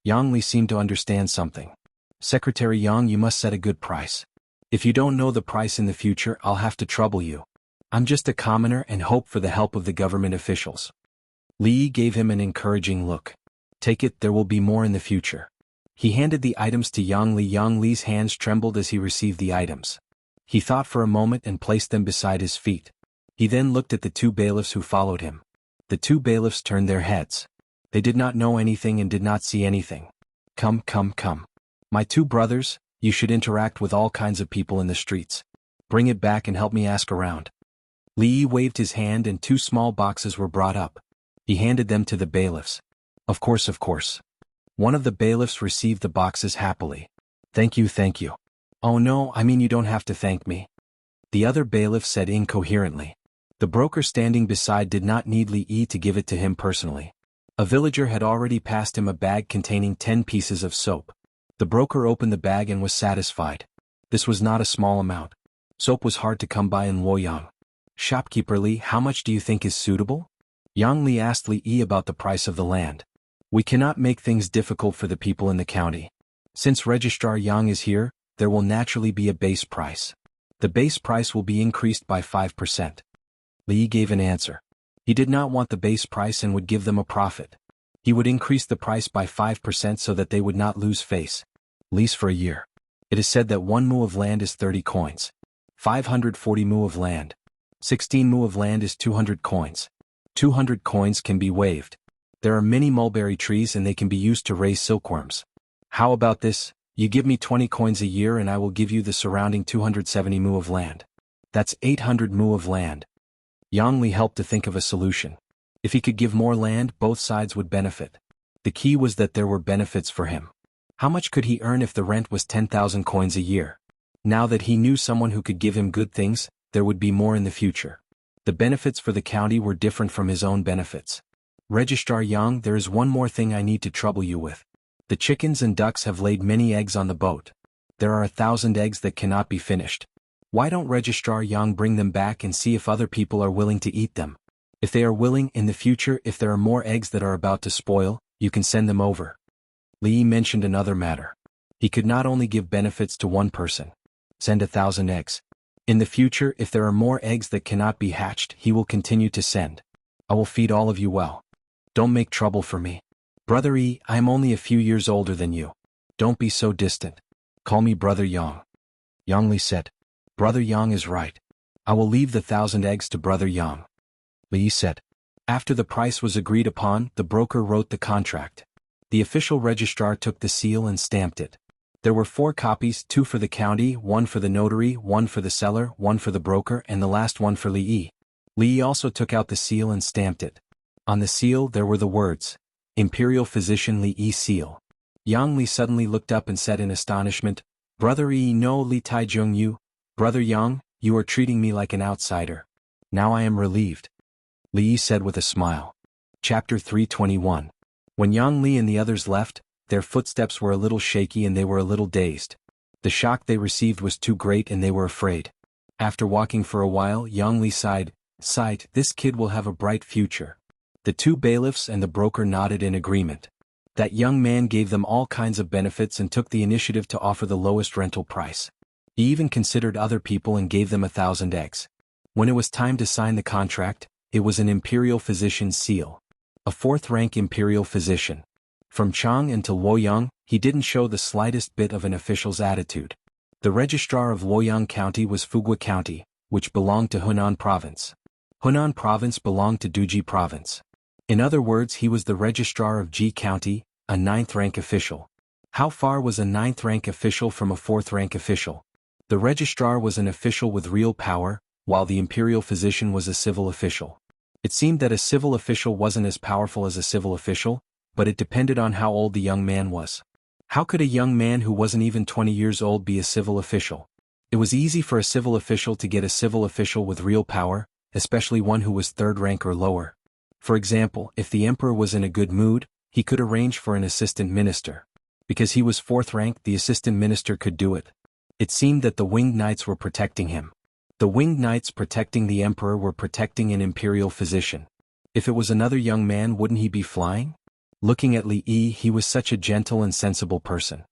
Yang Li seemed to understand something. Secretary Yang, you must set a good price. If you don't know the price in the future, I'll have to trouble you. I'm just a commoner and hope for the help of the government officials. Li gave him an encouraging look. Take it, there will be more in the future. He handed the items to Yang Li. Yang Li's hands trembled as he received the items. He thought for a moment and placed them beside his feet. He then looked at the two bailiffs who followed him. The two bailiffs turned their heads. They did not know anything and did not see anything. Come. My two brothers, you should interact with all kinds of people in the streets. Bring it back and help me ask around. Li waved his hand and two small boxes were brought up. He handed them to the bailiffs. Of course. One of the bailiffs received the boxes happily. Thank you. Oh no, I mean you don't have to thank me. The other bailiff said incoherently. The broker standing beside did not need Li to give it to him personally. A villager had already passed him a bag containing 10 pieces of soap. The broker opened the bag and was satisfied. This was not a small amount. Soap was hard to come by in Luoyang. Shopkeeper Li, how much do you think is suitable? Yang Li asked Li about the price of the land. We cannot make things difficult for the people in the county. Since Registrar Yang is here, there will naturally be a base price. The base price will be increased by 5%. Li gave an answer. He did not want the base price and would give them a profit. He would increase the price by 5% so that they would not lose face. Lease for a year. It is said that 1 mu of land is 30 coins. 540 mu of land. 16 mu of land is 200 coins. 200 coins can be waived. There are many mulberry trees and they can be used to raise silkworms. How about this? You give me 20 coins a year and I will give you the surrounding 270 mu of land. That's 800 mu of land. Yang Li helped to think of a solution. If he could give more land, both sides would benefit. The key was that there were benefits for him. How much could he earn if the rent was 10,000 coins a year? Now that he knew someone who could give him good things, there would be more in the future. The benefits for the county were different from his own benefits. Registrar Yang, there is one more thing I need to trouble you with. The chickens and ducks have laid many eggs on the boat. There are 1,000 eggs that cannot be finished. Why don't Registrar Yang bring them back and see if other people are willing to eat them? If they are willing, in the future, if there are more eggs that are about to spoil, you can send them over. Li mentioned another matter. He could not only give benefits to one person. Send 1,000 eggs. In the future, if there are more eggs that cannot be hatched, he will continue to send. I will feed all of you well. Don't make trouble for me. Brother I am only a few years older than you. Don't be so distant. Call me Brother Yang. Yang Li said. Brother Yang is right. I will leave the 1,000 eggs to Brother Yang. Li said. After the price was agreed upon, the broker wrote the contract. The official registrar took the seal and stamped it. There were 4 copies, 2 for the county, 1 for the notary, 1 for the seller, 1 for the broker, and the last one for Li. Li also took out the seal and stamped it. On the seal there were the words, Imperial Physician Li seal. Yang Li suddenly looked up and said in astonishment, Brother no Li Taijung Yu, Brother Yang, you are treating me like an outsider. Now I am relieved. Li said with a smile. Chapter 321. When Yang Li and the others left, their footsteps were a little shaky and they were a little dazed. The shock they received was too great and they were afraid. After walking for a while, Yang Li sighed, this kid will have a bright future. The 2 bailiffs and the broker nodded in agreement. That young man gave them all kinds of benefits and took the initiative to offer the lowest rental price. He even considered other people and gave them 1,000 eggs. When it was time to sign the contract, it was an imperial physician's seal. A 4th-rank imperial physician. From Chang until Luoyang, he didn't show the slightest bit of an official's attitude. The registrar of Luoyang County was Fugua County, which belonged to Hunan Province. Hunan Province belonged to Duji Province. In other words, he was the registrar of Ji County, a 9th-rank official. How far was a 9th-rank official from a 4th-rank official? The registrar was an official with real power, while the imperial physician was a civil official. It seemed that a civil official wasn't as powerful as a civil official, but it depended on how old the young man was. How could a young man who wasn't even 20 years old be a civil official? It was easy for a civil official to get a civil official with real power, especially one who was 3rd rank or lower. For example, if the emperor was in a good mood, he could arrange for an assistant minister. Because he was 4th rank, the assistant minister could do it. It seemed that the winged knights were protecting him. The winged knights protecting the emperor were protecting an imperial physician. If it was another young man, wouldn't he be flying? Looking at Li Yi, he was such a gentle and sensible person.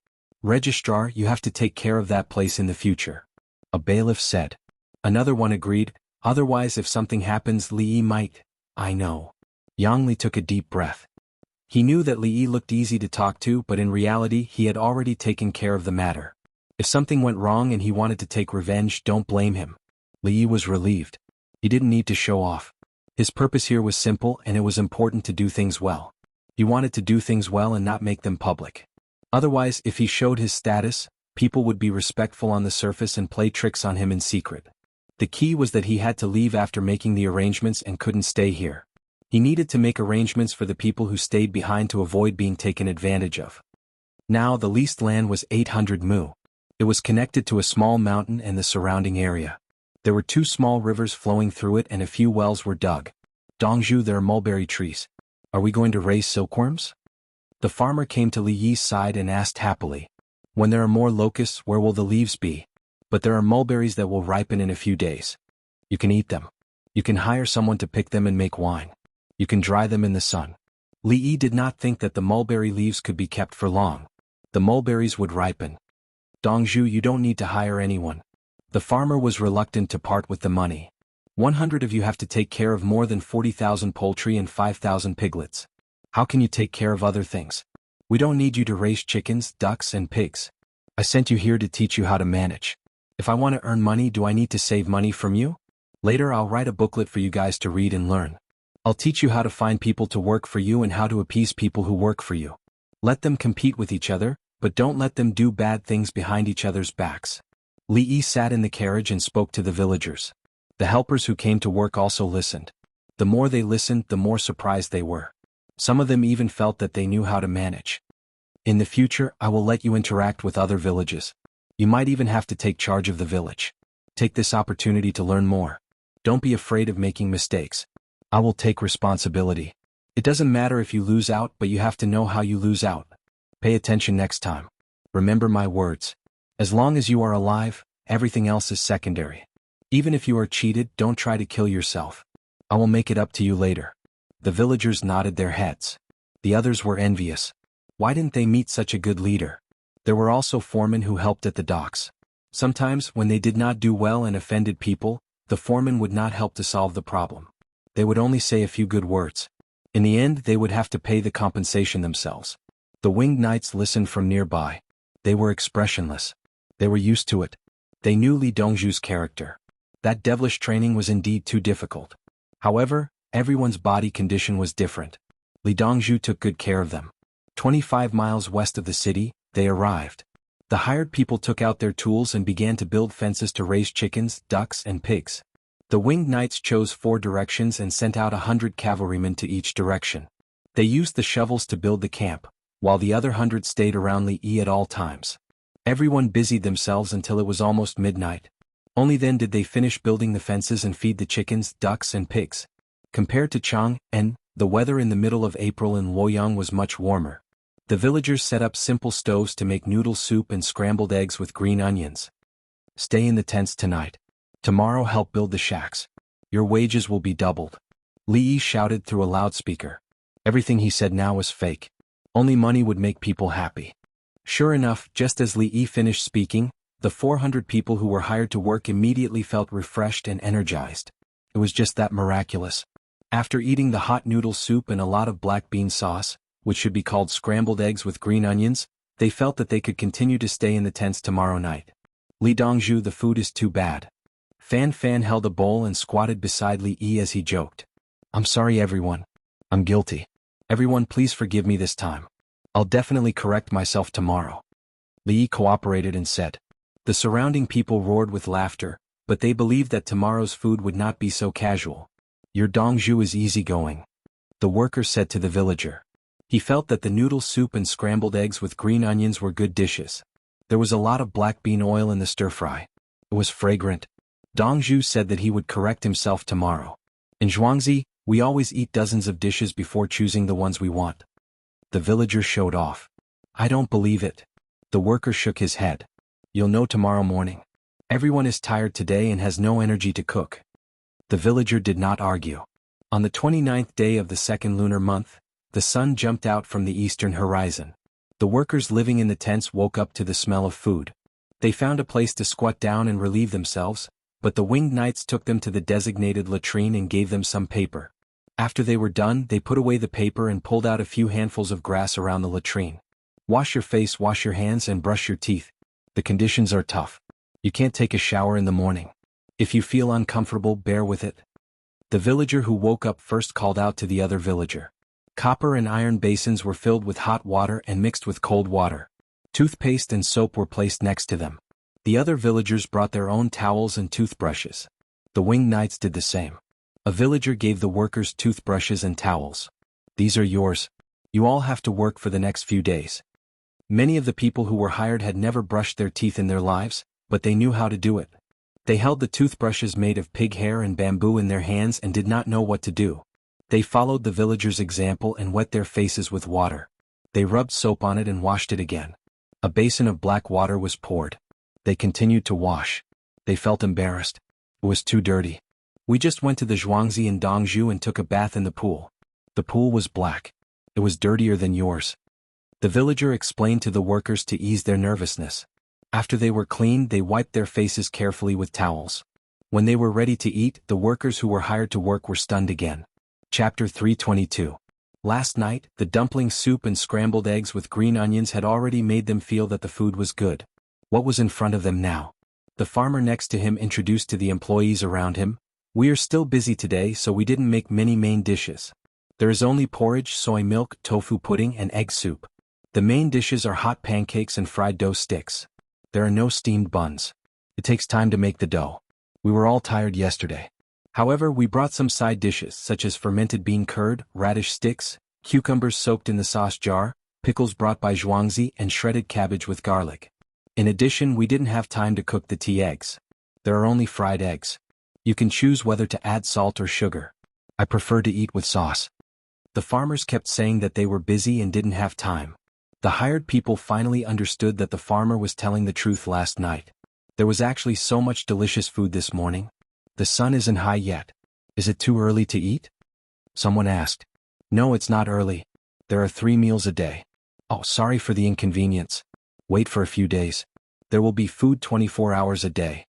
Registrar, you have to take care of that place in the future. A bailiff said. Another one agreed, otherwise if something happens Li Yi might. I know. Yang Li took a deep breath. He knew that Li Yi looked easy to talk to, but in reality he had already taken care of the matter. If something went wrong and he wanted to take revenge, don't blame him. Li Yi was relieved. He didn't need to show off. His purpose here was simple, and it was important to do things well. He wanted to do things well and not make them public. Otherwise, if he showed his status, people would be respectful on the surface and play tricks on him in secret. The key was that he had to leave after making the arrangements and couldn't stay here. He needed to make arrangements for the people who stayed behind to avoid being taken advantage of. Now the leased land was 800 mu. It was connected to a small mountain and the surrounding area. There were 2 small rivers flowing through it and a few wells were dug. Jianghu, there are mulberry trees. Are we going to raise silkworms? The farmer came to Li Yi's side and asked happily. When there are more locusts, where will the leaves be? But there are mulberries that will ripen in a few days. You can eat them. You can hire someone to pick them and make wine. You can dry them in the sun. Li Yi did not think that the mulberry leaves could be kept for long. The mulberries would ripen. Dongzhu, you don't need to hire anyone. The farmer was reluctant to part with the money. 100 of you have to take care of more than 40,000 poultry and 5,000 piglets. How can you take care of other things? We don't need you to raise chickens, ducks, and pigs. I sent you here to teach you how to manage. If I want to earn money, do I need to save money from you? Later I'll write a booklet for you guys to read and learn. I'll teach you how to find people to work for you and how to appease people who work for you. Let them compete with each other, but don't let them do bad things behind each other's backs. Li Yi sat in the carriage and spoke to the villagers. The helpers who came to work also listened. The more they listened, the more surprised they were. Some of them even felt that they knew how to manage. In the future, I will let you interact with other villages. You might even have to take charge of the village. Take this opportunity to learn more. Don't be afraid of making mistakes. I will take responsibility. It doesn't matter if you lose out, but you have to know how you lose out. Pay attention next time. Remember my words. As long as you are alive, everything else is secondary. Even if you are cheated, don't try to kill yourself. I will make it up to you later. The villagers nodded their heads. The others were envious. Why didn't they meet such a good leader? There were also foremen who helped at the docks. Sometimes, when they did not do well and offended people, the foreman would not help to solve the problem. They would only say a few good words. In the end, they would have to pay the compensation themselves. The winged knights listened from nearby. They were expressionless. They were used to it. They knew Li Dongzhu's character. That devilish training was indeed too difficult. However, everyone's body condition was different. Li Dongzhu took good care of them. 25 miles west of the city, they arrived. The hired people took out their tools and began to build fences to raise chickens, ducks, and pigs. The winged knights chose 4 directions and sent out 100 cavalrymen to each direction. They used the shovels to build the camp, while the other 100 stayed around Li Yi at all times. Everyone busied themselves until it was almost midnight. Only then did they finish building the fences and feed the chickens, ducks, and pigs. Compared to Chang'an, the weather in the middle of April in Luoyang was much warmer. The villagers set up simple stoves to make noodle soup and scrambled eggs with green onions. Stay in the tents tonight. Tomorrow help build the shacks. Your wages will be doubled. Li Yi shouted through a loudspeaker. Everything he said now was fake. Only money would make people happy. Sure enough, just as Li Yi finished speaking, the 400 people who were hired to work immediately felt refreshed and energized. It was just that miraculous. After eating the hot noodle soup and a lot of black bean sauce, which should be called scrambled eggs with green onions, they felt that they could continue to stay in the tents tomorrow night. Li Dongzhu, the food is too bad. Fan held a bowl and squatted beside Li Yi as he joked. I'm sorry everyone. I'm guilty. Everyone please forgive me this time. I'll definitely correct myself tomorrow. Li cooperated and said. The surrounding people roared with laughter, but they believed that tomorrow's food would not be so casual. Your Dongzhu is easygoing, the worker said to the villager. He felt that the noodle soup and scrambled eggs with green onions were good dishes. There was a lot of black bean oil in the stir-fry. It was fragrant. Dongzhu said that he would correct himself tomorrow. In Zhuangzi, we always eat dozens of dishes before choosing the ones we want. The villager showed off. I don't believe it. The worker shook his head. You'll know tomorrow morning. Everyone is tired today and has no energy to cook. The villager did not argue. On the 29th day of the second lunar month, the sun jumped out from the eastern horizon. The workers living in the tents woke up to the smell of food. They found a place to squat down and relieve themselves, but the winged knights took them to the designated latrine and gave them some paper. After they were done, they put away the paper and pulled out a few handfuls of grass around the latrine. Wash your face, wash your hands, and brush your teeth. The conditions are tough. You can't take a shower in the morning. If you feel uncomfortable, bear with it. The villager who woke up first called out to the other villager. Copper and iron basins were filled with hot water and mixed with cold water. Toothpaste and soap were placed next to them. The other villagers brought their own towels and toothbrushes. The winged knights did the same. A villager gave the workers toothbrushes and towels. These are yours. You all have to work for the next few days. Many of the people who were hired had never brushed their teeth in their lives, but they knew how to do it. They held the toothbrushes made of pig hair and bamboo in their hands and did not know what to do. They followed the villagers' example and wet their faces with water. They rubbed soap on it and washed it again. A basin of black water was poured. They continued to wash. They felt embarrassed. It was too dirty. We just went to the Zhuangzi in Dongzhu and took a bath in the pool. The pool was black. It was dirtier than yours. The villager explained to the workers to ease their nervousness. After they were cleaned, they wiped their faces carefully with towels. When they were ready to eat, the workers who were hired to work were stunned again. Chapter 322. Last night, the dumpling soup and scrambled eggs with green onions had already made them feel that the food was good. What was in front of them now? The farmer next to him introduced to the employees around him. We are still busy today, so we didn't make many main dishes. There is only porridge, soy milk, tofu pudding, and egg soup. The main dishes are hot pancakes and fried dough sticks. There are no steamed buns. It takes time to make the dough. We were all tired yesterday. However, we brought some side dishes such as fermented bean curd, radish sticks, cucumbers soaked in the sauce jar, pickles brought by Zhuangzi, and shredded cabbage with garlic. In addition, we didn't have time to cook the tea eggs. There are only fried eggs. You can choose whether to add salt or sugar. I prefer to eat with sauce. The farmers kept saying that they were busy and didn't have time. The hired people finally understood that the farmer was telling the truth last night. There was actually so much delicious food this morning. The sun isn't high yet. Is it too early to eat? Someone asked. No, it's not early. There are 3 meals a day. Oh, sorry for the inconvenience. Wait for a few days. There will be food 24 hours a day.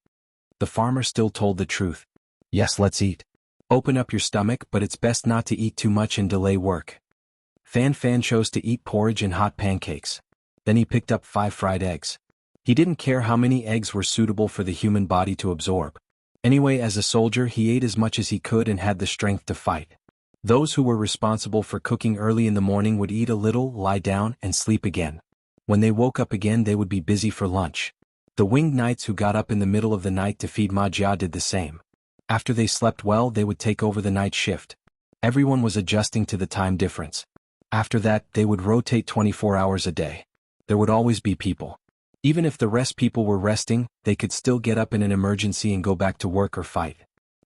The farmer still told the truth. Yes, let's eat. Open up your stomach, but it's best not to eat too much and delay work. Fan chose to eat porridge and hot pancakes. Then he picked up 5 fried eggs. He didn't care how many eggs were suitable for the human body to absorb. Anyway, as a soldier, he ate as much as he could and had the strength to fight. Those who were responsible for cooking early in the morning would eat a little, lie down, and sleep again. When they woke up again, they would be busy for lunch. The winged knights who got up in the middle of the night to feed Ma Jia did the same. After they slept well, they would take over the night shift. Everyone was adjusting to the time difference. After that, they would rotate 24 hours a day. There would always be people. Even if the rest people were resting, they could still get up in an emergency and go back to work or fight.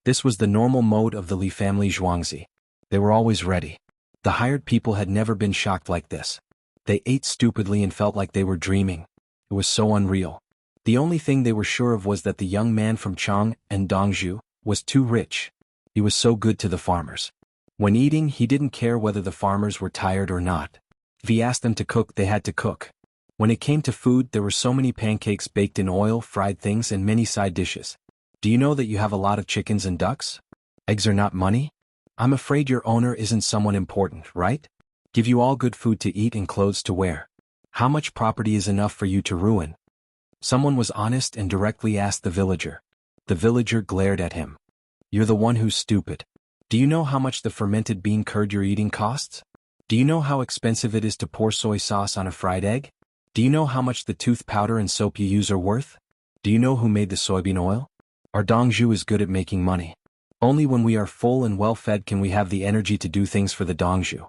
This was the normal mode of the Li family Zhuangzi. They were always ready. The hired people had never been shocked like this. They ate stupidly and felt like they were dreaming. It was so unreal. The only thing they were sure of was that the young man from Chang and Dongzhu was too rich. He was so good to the farmers. When eating, he didn't care whether the farmers were tired or not. If he asked them to cook, they had to cook. When it came to food, there were so many pancakes baked in oil, fried things, and many side dishes. Do you know that you have a lot of chickens and ducks? Eggs are not money? I'm afraid your owner isn't someone important, right? Give you all good food to eat and clothes to wear. How much property is enough for you to ruin? Someone was honest and directly asked the villager. The villager glared at him. You're the one who's stupid. Do you know how much the fermented bean curd you're eating costs? Do you know how expensive it is to pour soy sauce on a fried egg? Do you know how much the tooth powder and soap you use are worth? Do you know who made the soybean oil? Our Dongzhu is good at making money. Only when we are full and well-fed can we have the energy to do things for the Dongzhu.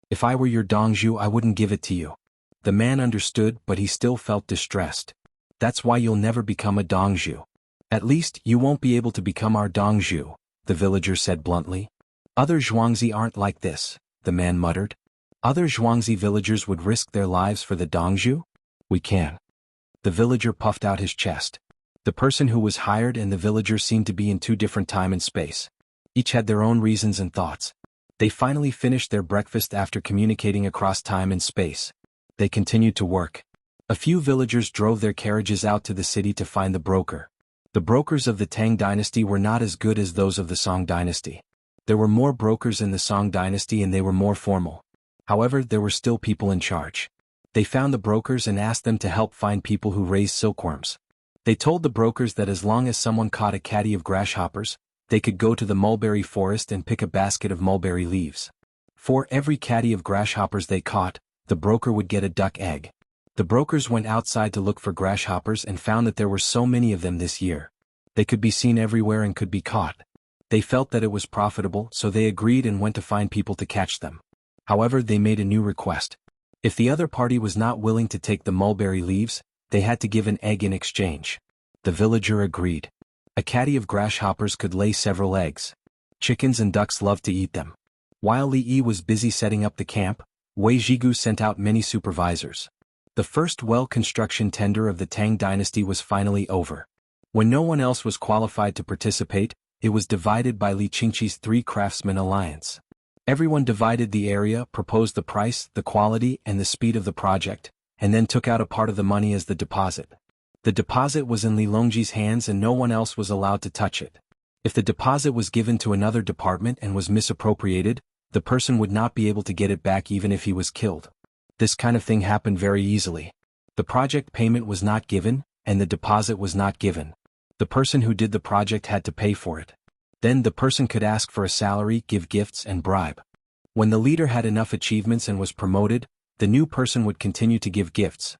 If I were your Dongzhu, I wouldn't give it to you. The man understood, but he still felt distressed. That's why you'll never become a Dongzhu. At least, you won't be able to become our Dongzhu, the villager said bluntly. Other Zhuangzi aren't like this, the man muttered. Other Zhuangzi villagers would risk their lives for the Dongzhu? We can. The villager puffed out his chest. The person who was hired and the villager seemed to be in two different time and space. Each had their own reasons and thoughts. They finally finished their breakfast after communicating across time and space. They continued to work. A few villagers drove their carriages out to the city to find the broker. The brokers of the Tang dynasty were not as good as those of the Song dynasty. There were more brokers in the Song dynasty and they were more formal. However, there were still people in charge. They found the brokers and asked them to help find people who raised silkworms. They told the brokers that as long as someone caught a caddy of grasshoppers, they could go to the mulberry forest and pick a basket of mulberry leaves. For every caddy of grasshoppers they caught, the broker would get a duck egg. The brokers went outside to look for grasshoppers and found that there were so many of them this year. They could be seen everywhere and could be caught. They felt that it was profitable, so they agreed and went to find people to catch them. However, they made a new request. If the other party was not willing to take the mulberry leaves, they had to give an egg in exchange. The villager agreed. A caddy of grasshoppers could lay several eggs. Chickens and ducks loved to eat them. While Li Yi was busy setting up the camp, Wei Zhigu sent out many supervisors. The first well construction tender of the Tang dynasty was finally over. When no one else was qualified to participate, it was divided by Li Qingqi's three craftsmen alliance. Everyone divided the area, proposed the price, the quality, and the speed of the project, and then took out a part of the money as the deposit. The deposit was in Li Longji's hands and no one else was allowed to touch it. If the deposit was given to another department and was misappropriated, the person would not be able to get it back even if he was killed. This kind of thing happened very easily. The project payment was not given, and the deposit was not given. The person who did the project had to pay for it. Then the person could ask for a salary, give gifts, and bribe. When the leader had enough achievements and was promoted, the new person would continue to give gifts.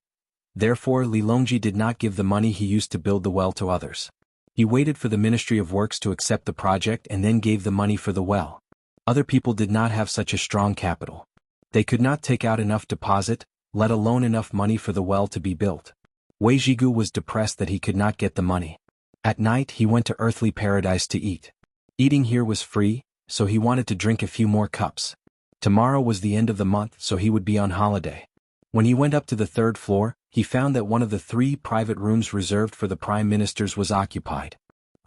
Therefore, Li Longji did not give the money he used to build the well to others. He waited for the Ministry of Works to accept the project and then gave the money for the well. Other people did not have such a strong capital. They could not take out enough deposit, let alone enough money for the well to be built. Wei Zhigu was depressed that he could not get the money. At night he went to earthly paradise to eat. Eating here was free, so he wanted to drink a few more cups. Tomorrow was the end of the month, so he would be on holiday. When he went up to the third floor, he found that one of the 3 private rooms reserved for the prime ministers was occupied.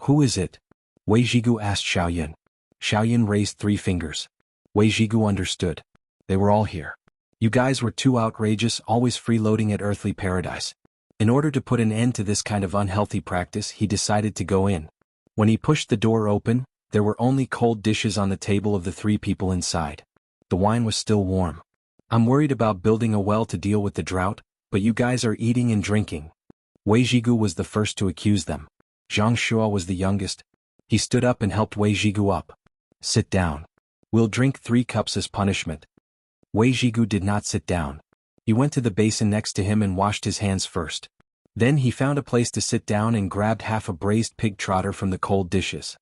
Who is it? Wei Zhigu asked Xiaoyan. Xiaoyan raised 3 fingers. Wei Zhigu understood. They were all here. You guys were too outrageous, always freeloading at earthly paradise. In order to put an end to this kind of unhealthy practice, he decided to go in. When he pushed the door open, there were only cold dishes on the table of the 3 people inside. The wine was still warm. I'm worried about building a well to deal with the drought, but you guys are eating and drinking. Wei Zhigu was the first to accuse them. Zhang Shua was the youngest. He stood up and helped Wei Zhigu up. Sit down. We'll drink 3 cups as punishment. Wei Zhigu did not sit down. He went to the basin next to him and washed his hands first. Then he found a place to sit down and grabbed half a braised pig trotter from the cold dishes.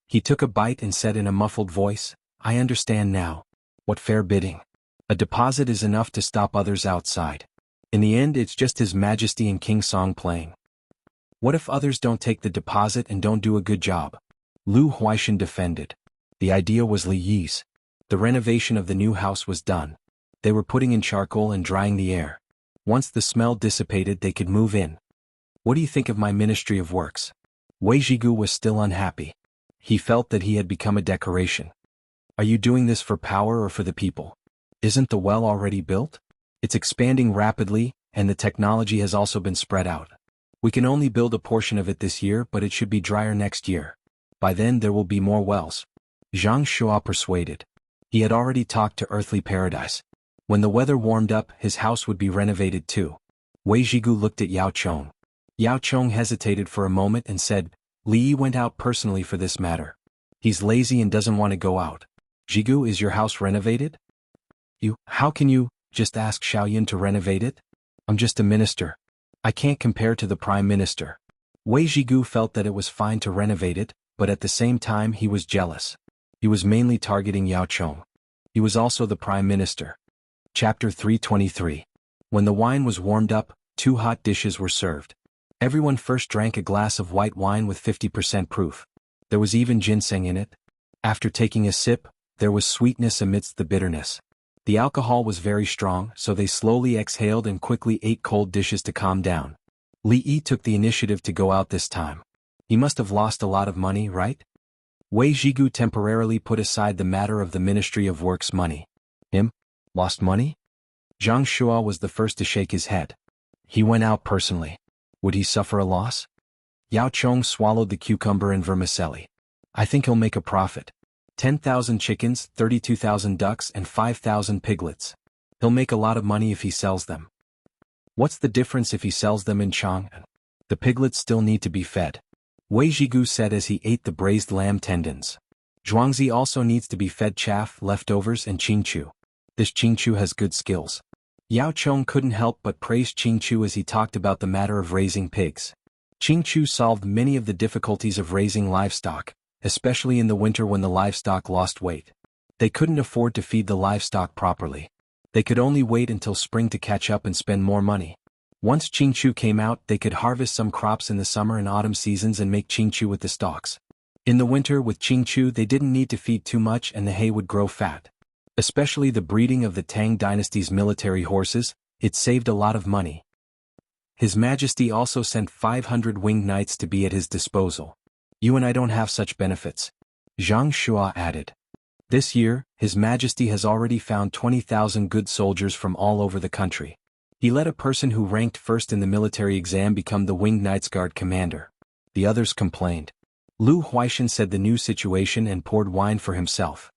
He took a bite and said in a muffled voice, I understand now. What fair bidding. A deposit is enough to stop others outside. In the end, it's just His Majesty and King Song playing. What if others don't take the deposit and don't do a good job? Lu Huaishan defended. The idea was Li Yi's. The renovation of the new house was done. They were putting in charcoal and drying the air. Once the smell dissipated, they could move in. What do you think of my Ministry of Works? Wei Zhigu was still unhappy. He felt that he had become a decoration. Are you doing this for power or for the people? Isn't the well already built? It's expanding rapidly, and the technology has also been spread out. We can only build a portion of it this year, but it should be drier next year. By then there will be more wells. Zhang Shua persuaded. He had already talked to earthly paradise. When the weather warmed up, his house would be renovated too. Wei Zhigu looked at Yao Chong. Yao Chong hesitated for a moment and said, Li Yi went out personally for this matter. He's lazy and doesn't want to go out. Jianghu, is your house renovated? How can you just ask Xiaoyan to renovate it? I'm just a minister. I can't compare to the prime minister. Wei Jianghu felt that it was fine to renovate it, but at the same time he was jealous. He was mainly targeting Yao Chong. He was also the prime minister. Chapter 323. When the wine was warmed up, 2 hot dishes were served. Everyone first drank a glass of white wine with 50% proof. There was even ginseng in it. After taking a sip, there was sweetness amidst the bitterness. The alcohol was very strong, so they slowly exhaled and quickly ate cold dishes to calm down. Li Yi took the initiative to go out this time. He must have lost a lot of money, right? Wei Jianghu temporarily put aside the matter of the Ministry of Works money. Him? Lost money? Zhang Shua was the first to shake his head. He went out personally. Would he suffer a loss? Yao Chong swallowed the cucumber and vermicelli. I think he'll make a profit. 10,000 chickens, 32,000 ducks and 5,000 piglets. He'll make a lot of money if he sells them. What's the difference if he sells them in Chang'an? The piglets still need to be fed. Wei Jianghu said as he ate the braised lamb tendons. Zhuangzi also needs to be fed chaff, leftovers and Qingchu. This Qingchu has good skills. Yao Chong couldn't help but praise Qingchu as he talked about the matter of raising pigs. Qingchu solved many of the difficulties of raising livestock, especially in the winter when the livestock lost weight. They couldn't afford to feed the livestock properly. They could only wait until spring to catch up and spend more money. Once Qingchu came out, they could harvest some crops in the summer and autumn seasons and make Qingchu with the stalks. In the winter with Qingchu they didn't need to feed too much and the hay would grow fat. Especially the breeding of the Tang dynasty's military horses, it saved a lot of money. His Majesty also sent 500 winged knights to be at his disposal. You and I don't have such benefits. Zhang Shua added. This year, His Majesty has already found 20,000 good soldiers from all over the country. He let a person who ranked first in the military exam become the Winged Knights Guard commander. The others complained. Lu Huaishan said the new situation and poured wine for himself.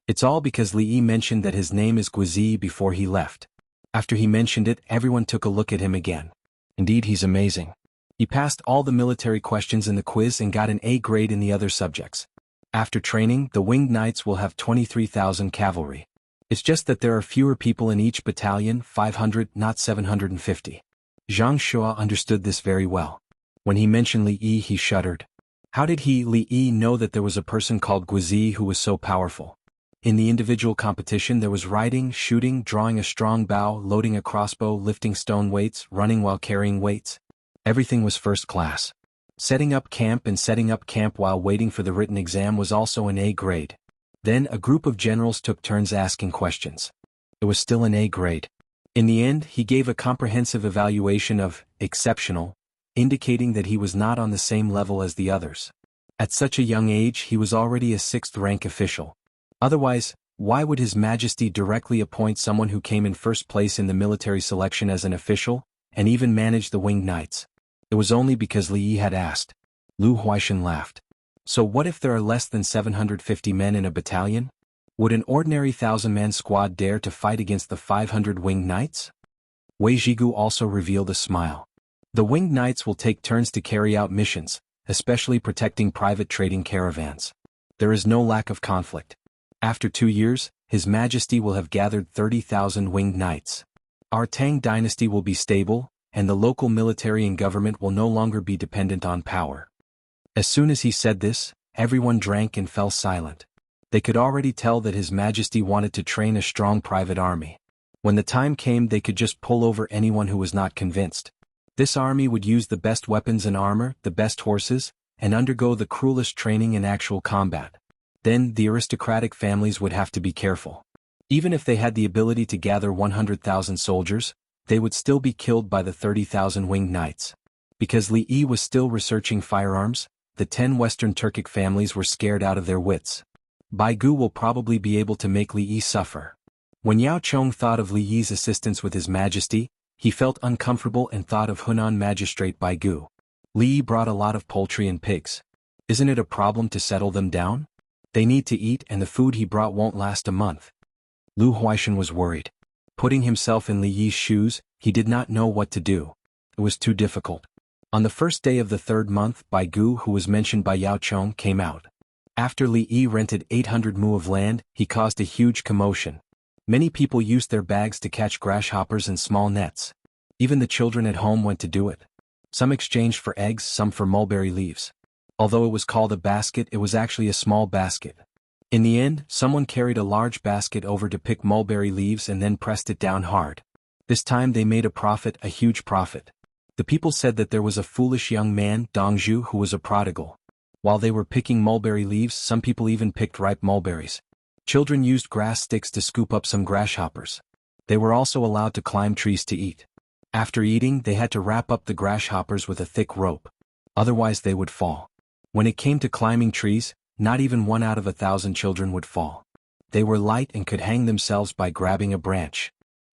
It's all because Li Yi mentioned that his name is Guizi before he left. After he mentioned it, everyone took a look at him again. Indeed, he's amazing. He passed all the military questions in the quiz and got an A grade in the other subjects. After training, the Winged Knights will have 23,000 cavalry. It's just that there are fewer people in each battalion, 500, not 750. Zhang Shua understood this very well. When he mentioned Li Yi, he shuddered. How did Li Yi know that there was a person called Guizi who was so powerful? In the individual competition there was riding, shooting, drawing a strong bow, loading a crossbow, lifting stone weights, running while carrying weights. Everything was first class. Setting up camp while waiting for the written exam was also an A grade. Then a group of generals took turns asking questions. It was still an A grade. In the end, he gave a comprehensive evaluation of exceptional, indicating that he was not on the same level as the others. At such a young age he was already a 6th rank official. Otherwise, why would His Majesty directly appoint someone who came in first place in the military selection as an official, and even manage the Winged Knights? It was only because Li Yi had asked. Lu Huaishan laughed. So what if there are less than 750 men in a battalion? Would an ordinary 1,000-man squad dare to fight against the 500 Winged Knights? Wei Jianghu also revealed a smile. The Winged Knights will take turns to carry out missions, especially protecting private trading caravans. There is no lack of conflict. After 2 years, His Majesty will have gathered 30,000 Winged Knights. Our Tang dynasty will be stable, and the local military and government will no longer be dependent on power. As soon as he said this, everyone drank and fell silent. They could already tell that His Majesty wanted to train a strong private army. When the time came they could just pull over anyone who was not convinced. This army would use the best weapons and armor, the best horses, and undergo the cruelest training in actual combat. Then the aristocratic families would have to be careful. Even if they had the ability to gather 100,000 soldiers, they would still be killed by the 30,000 Winged Knights. Because Li Yi was still researching firearms, the 10 Western Turkic families were scared out of their wits. Baigu will probably be able to make Li Yi suffer. When Yao Chong thought of Li Yi's assistance with His Majesty, he felt uncomfortable and thought of Hunan Magistrate Baigu. Li Yi brought a lot of poultry and pigs. Isn't it a problem to settle them down? They need to eat and the food he brought won't last a month. Lu Huaishan was worried. Putting himself in Li Yi's shoes, he did not know what to do. It was too difficult. On the first day of the 3rd month, Baigu, who was mentioned by Yao Chong, came out. After Li Yi rented 800 mu of land, he caused a huge commotion. Many people used their bags to catch grasshoppers and small nets. Even the children at home went to do it. Some exchanged for eggs, some for mulberry leaves. Although it was called a basket, it was actually a small basket. In the end, someone carried a large basket over to pick mulberry leaves and then pressed it down hard. This time they made a profit, a huge profit. The people said that there was a foolish young man, Jianghu, who was a prodigal. While they were picking mulberry leaves, some people even picked ripe mulberries. Children used grass sticks to scoop up some grasshoppers. They were also allowed to climb trees to eat. After eating, they had to wrap up the grasshoppers with a thick rope. Otherwise they would fall. When it came to climbing trees, not even 1 out of 1,000 children would fall. They were light and could hang themselves by grabbing a branch.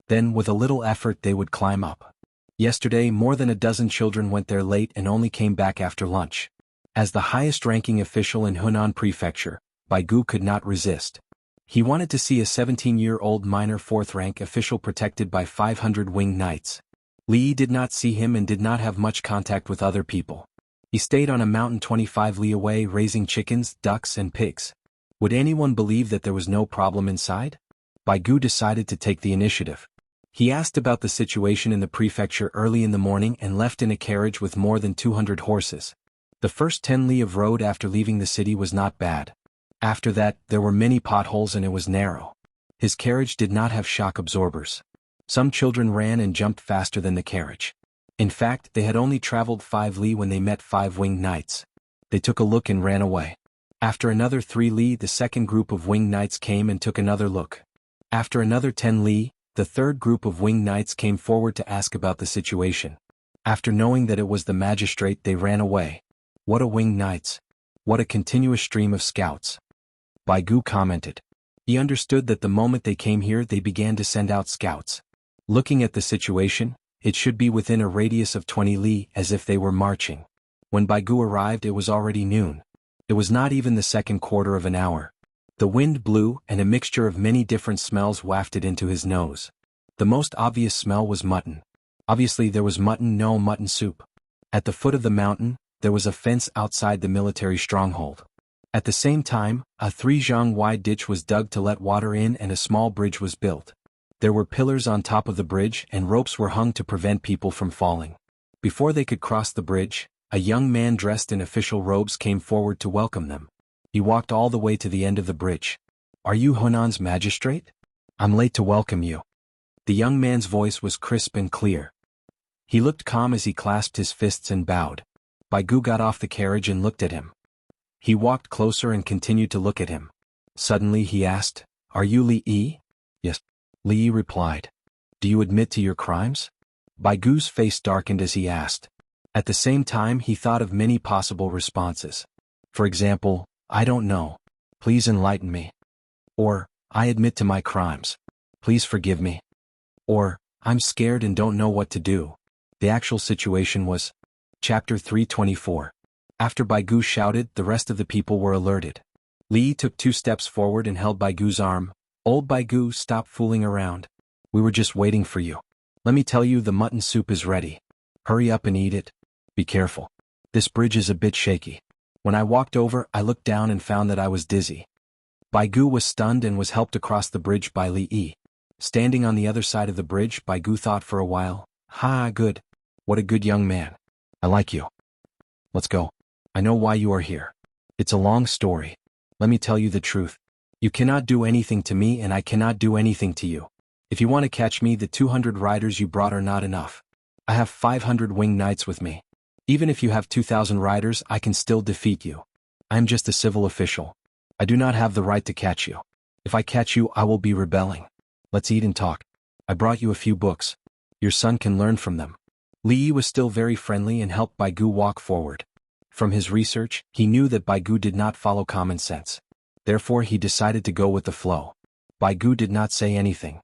Then, with a little effort, they would climb up. Yesterday, more than a dozen children went there late and only came back after lunch. As the highest-ranking official in Hunan Prefecture, Baigu could not resist. He wanted to see a 17-year-old minor 4th-rank official protected by 500 winged knights. Li Yi did not see him and did not have much contact with other people. He stayed on a mountain 25 li away raising chickens, ducks and pigs. Would anyone believe that there was no problem inside? Baigu decided to take the initiative. He asked about the situation in the prefecture early in the morning and left in a carriage with more than 200 horses. The first 10 li of road after leaving the city was not bad. After that, there were many potholes and it was narrow. His carriage did not have shock absorbers. Some children ran and jumped faster than the carriage. In fact, they had only traveled 5 li when they met 5 winged knights. They took a look and ran away. After another 3 li, the second group of winged knights came and took another look. After another 10 li, the third group of winged knights came forward to ask about the situation. After knowing that it was the magistrate, they ran away. What a winged knights! What a continuous stream of scouts! Baigu commented. He understood that the moment they came here they began to send out scouts. Looking at the situation, it should be within a radius of 20 li, as if they were marching. When Baigu arrived it was already noon. It was not even the second quarter of an hour. The wind blew, and a mixture of many different smells wafted into his nose. The most obvious smell was mutton. Obviously there was mutton, no mutton soup. At the foot of the mountain, there was a fence outside the military stronghold. At the same time, a 3-zhang wide ditch was dug to let water in and a small bridge was built. There were pillars on top of the bridge and ropes were hung to prevent people from falling. Before they could cross the bridge, a young man dressed in official robes came forward to welcome them. He walked all the way to the end of the bridge. Are you Hunan's magistrate? I'm late to welcome you. The young man's voice was crisp and clear. He looked calm as he clasped his fists and bowed. Baigu got off the carriage and looked at him. He walked closer and continued to look at him. Suddenly he asked, Are you Li Yi? Yes. Li Yi replied. Do you admit to your crimes? Baigu's face darkened as he asked. At the same time he thought of many possible responses. For example, I don't know. Please enlighten me. Or, I admit to my crimes. Please forgive me. Or, I'm scared and don't know what to do. The actual situation was. Chapter 324. After Baigu shouted, the rest of the people were alerted. Li Yi took 2 steps forward and held Baigu's arm. Old Baigu, stop fooling around. We were just waiting for you. Let me tell you, the mutton soup is ready. Hurry up and eat it. Be careful. This bridge is a bit shaky. When I walked over, I looked down and found that I was dizzy. Baigu was stunned and was helped across the bridge by Li Yi. Standing on the other side of the bridge, Baigu thought for a while. Ha, good. What a good young man. I like you. Let's go. I know why you are here. It's a long story. Let me tell you the truth. You cannot do anything to me and I cannot do anything to you. If you want to catch me, the 200 riders you brought are not enough. I have 500 winged knights with me. Even if you have 2,000 riders, I can still defeat you. I am just a civil official. I do not have the right to catch you. If I catch you, I will be rebelling. Let's eat and talk. I brought you a few books. Your son can learn from them. Li Yi was still very friendly and helped Baigu walk forward. From his research, he knew that Baigu did not follow common sense. Therefore he decided to go with the flow. Baigu did not say anything.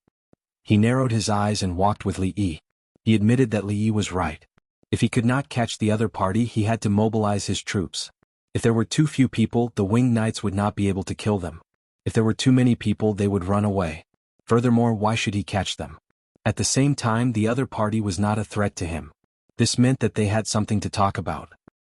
He narrowed his eyes and walked with Li Yi. He admitted that Li Yi was right. If he could not catch the other party, he had to mobilize his troops. If there were too few people, the winged knights would not be able to kill them. If there were too many people, they would run away. Furthermore, why should he catch them? At the same time, the other party was not a threat to him. This meant that they had something to talk about.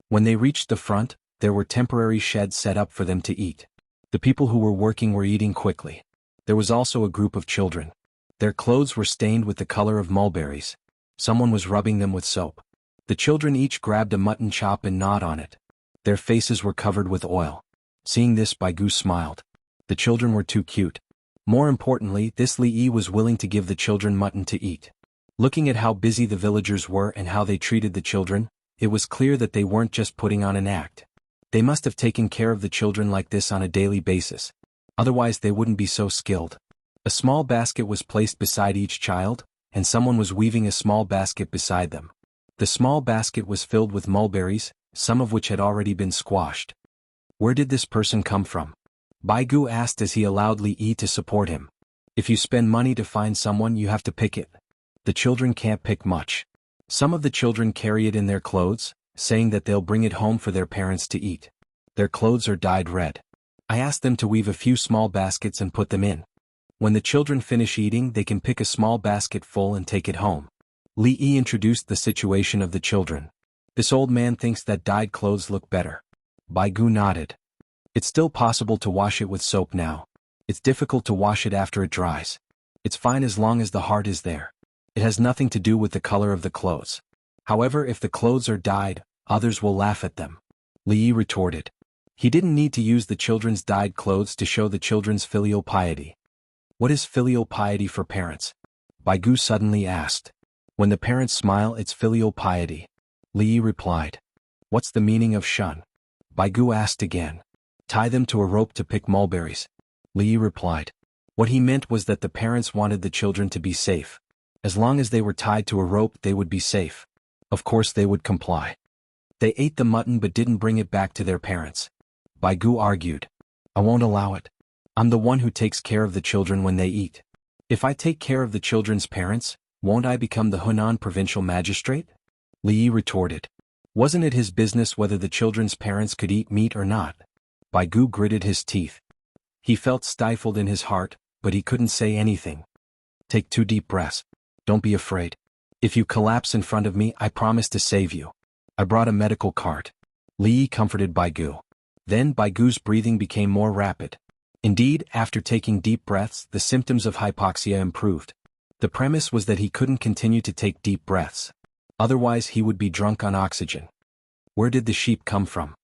When they reached the front, there were temporary sheds set up for them to eat. The people who were working were eating quickly. There was also a group of children. Their clothes were stained with the color of mulberries. Someone was rubbing them with soap. The children each grabbed a mutton chop and gnawed on it. Their faces were covered with oil. Seeing this, Baigu smiled. The children were too cute. More importantly, this Li Yi was willing to give the children mutton to eat. Looking at how busy the villagers were and how they treated the children, it was clear that they weren't just putting on an act. They must have taken care of the children like this on a daily basis. Otherwise they wouldn't be so skilled. A small basket was placed beside each child, and someone was weaving a small basket beside them. The small basket was filled with mulberries, some of which had already been squashed. Where did this person come from? Baigu asked as he allowed Li Yi to support him. If you spend money to find someone, you have to pick it. The children can't pick much. Some of the children carry it in their clothes, saying that they'll bring it home for their parents to eat. Their clothes are dyed red. I asked them to weave a few small baskets and put them in. When the children finish eating, they can pick a small basket full and take it home. Li Yi introduced the situation of the children. This old man thinks that dyed clothes look better. Baigu nodded. It's still possible to wash it with soap now. It's difficult to wash it after it dries. It's fine as long as the heart is there. It has nothing to do with the color of the clothes. However, if the clothes are dyed, others will laugh at them. Li Yi retorted. He didn't need to use the children's dyed clothes to show the children's filial piety. What is filial piety for parents? Baigu suddenly asked. When the parents smile, it's filial piety. Li Yi replied. What's the meaning of shun? Baigu asked again. Tie them to a rope to pick mulberries. Li Yi replied. What he meant was that the parents wanted the children to be safe. As long as they were tied to a rope, they would be safe. Of course they would comply. They ate the mutton but didn't bring it back to their parents. Baigu argued. I won't allow it. I'm the one who takes care of the children when they eat. If I take care of the children's parents, won't I become the Hunan provincial magistrate? Li Yi retorted. Wasn't it his business whether the children's parents could eat meat or not? Baigu gritted his teeth. He felt stifled in his heart, but he couldn't say anything. Take 2 deep breaths. Don't be afraid. If you collapse in front of me, I promise to save you. I brought a medical cart. Li Yi comforted Baigu. Then Baigu's breathing became more rapid. Indeed, after taking deep breaths, the symptoms of hypoxia improved. The premise was that he couldn't continue to take deep breaths. Otherwise he would be drunk on oxygen. Where did the sheep come from?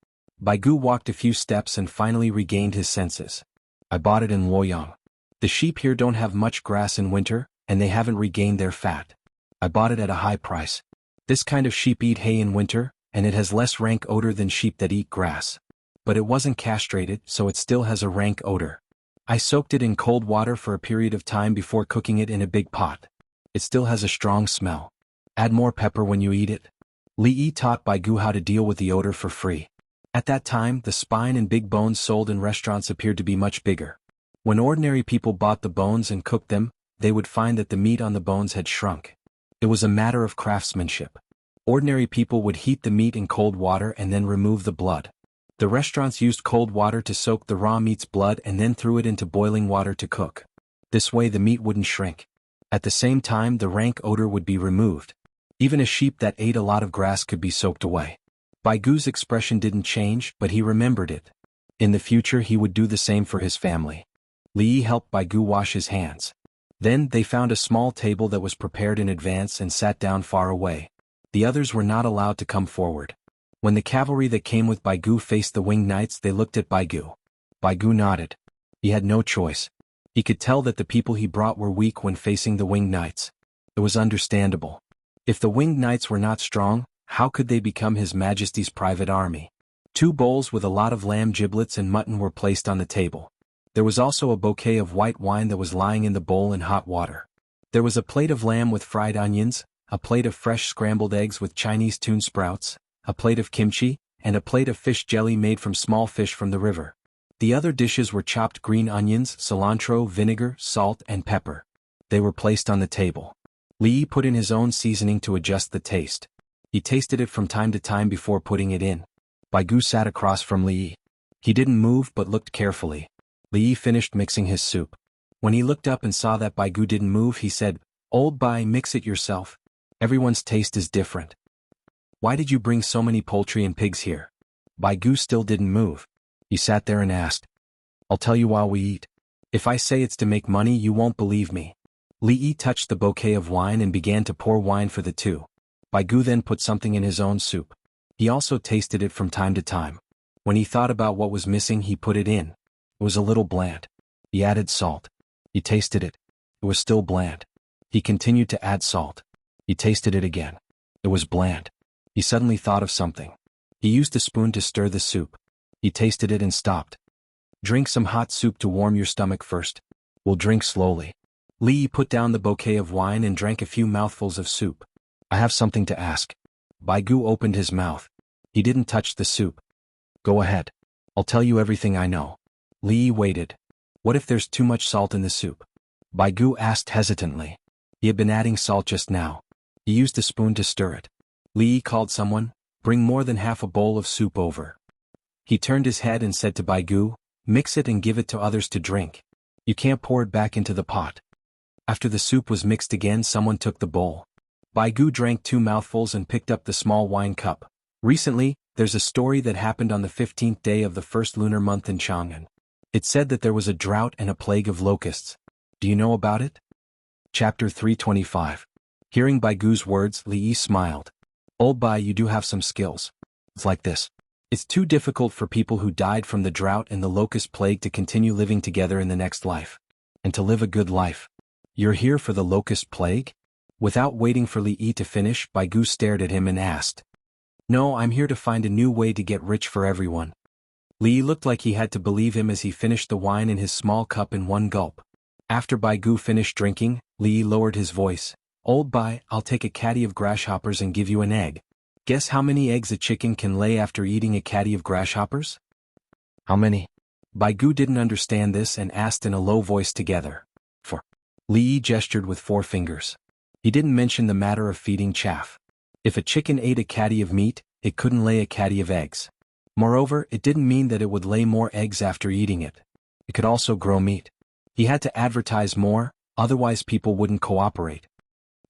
Baigu walked a few steps and finally regained his senses. I bought it in Luoyang. The sheep here don't have much grass in winter, and they haven't regained their fat. I bought it at a high price. This kind of sheep eat hay in winter, and it has less rank odor than sheep that eat grass. But it wasn't castrated, so it still has a rank odor. I soaked it in cold water for a period of time before cooking it in a big pot. It still has a strong smell. Add more pepper when you eat it. Li Yi taught Baigu how to deal with the odor for free. At that time, the spine and big bones sold in restaurants appeared to be much bigger. When ordinary people bought the bones and cooked them, they would find that the meat on the bones had shrunk. It was a matter of craftsmanship. Ordinary people would heat the meat in cold water and then remove the blood. The restaurants used cold water to soak the raw meat's blood and then threw it into boiling water to cook. This way the meat wouldn't shrink. At the same time, the rank odor would be removed. Even a sheep that ate a lot of grass could be soaked away. Baigu's expression didn't change, but he remembered it. In the future he would do the same for his family. Li Yi helped Baigu wash his hands. Then they found a small table that was prepared in advance and sat down far away. The others were not allowed to come forward. When the cavalry that came with Baigu faced the winged knights, they looked at Baigu. Baigu nodded. He had no choice. He could tell that the people he brought were weak when facing the winged knights. It was understandable. If the winged knights were not strong, how could they become His Majesty's private army? 2 bowls with a lot of lamb giblets and mutton were placed on the table. There was also a bouquet of white wine that was lying in the bowl in hot water. There was a plate of lamb with fried onions, a plate of fresh scrambled eggs with Chinese tune sprouts, a plate of kimchi, and a plate of fish jelly made from small fish from the river. The other dishes were chopped green onions, cilantro, vinegar, salt, and pepper. They were placed on the table. Li Yi put in his own seasoning to adjust the taste. He tasted it from time to time before putting it in. Baigu sat across from Li Yi. He didn't move but looked carefully. Li Yi finished mixing his soup. When he looked up and saw that Baigu didn't move, he said, "Old Bai, mix it yourself. Everyone's taste is different. Why did you bring so many poultry and pigs here?" Bai Gu still didn't move. He sat there and asked, "I'll tell you while we eat. If I say it's to make money, you won't believe me." Li Yi touched the bouquet of wine and began to pour wine for the two. Bai Gu then put something in his own soup. He also tasted it from time to time. When he thought about what was missing, he put it in. It was a little bland. He added salt. He tasted it. It was still bland. He continued to add salt. He tasted it again. It was bland. He suddenly thought of something. He used a spoon to stir the soup. He tasted it and stopped. "Drink some hot soup to warm your stomach first. We'll drink slowly." Li Yi put down the bouquet of wine and drank a few mouthfuls of soup. "I have something to ask." Bai Gu opened his mouth. He didn't touch the soup. "Go ahead. I'll tell you everything I know." Li Yi waited. "What if there's too much salt in the soup?" Bai Gu asked hesitantly. He had been adding salt just now. He used a spoon to stir it. Li Yi called someone, "Bring more than half a bowl of soup over." He turned his head and said to Bai Gu, "Mix it and give it to others to drink. You can't pour it back into the pot." After the soup was mixed again, someone took the bowl. Bai Gu drank 2 mouthfuls and picked up the small wine cup. "Recently, there's a story that happened on the 15th day of the first lunar month in Chang'an. It said that there was a drought and a plague of locusts. Do you know about it?" Chapter 325. Hearing Bai Gu's words, Li Yi smiled. "Old Bai, you do have some skills. It's like this. It's too difficult for people who died from the drought and the locust plague to continue living together in the next life. And to live a good life. You're here for the locust plague?" Without waiting for Li Yi to finish, Bai Gu stared at him and asked. "No, I'm here to find a new way to get rich for everyone." Li Yi looked like he had to believe him as he finished the wine in his small cup in one gulp. After Bai Gu finished drinking, Li Yi lowered his voice. "Old Bai, I'll take a caddy of grasshoppers and give you an egg. Guess how many eggs a chicken can lay after eating a caddy of grasshoppers?" "How many?" Bai Gu didn't understand this and asked in a low voice together. "4." Li Yi gestured with 4 fingers. He didn't mention the matter of feeding chaff. If a chicken ate a caddy of meat, it couldn't lay a caddy of eggs. Moreover, it didn't mean that it would lay more eggs after eating it. It could also grow meat. He had to advertise more, otherwise people wouldn't cooperate.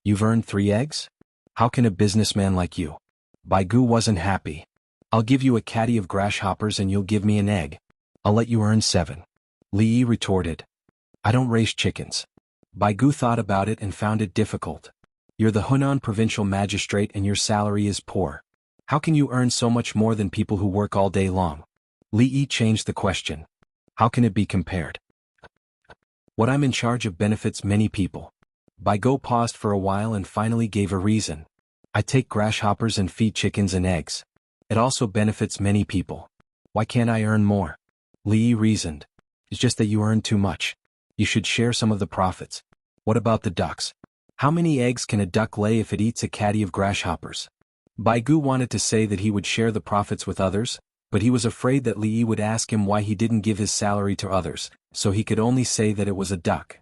"You've earned 3 eggs? How can a businessman like you?" Bai Gu wasn't happy. "I'll give you a caddy of grasshoppers and you'll give me an egg. I'll let you earn 7. Li Yi retorted. "I don't raise chickens." Bai Gu thought about it and found it difficult. "You're the Hunan provincial magistrate and your salary is poor. How can you earn so much more than people who work all day long?" Li Yi changed the question. "How can it be compared? What I'm in charge of benefits many people." Bai Gu paused for a while and finally gave a reason. "I take grasshoppers and feed chickens and eggs. It also benefits many people. Why can't I earn more?" Li Yi reasoned. "It's just that you earn too much. You should share some of the profits. What about the ducks? How many eggs can a duck lay if it eats a caddy of grasshoppers?" Bai Gu wanted to say that he would share the profits with others, but he was afraid that Li Yi would ask him why he didn't give his salary to others, so he could only say that it was a duck.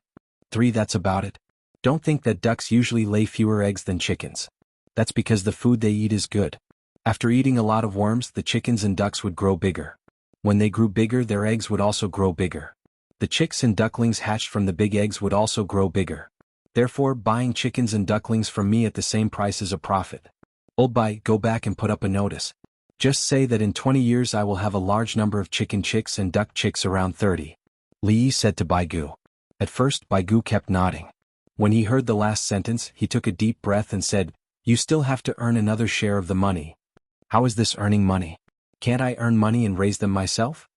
3, that's about it. Don't think that ducks usually lay fewer eggs than chickens. That's because the food they eat is good. After eating a lot of worms, the chickens and ducks would grow bigger. When they grew bigger, their eggs would also grow bigger. The chicks and ducklings hatched from the big eggs would also grow bigger. Therefore, buying chickens and ducklings from me at the same price is a profit. Old Bai, go back and put up a notice. Just say that in 20 years I will have a large number of chicken chicks and duck chicks, around 30. Li Yi said to Bai Gu. At first, Bai Gu kept nodding. When he heard the last sentence, he took a deep breath and said, "You still have to earn another share of the money." "How is this earning money? Can't I earn money and raise them myself?"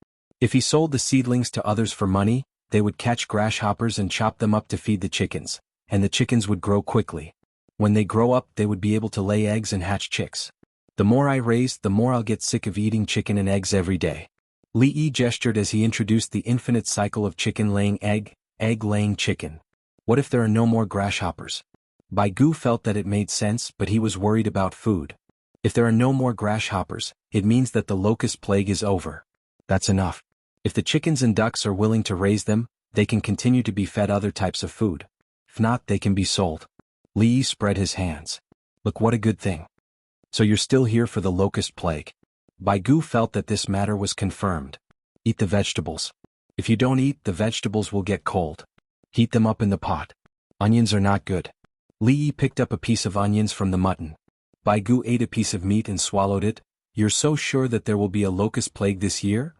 If he sold the seedlings to others for money, they would catch grasshoppers and chop them up to feed the chickens, and the chickens would grow quickly. When they grow up, they would be able to lay eggs and hatch chicks. The more I raise, the more I'll get sick of eating chicken and eggs every day. Li Yi gestured as he introduced the infinite cycle of chicken laying egg, egg laying chicken. What if there are no more grasshoppers? Bai Gu felt that it made sense, but he was worried about food. If there are no more grasshoppers, it means that the locust plague is over. That's enough. If the chickens and ducks are willing to raise them, they can continue to be fed other types of food. If not, they can be sold. Li Yi spread his hands. Look, what a good thing. So you're still here for the locust plague. Bai Gu felt that this matter was confirmed. Eat the vegetables. If you don't eat, the vegetables will get cold. Heat them up in the pot. Onions are not good. Li Yi picked up a piece of onions from the mutton. Bai Gu ate a piece of meat and swallowed it. You're so sure that there will be a locust plague this year?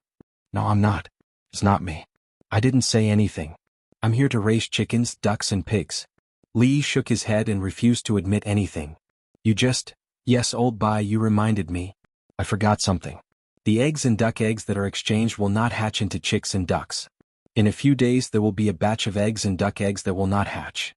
No, I'm not. It's not me. I didn't say anything. I'm here to raise chickens, ducks and pigs. Li shook his head and refused to admit anything. Yes, old Bai, you reminded me. I forgot something. The eggs and duck eggs that are exchanged will not hatch into chicks and ducks. In a few days there will be a batch of eggs and duck eggs that will not hatch.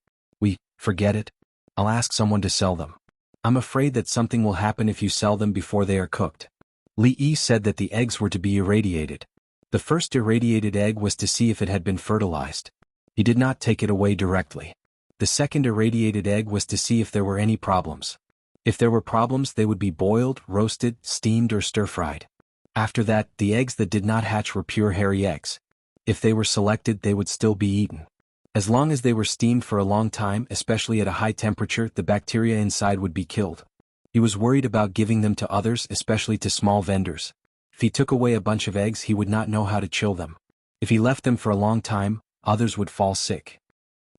Forget it. I'll ask someone to sell them. I'm afraid that something will happen if you sell them before they are cooked. Li Yi said that the eggs were to be irradiated. The first irradiated egg was to see if it had been fertilized. He did not take it away directly. The second irradiated egg was to see if there were any problems. If there were problems, they would be boiled, roasted, steamed or stir-fried. After that, the eggs that did not hatch were pure hairy eggs. If they were selected, they would still be eaten. As long as they were steamed for a long time, especially at a high temperature, the bacteria inside would be killed. He was worried about giving them to others, especially to small vendors. If he took away a bunch of eggs, he would not know how to chill them. If he left them for a long time, others would fall sick.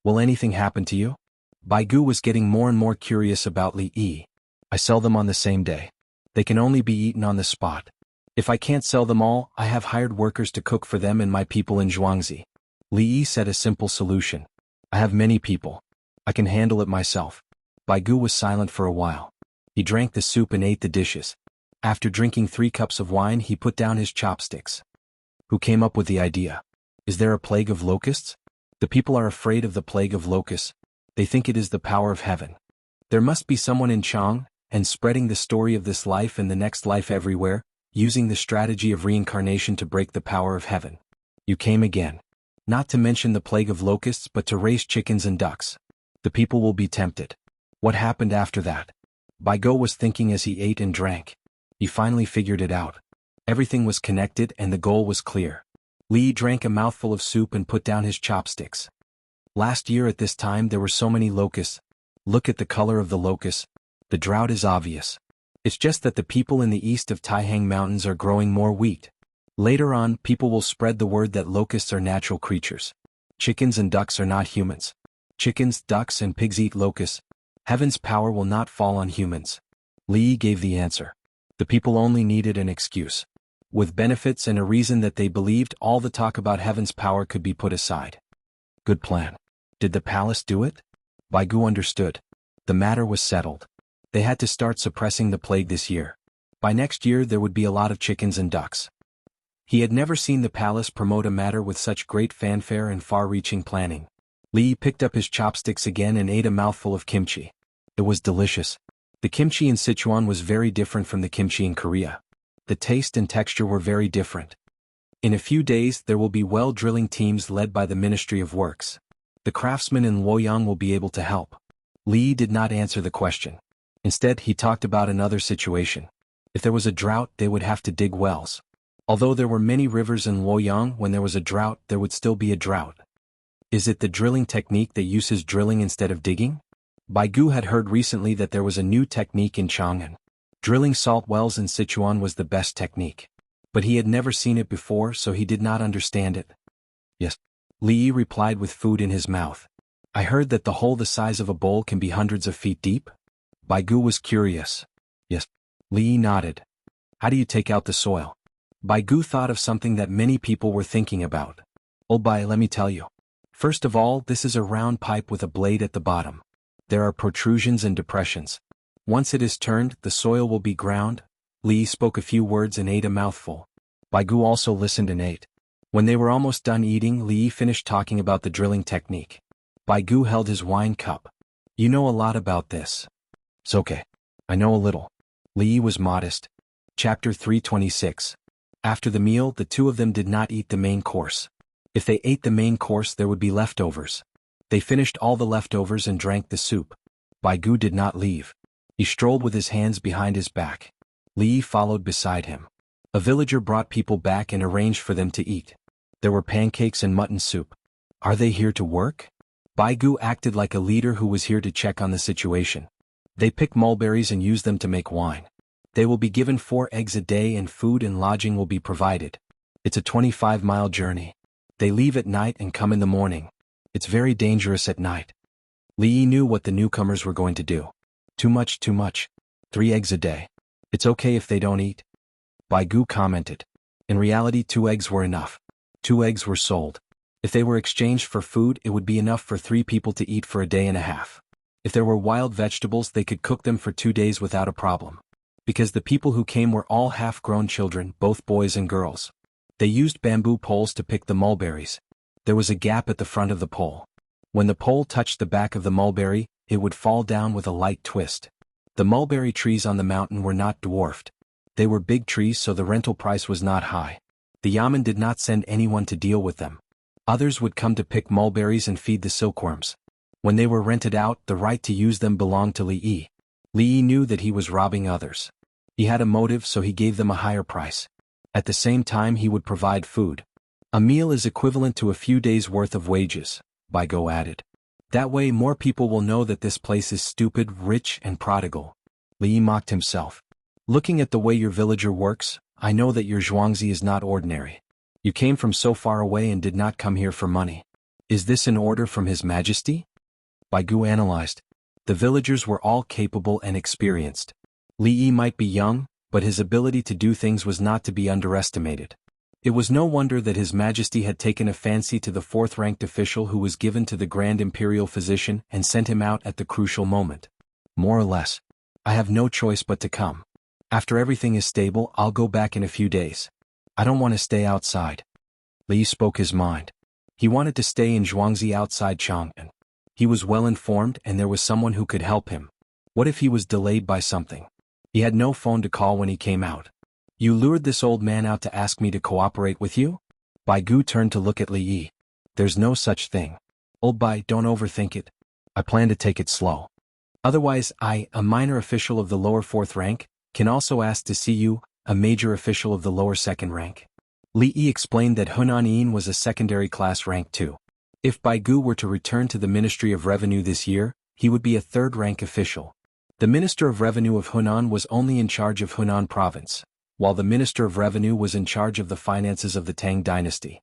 Will anything happen to you? Baigu was getting more and more curious about Li Yi. I sell them on the same day. They can only be eaten on the spot. If I can't sell them all, I have hired workers to cook for them and my people in Jianghu. Li Yi said a simple solution. I have many people. I can handle it myself. Baigu was silent for a while. He drank the soup and ate the dishes. After drinking 3 cups of wine, he put down his chopsticks. Who came up with the idea? Is there a plague of locusts? The people are afraid of the plague of locusts. They think it is the power of heaven. There must be someone in Chang, and spreading the story of this life and the next life everywhere, using the strategy of reincarnation to break the power of heaven. You came again. Not to mention the plague of locusts, but to raise chickens and ducks. The people will be tempted. What happened after that? Baigu was thinking as he ate and drank. He finally figured it out. Everything was connected and the goal was clear. Li drank a mouthful of soup and put down his chopsticks. Last year at this time there were so many locusts. Look at the color of the locusts. The drought is obvious. It's just that the people in the east of Taihang Mountains are growing more wheat. Later on, people will spread the word that locusts are natural creatures. Chickens and ducks are not humans. Chickens, ducks, and pigs eat locusts. Heaven's power will not fall on humans. Li gave the answer. The people only needed an excuse. With benefits and a reason that they believed, all the talk about heaven's power could be put aside. Good plan. Did the palace do it? Baigu understood. The matter was settled. They had to start suppressing the plague this year. By next year there would be a lot of chickens and ducks. He had never seen the palace promote a matter with such great fanfare and far-reaching planning. Li picked up his chopsticks again and ate a mouthful of kimchi. It was delicious. The kimchi in Sichuan was very different from the kimchi in Korea. The taste and texture were very different. In a few days there will be well-drilling teams led by the Ministry of Works. The craftsmen in Luoyang will be able to help. Li did not answer the question. Instead, he talked about another situation. If there was a drought, they would have to dig wells. Although there were many rivers in Luoyang, when there was a drought, there would still be a drought. Is it the drilling technique that uses drilling instead of digging? Baigu had heard recently that there was a new technique in Chang'an. Drilling salt wells in Sichuan was the best technique. But he had never seen it before, so he did not understand it. Yes. Li replied with food in his mouth. I heard that the hole the size of a bowl can be hundreds of feet deep. Baigu was curious. Yes. Li nodded. How do you take out the soil? Baigu thought of something that many people were thinking about. Old Bai, let me tell you. First of all, this is a round pipe with a blade at the bottom. There are protrusions and depressions. Once it is turned, the soil will be ground. Li spoke a few words and ate a mouthful. Baigu also listened and ate. When they were almost done eating, Li finished talking about the drilling technique. Baigu held his wine cup. You know a lot about this. It's okay. I know a little. Li was modest. Chapter 326. After the meal, the two of them did not eat the main course. If they ate the main course, there would be leftovers. They finished all the leftovers and drank the soup. Baigu did not leave. He strolled with his hands behind his back. Li followed beside him. A villager brought people back and arranged for them to eat. There were pancakes and mutton soup. Are they here to work? Baigu acted like a leader who was here to check on the situation. They pick mulberries and use them to make wine. They will be given 4 eggs a day and food and lodging will be provided. It's a 25-mile journey. They leave at night and come in the morning. It's very dangerous at night. Li knew what the newcomers were going to do. Too much. 3 eggs a day. It's okay if they don't eat. Bai Gu commented. In reality, 2 eggs were enough. 2 eggs were sold. If they were exchanged for food, it would be enough for 3 people to eat for a day and a half. If there were wild vegetables, they could cook them for 2 days without a problem. Because the people who came were all half-grown children, both boys and girls. They used bamboo poles to pick the mulberries. There was a gap at the front of the pole. When the pole touched the back of the mulberry, it would fall down with a light twist. The mulberry trees on the mountain were not dwarfed. They were big trees, so the rental price was not high. The yamen did not send anyone to deal with them. Others would come to pick mulberries and feed the silkworms. When they were rented out, the right to use them belonged to Li Yi. Li Yi knew that he was robbing others. He had a motive, so he gave them a higher price. At the same time, he would provide food. A meal is equivalent to a few days' worth of wages, Bai Gu added. That way more people will know that this place is stupid, rich, and prodigal. Li Yi mocked himself. Looking at the way your villager works, I know that your Zhuangzi is not ordinary. You came from so far away and did not come here for money. Is this an order from His Majesty? Bai Gu analyzed. The villagers were all capable and experienced. Li Yi might be young, but his ability to do things was not to be underestimated. It was no wonder that His Majesty had taken a fancy to the 4th-ranked official who was given to the Grand Imperial Physician and sent him out at the crucial moment. More or less. I have no choice but to come. After everything is stable, I'll go back in a few days. I don't want to stay outside. Li Yi spoke his mind. He wanted to stay in Zhuangzi outside Chang'an. He was well informed and there was someone who could help him. What if he was delayed by something? He had no phone to call when he came out. You lured this old man out to ask me to cooperate with you? Bai Gu turned to look at Li Yi. There's no such thing. Old Bai, don't overthink it. I plan to take it slow. Otherwise I, a minor official of the lower 4th rank, can also ask to see you, a major official of the lower 2nd rank. Li Yi explained that Hunan Yin was a secondary class rank too. If Bai Gu were to return to the Ministry of Revenue this year, he would be a 3rd-rank official. The Minister of Revenue of Hunan was only in charge of Hunan Province, while the Minister of Revenue was in charge of the finances of the Tang dynasty.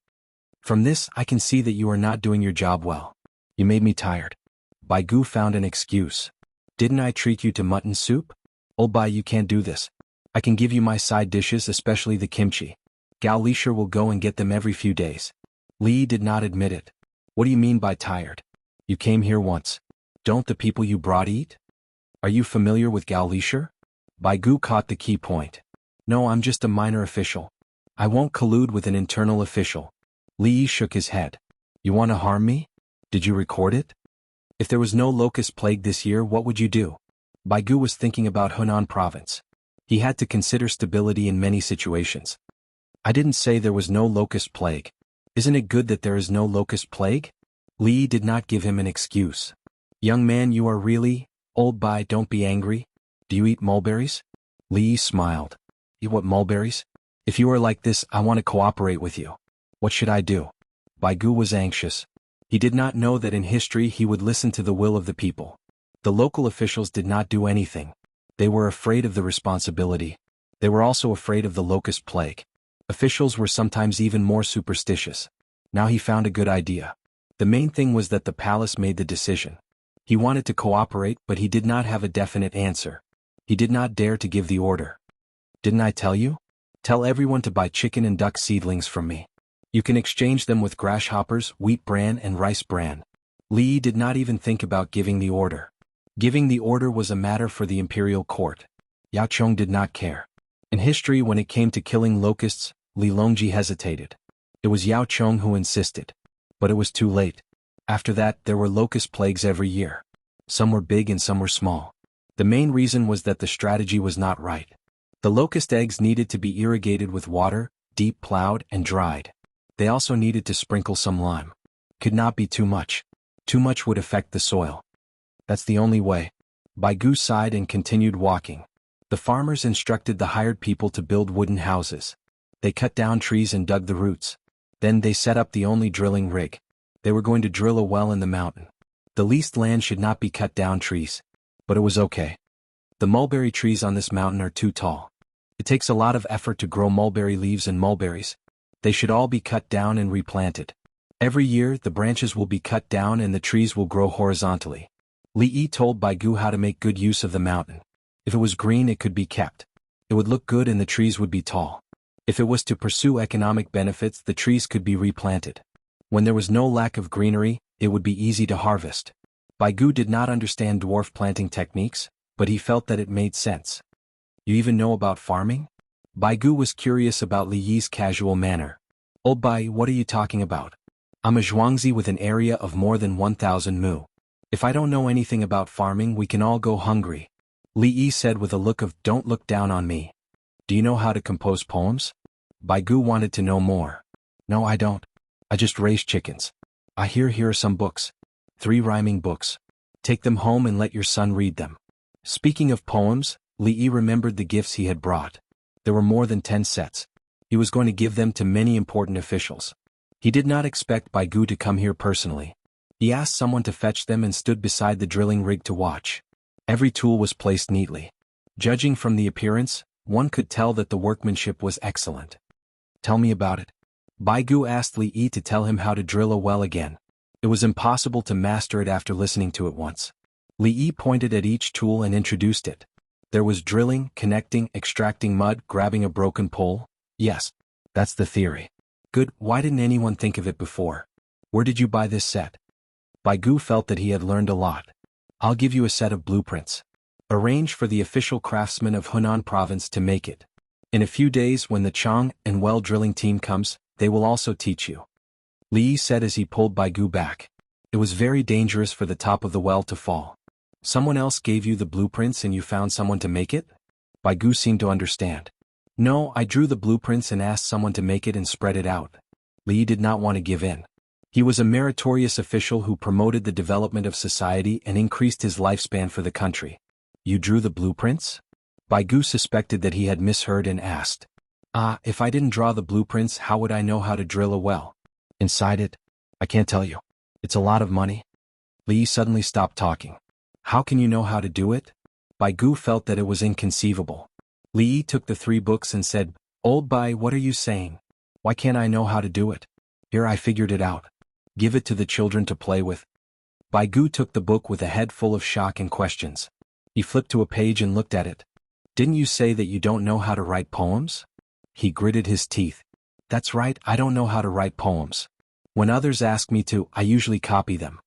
From this, I can see that you are not doing your job well. You made me tired. Bai Gu found an excuse. Didn't I treat you to mutton soup? Old Bai, you can't do this. I can give you my side dishes, especially the kimchi. Gao Lisher will go and get them every few days. Li Yi did not admit it. What do you mean by tired? You came here once. Don't the people you brought eat? Are you familiar with Gao Lisher? Bai Gu caught the key point. No, I'm just a minor official. I won't collude with an internal official. Li Yi shook his head. You want to harm me? Did you record it? If there was no locust plague this year, what would you do? Bai Gu was thinking about Hunan Province. He had to consider stability in many situations. I didn't say there was no locust plague. Isn't it good that there is no locust plague? Li Yi did not give him an excuse. Young man, you are really... Old Bai, don't be angry. Do you eat mulberries? Li Yi smiled. Eat what mulberries? If you are like this, I want to cooperate with you. What should I do? Bai Gu was anxious. He did not know that in history he would listen to the will of the people. The local officials did not do anything. They were afraid of the responsibility. They were also afraid of the locust plague. Officials were sometimes even more superstitious. Now he found a good idea. The main thing was that the palace made the decision. He wanted to cooperate, but he did not have a definite answer. He did not dare to give the order. Didn't I tell you? Tell everyone to buy chicken and duck seedlings from me. You can exchange them with grasshoppers, wheat bran and rice bran. Li Yi did not even think about giving the order. Giving the order was a matter for the imperial court. Yao Chong did not care. In history, when it came to killing locusts, Li Longji hesitated. It was Yao Chong who insisted. But it was too late. After that, there were locust plagues every year. Some were big and some were small. The main reason was that the strategy was not right. The locust eggs needed to be irrigated with water, deep plowed and dried. They also needed to sprinkle some lime. Could not be too much. Too much would affect the soil. That's the only way. Bai Gu sighed and continued walking. The farmers instructed the hired people to build wooden houses. They cut down trees and dug the roots. Then they set up the only drilling rig. They were going to drill a well in the mountain. The leased land should not be cut down trees. But it was okay. The mulberry trees on this mountain are too tall. It takes a lot of effort to grow mulberry leaves and mulberries. They should all be cut down and replanted. Every year, the branches will be cut down and the trees will grow horizontally. Li Yi told Bai Gu how to make good use of the mountain. If it was green, it could be kept. It would look good and the trees would be tall. If it was to pursue economic benefits, the trees could be replanted. When there was no lack of greenery, it would be easy to harvest. Baigu did not understand dwarf planting techniques, but he felt that it made sense. You even know about farming? Baigu was curious about Li Yi's casual manner. Old Bai, what are you talking about? I'm a Zhuangzi with an area of more than 1,000 mu. If I don't know anything about farming, we can all go hungry. Li Yi said with a look of, don't look down on me. Do you know how to compose poems? Baigu wanted to know more. No, I don't. I just raise chickens. Here are some books. 3 rhyming books. Take them home and let your son read them. Speaking of poems, Li Yi remembered the gifts he had brought. There were more than 10 sets. He was going to give them to many important officials. He did not expect Baigu to come here personally. He asked someone to fetch them and stood beside the drilling rig to watch. Every tool was placed neatly. Judging from the appearance, one could tell that the workmanship was excellent. Tell me about it. Baigu asked Li Yi to tell him how to drill a well again. It was impossible to master it after listening to it once. Li Yi pointed at each tool and introduced it. There was drilling, connecting, extracting mud, grabbing a broken pole. Yes, that's the theory. Good, why didn't anyone think of it before? Where did you buy this set? Baigu felt that he had learned a lot. I'll give you a set of blueprints. Arrange for the official craftsmen of Hunan province to make it. In a few days when the Chang and well drilling team comes, they will also teach you. Li Yi said as he pulled Baigu back. It was very dangerous for the top of the well to fall. Someone else gave you the blueprints and you found someone to make it? Baigu seemed to understand. No, I drew the blueprints and asked someone to make it and spread it out. Li Yi did not want to give in. He was a meritorious official who promoted the development of society and increased his lifespan for the country. You drew the blueprints? Baigu suspected that he had misheard and asked. If I didn't draw the blueprints, how would I know how to drill a well? Inside it? I can't tell you. It's a lot of money. Li Yi suddenly stopped talking. How can you know how to do it? Baigu felt that it was inconceivable. Li Yi took the 3 books and said, Old Bai, what are you saying? Why can't I know how to do it? Here, I figured it out. Give it to the children to play with. Baigu took the book with a head full of shock and questions. He flipped to a page and looked at it. Didn't you say that you don't know how to write poems? He gritted his teeth. That's right, I don't know how to write poems. When others ask me to, I usually copy them.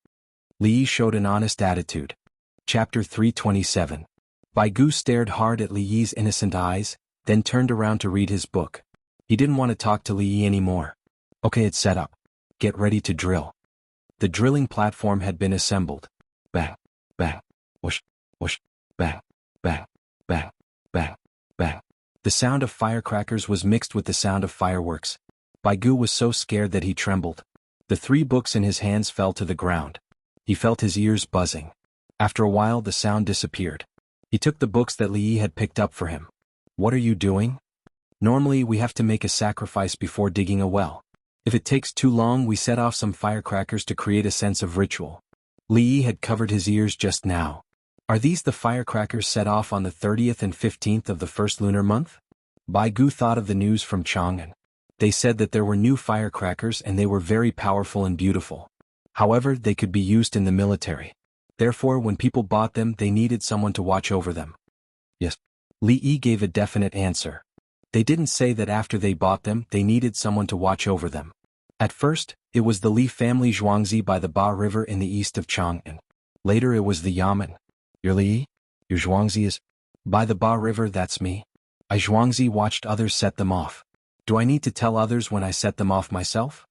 Li Yi showed an honest attitude. Chapter 327. Baigu stared hard at Li Yi's innocent eyes, then turned around to read his book. He didn't want to talk to Li Yi anymore. Okay, it's set up. Get ready to drill. The drilling platform had been assembled. Bang, bang, whoosh, whoosh, bang, bang, bang, bang, bang. The sound of firecrackers was mixed with the sound of fireworks. Baigu was so scared that he trembled. The 3 books in his hands fell to the ground. He felt his ears buzzing. After a while the sound disappeared. He took the books that Li Yi had picked up for him. What are you doing? Normally we have to make a sacrifice before digging a well. If it takes too long, we set off some firecrackers to create a sense of ritual. Li Yi had covered his ears just now. Are these the firecrackers set off on the 30th and 15th of the first lunar month? Baigu thought of the news from Chang'an. They said that there were new firecrackers and they were very powerful and beautiful. However, they could be used in the military. Therefore, when people bought them, they needed someone to watch over them. Yes. Li Yi gave a definite answer. They didn't say that after they bought them, they needed someone to watch over them. At first, it was the Li family Zhuangzi by the Ba River in the east of Chang'an. Later it was the Yamen. Your Li? Your Zhuangzi is? By the Ba River, that's me. I Zhuangzi watched others set them off. Do I need to tell others when I set them off myself?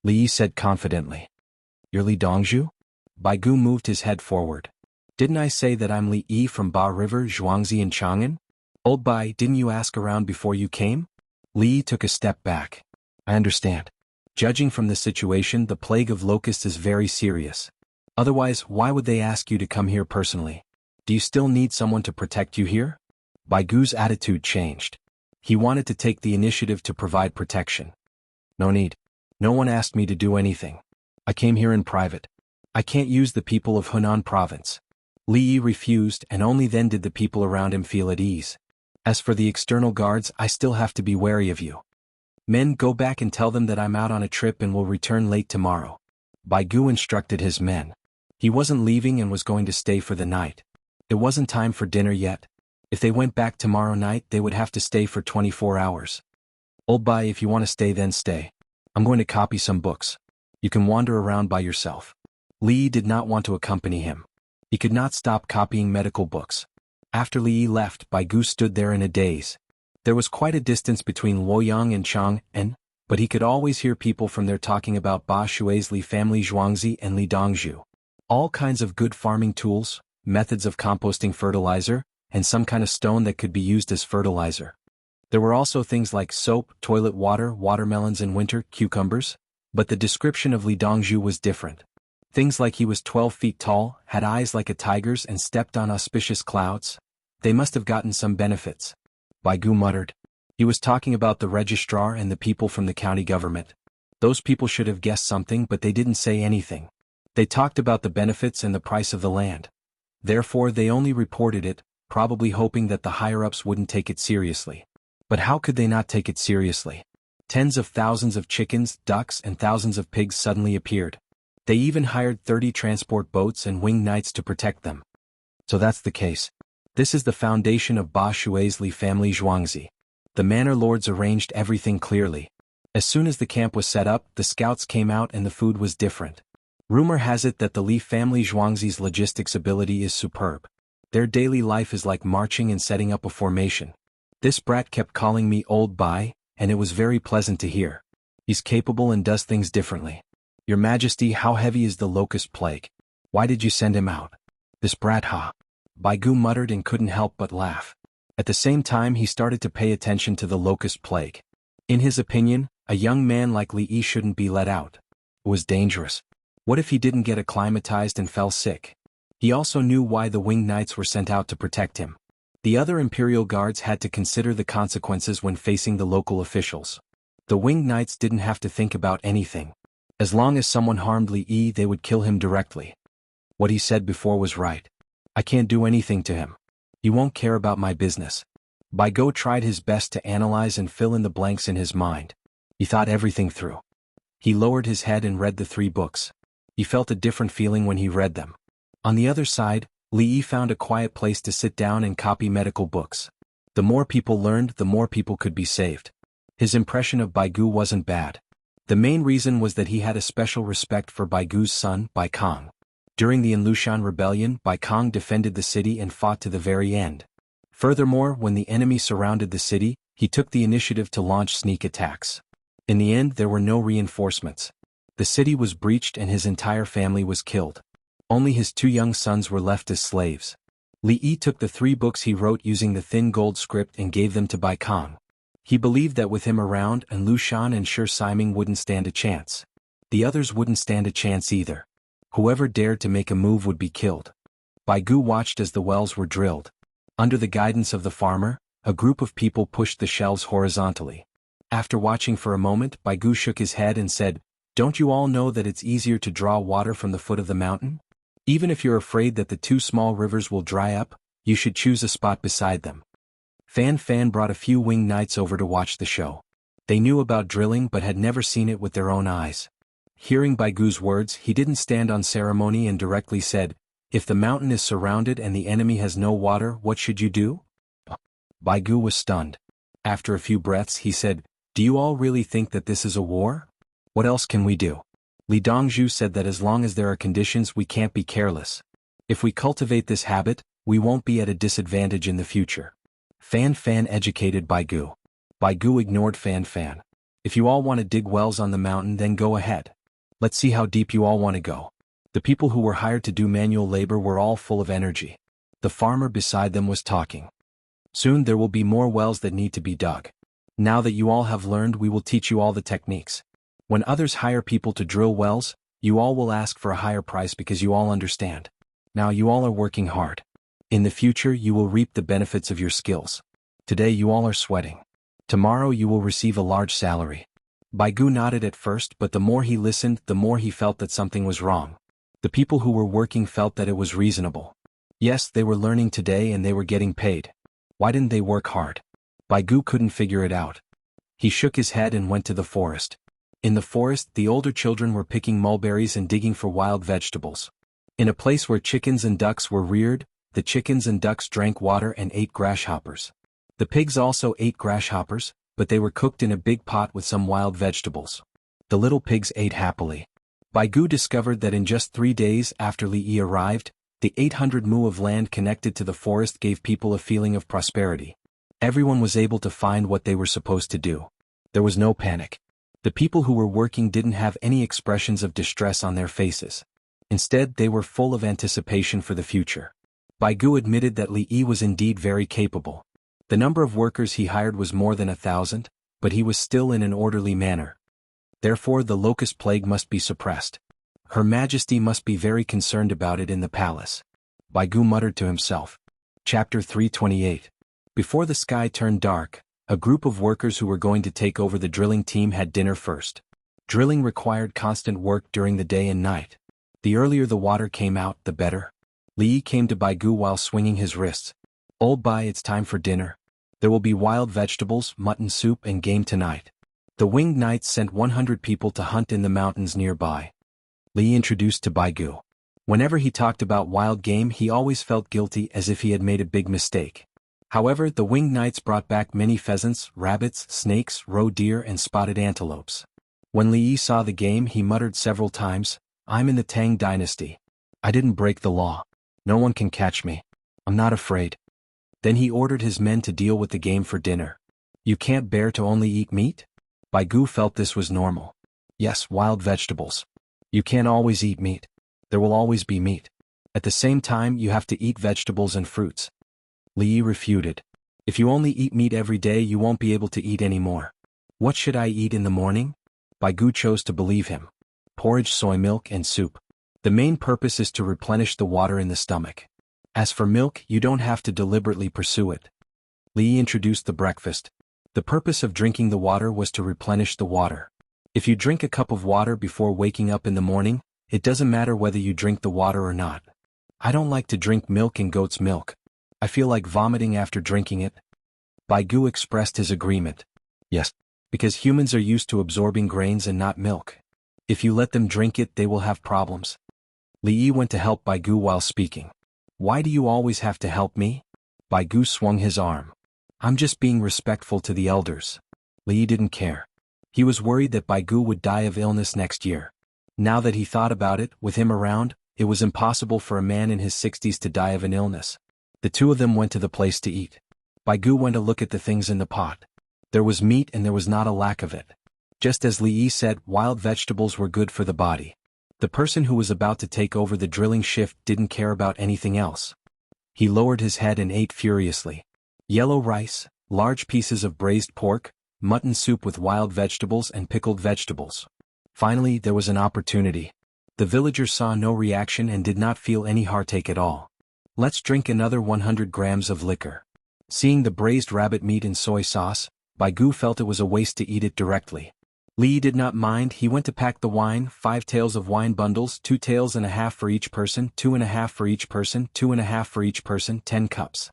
Li Yi said confidently. You're Li Dongzhu? Baigu moved his head forward. Didn't I say that I'm Li Yi from Ba River, Zhuangzi in Chang'an? Old Bai, didn't you ask around before you came? Li Yi took a step back. I understand. Judging from the situation, the plague of locusts is very serious. Otherwise, why would they ask you to come here personally? Do you still need someone to protect you here? Baigu's attitude changed. He wanted to take the initiative to provide protection. No need. No one asked me to do anything. I came here in private. I can't use the people of Hunan province. Li Yi refused, and only then did the people around him feel at ease. As for the external guards, I still have to be wary of you. Men, go back and tell them that I'm out on a trip and will return late tomorrow. Baigu instructed his men. He wasn't leaving and was going to stay for the night. It wasn't time for dinner yet. If they went back tomorrow night, they would have to stay for 24 hours. Old Bai, if you want to stay, then stay. I'm going to copy some books. You can wander around by yourself. Li did not want to accompany him. He could not stop copying medical books. After Li left, Bai Gu stood there in a daze. There was quite a distance between Luoyang and Chang'an, but he could always hear people from there talking about Ba Shui's Li family Zhuangzi and Li Dongzhu. All kinds of good farming tools, methods of composting fertilizer, and some kind of stone that could be used as fertilizer. There were also things like soap, toilet water, watermelons in winter, cucumbers, but the description of Li Dongzhu was different. Things like he was 12 feet tall, had eyes like a tiger's and stepped on auspicious clouds. They must have gotten some benefits. Bai Gu muttered. He was talking about the registrar and the people from the county government. Those people should have guessed something, but they didn't say anything. They talked about the benefits and the price of the land. Therefore they only reported it, probably hoping that the higher-ups wouldn't take it seriously. But how could they not take it seriously? Tens of thousands of chickens, ducks, and thousands of pigs suddenly appeared. They even hired 30 transport boats and winged knights to protect them. So that's the case. This is the foundation of Ba Shui's Li family Zhuangzi. The manor lords arranged everything clearly. As soon as the camp was set up, the scouts came out and the food was different. Rumor has it that the Li family Zhuangzi's logistics ability is superb. Their daily life is like marching and setting up a formation. This brat kept calling me Old Bai, and it was very pleasant to hear. He's capable and does things differently. Your Majesty, how heavy is the locust plague? Why did you send him out? This brat, ha! Bai Gu muttered and couldn't help but laugh. At the same time he started to pay attention to the locust plague. In his opinion, a young man like Li Yi shouldn't be let out. It was dangerous. What if he didn't get acclimatized and fell sick? He also knew why the winged knights were sent out to protect him. The other imperial guards had to consider the consequences when facing the local officials. The winged knights didn't have to think about anything. As long as someone harmed Li Yi, they would kill him directly. What he said before was right. I can't do anything to him. He won't care about my business. Bai Gu tried his best to analyze and fill in the blanks in his mind. He thought everything through. He lowered his head and read the 3 books. He felt a different feeling when he read them. On the other side, Li Yi found a quiet place to sit down and copy medical books. The more people learned, the more people could be saved. His impression of Bai Gu wasn't bad. The main reason was that he had a special respect for Bai Gu's son, Bai Kong. During the Inlushan rebellion, Bai Kong defended the city and fought to the very end. Furthermore, when the enemy surrounded the city, he took the initiative to launch sneak attacks. In the end, there were no reinforcements. The city was breached and his entire family was killed. Only his 2 young sons were left as slaves. Li Yi took the 3 books he wrote using the thin gold script and gave them to Bai Kong. He believed that with him around, Lushan and Shi Siming wouldn't stand a chance. The others wouldn't stand a chance either. Whoever dared to make a move would be killed. Bai Gu watched as the wells were drilled. Under the guidance of the farmer, a group of people pushed the shelves horizontally. After watching for a moment, Bai Gu shook his head and said, "Don't you all know that it's easier to draw water from the foot of the mountain? Even if you're afraid that the 2 small rivers will dry up, you should choose a spot beside them." Fan Fan brought a few winged knights over to watch the show. They knew about drilling but had never seen it with their own eyes. Hearing Bai Gu's words, he didn't stand on ceremony and directly said, "If the mountain is surrounded and the enemy has no water, what should you do?" Bai Gu was stunned. After a few breaths he said, "Do you all really think that this is a war? What else can we do? Li Dongzhu said that as long as there are conditions we can't be careless. If we cultivate this habit, we won't be at a disadvantage in the future." Fan Fan educated Bai Gu. Bai Gu ignored Fan Fan. "If you all want to dig wells on the mountain, then go ahead. Let's see how deep you all want to go." The people who were hired to do manual labor were all full of energy. The farmer beside them was talking. "Soon there will be more wells that need to be dug. Now that you all have learned, we will teach you all the techniques. When others hire people to drill wells, you all will ask for a higher price because you all understand. Now you all are working hard. In the future you will reap the benefits of your skills. Today you all are sweating. Tomorrow you will receive a large salary." Bai Gu nodded at first, but the more he listened, the more he felt that something was wrong. The people who were working felt that it was reasonable. Yes, they were learning today and they were getting paid. Why didn't they work hard? Bai Gu couldn't figure it out. He shook his head and went to the forest. In the forest, the older children were picking mulberries and digging for wild vegetables. In a place where chickens and ducks were reared, the chickens and ducks drank water and ate grasshoppers. The pigs also ate grasshoppers, but they were cooked in a big pot with some wild vegetables. The little pigs ate happily. Baigu discovered that in just 3 days after Li Yi arrived, the 800 mu of land connected to the forest gave people a feeling of prosperity. Everyone was able to find what they were supposed to do. There was no panic. The people who were working didn't have any expressions of distress on their faces. Instead, they were full of anticipation for the future. Baigu admitted that Li Yi was indeed very capable. The number of workers he hired was more than 1,000, but he was still in an orderly manner. Therefore the locust plague must be suppressed. Her Majesty must be very concerned about it in the palace. Baigu muttered to himself. Chapter 328. Before the sky turned dark, a group of workers who were going to take over the drilling team had dinner first. Drilling required constant work during the day and night. The earlier the water came out, the better. Li Yi came to Baigu while swinging his wrists. Old Bai, it's time for dinner. There will be wild vegetables, mutton soup and game tonight. The winged knights sent 100 people to hunt in the mountains nearby. Li introduced to Baigu. Whenever he talked about wild game he always felt guilty as if he had made a big mistake. However, the winged knights brought back many pheasants, rabbits, snakes, roe deer and spotted antelopes. When Li Yi saw the game he muttered several times, I'm in the Tang dynasty. I didn't break the law. No one can catch me. I'm not afraid. Then he ordered his men to deal with the game for dinner. You can't bear to only eat meat? Baigu felt this was normal. Yes, wild vegetables. You can't always eat meat. There will always be meat. At the same time you have to eat vegetables and fruits. Li Yi refuted. If you only eat meat every day you won't be able to eat anymore. What should I eat in the morning? Baigu chose to believe him. Porridge, soy milk and soup. The main purpose is to replenish the water in the stomach. As for milk, you don't have to deliberately pursue it. Li Yi introduced the breakfast. The purpose of drinking the water was to replenish the water. If you drink a cup of water before waking up in the morning, it doesn't matter whether you drink the water or not. I don't like to drink milk and goat's milk. I feel like vomiting after drinking it. Baigu expressed his agreement. Yes, because humans are used to absorbing grains and not milk. If you let them drink it, they will have problems. Li Yi went to help Baigu while speaking. Why do you always have to help me? Baigu swung his arm. I'm just being respectful to the elders. Li Yi didn't care. He was worried that Baigu would die of illness next year. Now that he thought about it, with him around, it was impossible for a man in his 60s to die of an illness. The two of them went to the place to eat. Baigu went to look at the things in the pot. There was meat and there was not a lack of it. Just as Li Yi said, wild vegetables were good for the body. The person who was about to take over the drilling shift didn't care about anything else. He lowered his head and ate furiously. Yellow rice, large pieces of braised pork, mutton soup with wild vegetables and pickled vegetables. Finally, there was an opportunity. The villagers saw no reaction and did not feel any heartache at all. Let's drink another 100 grams of liquor. Seeing the braised rabbit meat in soy sauce, Baigu felt it was a waste to eat it directly. Li Yi did not mind. He went to pack the wine, 5 taels of wine bundles, 2 taels and a half for each person, 2.5 for each person, 2.5 for each person, 10 cups.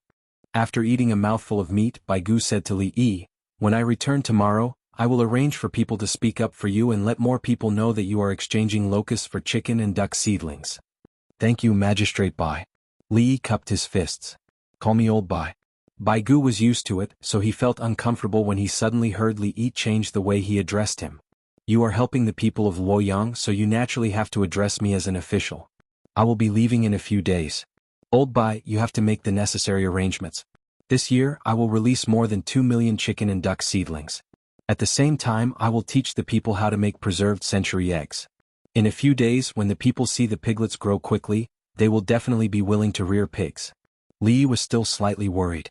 After eating a mouthful of meat, Baigu said to Li Yi, when I return tomorrow, I will arrange for people to speak up for you and let more people know that you are exchanging locusts for chicken and duck seedlings. Thank you, Magistrate Bai. Li Yi cupped his fists. Call me Old Bai. Baigu was used to it, so he felt uncomfortable when he suddenly heard Li Yi change the way he addressed him. You are helping the people of Luoyang, so you naturally have to address me as an official. I will be leaving in a few days. Old Bai, you have to make the necessary arrangements. This year, I will release more than 2 million chicken and duck seedlings. At the same time, I will teach the people how to make preserved century eggs. In a few days, when the people see the piglets grow quickly, they will definitely be willing to rear pigs. Li Yi was still slightly worried.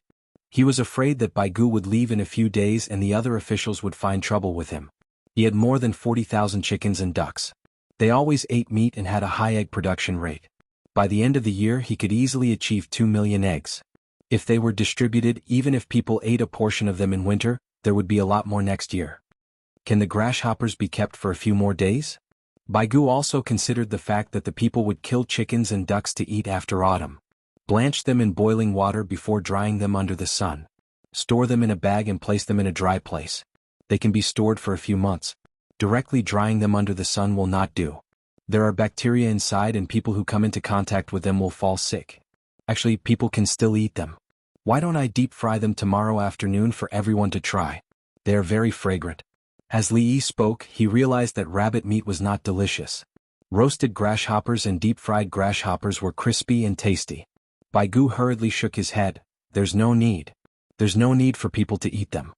He was afraid that Baigu would leave in a few days and the other officials would find trouble with him. He had more than 40,000 chickens and ducks. They always ate meat and had a high egg production rate. By the end of the year he could easily achieve 2 million eggs. If they were distributed, even if people ate a portion of them in winter, there would be a lot more next year. Can the grasshoppers be kept for a few more days? Baigu also considered the fact that the people would kill chickens and ducks to eat after autumn. Blanch them in boiling water before drying them under the sun. Store them in a bag and place them in a dry place. They can be stored for a few months. Directly drying them under the sun will not do. There are bacteria inside and people who come into contact with them will fall sick. Actually, people can still eat them. Why don't I deep fry them tomorrow afternoon for everyone to try? They are very fragrant. As Li Yi spoke, he realized that rabbit meat was not delicious. Roasted grasshoppers and deep-fried grasshoppers were crispy and tasty. Bai Gu hurriedly shook his head. There's no need. There's no need for people to eat them.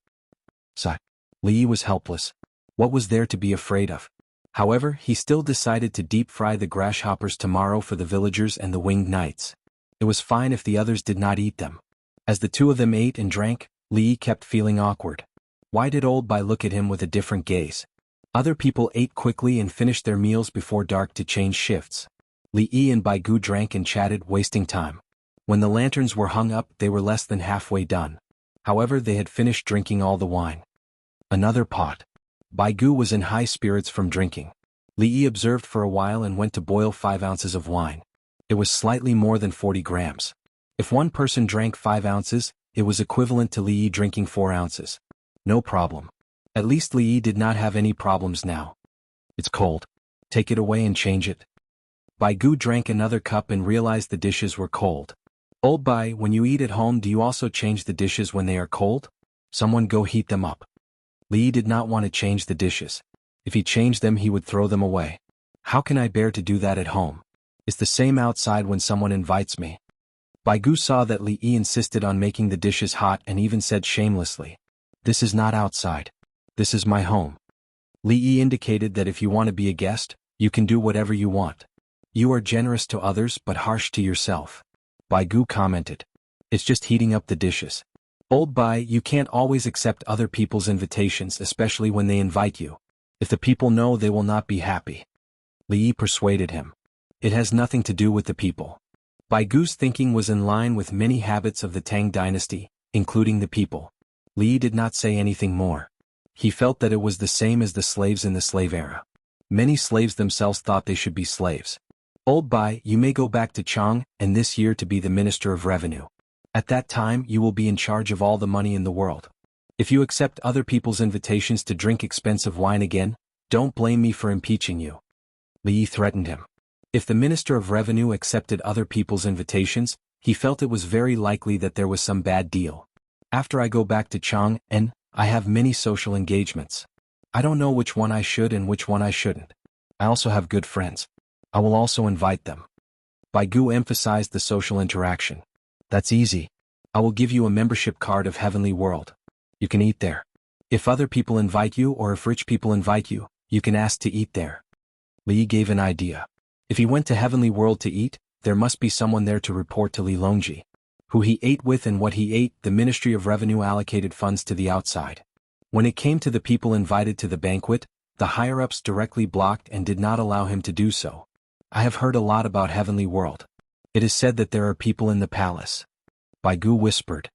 Sigh. Li Yi was helpless. What was there to be afraid of? However, he still decided to deep fry the grasshoppers tomorrow for the villagers and the winged knights. It was fine if the others did not eat them. As the two of them ate and drank, Li Yi kept feeling awkward. Why did old Bai look at him with a different gaze? Other people ate quickly and finished their meals before dark to change shifts. Li Yi and Bai Gu drank and chatted, wasting time. When the lanterns were hung up, they were less than halfway done. However, they had finished drinking all the wine. Another pot. Bai Gu was in high spirits from drinking. Li Yi observed for a while and went to boil 5 ounces of wine. It was slightly more than 40 grams. If one person drank 5 ounces, it was equivalent to Li Yi drinking 4 ounces. No problem. At least Li Yi did not have any problems now. It's cold. Take it away and change it. Bai Gu drank another cup and realized the dishes were cold. Old Bai, when you eat at home, do you also change the dishes when they are cold? Someone go heat them up. Li Yi did not want to change the dishes. If he changed them, he would throw them away. How can I bear to do that at home? It's the same outside when someone invites me. Bai Gu saw that Li Yi insisted on making the dishes hot and even said shamelessly, "This is not outside. This is my home." Li Yi indicated that if you want to be a guest, you can do whatever you want. You are generous to others but harsh to yourself. Bai Gu commented. It's just heating up the dishes. Old Bai, you can't always accept other people's invitations, especially when they invite you. If the people know, they will not be happy. Li Yi persuaded him. It has nothing to do with the people. Bai Gu's thinking was in line with many habits of the Tang dynasty, including the people. Li Yi did not say anything more. He felt that it was the same as the slaves in the slave era. Many slaves themselves thought they should be slaves. Old Bai, you may go back to Chang, and this year to be the Minister of Revenue. At that time, you will be in charge of all the money in the world. If you accept other people's invitations to drink expensive wine again, don't blame me for impeaching you. Li Yi threatened him. If the Minister of Revenue accepted other people's invitations, he felt it was very likely that there was some bad deal. After I go back to Chang, and I have many social engagements. I don't know which one I should and which one I shouldn't. I also have good friends. I will also invite them. Bai Gu emphasized the social interaction. That's easy. I will give you a membership card of Heavenly World. You can eat there. If other people invite you or if rich people invite you, you can ask to eat there. Li Yi gave an idea. If he went to Heavenly World to eat, there must be someone there to report to Li Longji. Who he ate with and what he ate, the Ministry of Revenue allocated funds to the outside. When it came to the people invited to the banquet, the higher-ups directly blocked and did not allow him to do so. I have heard a lot about Heavenly World. It is said that there are people in the palace. Bai Gu whispered.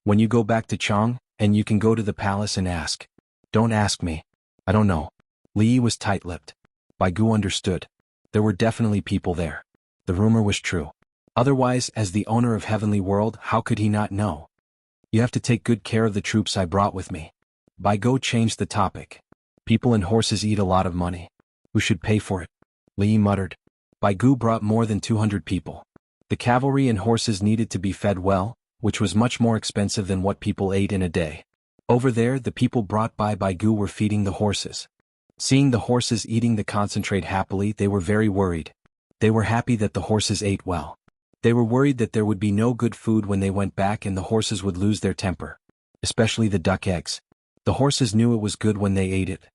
When you go back to Chang, and you can go to the palace and ask. Don't ask me. I don't know. Li Yi was tight-lipped. Bai Gu understood. There were definitely people there. The rumor was true. Otherwise, as the owner of Heavenly World, how could he not know? You have to take good care of the troops I brought with me. Bai Gu changed the topic. People and horses eat a lot of money. Who should pay for it? Li Yi muttered. Bai Gu brought more than 200 people. The cavalry and horses needed to be fed well, which was much more expensive than what people ate in a day. Over there, the people brought by Bai Gu were feeding the horses. Seeing the horses eating the concentrate happily, they were very worried. They were happy that the horses ate well. They were worried that there would be no good food when they went back and the horses would lose their temper. Especially the duck eggs. The horses knew it was good when they ate it.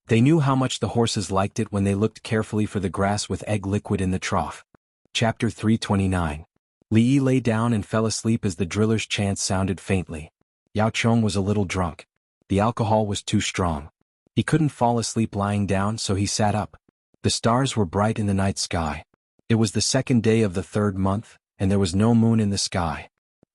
They knew how much the horses liked it when they looked carefully for the grass with egg liquid in the trough. Chapter 329. Li Yi lay down and fell asleep as the driller's chant sounded faintly. Yao Chong was a little drunk. The alcohol was too strong. He couldn't fall asleep lying down, so he sat up. The stars were bright in the night sky. It was the second day of the 3rd month, and there was no moon in the sky.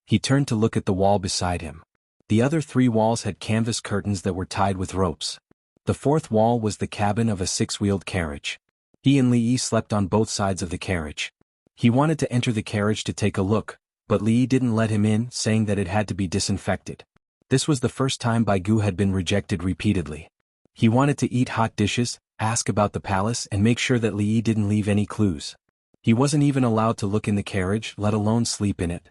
He turned to look at the wall beside him. The other 3 walls had canvas curtains that were tied with ropes. The 4th wall was the cabin of a 6-wheeled carriage. He and Li Yi slept on both sides of the carriage. He wanted to enter the carriage to take a look, but Li Yi didn't let him in, saying that it had to be disinfected. This was the first time Bai Gu had been rejected repeatedly. He wanted to eat hot dishes, ask about the palace, and make sure that Li Yi didn't leave any clues. He wasn't even allowed to look in the carriage, let alone sleep in it.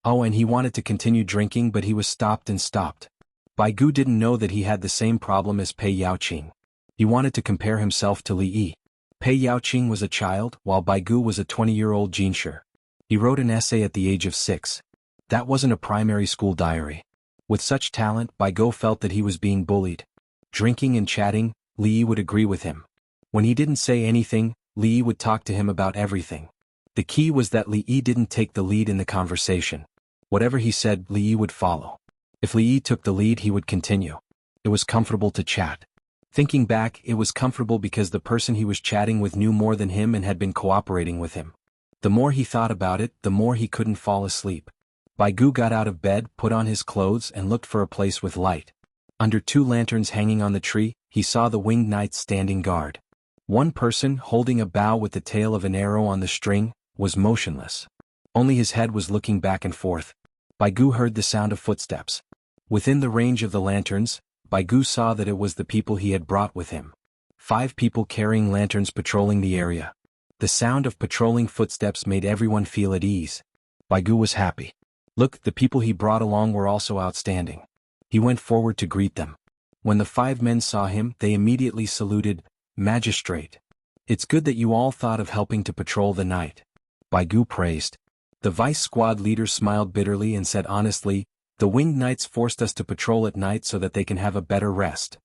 Oh, and he wanted to continue drinking, but he was stopped. Bai Gu didn't know that he had the same problem as Pei Yaoqing. He wanted to compare himself to Li Yi. Pei Yaoqing was a child, while Bai Gu was a 20-year-old jinshi. He wrote an essay at the age of 6. That wasn't a primary school diary. With such talent, Bai Gu felt that he was being bullied. Drinking and chatting, Li Yi would agree with him. When he didn't say anything, Li Yi would talk to him about everything. The key was that Li Yi didn't take the lead in the conversation. Whatever he said, Li Yi would follow. If Li Yi took the lead, he would continue. It was comfortable to chat. Thinking back, it was comfortable because the person he was chatting with knew more than him and had been cooperating with him. The more he thought about it, the more he couldn't fall asleep. Bai Gu got out of bed, put on his clothes, and looked for a place with light. Under 2 lanterns hanging on the tree, he saw the winged knights standing guard. One person, holding a bow with the tail of an arrow on the string, was motionless. Only his head was looking back and forth. Bai Gu heard the sound of footsteps. Within the range of the lanterns, Bai Gu saw that it was the people he had brought with him. 5 people carrying lanterns patrolling the area. The sound of patrolling footsteps made everyone feel at ease. Bai Gu was happy. Look, the people he brought along were also outstanding. He went forward to greet them. When the 5 men saw him, they immediately saluted, "Magistrate. It's good that you all thought of helping to patrol the night." Bai Gu praised. The vice squad leader smiled bitterly and said honestly, "The winged knights forced us to patrol at night so that they can have a better rest.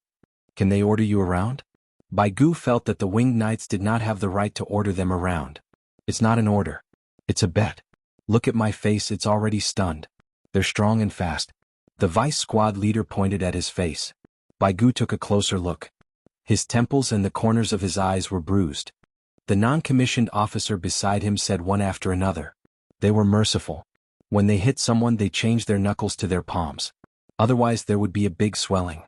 Can they order you around?" Bai Gu felt that the winged knights did not have the right to order them around. It's not an order. It's a bet. Look at my face, it's already stunned. They're strong and fast. The vice squad leader pointed at his face. Bai Gu took a closer look. His temples and the corners of his eyes were bruised. The non-commissioned officer beside him said one after another. They were merciful. When they hit someone, they changed their knuckles to their palms. Otherwise there would be a big swelling.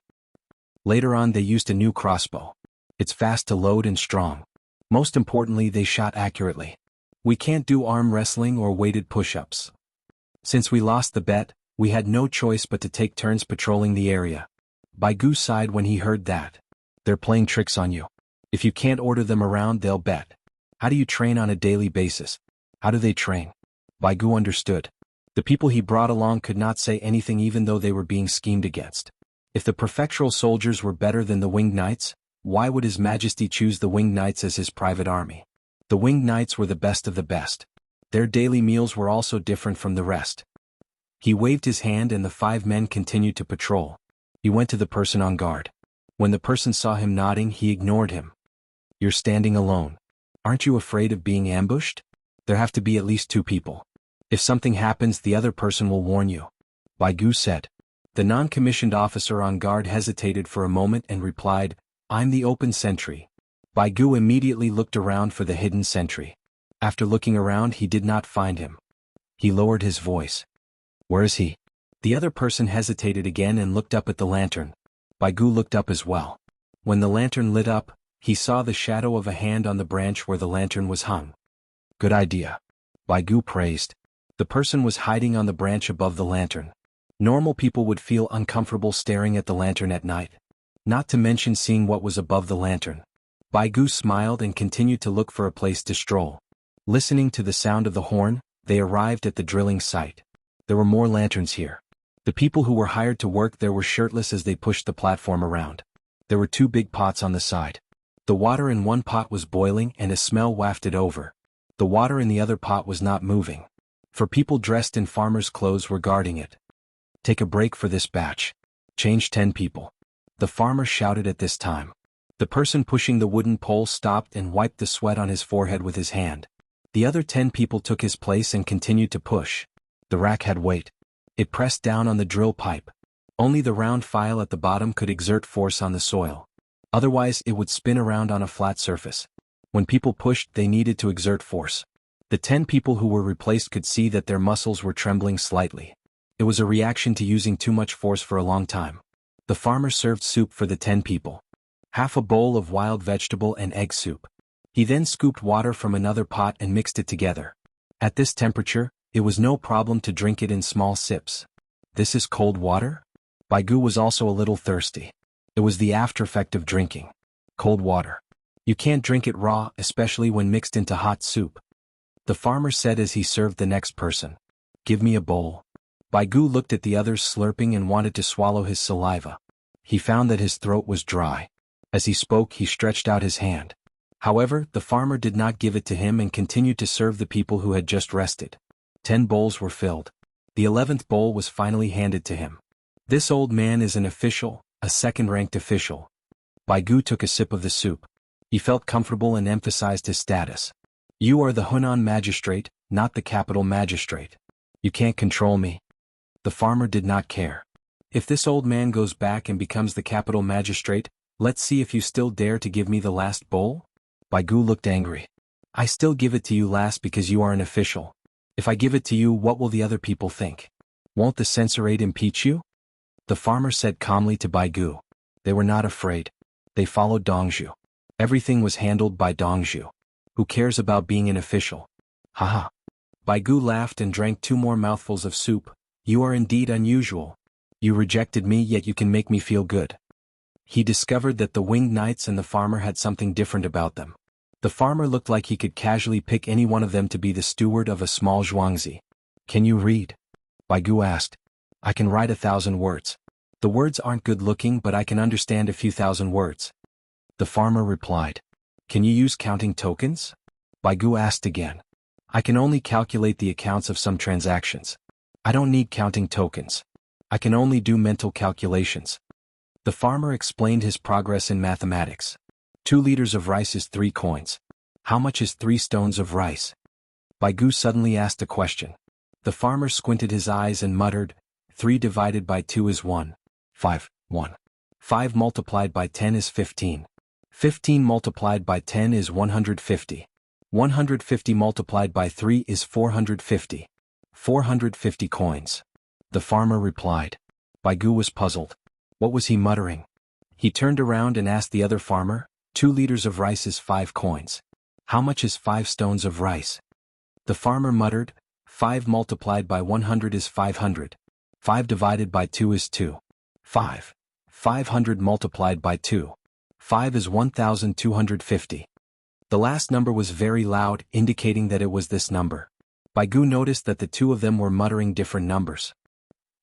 Later on they used a new crossbow. It's fast to load and strong. Most importantly, they shot accurately. We can't do arm wrestling or weighted push-ups. Since we lost the bet, we had no choice but to take turns patrolling the area. Bai Gu sighed when he heard that. They're playing tricks on you. If you can't order them around, they'll bet. How do you train on a daily basis? How do they train? Bai Gu understood. The people he brought along could not say anything even though they were being schemed against. If the prefectural soldiers were better than the winged knights, why would His Majesty choose the winged knights as his private army? The winged knights were the best of the best. Their daily meals were also different from the rest. He waved his hand and the 5 men continued to patrol. He went to the person on guard. When the person saw him nodding, he ignored him. "You're standing alone. Aren't you afraid of being ambushed? There have to be at least 2 people. If something happens, the other person will warn you," Bai Gu said. The non-commissioned officer on guard hesitated for a moment and replied, "I'm the open sentry." Bai Gu immediately looked around for the hidden sentry. After looking around, he did not find him. He lowered his voice. "Where is he?" The other person hesitated again and looked up at the lantern. Bai Gu looked up as well. When the lantern lit up, he saw the shadow of a hand on the branch where the lantern was hung. "Good idea," Bai Gu praised. The person was hiding on the branch above the lantern. Normal people would feel uncomfortable staring at the lantern at night. Not to mention seeing what was above the lantern. Bai Gu smiled and continued to look for a place to stroll. Listening to the sound of the horn, they arrived at the drilling site. There were more lanterns here. The people who were hired to work there were shirtless as they pushed the platform around. There were 2 big pots on the side. The water in one pot was boiling and a smell wafted over. The water in the other pot was not moving. For people dressed in farmers' clothes were guarding it. "Take a break for this batch. Change 10 people." The farmer shouted at this time. The person pushing the wooden pole stopped and wiped the sweat on his forehead with his hand. The other 10 people took his place and continued to push. The rack had weight. It pressed down on the drill pipe. Only the round file at the bottom could exert force on the soil. Otherwise it would spin around on a flat surface. When people pushed, they needed to exert force. The 10 people who were replaced could see that their muscles were trembling slightly. It was a reaction to using too much force for a long time. The farmer served soup for the 10 people. Half a bowl of wild vegetable and egg soup. He then scooped water from another pot and mixed it together. At this temperature, it was no problem to drink it in small sips. "This is cold water?" Bai Gu was also a little thirsty. It was the after effect of drinking. Cold water. You can't drink it raw, especially when mixed into hot soup. The farmer said as he served the next person. Give me a bowl. Baigu looked at the others slurping and wanted to swallow his saliva. He found that his throat was dry. As he spoke, he stretched out his hand. However, the farmer did not give it to him and continued to serve the people who had just rested. 10 bowls were filled. The 11th bowl was finally handed to him. This old man is an official, a second-ranked official. Baigu took a sip of the soup. He felt comfortable and emphasized his status. You are the Hunan magistrate, not the capital magistrate. You can't control me. The farmer did not care. If this old man goes back and becomes the capital magistrate, let's see if you still dare to give me the last bowl? Baigu looked angry. I still give it to you last because you are an official. If I give it to you, what will the other people think? Won't the censorate impeach you? The farmer said calmly to Baigu. They were not afraid. They followed Dongzhu. Everything was handled by Dongzhu. Who cares about being an official? Haha. Baigu laughed and drank 2 more mouthfuls of soup. You are indeed unusual. You rejected me, yet you can make me feel good. He discovered that the winged knights and the farmer had something different about them. The farmer looked like he could casually pick any one of them to be the steward of a small zhuangzi. Can you read? Baigu asked. I can write 1,000 words. The words aren't good looking, but I can understand a few thousand words. The farmer replied. Can you use counting tokens? Baigu asked again. I can only calculate the accounts of some transactions. I don't need counting tokens. I can only do mental calculations. The farmer explained his progress in mathematics. 2 liters of rice is 3 coins. How much is 3 stones of rice? Baigu suddenly asked a question. The farmer squinted his eyes and muttered, 3 divided by 2 is 1. 5. 1. 5 multiplied by 10 is 15. 15 multiplied by 10 is 150. 150 multiplied by 3 is 450. 450 coins. The farmer replied. Baigu was puzzled. What was he muttering? He turned around and asked the other farmer, 2 liters of rice is 5 coins. How much is 5 stones of rice? The farmer muttered, 5 multiplied by 100 is 500. 5 divided by 2 is 2. 5. 500 multiplied by 2. 5 is 1,250. The last number was very loud, indicating that it was this number. Baigu noticed that the 2 of them were muttering different numbers.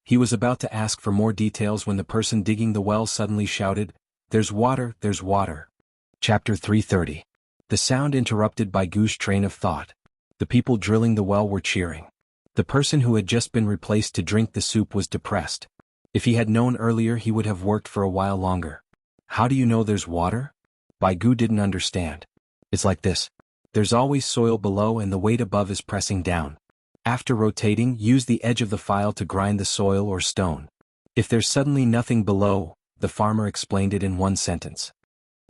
He was about to ask for more details when the person digging the well suddenly shouted, There's water, there's water. Chapter 330. The sound interrupted Baigu's train of thought. The people drilling the well were cheering. The person who had just been replaced to drink the soup was depressed. If he had known earlier, he would have worked for a while longer. How do you know there's water? Baigu didn't understand. It's like this. There's always soil below and the weight above is pressing down. After rotating, use the edge of the file to grind the soil or stone. If there's suddenly nothing below, the farmer explained it in one sentence.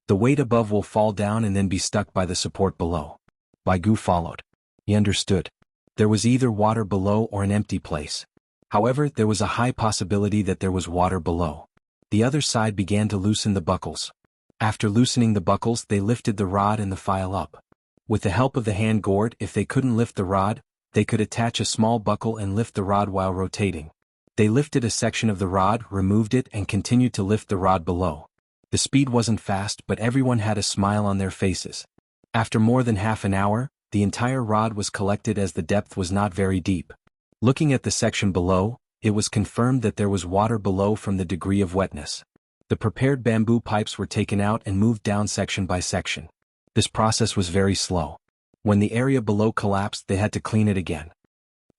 The weight above will fall down and then be stuck by the support below. Baigu followed. He understood. There was either water below or an empty place. However, there was a high possibility that there was water below. The other side began to loosen the buckles. After loosening the buckles, they lifted the rod and the file up. With the help of the hand gourd, if they couldn't lift the rod, they could attach a small buckle and lift the rod while rotating. They lifted a section of the rod, removed it, and continued to lift the rod below. The speed wasn't fast, but everyone had a smile on their faces. After more than half an hour, the entire rod was collected as the depth was not very deep. Looking at the section below, it was confirmed that there was water below from the degree of wetness. The prepared bamboo pipes were taken out and moved down section by section. This process was very slow. When the area below collapsed, they had to clean it again.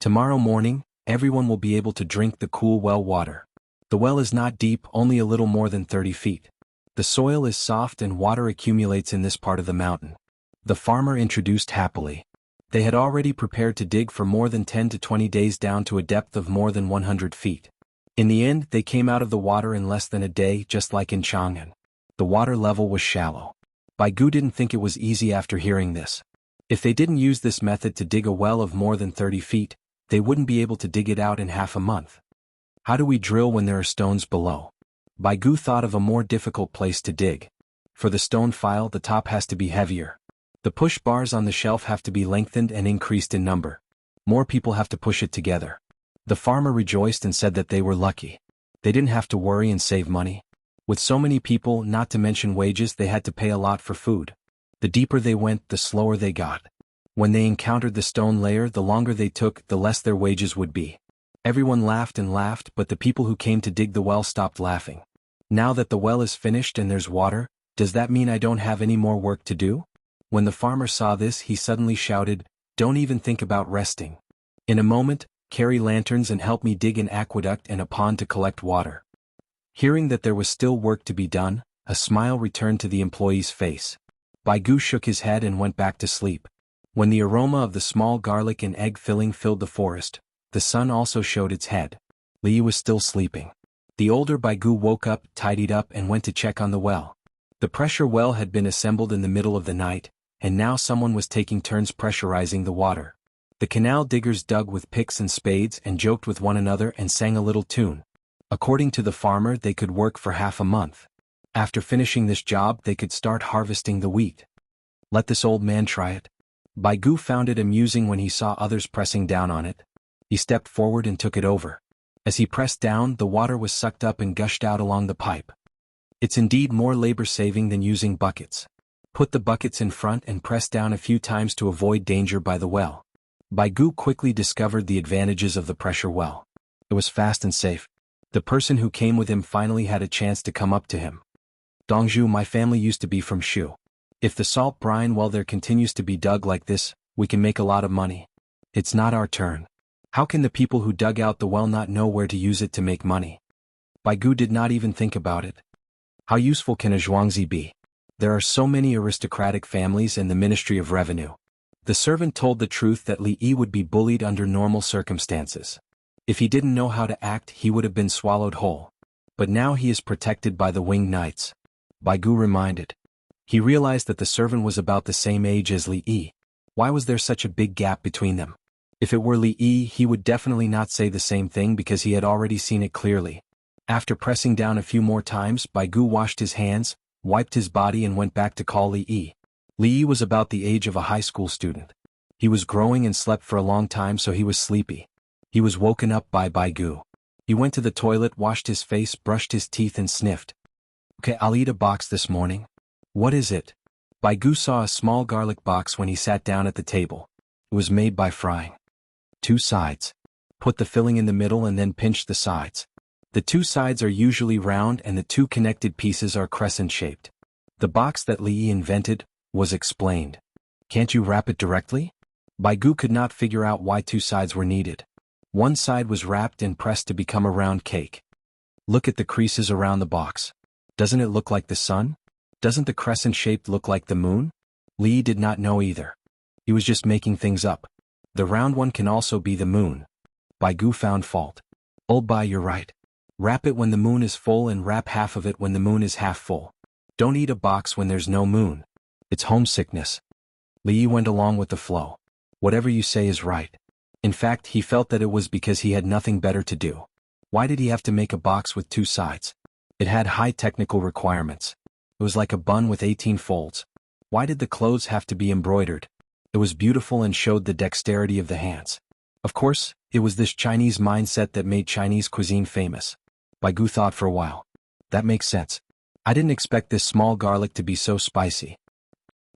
Tomorrow morning, everyone will be able to drink the cool well water. The well is not deep, only a little more than 30 feet. The soil is soft and water accumulates in this part of the mountain. The farmer introduced happily. They had already prepared to dig for more than 10 to 20 days down to a depth of more than 100 feet. In the end, they came out of the water in less than a day, just like in Chang'an. The water level was shallow. Baigu didn't think it was easy after hearing this. If they didn't use this method to dig a well of more than 30 feet, they wouldn't be able to dig it out in half a month. How do we drill when there are stones below? Baigu thought of a more difficult place to dig. For the stone file, the top has to be heavier. The push bars on the shelf have to be lengthened and increased in number. More people have to push it together. The farmer rejoiced and said that they were lucky. They didn't have to worry and save money. With so many people, not to mention wages, they had to pay a lot for food. The deeper they went, the slower they got. When they encountered the stone layer, the longer they took, the less their wages would be. Everyone laughed and laughed, but the people who came to dig the well stopped laughing. Now that the well is finished and there's water, does that mean I don't have any more work to do? When the farmer saw this, he suddenly shouted, "Don't even think about resting. In a moment, carry lanterns and help me dig an aqueduct and a pond to collect water." Hearing that there was still work to be done, a smile returned to the employee's face. Baigu shook his head and went back to sleep. When the aroma of the small garlic and egg filling filled the forest, the sun also showed its head. Li was still sleeping. The older Baigu woke up, tidied up, and went to check on the well. The pressure well had been assembled in the middle of the night, and now someone was taking turns pressurizing the water. The canal diggers dug with picks and spades and joked with one another and sang a little tune. According to the farmer, they could work for half a month. After finishing this job, they could start harvesting the wheat. Let this old man try it. Baigu found it amusing when he saw others pressing down on it. He stepped forward and took it over. As he pressed down, the water was sucked up and gushed out along the pipe. It's indeed more labor-saving than using buckets. Put the buckets in front and press down a few times to avoid danger by the well. Baigu quickly discovered the advantages of the pressure well. It was fast and safe. The person who came with him finally had a chance to come up to him. "Dongzhu, my family used to be from Shu. If the salt brine well there continues to be dug like this, we can make a lot of money. It's not our turn. How can the people who dug out the well not know where to use it to make money?" Baigu did not even think about it. How useful can a Zhuangzi be? There are so many aristocratic families in the Ministry of Revenue. The servant told the truth that Li Yi would be bullied under normal circumstances. If he didn't know how to act, he would have been swallowed whole. But now he is protected by the winged knights. Baigu reminded. He realized that the servant was about the same age as Li Yi. Why was there such a big gap between them? If it were Li Yi, he would definitely not say the same thing because he had already seen it clearly. After pressing down a few more times, Baigu washed his hands, wiped his body and went back to call Li Yi. Li Yi was about the age of a high school student. He was growing and slept for a long time, so he was sleepy. He was woken up by Baigu. He went to the toilet, washed his face, brushed his teeth and sniffed. "Okay, I'll eat a box this morning." "What is it?" Baigu saw a small garlic box when he sat down at the table. It was made by frying. 2 sides. Put the filling in the middle and then pinch the sides. The 2 sides are usually round and the 2 connected pieces are crescent-shaped. The box that Li Yi invented was explained. "Can't you wrap it directly?" Baigu could not figure out why 2 sides were needed. One side was wrapped and pressed to become a round cake. Look at the creases around the box. Doesn't it look like the sun? Doesn't the crescent-shaped look like the moon? Li Yi did not know either. He was just making things up. The round one can also be the moon. Baigu found fault. "Old Bai, you're right. Wrap it when the moon is full and wrap half of it when the moon is half full. Don't eat a box when there's no moon. It's homesickness." Li Yi went along with the flow. Whatever you say is right. In fact, he felt that it was because he had nothing better to do. Why did he have to make a box with 2 sides? It had high technical requirements. It was like a bun with 18 folds. Why did the clothes have to be embroidered? It was beautiful and showed the dexterity of the hands. Of course, it was this Chinese mindset that made Chinese cuisine famous. Baigu thought for a while. That makes sense. I didn't expect this small garlic to be so spicy.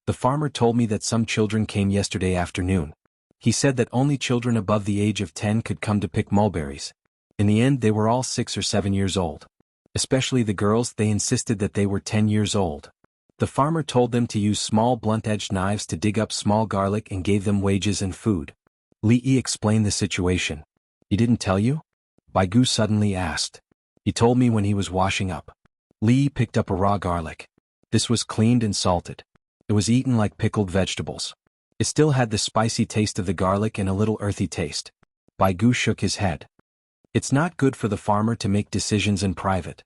The farmer told me that some children came yesterday afternoon. He said that only children above the age of 10 could come to pick mulberries. In the end, they were all 6 or 7 years old. Especially the girls, they insisted that they were 10 years old. The farmer told them to use small blunt-edged knives to dig up small garlic and gave them wages and food. Li Yi explained the situation. "He didn't tell you?" Baigu suddenly asked. "He told me when he was washing up." Li Yi picked up a raw garlic. This was cleaned and salted. It was eaten like pickled vegetables. It still had the spicy taste of the garlic and a little earthy taste. Baigu shook his head. It's not good for the farmer to make decisions in private.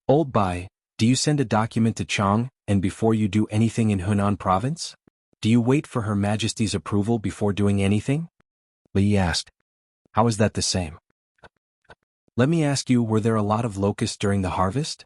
"Old Bai, do you send a document to Chang, and before you do anything in Hunan province? Do you wait for Her Majesty's approval before doing anything?" Li Yi asked. "How is that the same?" "Let me ask you, were there a lot of locusts during the harvest?"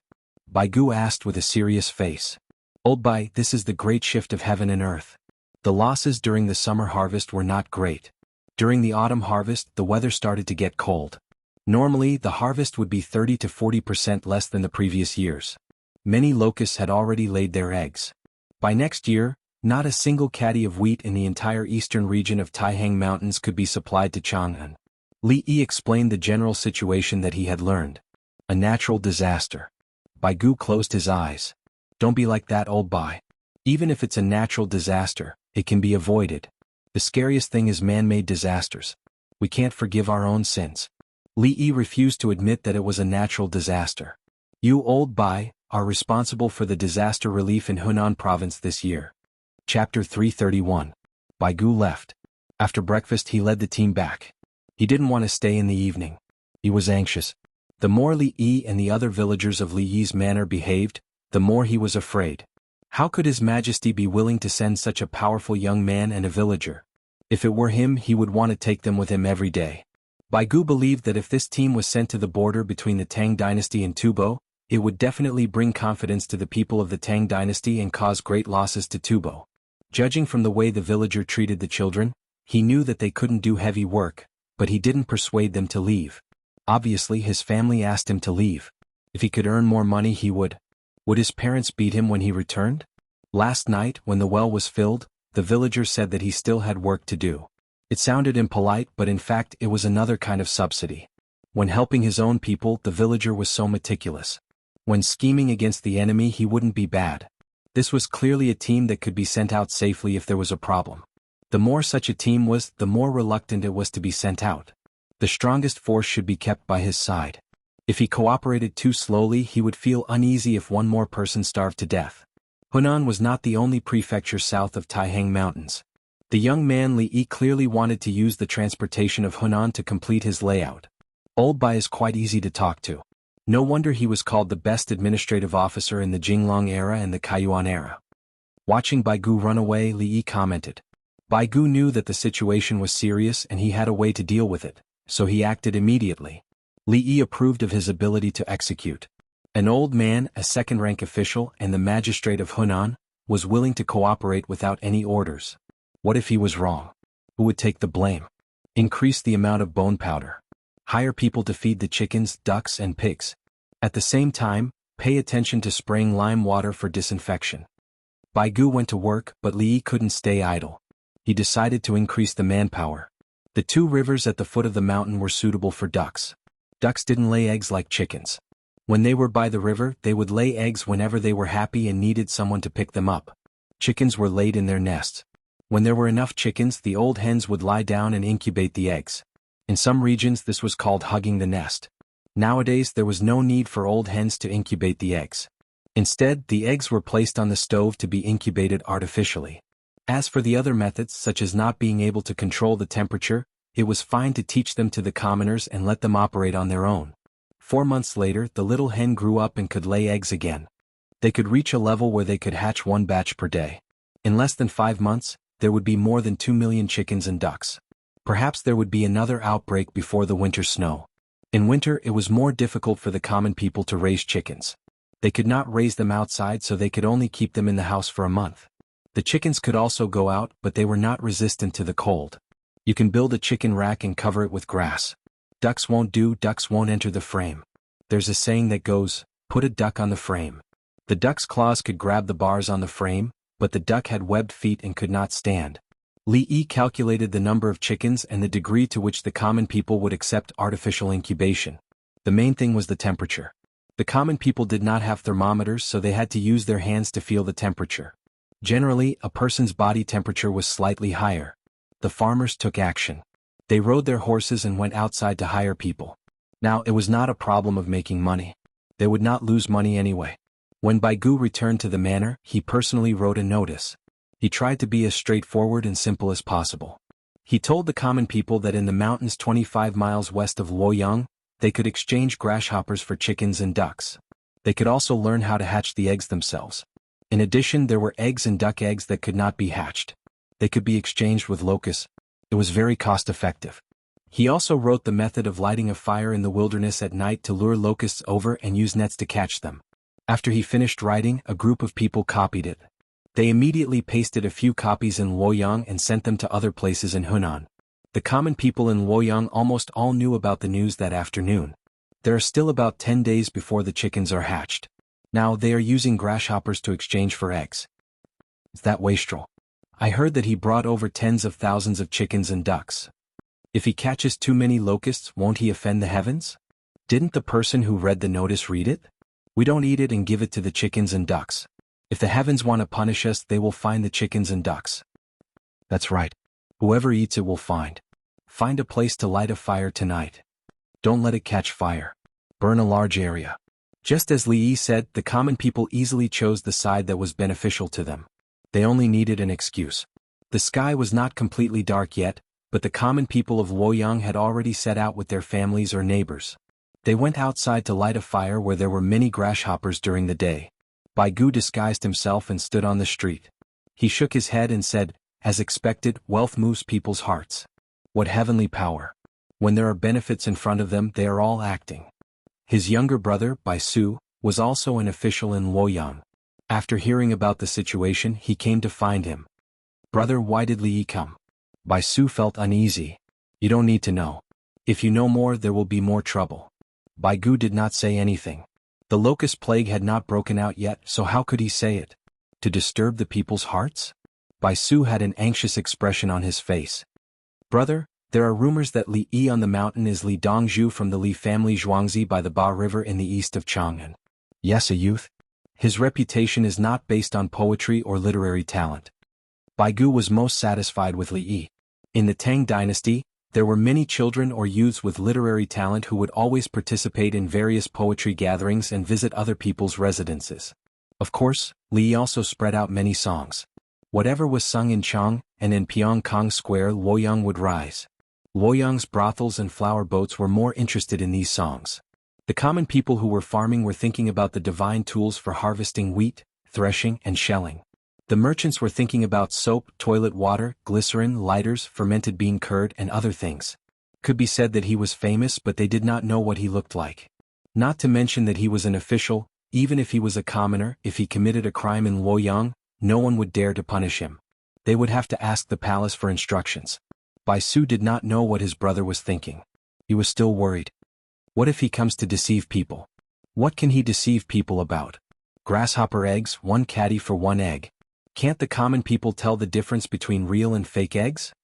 Baigu asked with a serious face. "Old Bai, this is the great shift of heaven and earth. The losses during the summer harvest were not great. During the autumn harvest, the weather started to get cold. Normally, the harvest would be 30 to 40% less than the previous years. Many locusts had already laid their eggs. By next year, Not a single caddy of wheat in the entire eastern region of Taihang Mountains could be supplied to Chang'an. Li Yi explained the general situation that he had learned. A natural disaster. Bai Gu closed his eyes. Don't be like that, old Bai. Even if it's a natural disaster, it can be avoided. The scariest thing is man-made disasters. We can't forgive our own sins. Li Yi refused to admit that it was a natural disaster. You, old Bai, are responsible for the disaster relief in Hunan province this year. Chapter 331. Bai Gu left. After breakfast he led the team back. He didn't want to stay in the evening. He was anxious. The more Li Yi and the other villagers of Li Yi's manor behaved, the more he was afraid. How could His Majesty be willing to send such a powerful young man and a villager? If it were him, he would want to take them with him every day. Bai Gu believed that if this team was sent to the border between the Tang dynasty and Tubo, it would definitely bring confidence to the people of the Tang dynasty and cause great losses to Tubo. Judging from the way the villager treated the children, he knew that they couldn't do heavy work, but he didn't persuade them to leave. Obviously his family asked him to leave. If he could earn more money he would. Would his parents beat him when he returned? Last night, when the well was filled, the villager said that he still had work to do. It sounded impolite, but in fact it was another kind of subsidy. When helping his own people, the villager was so meticulous. When scheming against the enemy, he wouldn't be bad. This was clearly a team that could be sent out safely if there was a problem. The more such a team was, the more reluctant it was to be sent out. The strongest force should be kept by his side. If he cooperated too slowly, he would feel uneasy if one more person starved to death. Hunan was not the only prefecture south of Taihang Mountains. The young man Li Yi clearly wanted to use the transportation of Hunan to complete his layout. Old Bai is quite easy to talk to. No wonder he was called the best administrative officer in the Jinglong era and the Kaiyuan era. Watching Bai Gu run away, Li Yi commented. Bai Gu knew that the situation was serious and he had a way to deal with it, so he acted immediately. Li Yi approved of his ability to execute. An old man, a second-rank official, and the magistrate of Hunan, was willing to cooperate without any orders. What if he was wrong? Who would take the blame? Increase the amount of bone powder. Hire people to feed the chickens, ducks, and pigs. At the same time, pay attention to spraying lime water for disinfection. Bai Gu went to work, but Li Yi couldn't stay idle. He decided to increase the manpower. The 2 rivers at the foot of the mountain were suitable for ducks. Ducks didn't lay eggs like chickens. When they were by the river, they would lay eggs whenever they were happy and needed someone to pick them up. Chickens were laid in their nests. When there were enough chickens, the old hens would lie down and incubate the eggs. In some regions this was called hugging the nest. Nowadays there was no need for old hens to incubate the eggs. Instead, the eggs were placed on the stove to be incubated artificially. As for the other methods, such as not being able to control the temperature, it was fine to teach them to the commoners and let them operate on their own. 4 months later, the little hen grew up and could lay eggs again. They could reach a level where they could hatch 1 batch per day. In less than 5 months, there would be more than 2 million chickens and ducks. Perhaps there would be another outbreak before the winter snow. In winter it was more difficult for the common people to raise chickens. They could not raise them outside, so they could only keep them in the house for a month. The chickens could also go out, but they were not resistant to the cold. You can build a chicken rack and cover it with grass. Ducks won't do, ducks won't enter the frame. There's a saying that goes, put a duck on the frame. The duck's claws could grab the bars on the frame, but the duck had webbed feet and could not stand. Li Yi calculated the number of chickens and the degree to which the common people would accept artificial incubation. The main thing was the temperature. The common people did not have thermometers, so they had to use their hands to feel the temperature. Generally, a person's body temperature was slightly higher. The farmers took action. They rode their horses and went outside to hire people. Now it was not a problem of making money. They would not lose money anyway. When Bai Gu returned to the manor, he personally wrote a notice. He tried to be as straightforward and simple as possible. He told the common people that in the mountains 25 miles west of Luoyang, they could exchange grasshoppers for chickens and ducks. They could also learn how to hatch the eggs themselves. In addition, there were eggs and duck eggs that could not be hatched. They could be exchanged with locusts. It was very cost-effective. He also wrote the method of lighting a fire in the wilderness at night to lure locusts over and use nets to catch them. After he finished writing, a group of people copied it. They immediately pasted a few copies in Luoyang and sent them to other places in Hunan. The common people in Luoyang almost all knew about the news that afternoon. There are still about 10 days before the chickens are hatched. Now they are using grasshoppers to exchange for eggs. Is that wastrel? I heard that he brought over tens of thousands of chickens and ducks. If he catches too many locusts, won't he offend the heavens? Didn't the person who read the notice read it? We don't eat it and give it to the chickens and ducks. If the heavens want to punish us, they will find the chickens and ducks. That's right. Whoever eats it will find. Find a place to light a fire tonight. Don't let it catch fire. Burn a large area. Just as Li Yi said, the common people easily chose the side that was beneficial to them. They only needed an excuse. The sky was not completely dark yet, but the common people of Luoyang had already set out with their families or neighbors. They went outside to light a fire where there were many grasshoppers during the day. Bai Gu disguised himself and stood on the street. He shook his head and said, as expected, wealth moves people's hearts. What heavenly power! When there are benefits in front of them, they are all acting. His younger brother, Bai Su, was also an official in Luoyang. After hearing about the situation, he came to find him. Brother, why did Li Yi come? Bai Su felt uneasy. You don't need to know. If you know more, there will be more trouble. Bai Gu did not say anything. The locust plague had not broken out yet, so how could he say it? To disturb the people's hearts? Bai Su had an anxious expression on his face. Brother, there are rumors that Li Yi on the mountain is Li Dongzhu from the Li family Zhuangzi by the Ba River in the east of Chang'an. Yes, a youth. His reputation is not based on poetry or literary talent. Bai Gu was most satisfied with Li Yi. In the Tang dynasty, there were many children or youths with literary talent who would always participate in various poetry gatherings and visit other people's residences. Of course, Li Yi also spread out many songs. Whatever was sung in Chang and in Pyongkang Square, Luoyang would rise. Luoyang's brothels and flower boats were more interested in these songs. The common people who were farming were thinking about the divine tools for harvesting wheat, threshing, and shelling. The merchants were thinking about soap, toilet water, glycerin, lighters, fermented bean curd, and other things. Could be said that he was famous, but they did not know what he looked like. Not to mention that he was an official. Even if he was a commoner, if he committed a crime in Luoyang, no one would dare to punish him. They would have to ask the palace for instructions. Bai Su did not know what his brother was thinking. He was still worried. What if he comes to deceive people? What can he deceive people about? Grasshopper eggs, 1 caddy for 1 egg. Can't the common people tell the difference between real and fake eggs?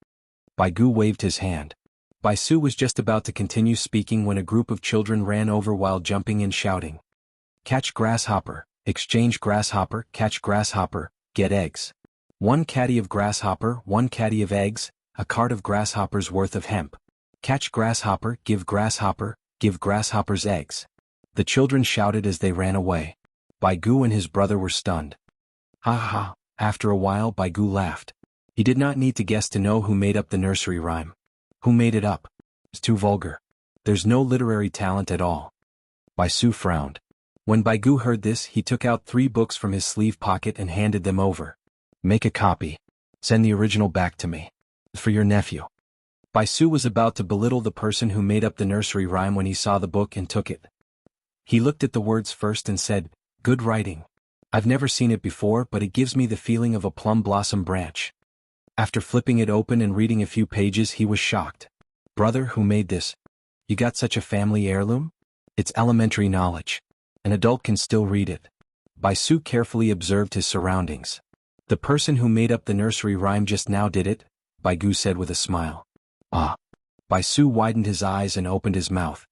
Bai Gu waved his hand. Bai Su was just about to continue speaking when a group of children ran over while jumping and shouting. Catch grasshopper, exchange grasshopper, catch grasshopper, get eggs. 1 caddy of grasshopper, 1 caddy of eggs, a cart of grasshoppers worth of hemp. Catch grasshopper, give grasshoppers eggs. The children shouted as they ran away. Bai Gu and his brother were stunned. Ha ha ha. After a while, Bai Gu laughed. He did not need to guess to know who made up the nursery rhyme. Who made it up? It's too vulgar. There's no literary talent at all. Bai Su frowned. When Bai Gu heard this, he took out 3 books from his sleeve pocket and handed them over. Make a copy. Send the original back to me. For your nephew. Bai Su was about to belittle the person who made up the nursery rhyme when he saw the book and took it. He looked at the words first and said, "Good writing. I've never seen it before, but it gives me the feeling of a plum blossom branch." After flipping it open and reading a few pages, he was shocked. Brother, who made this? You got such a family heirloom? It's elementary knowledge. An adult can still read it. Bai Su carefully observed his surroundings. The person who made up the nursery rhyme just now did it, Bai Gu said with a smile. Ah. Bai Su widened his eyes and opened his mouth.